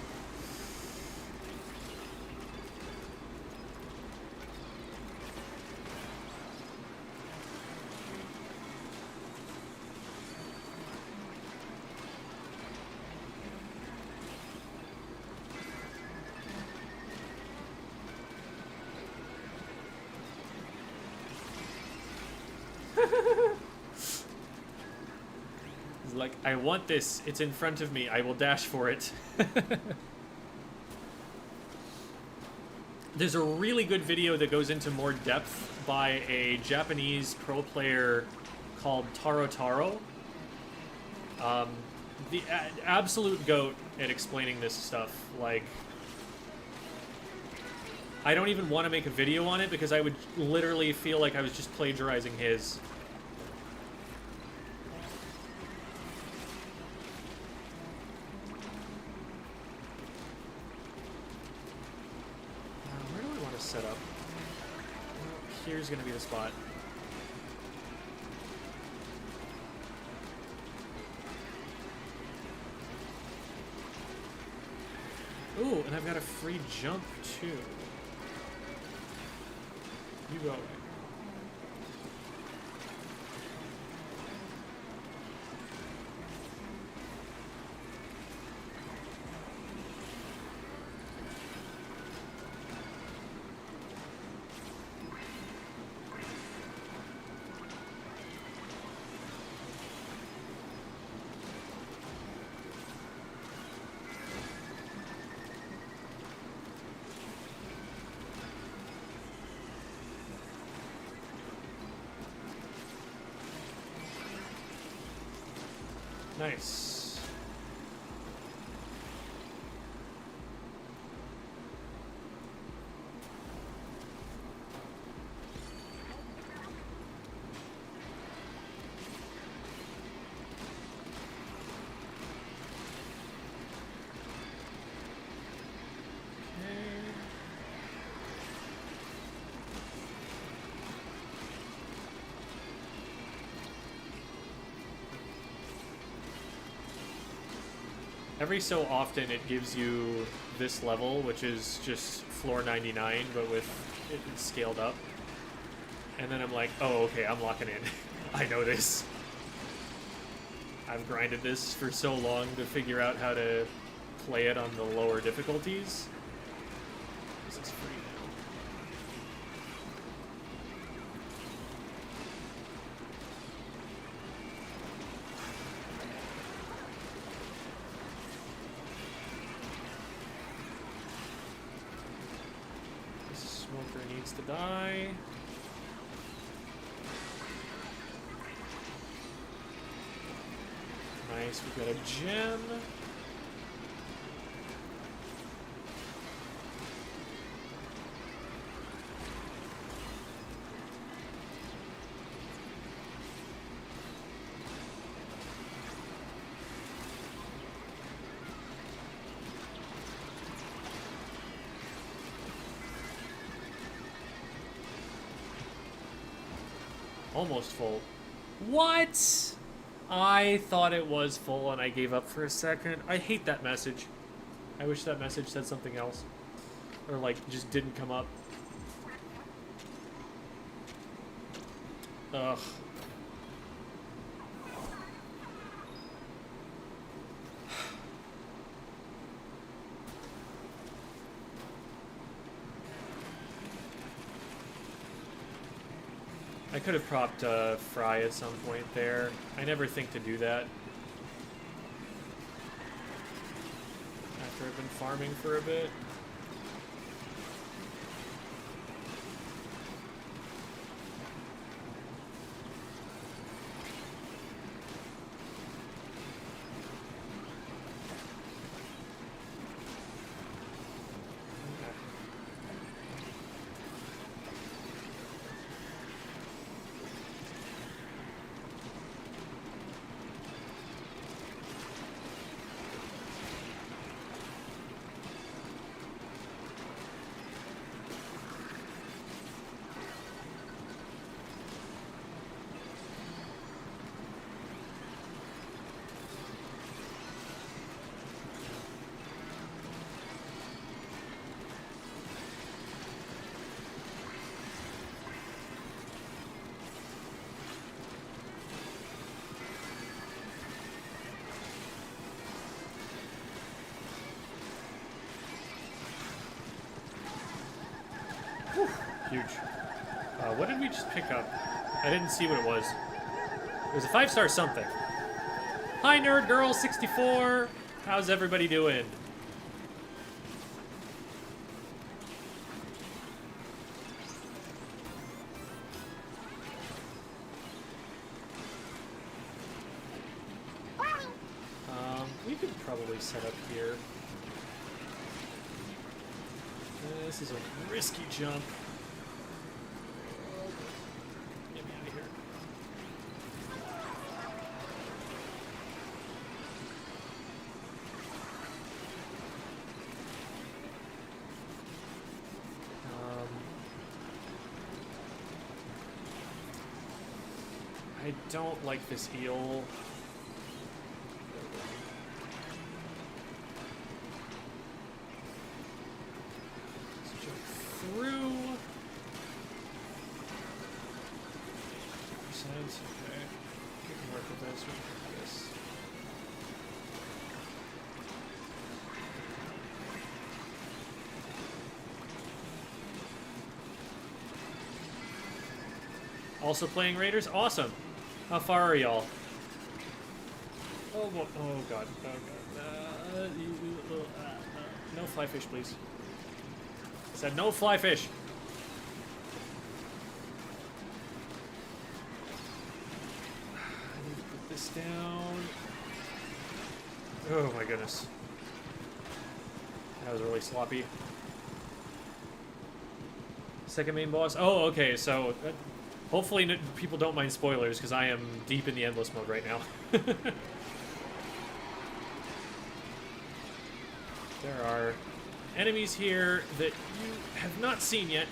Like, I want this. It's in front of me. I will dash for it. There's a really good video that goes into more depth by a Japanese pro player called Taro Taro. The absolute goat at explaining this stuff. Like, I don't even want to make a video on it because I would literally feel like I was just plagiarizing his. Set up. Here's gonna be the spot. Ooh, and I've got a free jump too. You go away. Nice. Every so often it gives you this level, which is just floor 99, but with it scaled up. And then I'm like, oh, okay, I'm locking in. I know this. I've grinded this for so long to figure out how to play it on the lower difficulties. This is free now. Smoker needs to die. Nice, we've got a gem. Almost full. What? I thought it was full and I gave up for a second. I hate that message. I wish that message said something else. Or like, just didn't come up. Ugh. I could have propped Fry at some point there. I never think to do that. After I've been farming for a bit. Huge. What did we just pick up? I didn't see what it was. It was a 5-star something. Hi, Nerd Girl 64. How's everybody doing? We could probably set up here. This is a risky jump. Get me out of here. I don't like this eel. Through. Besides, okay. We can work with this. We can work with this. Also playing Raiders? Awesome. How far are y'all? Oh, oh god. Oh god. No fly fish, please. Said no fly fish. I need to put this down. Oh my goodness. That was really sloppy. Second main boss. Oh, okay, so hopefully people don't mind spoilers because I am deep in the endless mode right now. There are enemies here that you have not seen yet.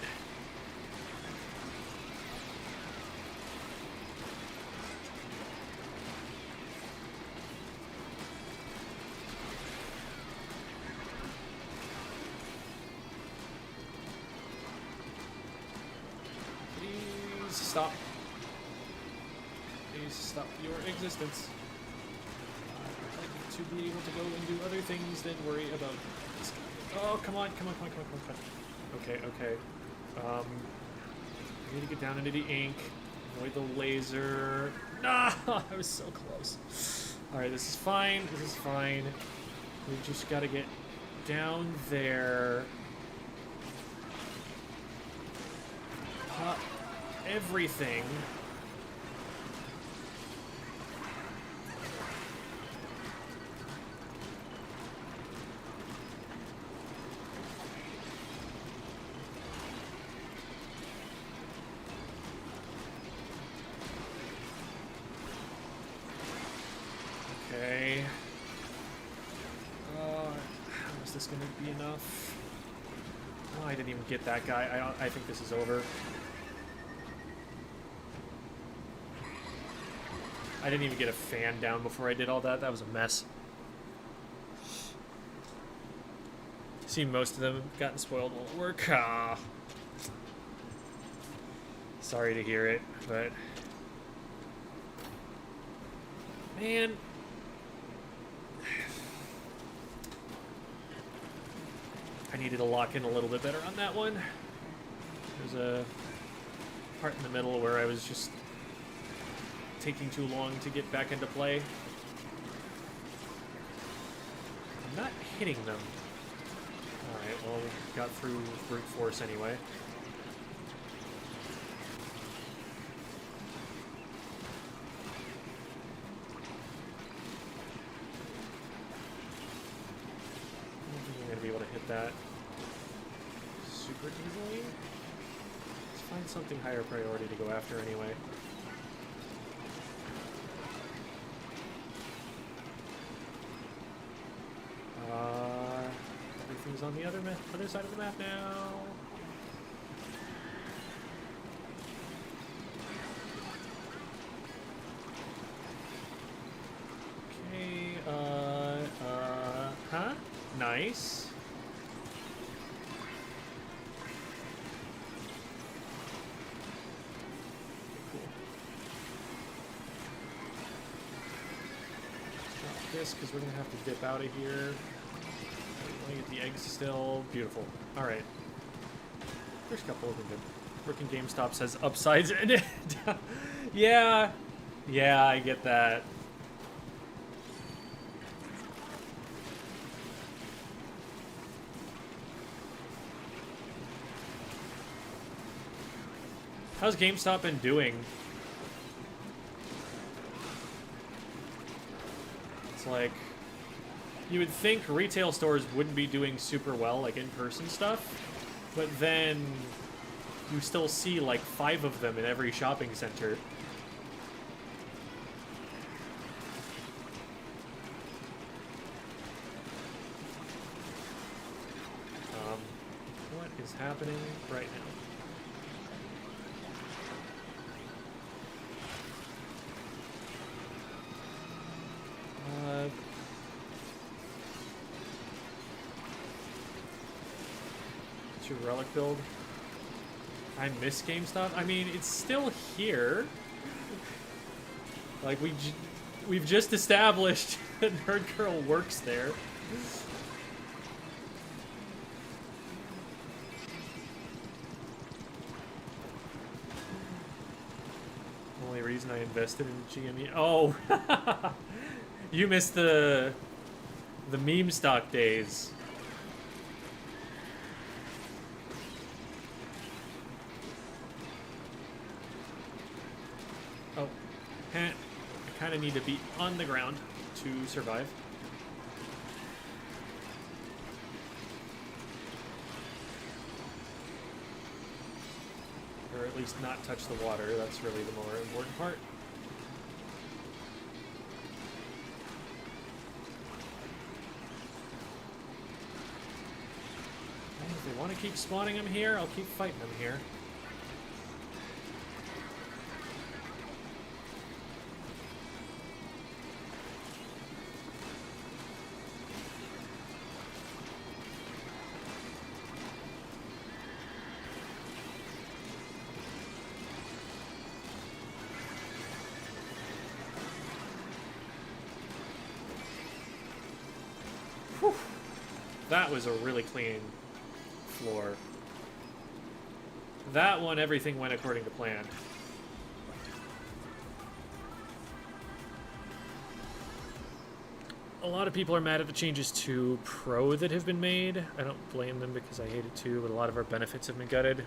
Please stop. Please stop your existence. I'd like to be able to go and do other things than worry about this guy. Oh, come on, come on, come on, come on, come on. Okay, okay. I need to get down into the ink. Avoid the laser. No, I was so close. Alright, this is fine. This is fine. We've just got to get down there. Pop everything. Okay. How is this going to be enough? Oh, I didn't even get that guy. I think this is over. I didn't even get a fan down before I did all that. That was a mess. See, most of them have gotten spoiled won't work. Ah. Sorry to hear it, but... Man... I needed to lock in a little bit better on that one. There's a part in the middle where I was just taking too long to get back into play. I'm not hitting them. Alright, well, we got through brute force anyway. Be able to hit that super easily. Let's find something higher priority to go after anyway. Everything's on the other side of the map now. Okay, huh? Nice. This because we're gonna have to dip out of here. I want to get the eggs still. Beautiful. All right. First couple of them good. Working GameStops has upsides in it. Yeah. Yeah, I get that. How's GameStop been doing? It's like, you would think retail stores wouldn't be doing super well, like in-person stuff, but then you still see like 5 of them in every shopping center. What is happening right now? What's your relic build? I miss GameStop. I mean, it's still here. Like we've just established that Nerd Girl works there. Only reason I invested in GME. Oh, you missed the meme stock days. Oh, I kind of need to be on the ground to survive. Or at least not touch the water. That's really the more important part. If they want to keep spawning them here, I'll keep fighting them here. Whew. That was a really clean floor. That one, everything went according to plan. A lot of people are mad at the changes to Pro that have been made. I don't blame them because I hate it too, but a lot of our benefits have been gutted.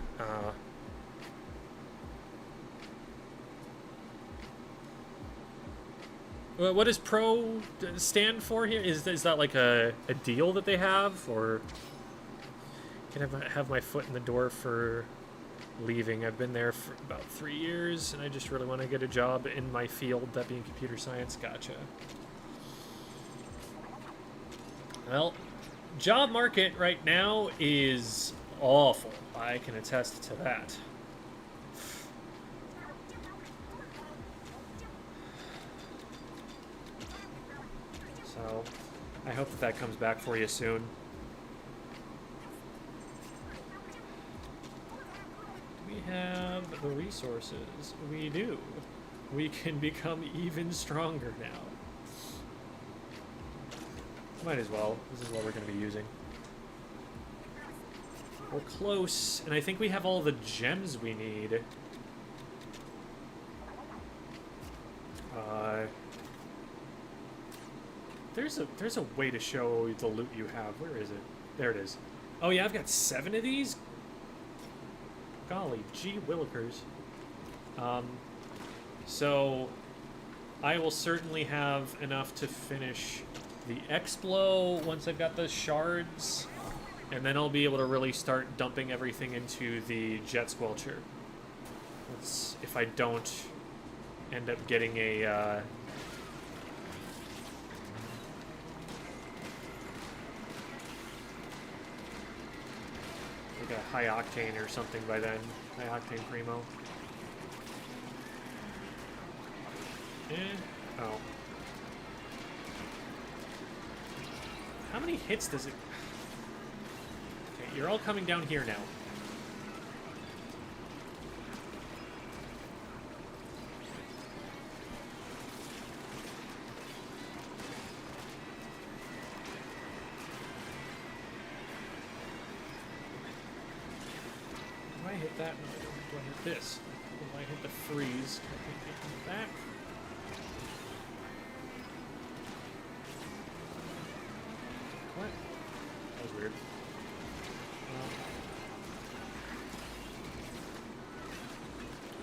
What does Pro stand for here? Is that like a deal that they have, or can I have my foot in the door for leaving? I've been there for about 3 years, and I just really want to get a job in my field, that being computer science. Gotcha. Well, job market right now is awful. I can attest to that. So, I hope that comes back for you soon. Do we have the resources? We do. We can become even stronger now. Might as well. This is what we're going to be using. We're close, and I think we have all the gems we need. There's a way to show the loot you have. Where is it? There it is. Oh yeah, I've got 7 of these? Golly, gee willikers. So I will certainly have enough to finish the Explo once I've got the shards, and then I'll be able to really start dumping everything into the Jet Squelcher. That's if I don't end up getting a like a high octane or something by then. High octane primo. Oh. How many hits does it... Okay, you're all coming down here now. Do I hit that? No, I don't. Do I hit this? Do I hit the freeze? Can I hit it back? What? That was weird.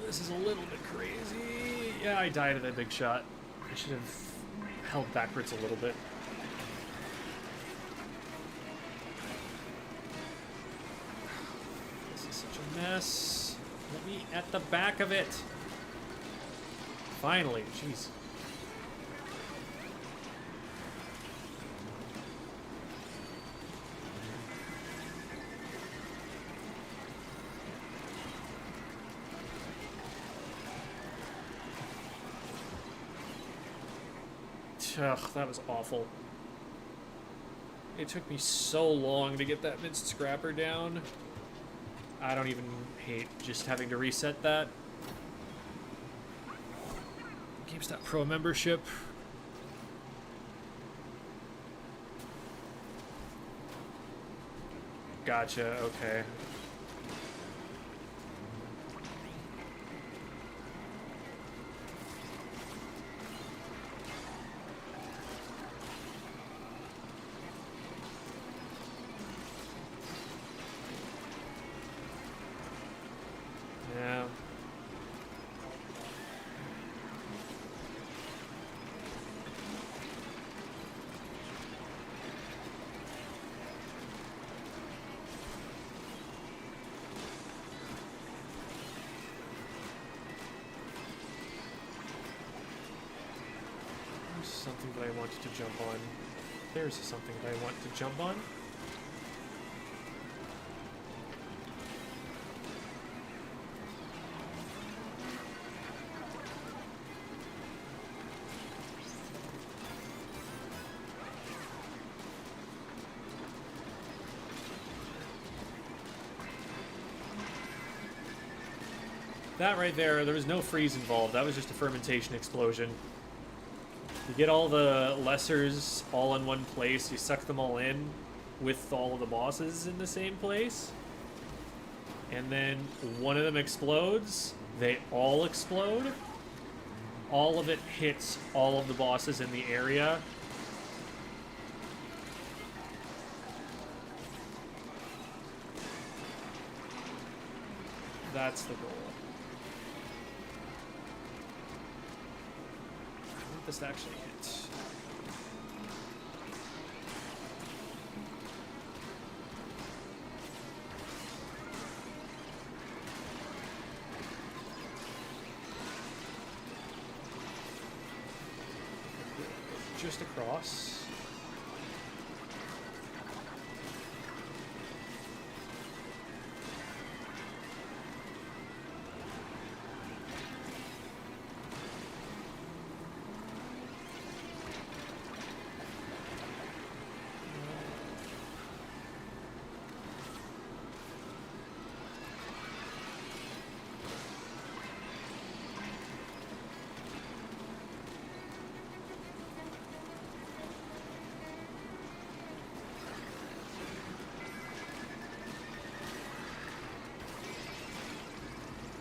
This is a little bit crazy. Yeah, I died at that big shot. I should have held backwards a little bit. This is such a mess. Let me at the back of it. Finally, jeez. Ugh, that was awful. It took me so long to get that minced scrapper down. I don't even hate just having to reset that. GameStop Pro membership. Gotcha, okay. Something that I wanted to jump on. There's something that I want to jump on. That right there was no freeze involved. That was just a fermentation explosion. You get all the lessers all in one place, you suck them all in with all of the bosses in the same place, and then one of them explodes, they all explode, all of it hits all of the bosses in the area. That's the goal. This actually hits. Just across.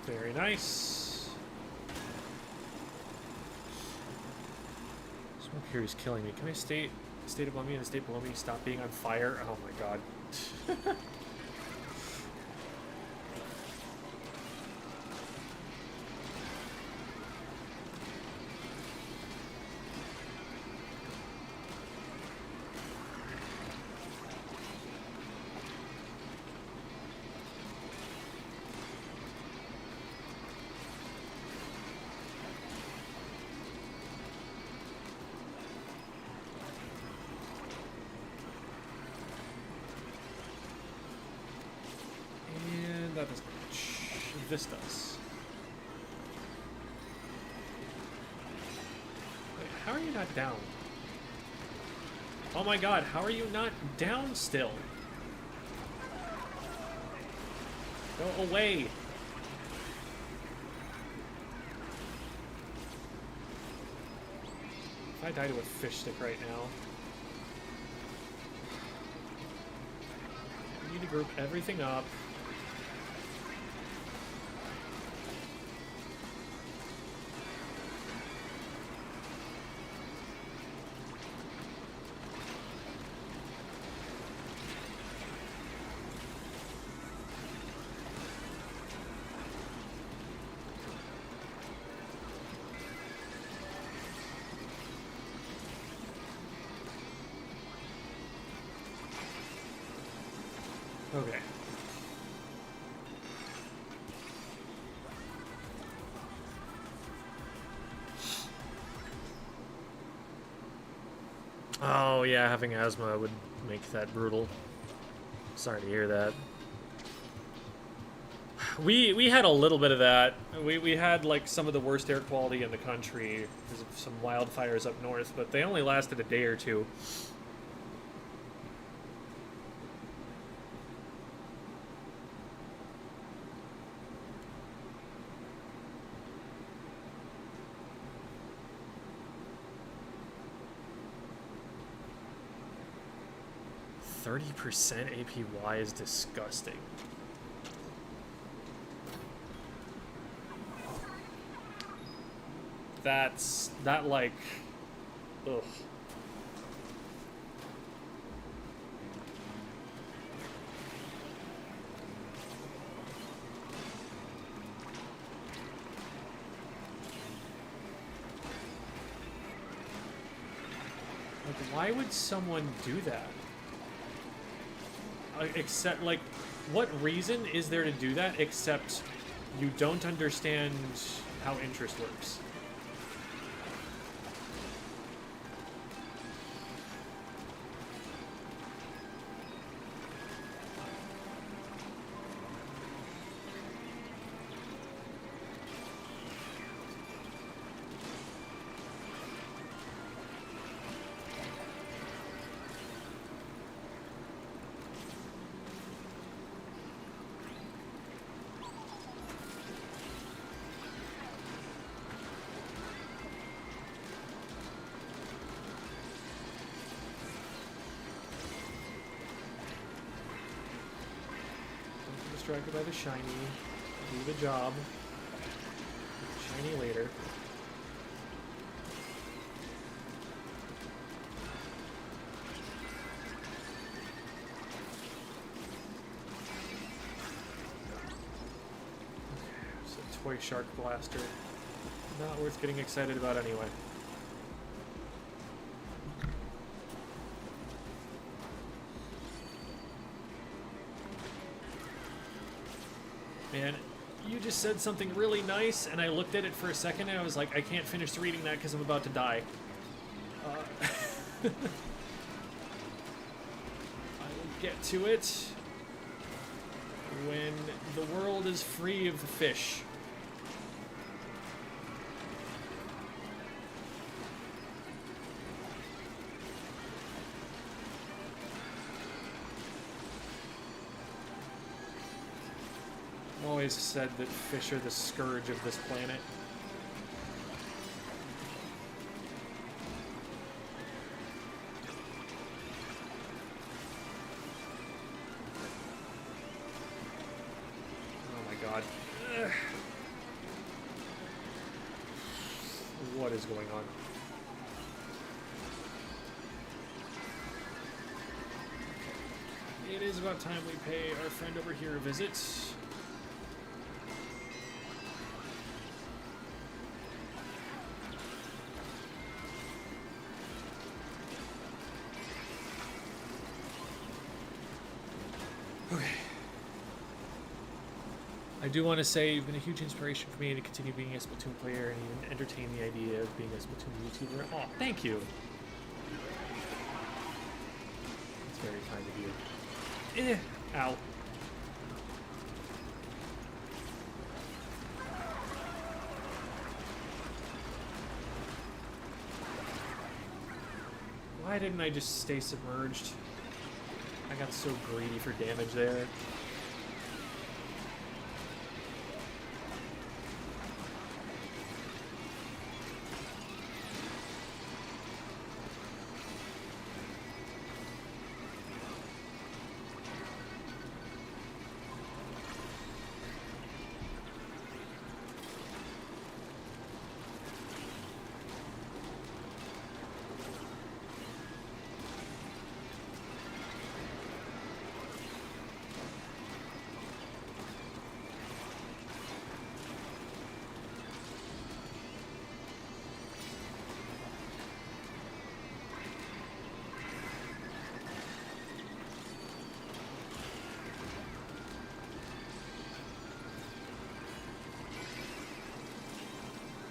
Very nice. Smoke here is killing me. Can I stay above me and stay below me? Stop being on fire. Oh my god. That doesn't match. This does. Wait, how are you not down? Oh my god, how are you not down still? Go away. If I die to a fish stick right now. I need to group everything up. Oh yeah, having asthma would make that brutal. Sorry to hear that. We had a little bit of that. We had like some of the worst air quality in the country because of some wildfires up north, but they only lasted a day or two. 30% APY is disgusting. That like, ugh. Like, why would someone do that? Except, like, what reason is there to do that except you don't understand how interest works? Distracted by the shiny. Do the job. Shiny later. It's a toy shark blaster. Not worth getting excited about anyway. Man, you just said something really nice, and I looked at it for a second, and I was like, I can't finish reading that because I'm about to die. I will get to it when the world is free of the fish. Always said that fish are the scourge of this planet. Oh my god. Ugh. What is going on? It is about time we pay our friend over here a visit. Okay. I do want to say you've been a huge inspiration for me to continue being a Splatoon player and even entertain the idea of being a Splatoon YouTuber. Oh, thank you. It's very kind of you. Ow. Why didn't I just stay submerged? I got so greedy for damage there.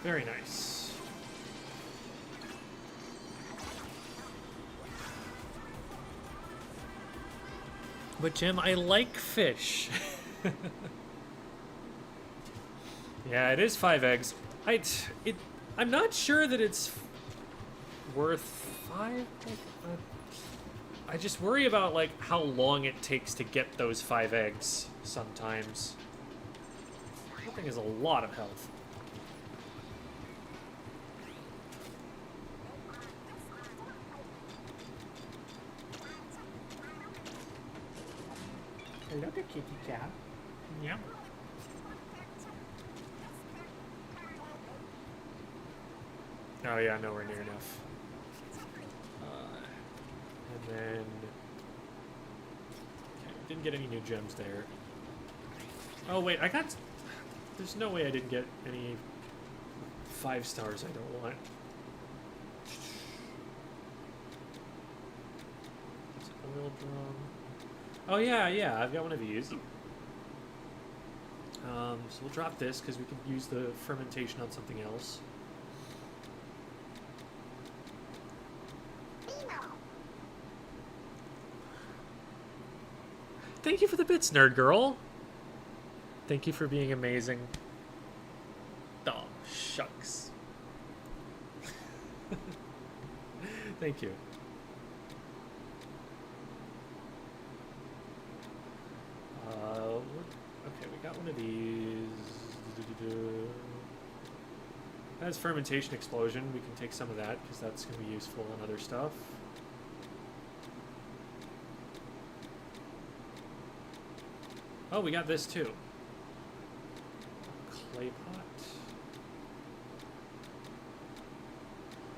Very nice. But Jim, I like fish. Yeah, it is 5 eggs. I'm not sure that it's worth 5. I just worry about like how long it takes to get those 5 eggs sometimes. That thing is a lot of health. Hello there, kitty cat. Yeah. Oh yeah, nowhere near enough. And then... Okay, didn't get any new gems there. Oh wait, I got... There's no way I didn't get any 5 stars I don't want. Oil drum. Oh yeah, I've got one of these. So we'll drop this because we can use the fermentation on something else. Thank you for the bits, nerd girl. Thank you for being amazing. Oh, shucks. Thank you. Okay, we got one of these. That's fermentation explosion. We can take some of that because that's going to be useful in other stuff. Oh, we got this too. Clay pot.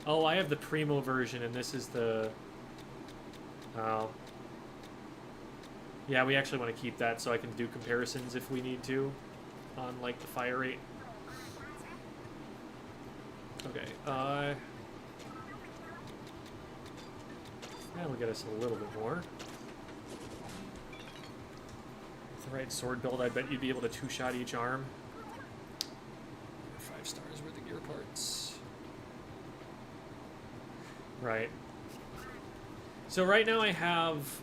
Oh, I have the primo version, and this is the... Oh. Yeah, we actually want to keep that so I can do comparisons if we need to on, like, the fire rate. Okay, that'll get us a little bit more. With the right sword build, I bet you'd be able to 2-shot each arm. 5 stars worth of gear parts. Right. So right now I have,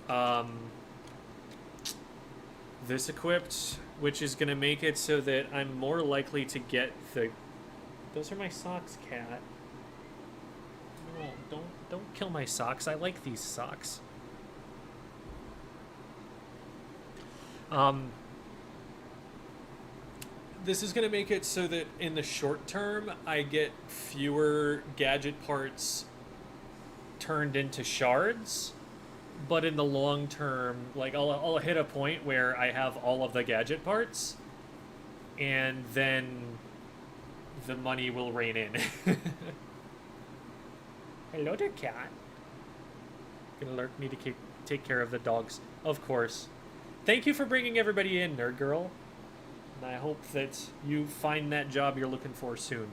this equipped, which is going to make it so that I'm more likely to get the... Those are my socks, cat. No, don't kill my socks. I like these socks. This is going to make it so that in the short term, I get fewer gadget parts turned into shards. But in the long term, like, I'll hit a point where I have all of the gadget parts, and then the money will rain in. Hello there, cat. Gonna alert me to take care of the dogs. Of course. Thank you for bringing everybody in, Nerd Girl. And I hope that you find that job you're looking for soon.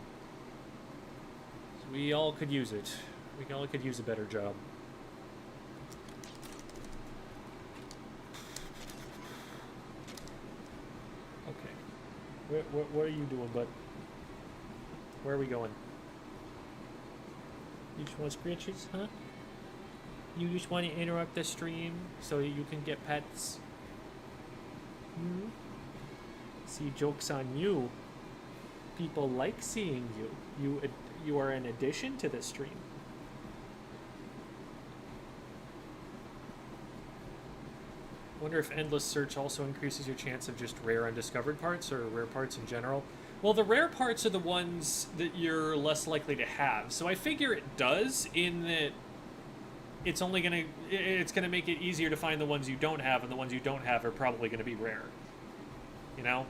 We all could use it. We all could use a better job. What are you doing, bud? Where are we going? You just want scratches, huh? You just want to interrupt the stream so you can get pets? Hmm? See, joke's on you. People like seeing you. You are an addition to the stream. Wonder if endless search also increases your chance of just rare undiscovered parts or rare parts in general. Well, the rare parts are the ones that you're less likely to have. So I figure it does, in that it's gonna make it easier to find the ones you don't have, and the ones you don't have are probably gonna be rare. You know?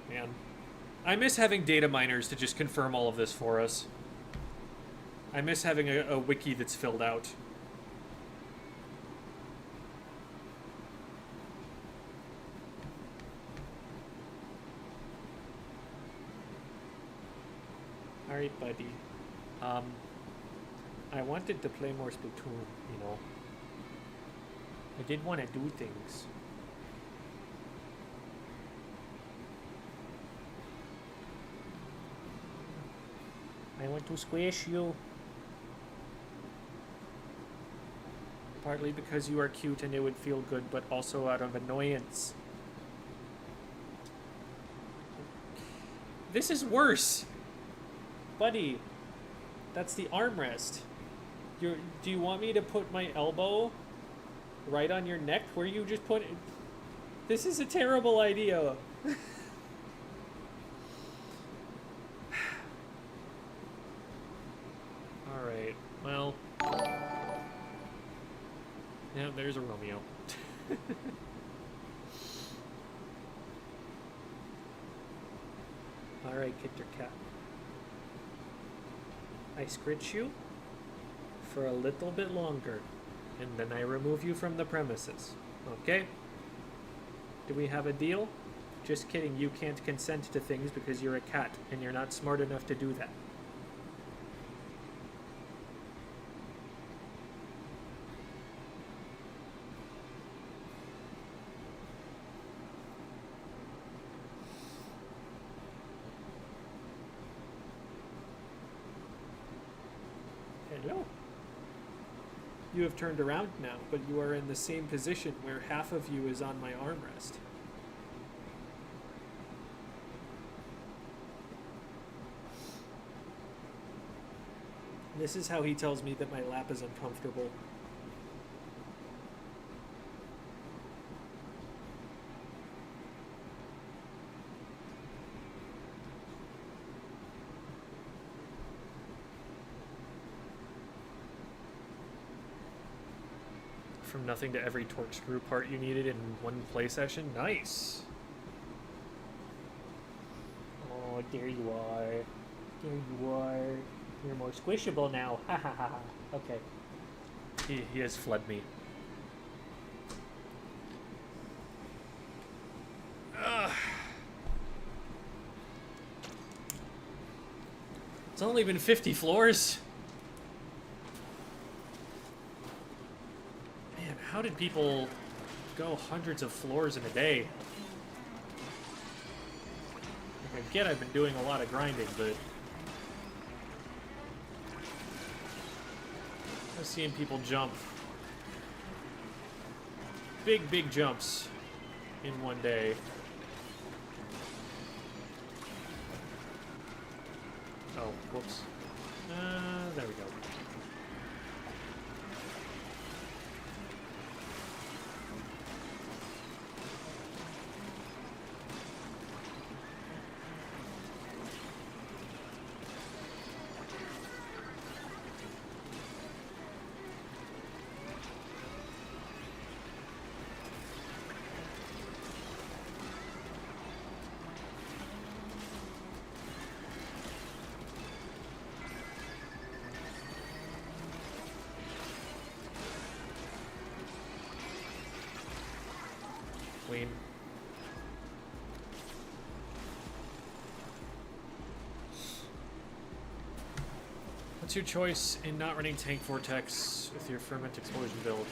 Man. I miss having data miners to just confirm all of this for us. I miss having a wiki that's filled out. Alright, buddy. I wanted to play more Splatoon, you know. I did want to do things. I want to squish you. Partly because you are cute and it would feel good, but also out of annoyance. This is worse. Buddy, that's the armrest. Do you want me to put my elbow right on your neck where you just put it? This is a terrible idea. Alright, well. Yeah, there's a Romeo. Alright, Kit Kat. I scritch you for a little bit longer, and then I remove you from the premises. Okay? Do we have a deal? Just kidding, you can't consent to things because you're a cat, and you're not smart enough to do that. Hello. You have turned around now, but you are in the same position where half of you is on my armrest. This is how he tells me that my lap is uncomfortable. From nothing to every corkscrew part you needed in one play session. Nice. Oh, there you are. There you are. You're more squishable now. Ha ha ha. Okay. He has fled me. Ugh. It's only been 50 floors. How did people go hundreds of floors in a day? Like, I get I've been doing a lot of grinding, but I've seen people jump big jumps in one day. Oh, whoops. There we go. Queen. What's your choice in not running Tank Vortex with your Ferment Explosion build?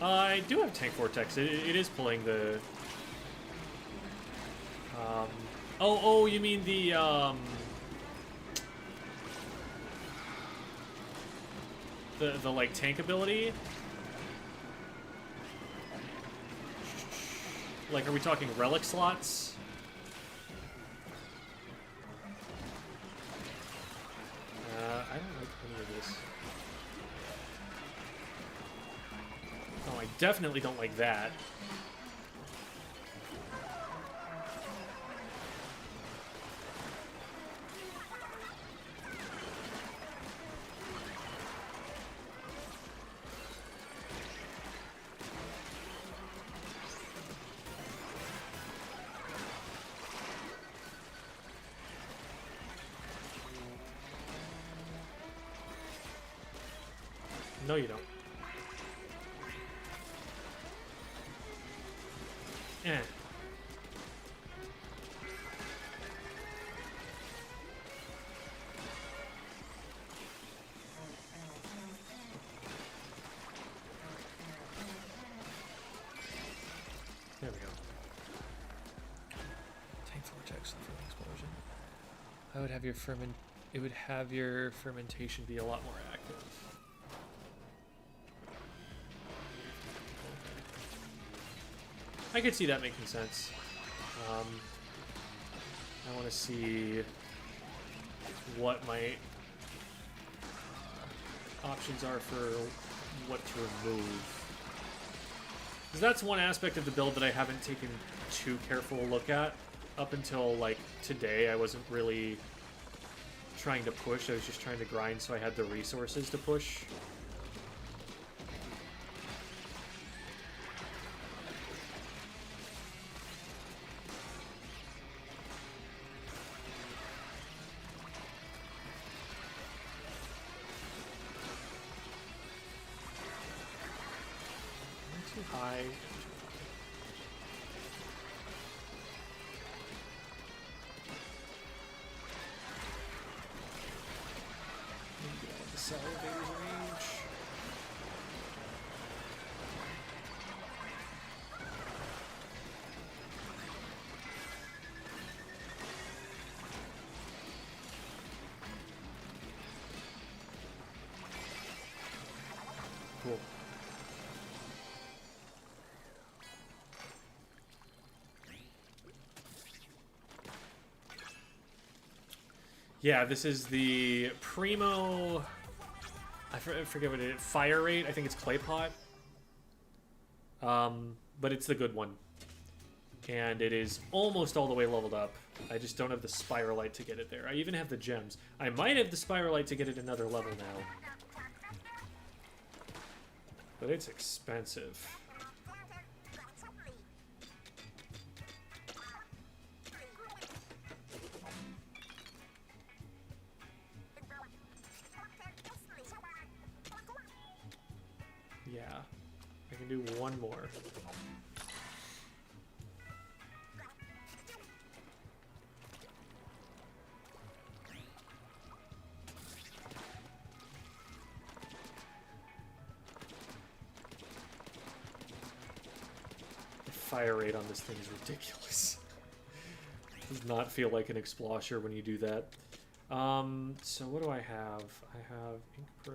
I do have Tank Vortex. It is pulling the... Oh, you mean the, the like, tank ability? Like, are we talking relic slots? I don't like any of this. Oh, I definitely don't like that. No, you don't. Eh. There we go. Tank vortex for the explosion. I would have your it would have your fermentation be a lot more active. I could see that making sense. I want to see what my options are for what to remove. Because that's one aspect of the build that I haven't taken too careful a look at. Up until, like, today, I wasn't really trying to push. I was just trying to grind so I had the resources to push. Too high. The Salivator's range. Cool. Yeah, this is the Primo... I forget what it is. Fire rate. I think it's Clay Pot. But it's the good one. And it is almost all the way leveled up. I just don't have the Spiralite to get it there. I even have the gems. I might have the Spiralite to get it another level now. But it's expensive. Yeah, I can do one more. The fire rate on this thing is ridiculous. Does not feel like an Explosher when you do that. So what do I have? I have Ink Pro...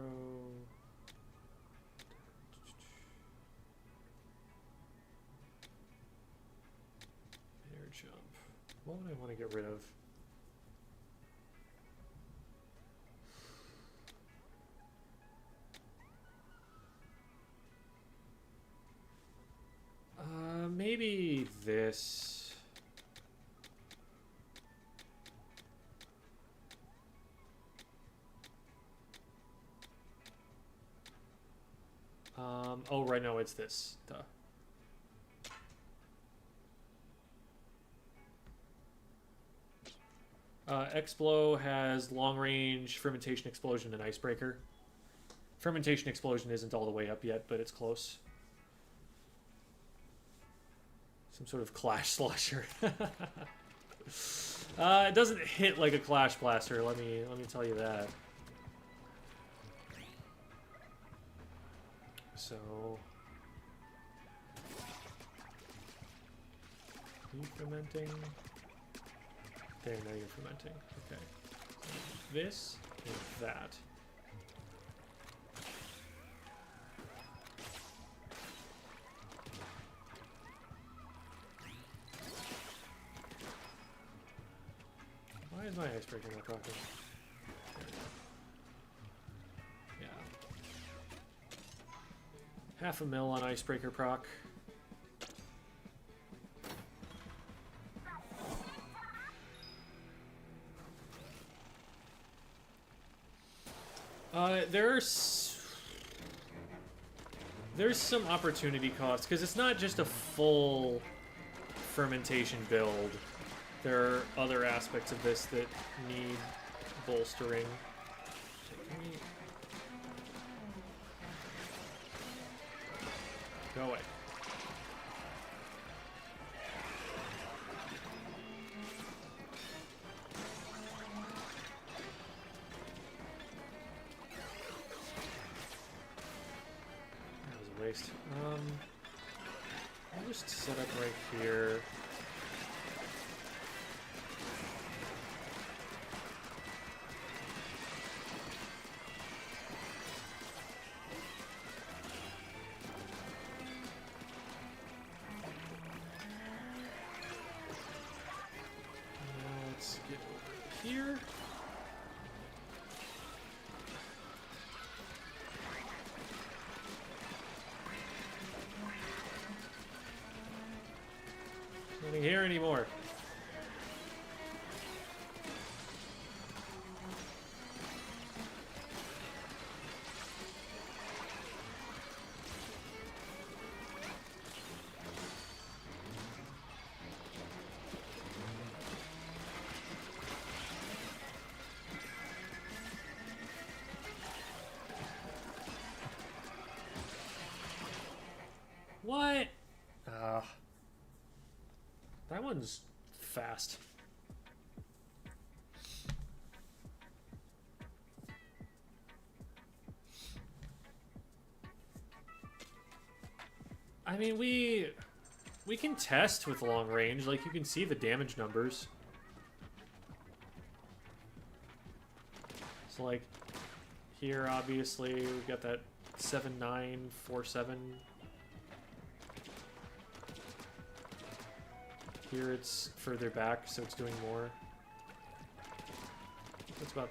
Jump. What would I want to get rid of? Maybe this. Oh, right, no, it's this. Duh. Explo has long range, Fermentation Explosion, and Icebreaker. Fermentation Explosion isn't all the way up yet, but it's close. Some sort of Clash Slasher. It doesn't hit like a Clash Blaster, let me tell you that. So... Are you fermenting? There, now you're fermenting. Okay. This and that. Why is my icebreaker not talking? Yeah. 0.5 mil on icebreaker proc. There's some opportunity cost, because it's not just a full fermentation build. There are other aspects of this that need bolstering. Go away. Waste. I'll just set up right here. here? Nothing here anymore. What? That one's fast. I mean, we can test with long range. Like, you can see the damage numbers. So, like, here, obviously, we've got that 7947. Here it's further back, so it's doing more. It's about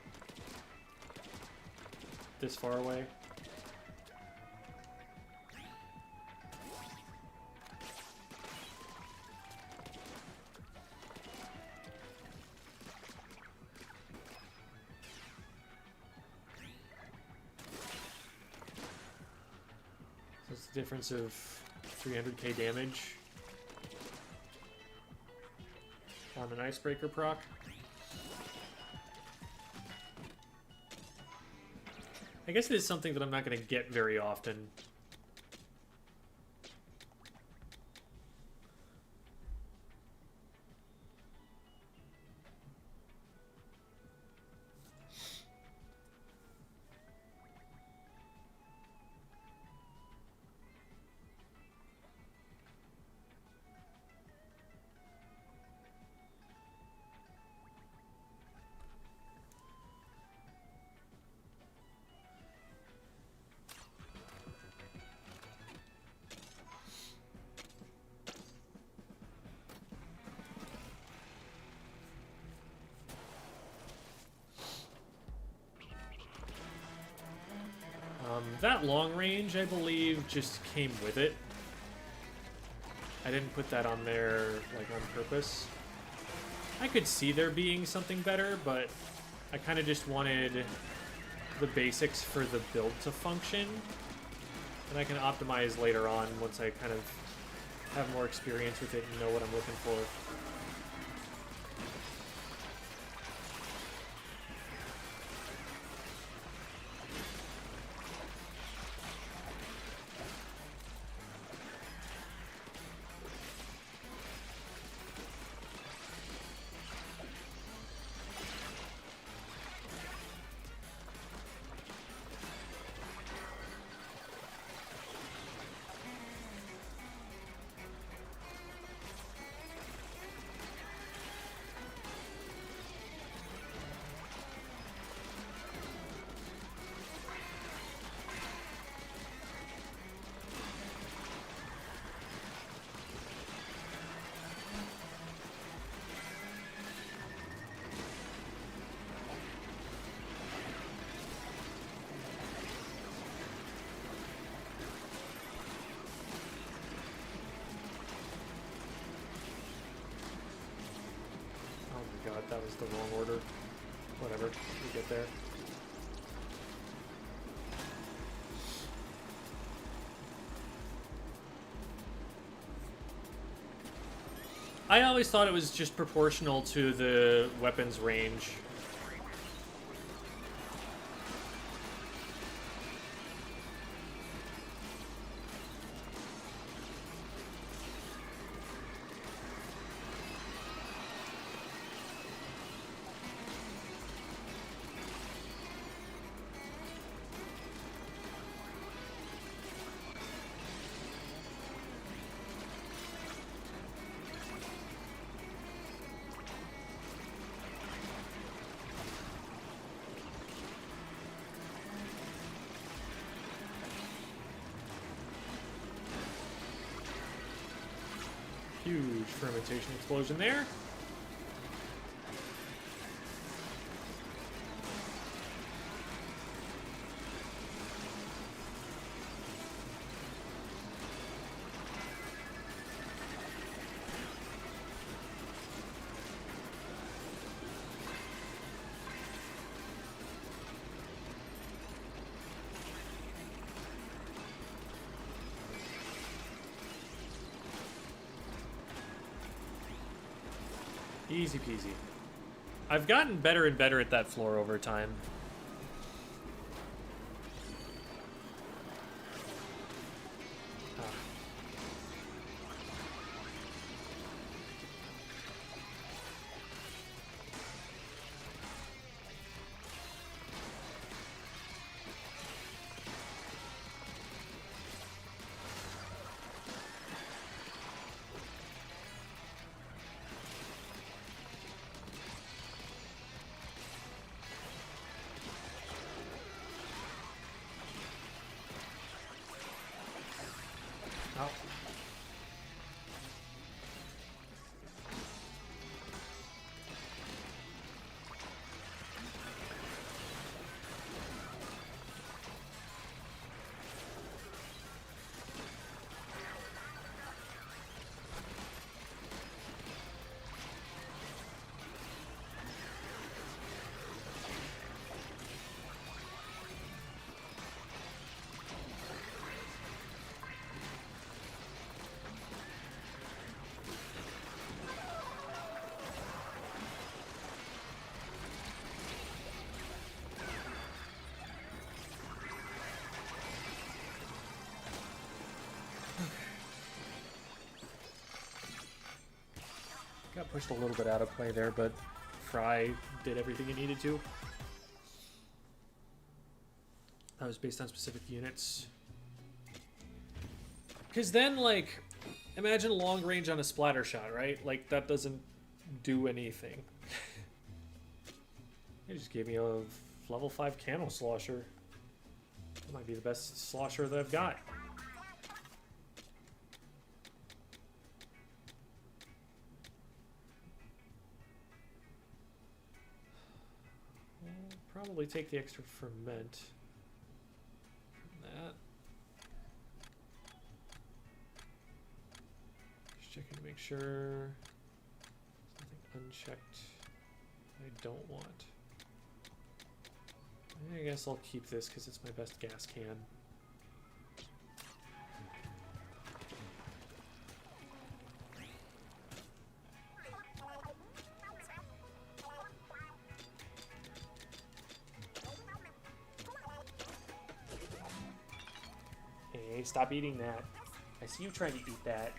this far away. So it's the difference of 300k damage on an icebreaker proc. I guess it is something that I'm not going to get very often. That long range, I believe, just came with it. I didn't put that on there, like, on purpose. I could see there being something better, but I kind of just wanted the basics for the build to function. And I can optimize later on once I kind of have more experience with it and know what I'm looking for. God, that was the wrong order. Whatever, we get there. I always thought it was just proportional to the weapon's range. Huge fermentation explosion there. Easy peasy. I've gotten better and better at that floor over time. Oh. Got pushed a little bit out of play there, but Fry did everything he needed to. That was based on specific units. Because then, like, imagine long range on a splatter shot, right? Like, that doesn't do anything. It just gave me a level 5 camo slosher. That might be the best slosher that I've got. Probably take the extra ferment from that. Just checking to make sure there's nothing unchecked I don't want. I guess I'll keep this because it's my best gas can. Hey, stop eating that. I see you trying to eat that.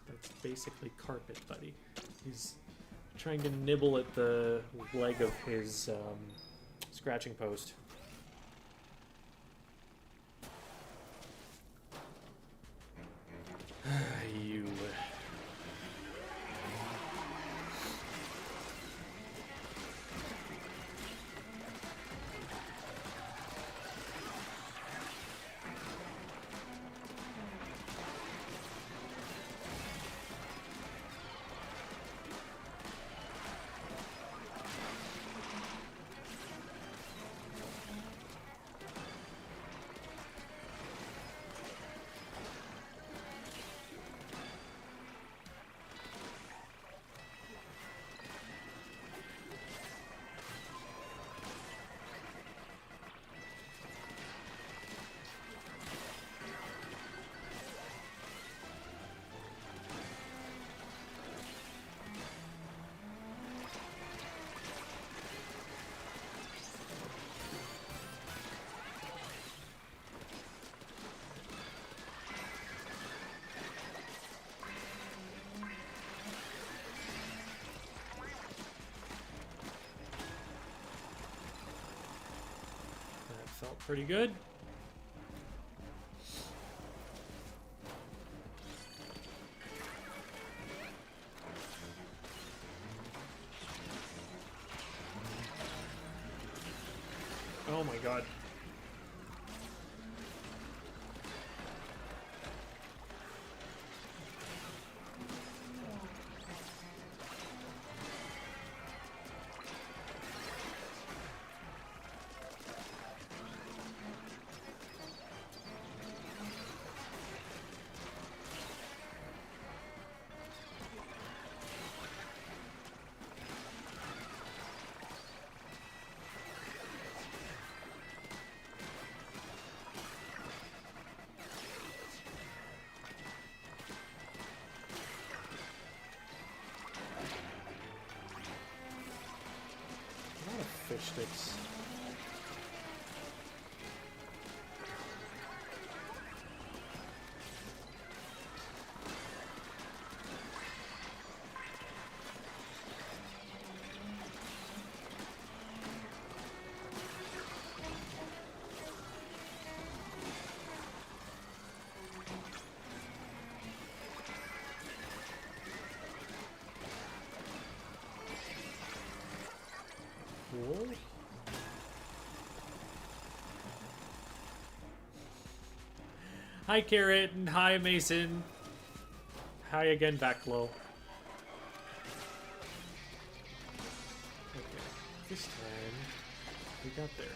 That's basically carpet, buddy. He's trying to nibble at the leg of his scratching post. You. Felt pretty good. Oh my god. fish sticks. Cool. Hi, Carrot, and hi, Mason. Hi again, Backlow. Okay, this time we got there.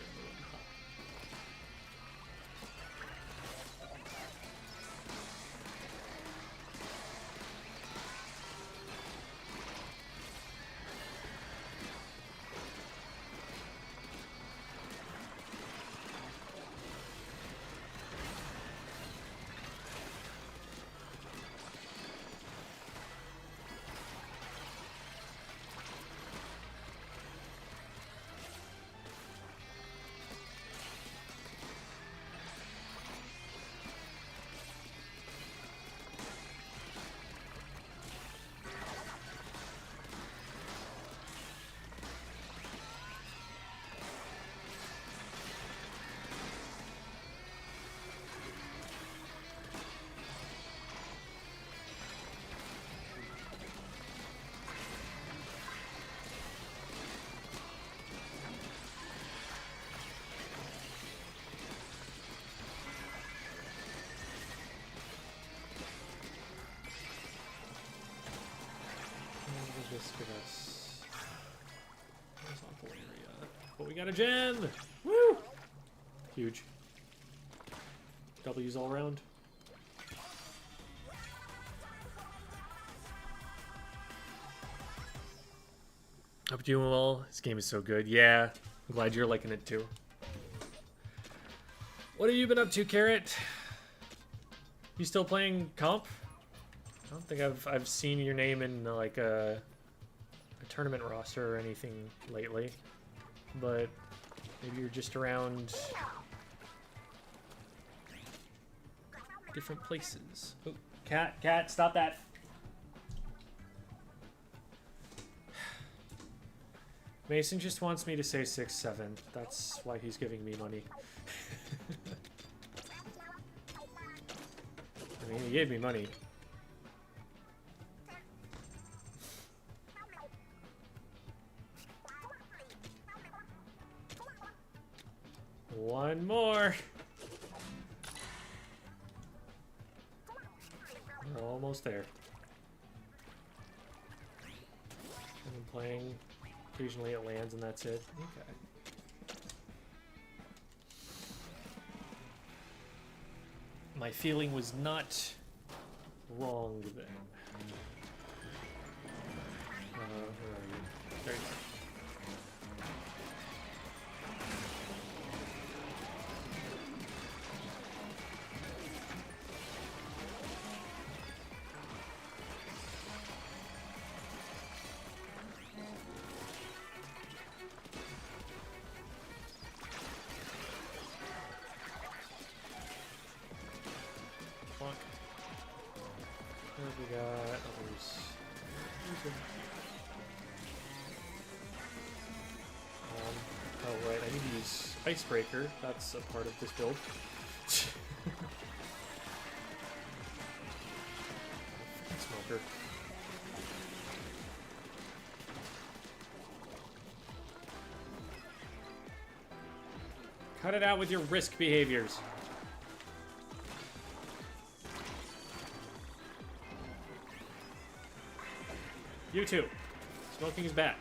This give us horizontal area. But we got a gem! Woo! Huge. W's all around. Hope you're doing well. This game is so good. Yeah, I'm glad you're liking it too. What have you been up to, Carrot? You still playing comp? I don't think I've seen your name in like a tournament roster or anything lately, but maybe you're just around different places. Oh, cat, stop that. Mason just wants me to say 6-7. That's why he's giving me money. I mean, he gave me money. One more. We're almost there. I've been playing. Occasionally it lands and that's it. Okay. My feeling was not wrong then. Where are you? There you go. We got others. Oh right, I need to use Icebreaker. That's a part of this build. Smoker. Cut it out with your risk behaviors. You too. Smoking is bad.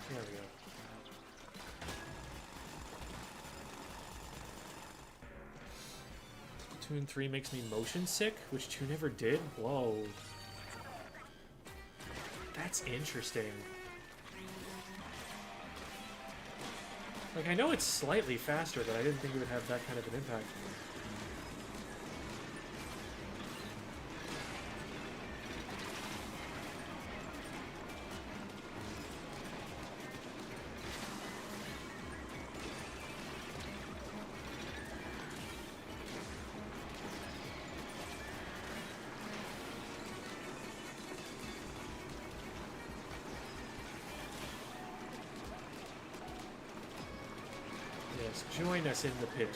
There we go. Splatoon 3 makes me motion sick, which 2 never did? Whoa. That's interesting. Like, I know it's slightly faster, but I didn't think it would have that kind of an impact. Yes, join us in the pit.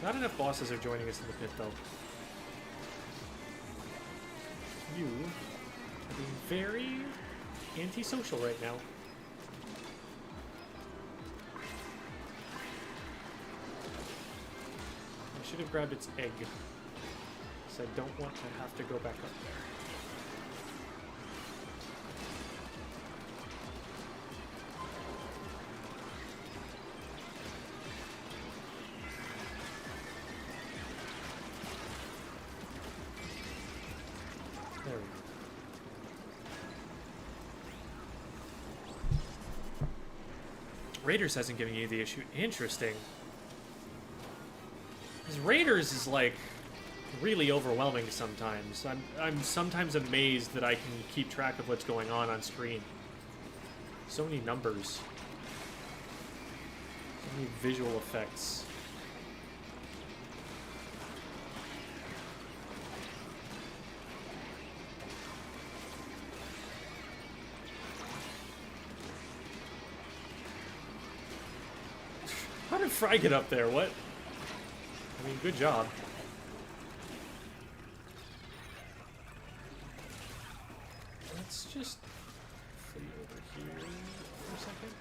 Not enough bosses are joining us in the pit, though. You are being very antisocial right now. I should have grabbed its egg, because I don't want to have to go back up there. There we go. Raiders hasn't given you the issue. Interesting. Because Raiders is like really overwhelming sometimes. I'm sometimes amazed that I can keep track of what's going on screen. So many numbers. So many visual effects. How did Fry get up there? What? I mean, good job. Let's just flee over here for a second.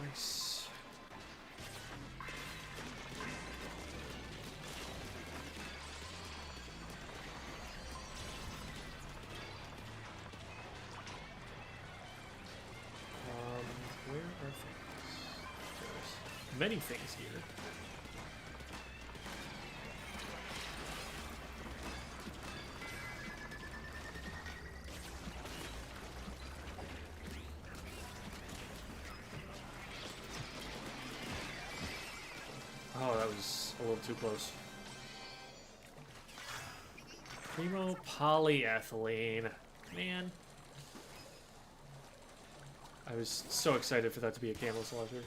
Nice. Where are things? There's many things here. Oh, that was a little too close. Primo polyethylene. Man. I was so excited for that to be a camo slasher.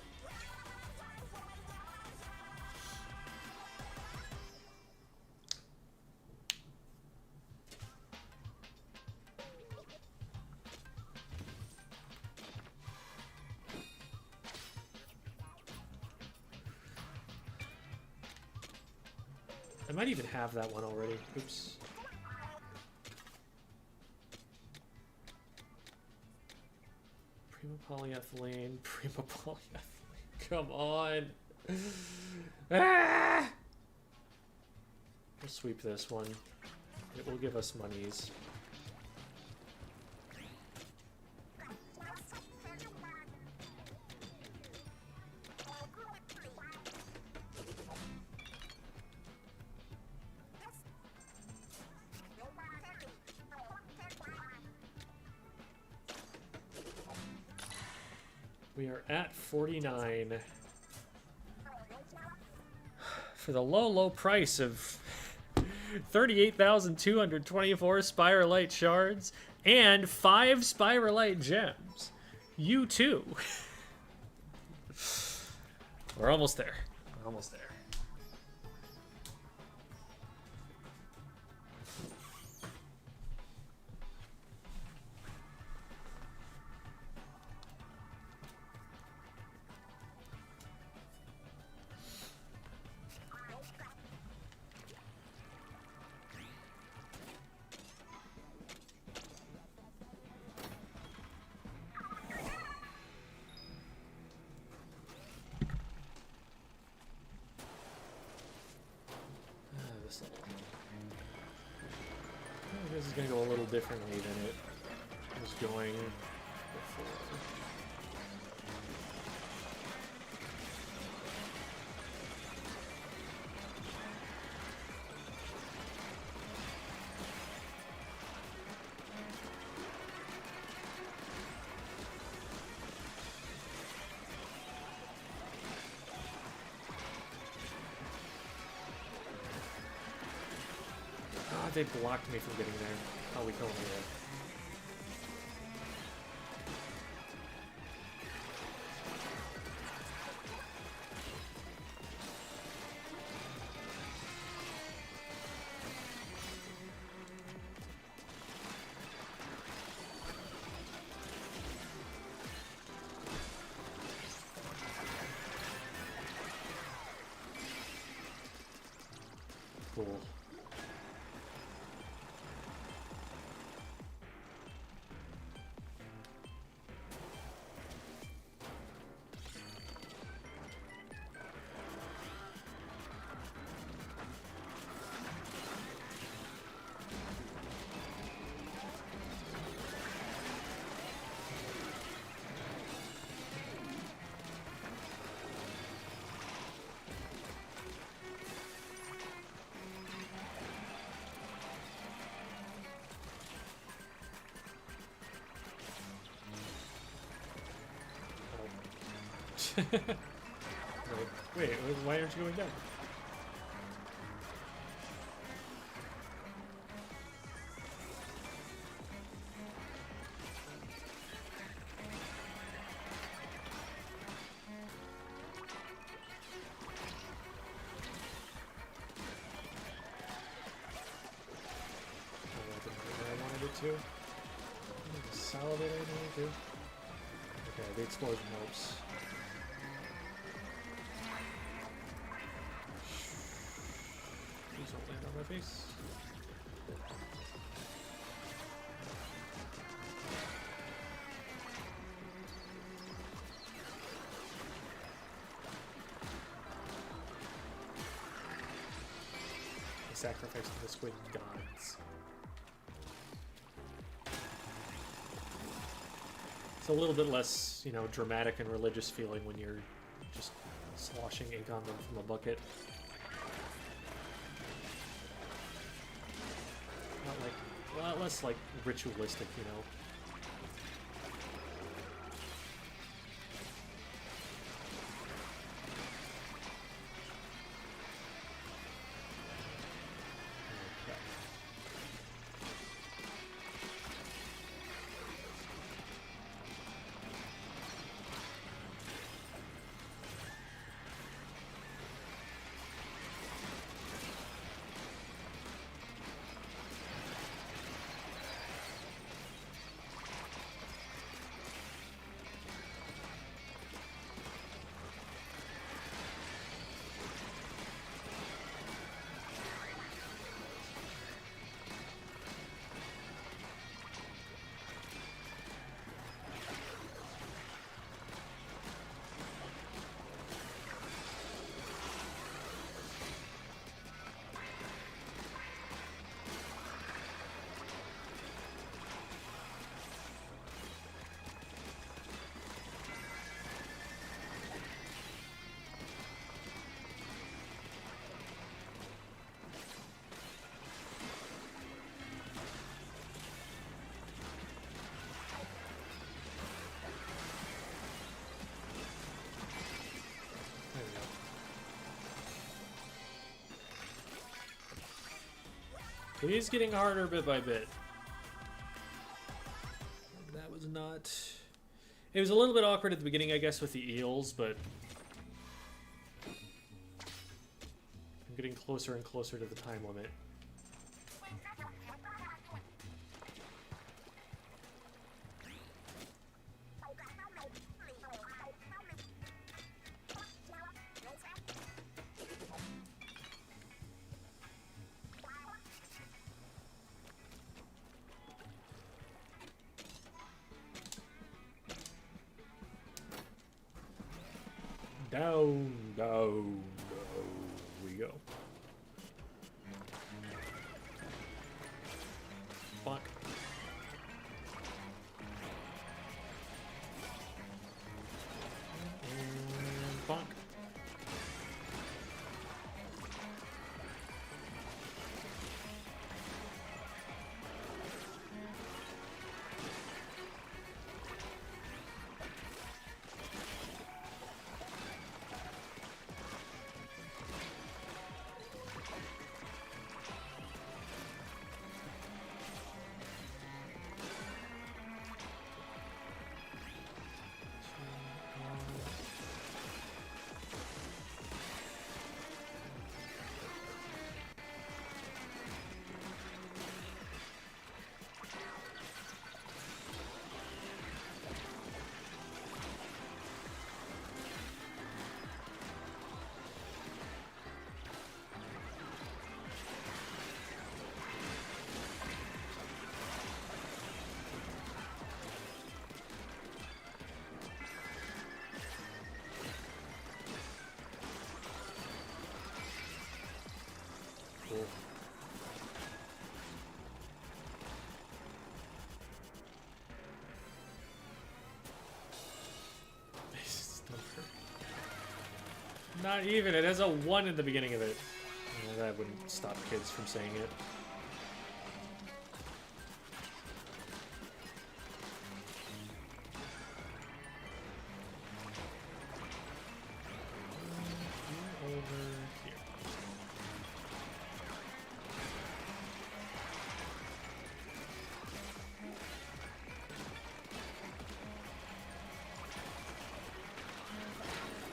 I might even have that one already. Oops. Prima polyethylene. Prima polyethylene. Come on. Ah! We'll sweep this one. It will give us monies. We are at 49 for the low, low price of 38,224 Spiralite shards and 5 Spiralite gems. You too. We're almost there. We're almost there. This is going to go a little differently than it was going before. they blocked me from getting there. Oh, we kill them anyway. Cool. Wait, why aren't you going down? I wanted it to. Salivate I wanted to. Okay, the explosion helps. Please don't land on my face. I sacrificed to the squid gods. It's a little bit less, you know, dramatic and religious feeling when you're just sloshing ink on them from a bucket. Not like, a lot less like ritualistic, you know. It is getting harder bit by bit. That was not... It was a little bit awkward at the beginning, I guess, with the eels, but... I'm getting closer and closer to the time limit. Down, down, down we go. Bonk. And bonk. cool. Not even. It has a 1 at the beginning of it. Yeah, that wouldn't stop kids from saying it. Over here.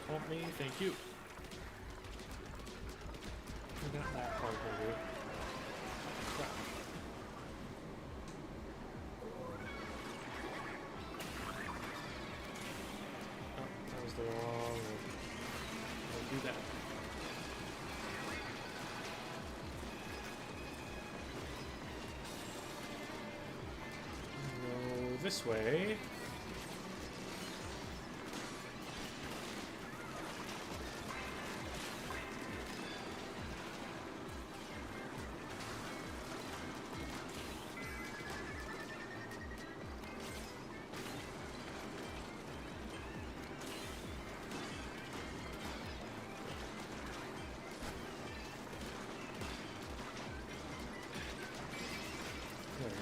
Help me, thank you. We got that part maybe. Crap. Oh, that was the wrong one. I'll do that. Go this way.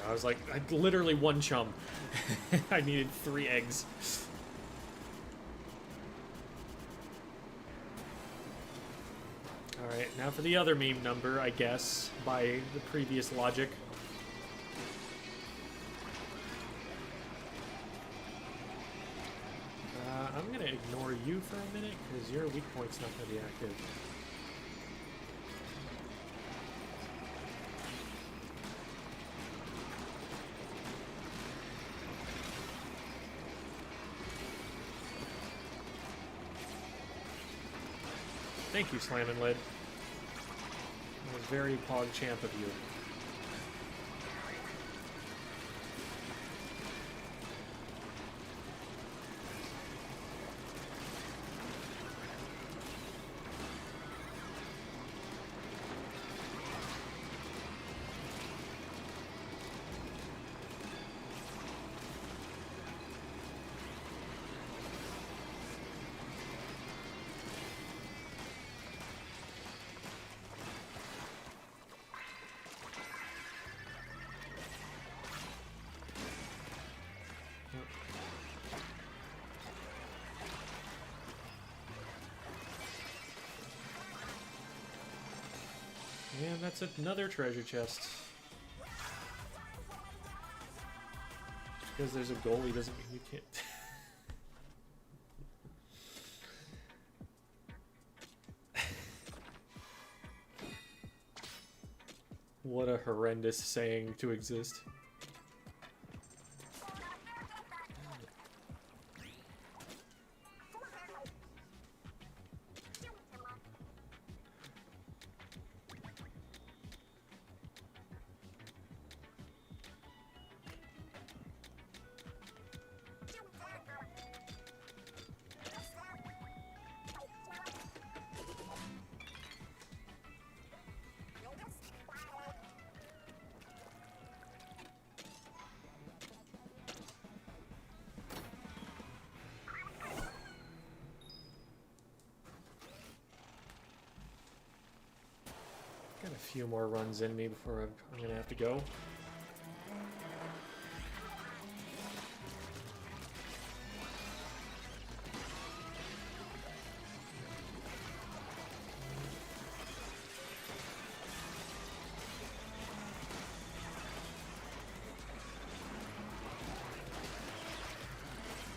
I was like, I literally one chum. I needed 3 eggs. Alright, now for the other meme number, I guess, by the previous logic. I'm gonna ignore you for a minute, because your weak point's not gonna be active. Thank you, Slam and Lid. That was very PogChamp of you. And that's another treasure chest. Just because there's a goalie doesn't mean you can't. What a horrendous saying to exist. Got a few more runs in me before I'm gonna have to go.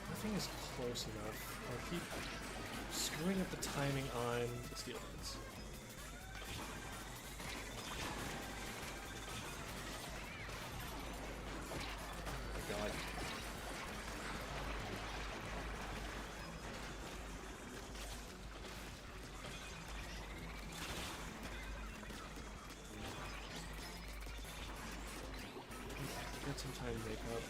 Nothing is close enough. I keep screwing up the timing on the steel heads. Got some time to make up.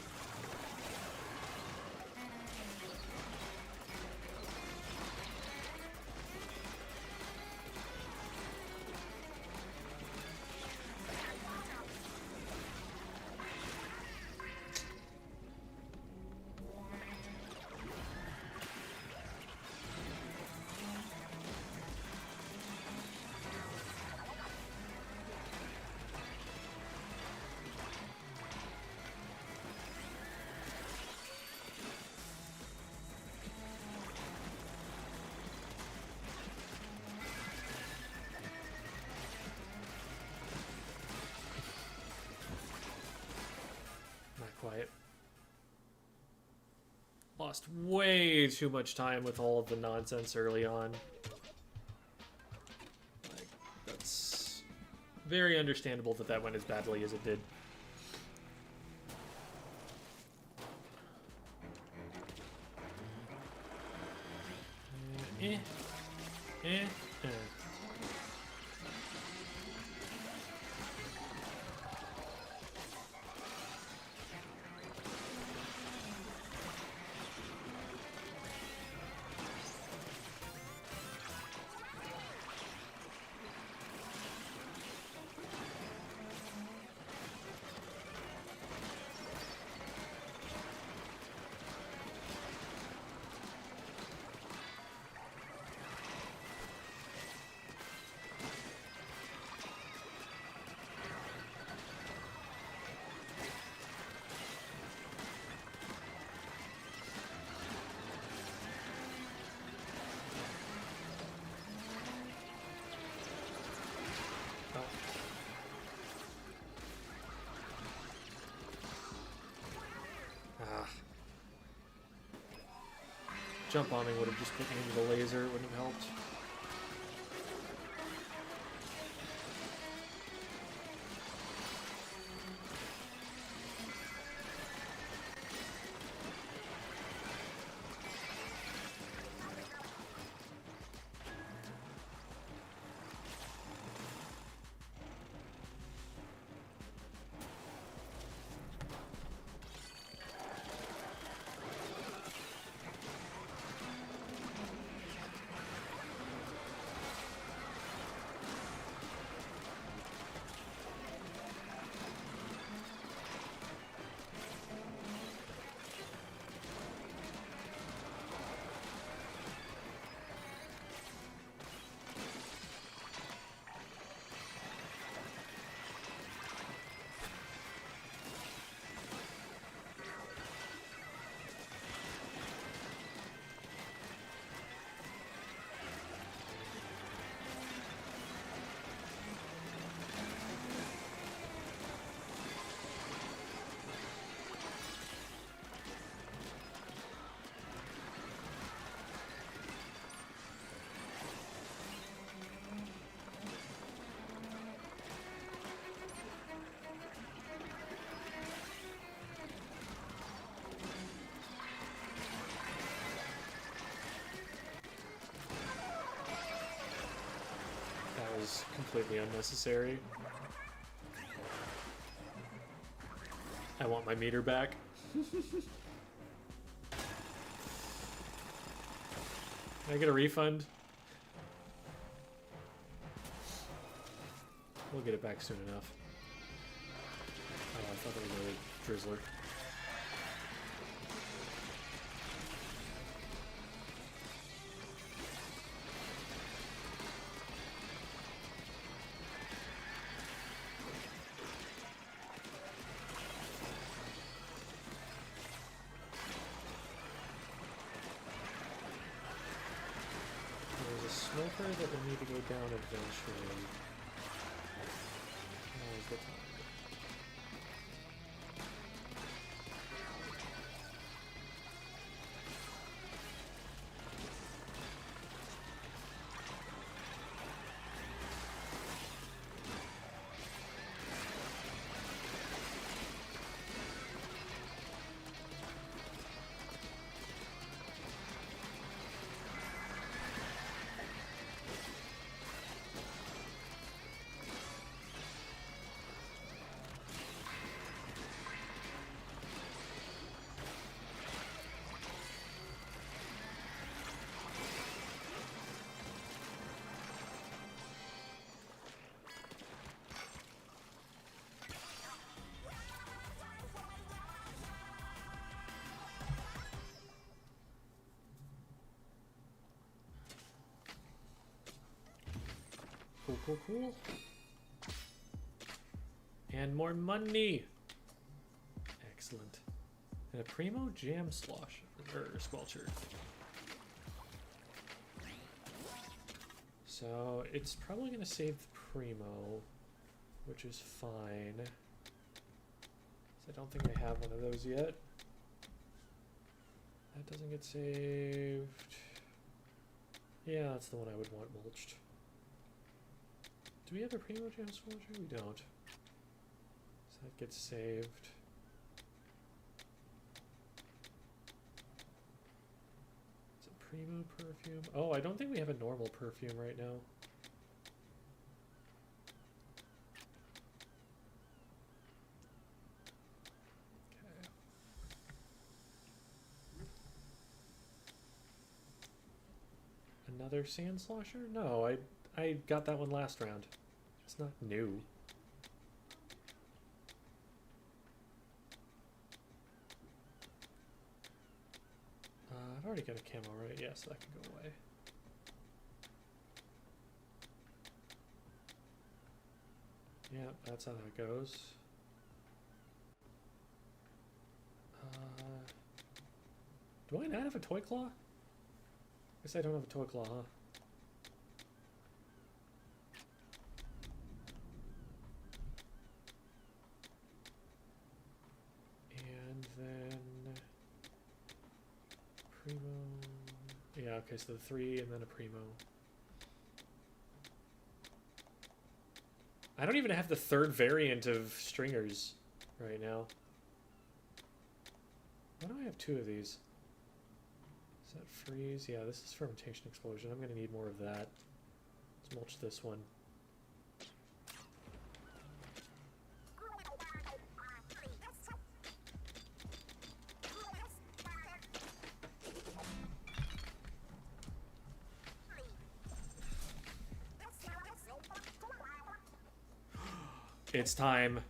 lost way too much time with all of the nonsense early on. Like, that's very understandable that that went as badly as it did. Eh. Eh. Eh. Jump bombing would have just put me into the laser, it wouldn't have helped. Was completely unnecessary. I want my meter back. Can I get a refund? We'll get it back soon enough. Oh, I thought it was a drizzler. Smoker that will need to go down eventually. Now's the time. Cool, cool, cool. And more money. Excellent. And a Primo Jam Slosh, or Squelcher. So it's probably going to save the Primo, which is fine. I don't think I have one of those yet. That doesn't get saved. Yeah, that's the one I would want mulched. Do we have a primo transformer? We don't. So that gets saved. It's a primo perfume. Oh, I don't think we have a normal perfume right now. Another sand slosher? No, I got that one last round. It's not new. I've already got a camo, right? Yeah, so that can go away. Yeah, that's how that goes. Do I not have a toy claw? Guess I don't have a toy claw, huh? And then primo. Yeah, okay, so the 3 and then a primo. I don't even have the third variant of stringers right now. Why do I have 2 of these? Is that freeze? Yeah, this is fermentation explosion. I'm going to need more of that. Let's mulch this one. It's time.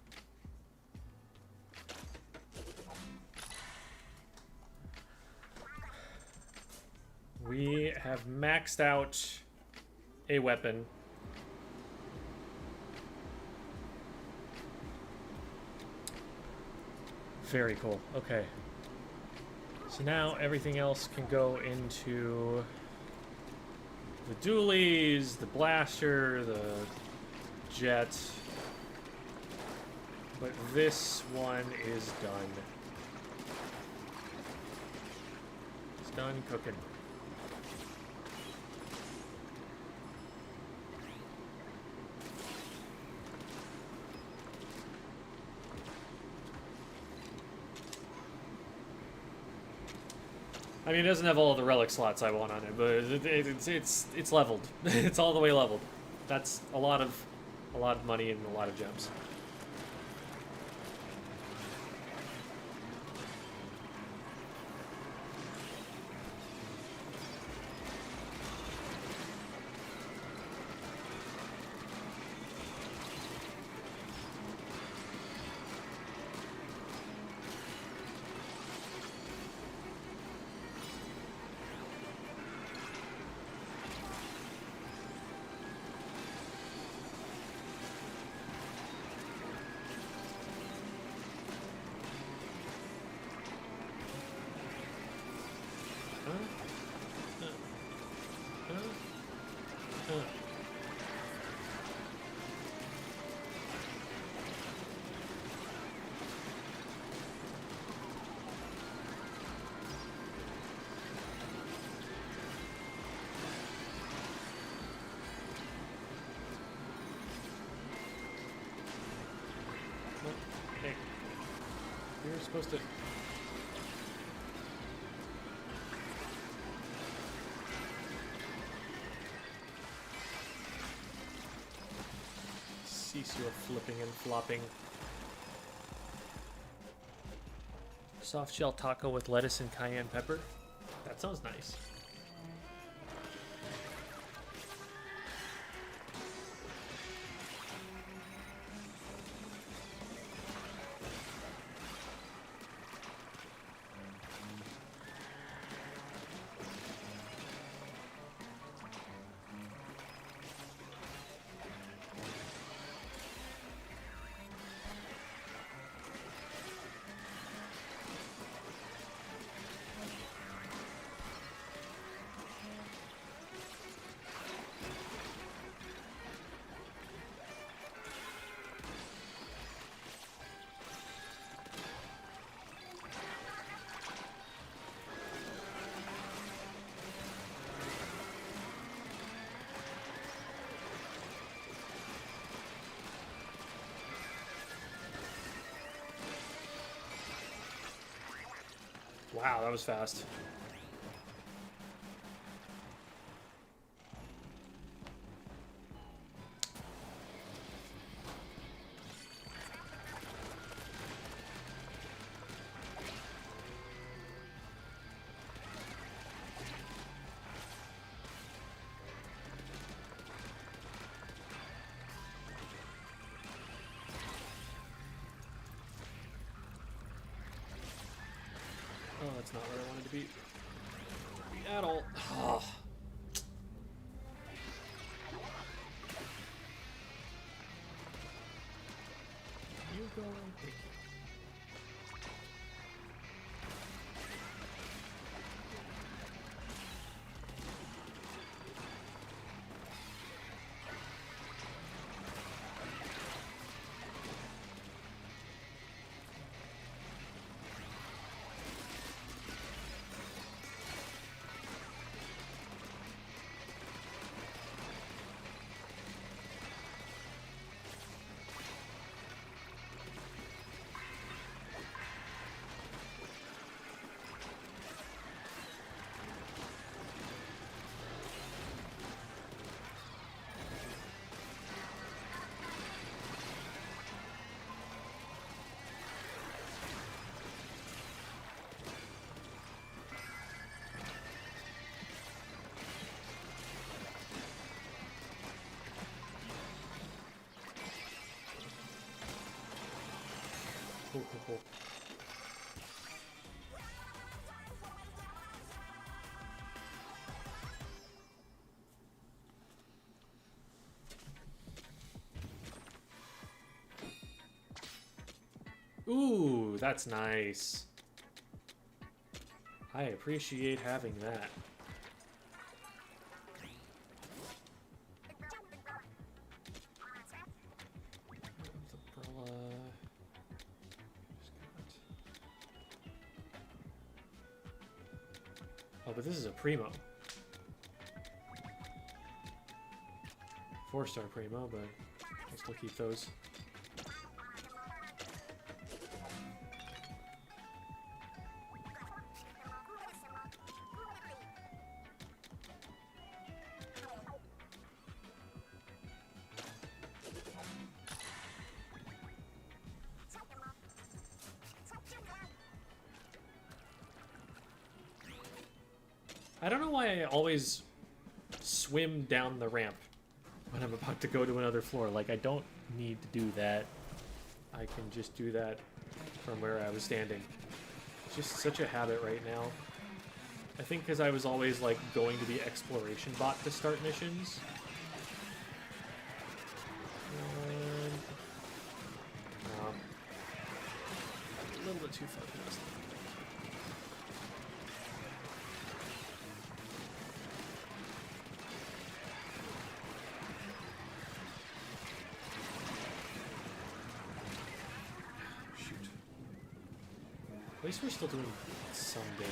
We have maxed out a weapon. Very cool. Okay. So now everything else can go into the dualies, the blaster, the jet. But this one is done. It's done cooking. I mean, it doesn't have all of the relic slots I want on it, but it's leveled. It's all the way leveled. That's a lot of money and a lot of gems. Hey, you're supposed to... Cease your flipping and flopping. Soft shell taco with lettuce and cayenne pepper. That sounds nice. Wow, that was fast. Oh, that's not where I wanted to be. At all. Oh. You go and pick. Cool, cool, cool. Ooh, that's nice. I appreciate having that. Umbrella. Oh, but this is a primo. 4-star primo, but I'll still keep those. I don't know why I always swim down the ramp when I'm about to go to another floor. Like, I don't need to do that. I can just do that from where I was standing. It's just such a habit right now. I think because I was always, like, going to the exploration bot to start missions. A little bit too far past. At least we're still doing some damage.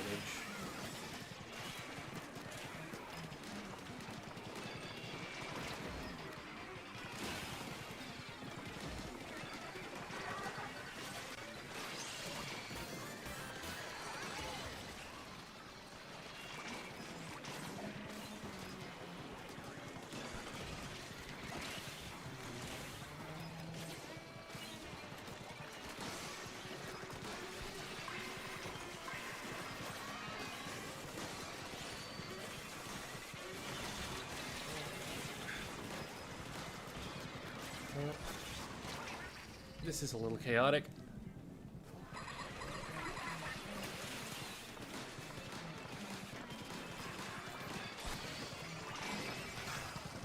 This is a little chaotic.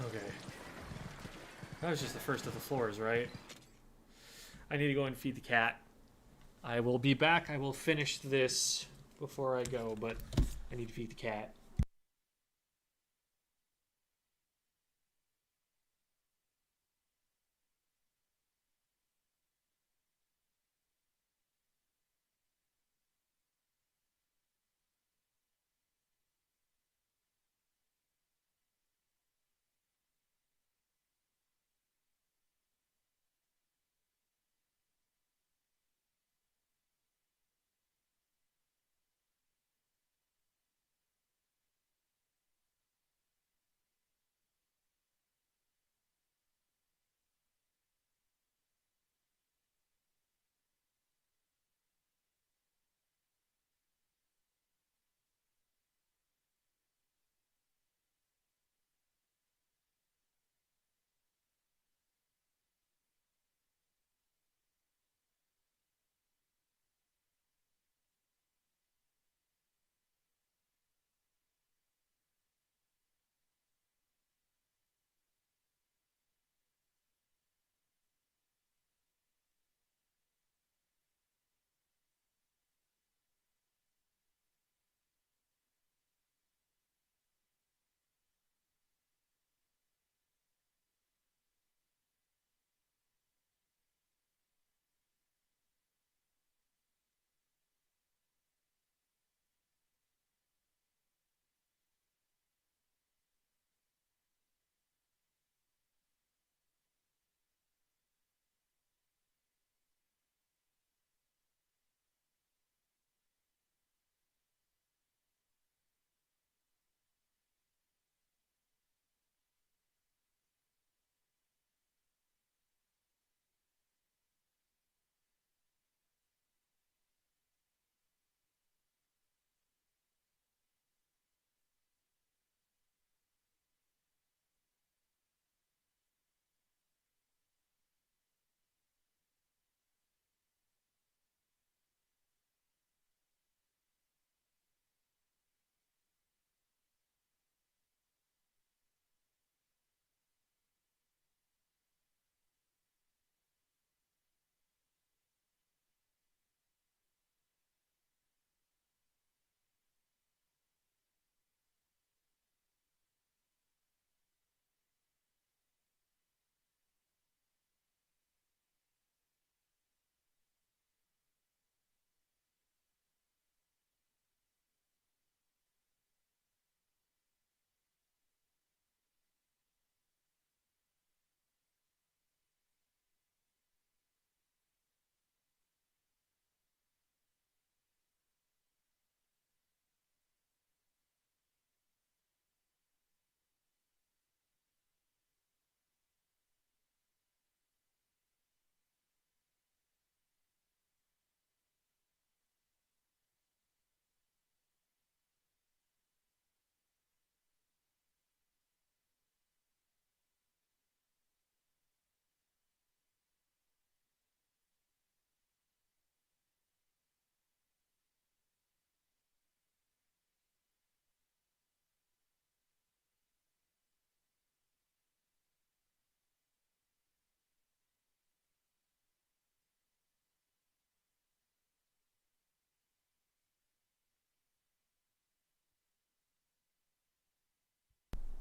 Okay. That was just the first of the floors, right? I need to go and feed the cat. I will be back. I will finish this before I go, but I need to feed the cat.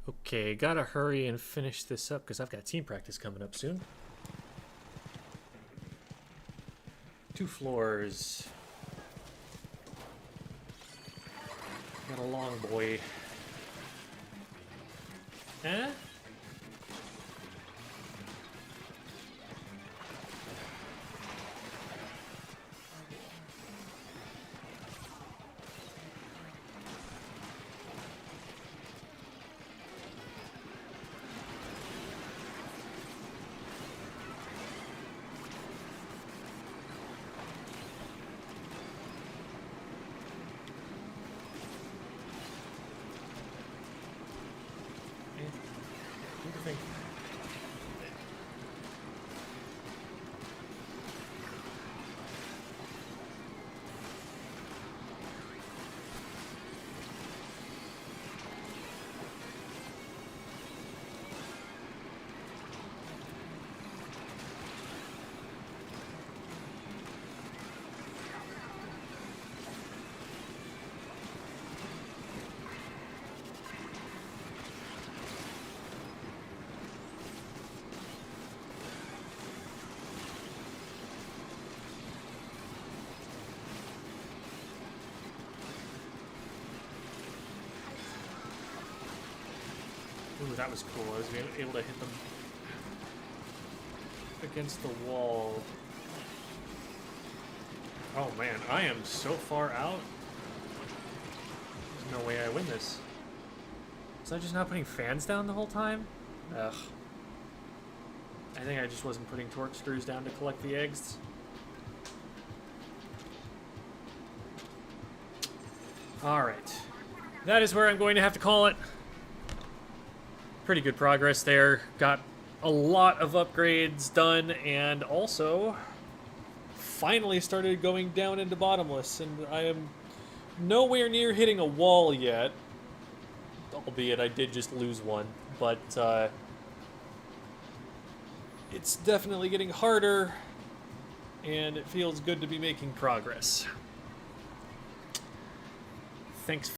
Okay, gotta hurry and finish this up because I've got team practice coming up soon. 2 floors. Got a long boy. Eh? Ooh, that was cool. I was able to hit them against the wall. Oh man, I am so far out. There's no way I win this. Was I just not putting fans down the whole time? Ugh. I think I just wasn't putting torch screws down to collect the eggs. Alright. That is where I'm going to have to call it. Pretty good progress there. Got a lot of upgrades done, and also finally started going down into bottomless, and I am nowhere near hitting a wall yet, albeit I did just lose one, but it's definitely getting harder, and it feels good to be making progress. Thanks.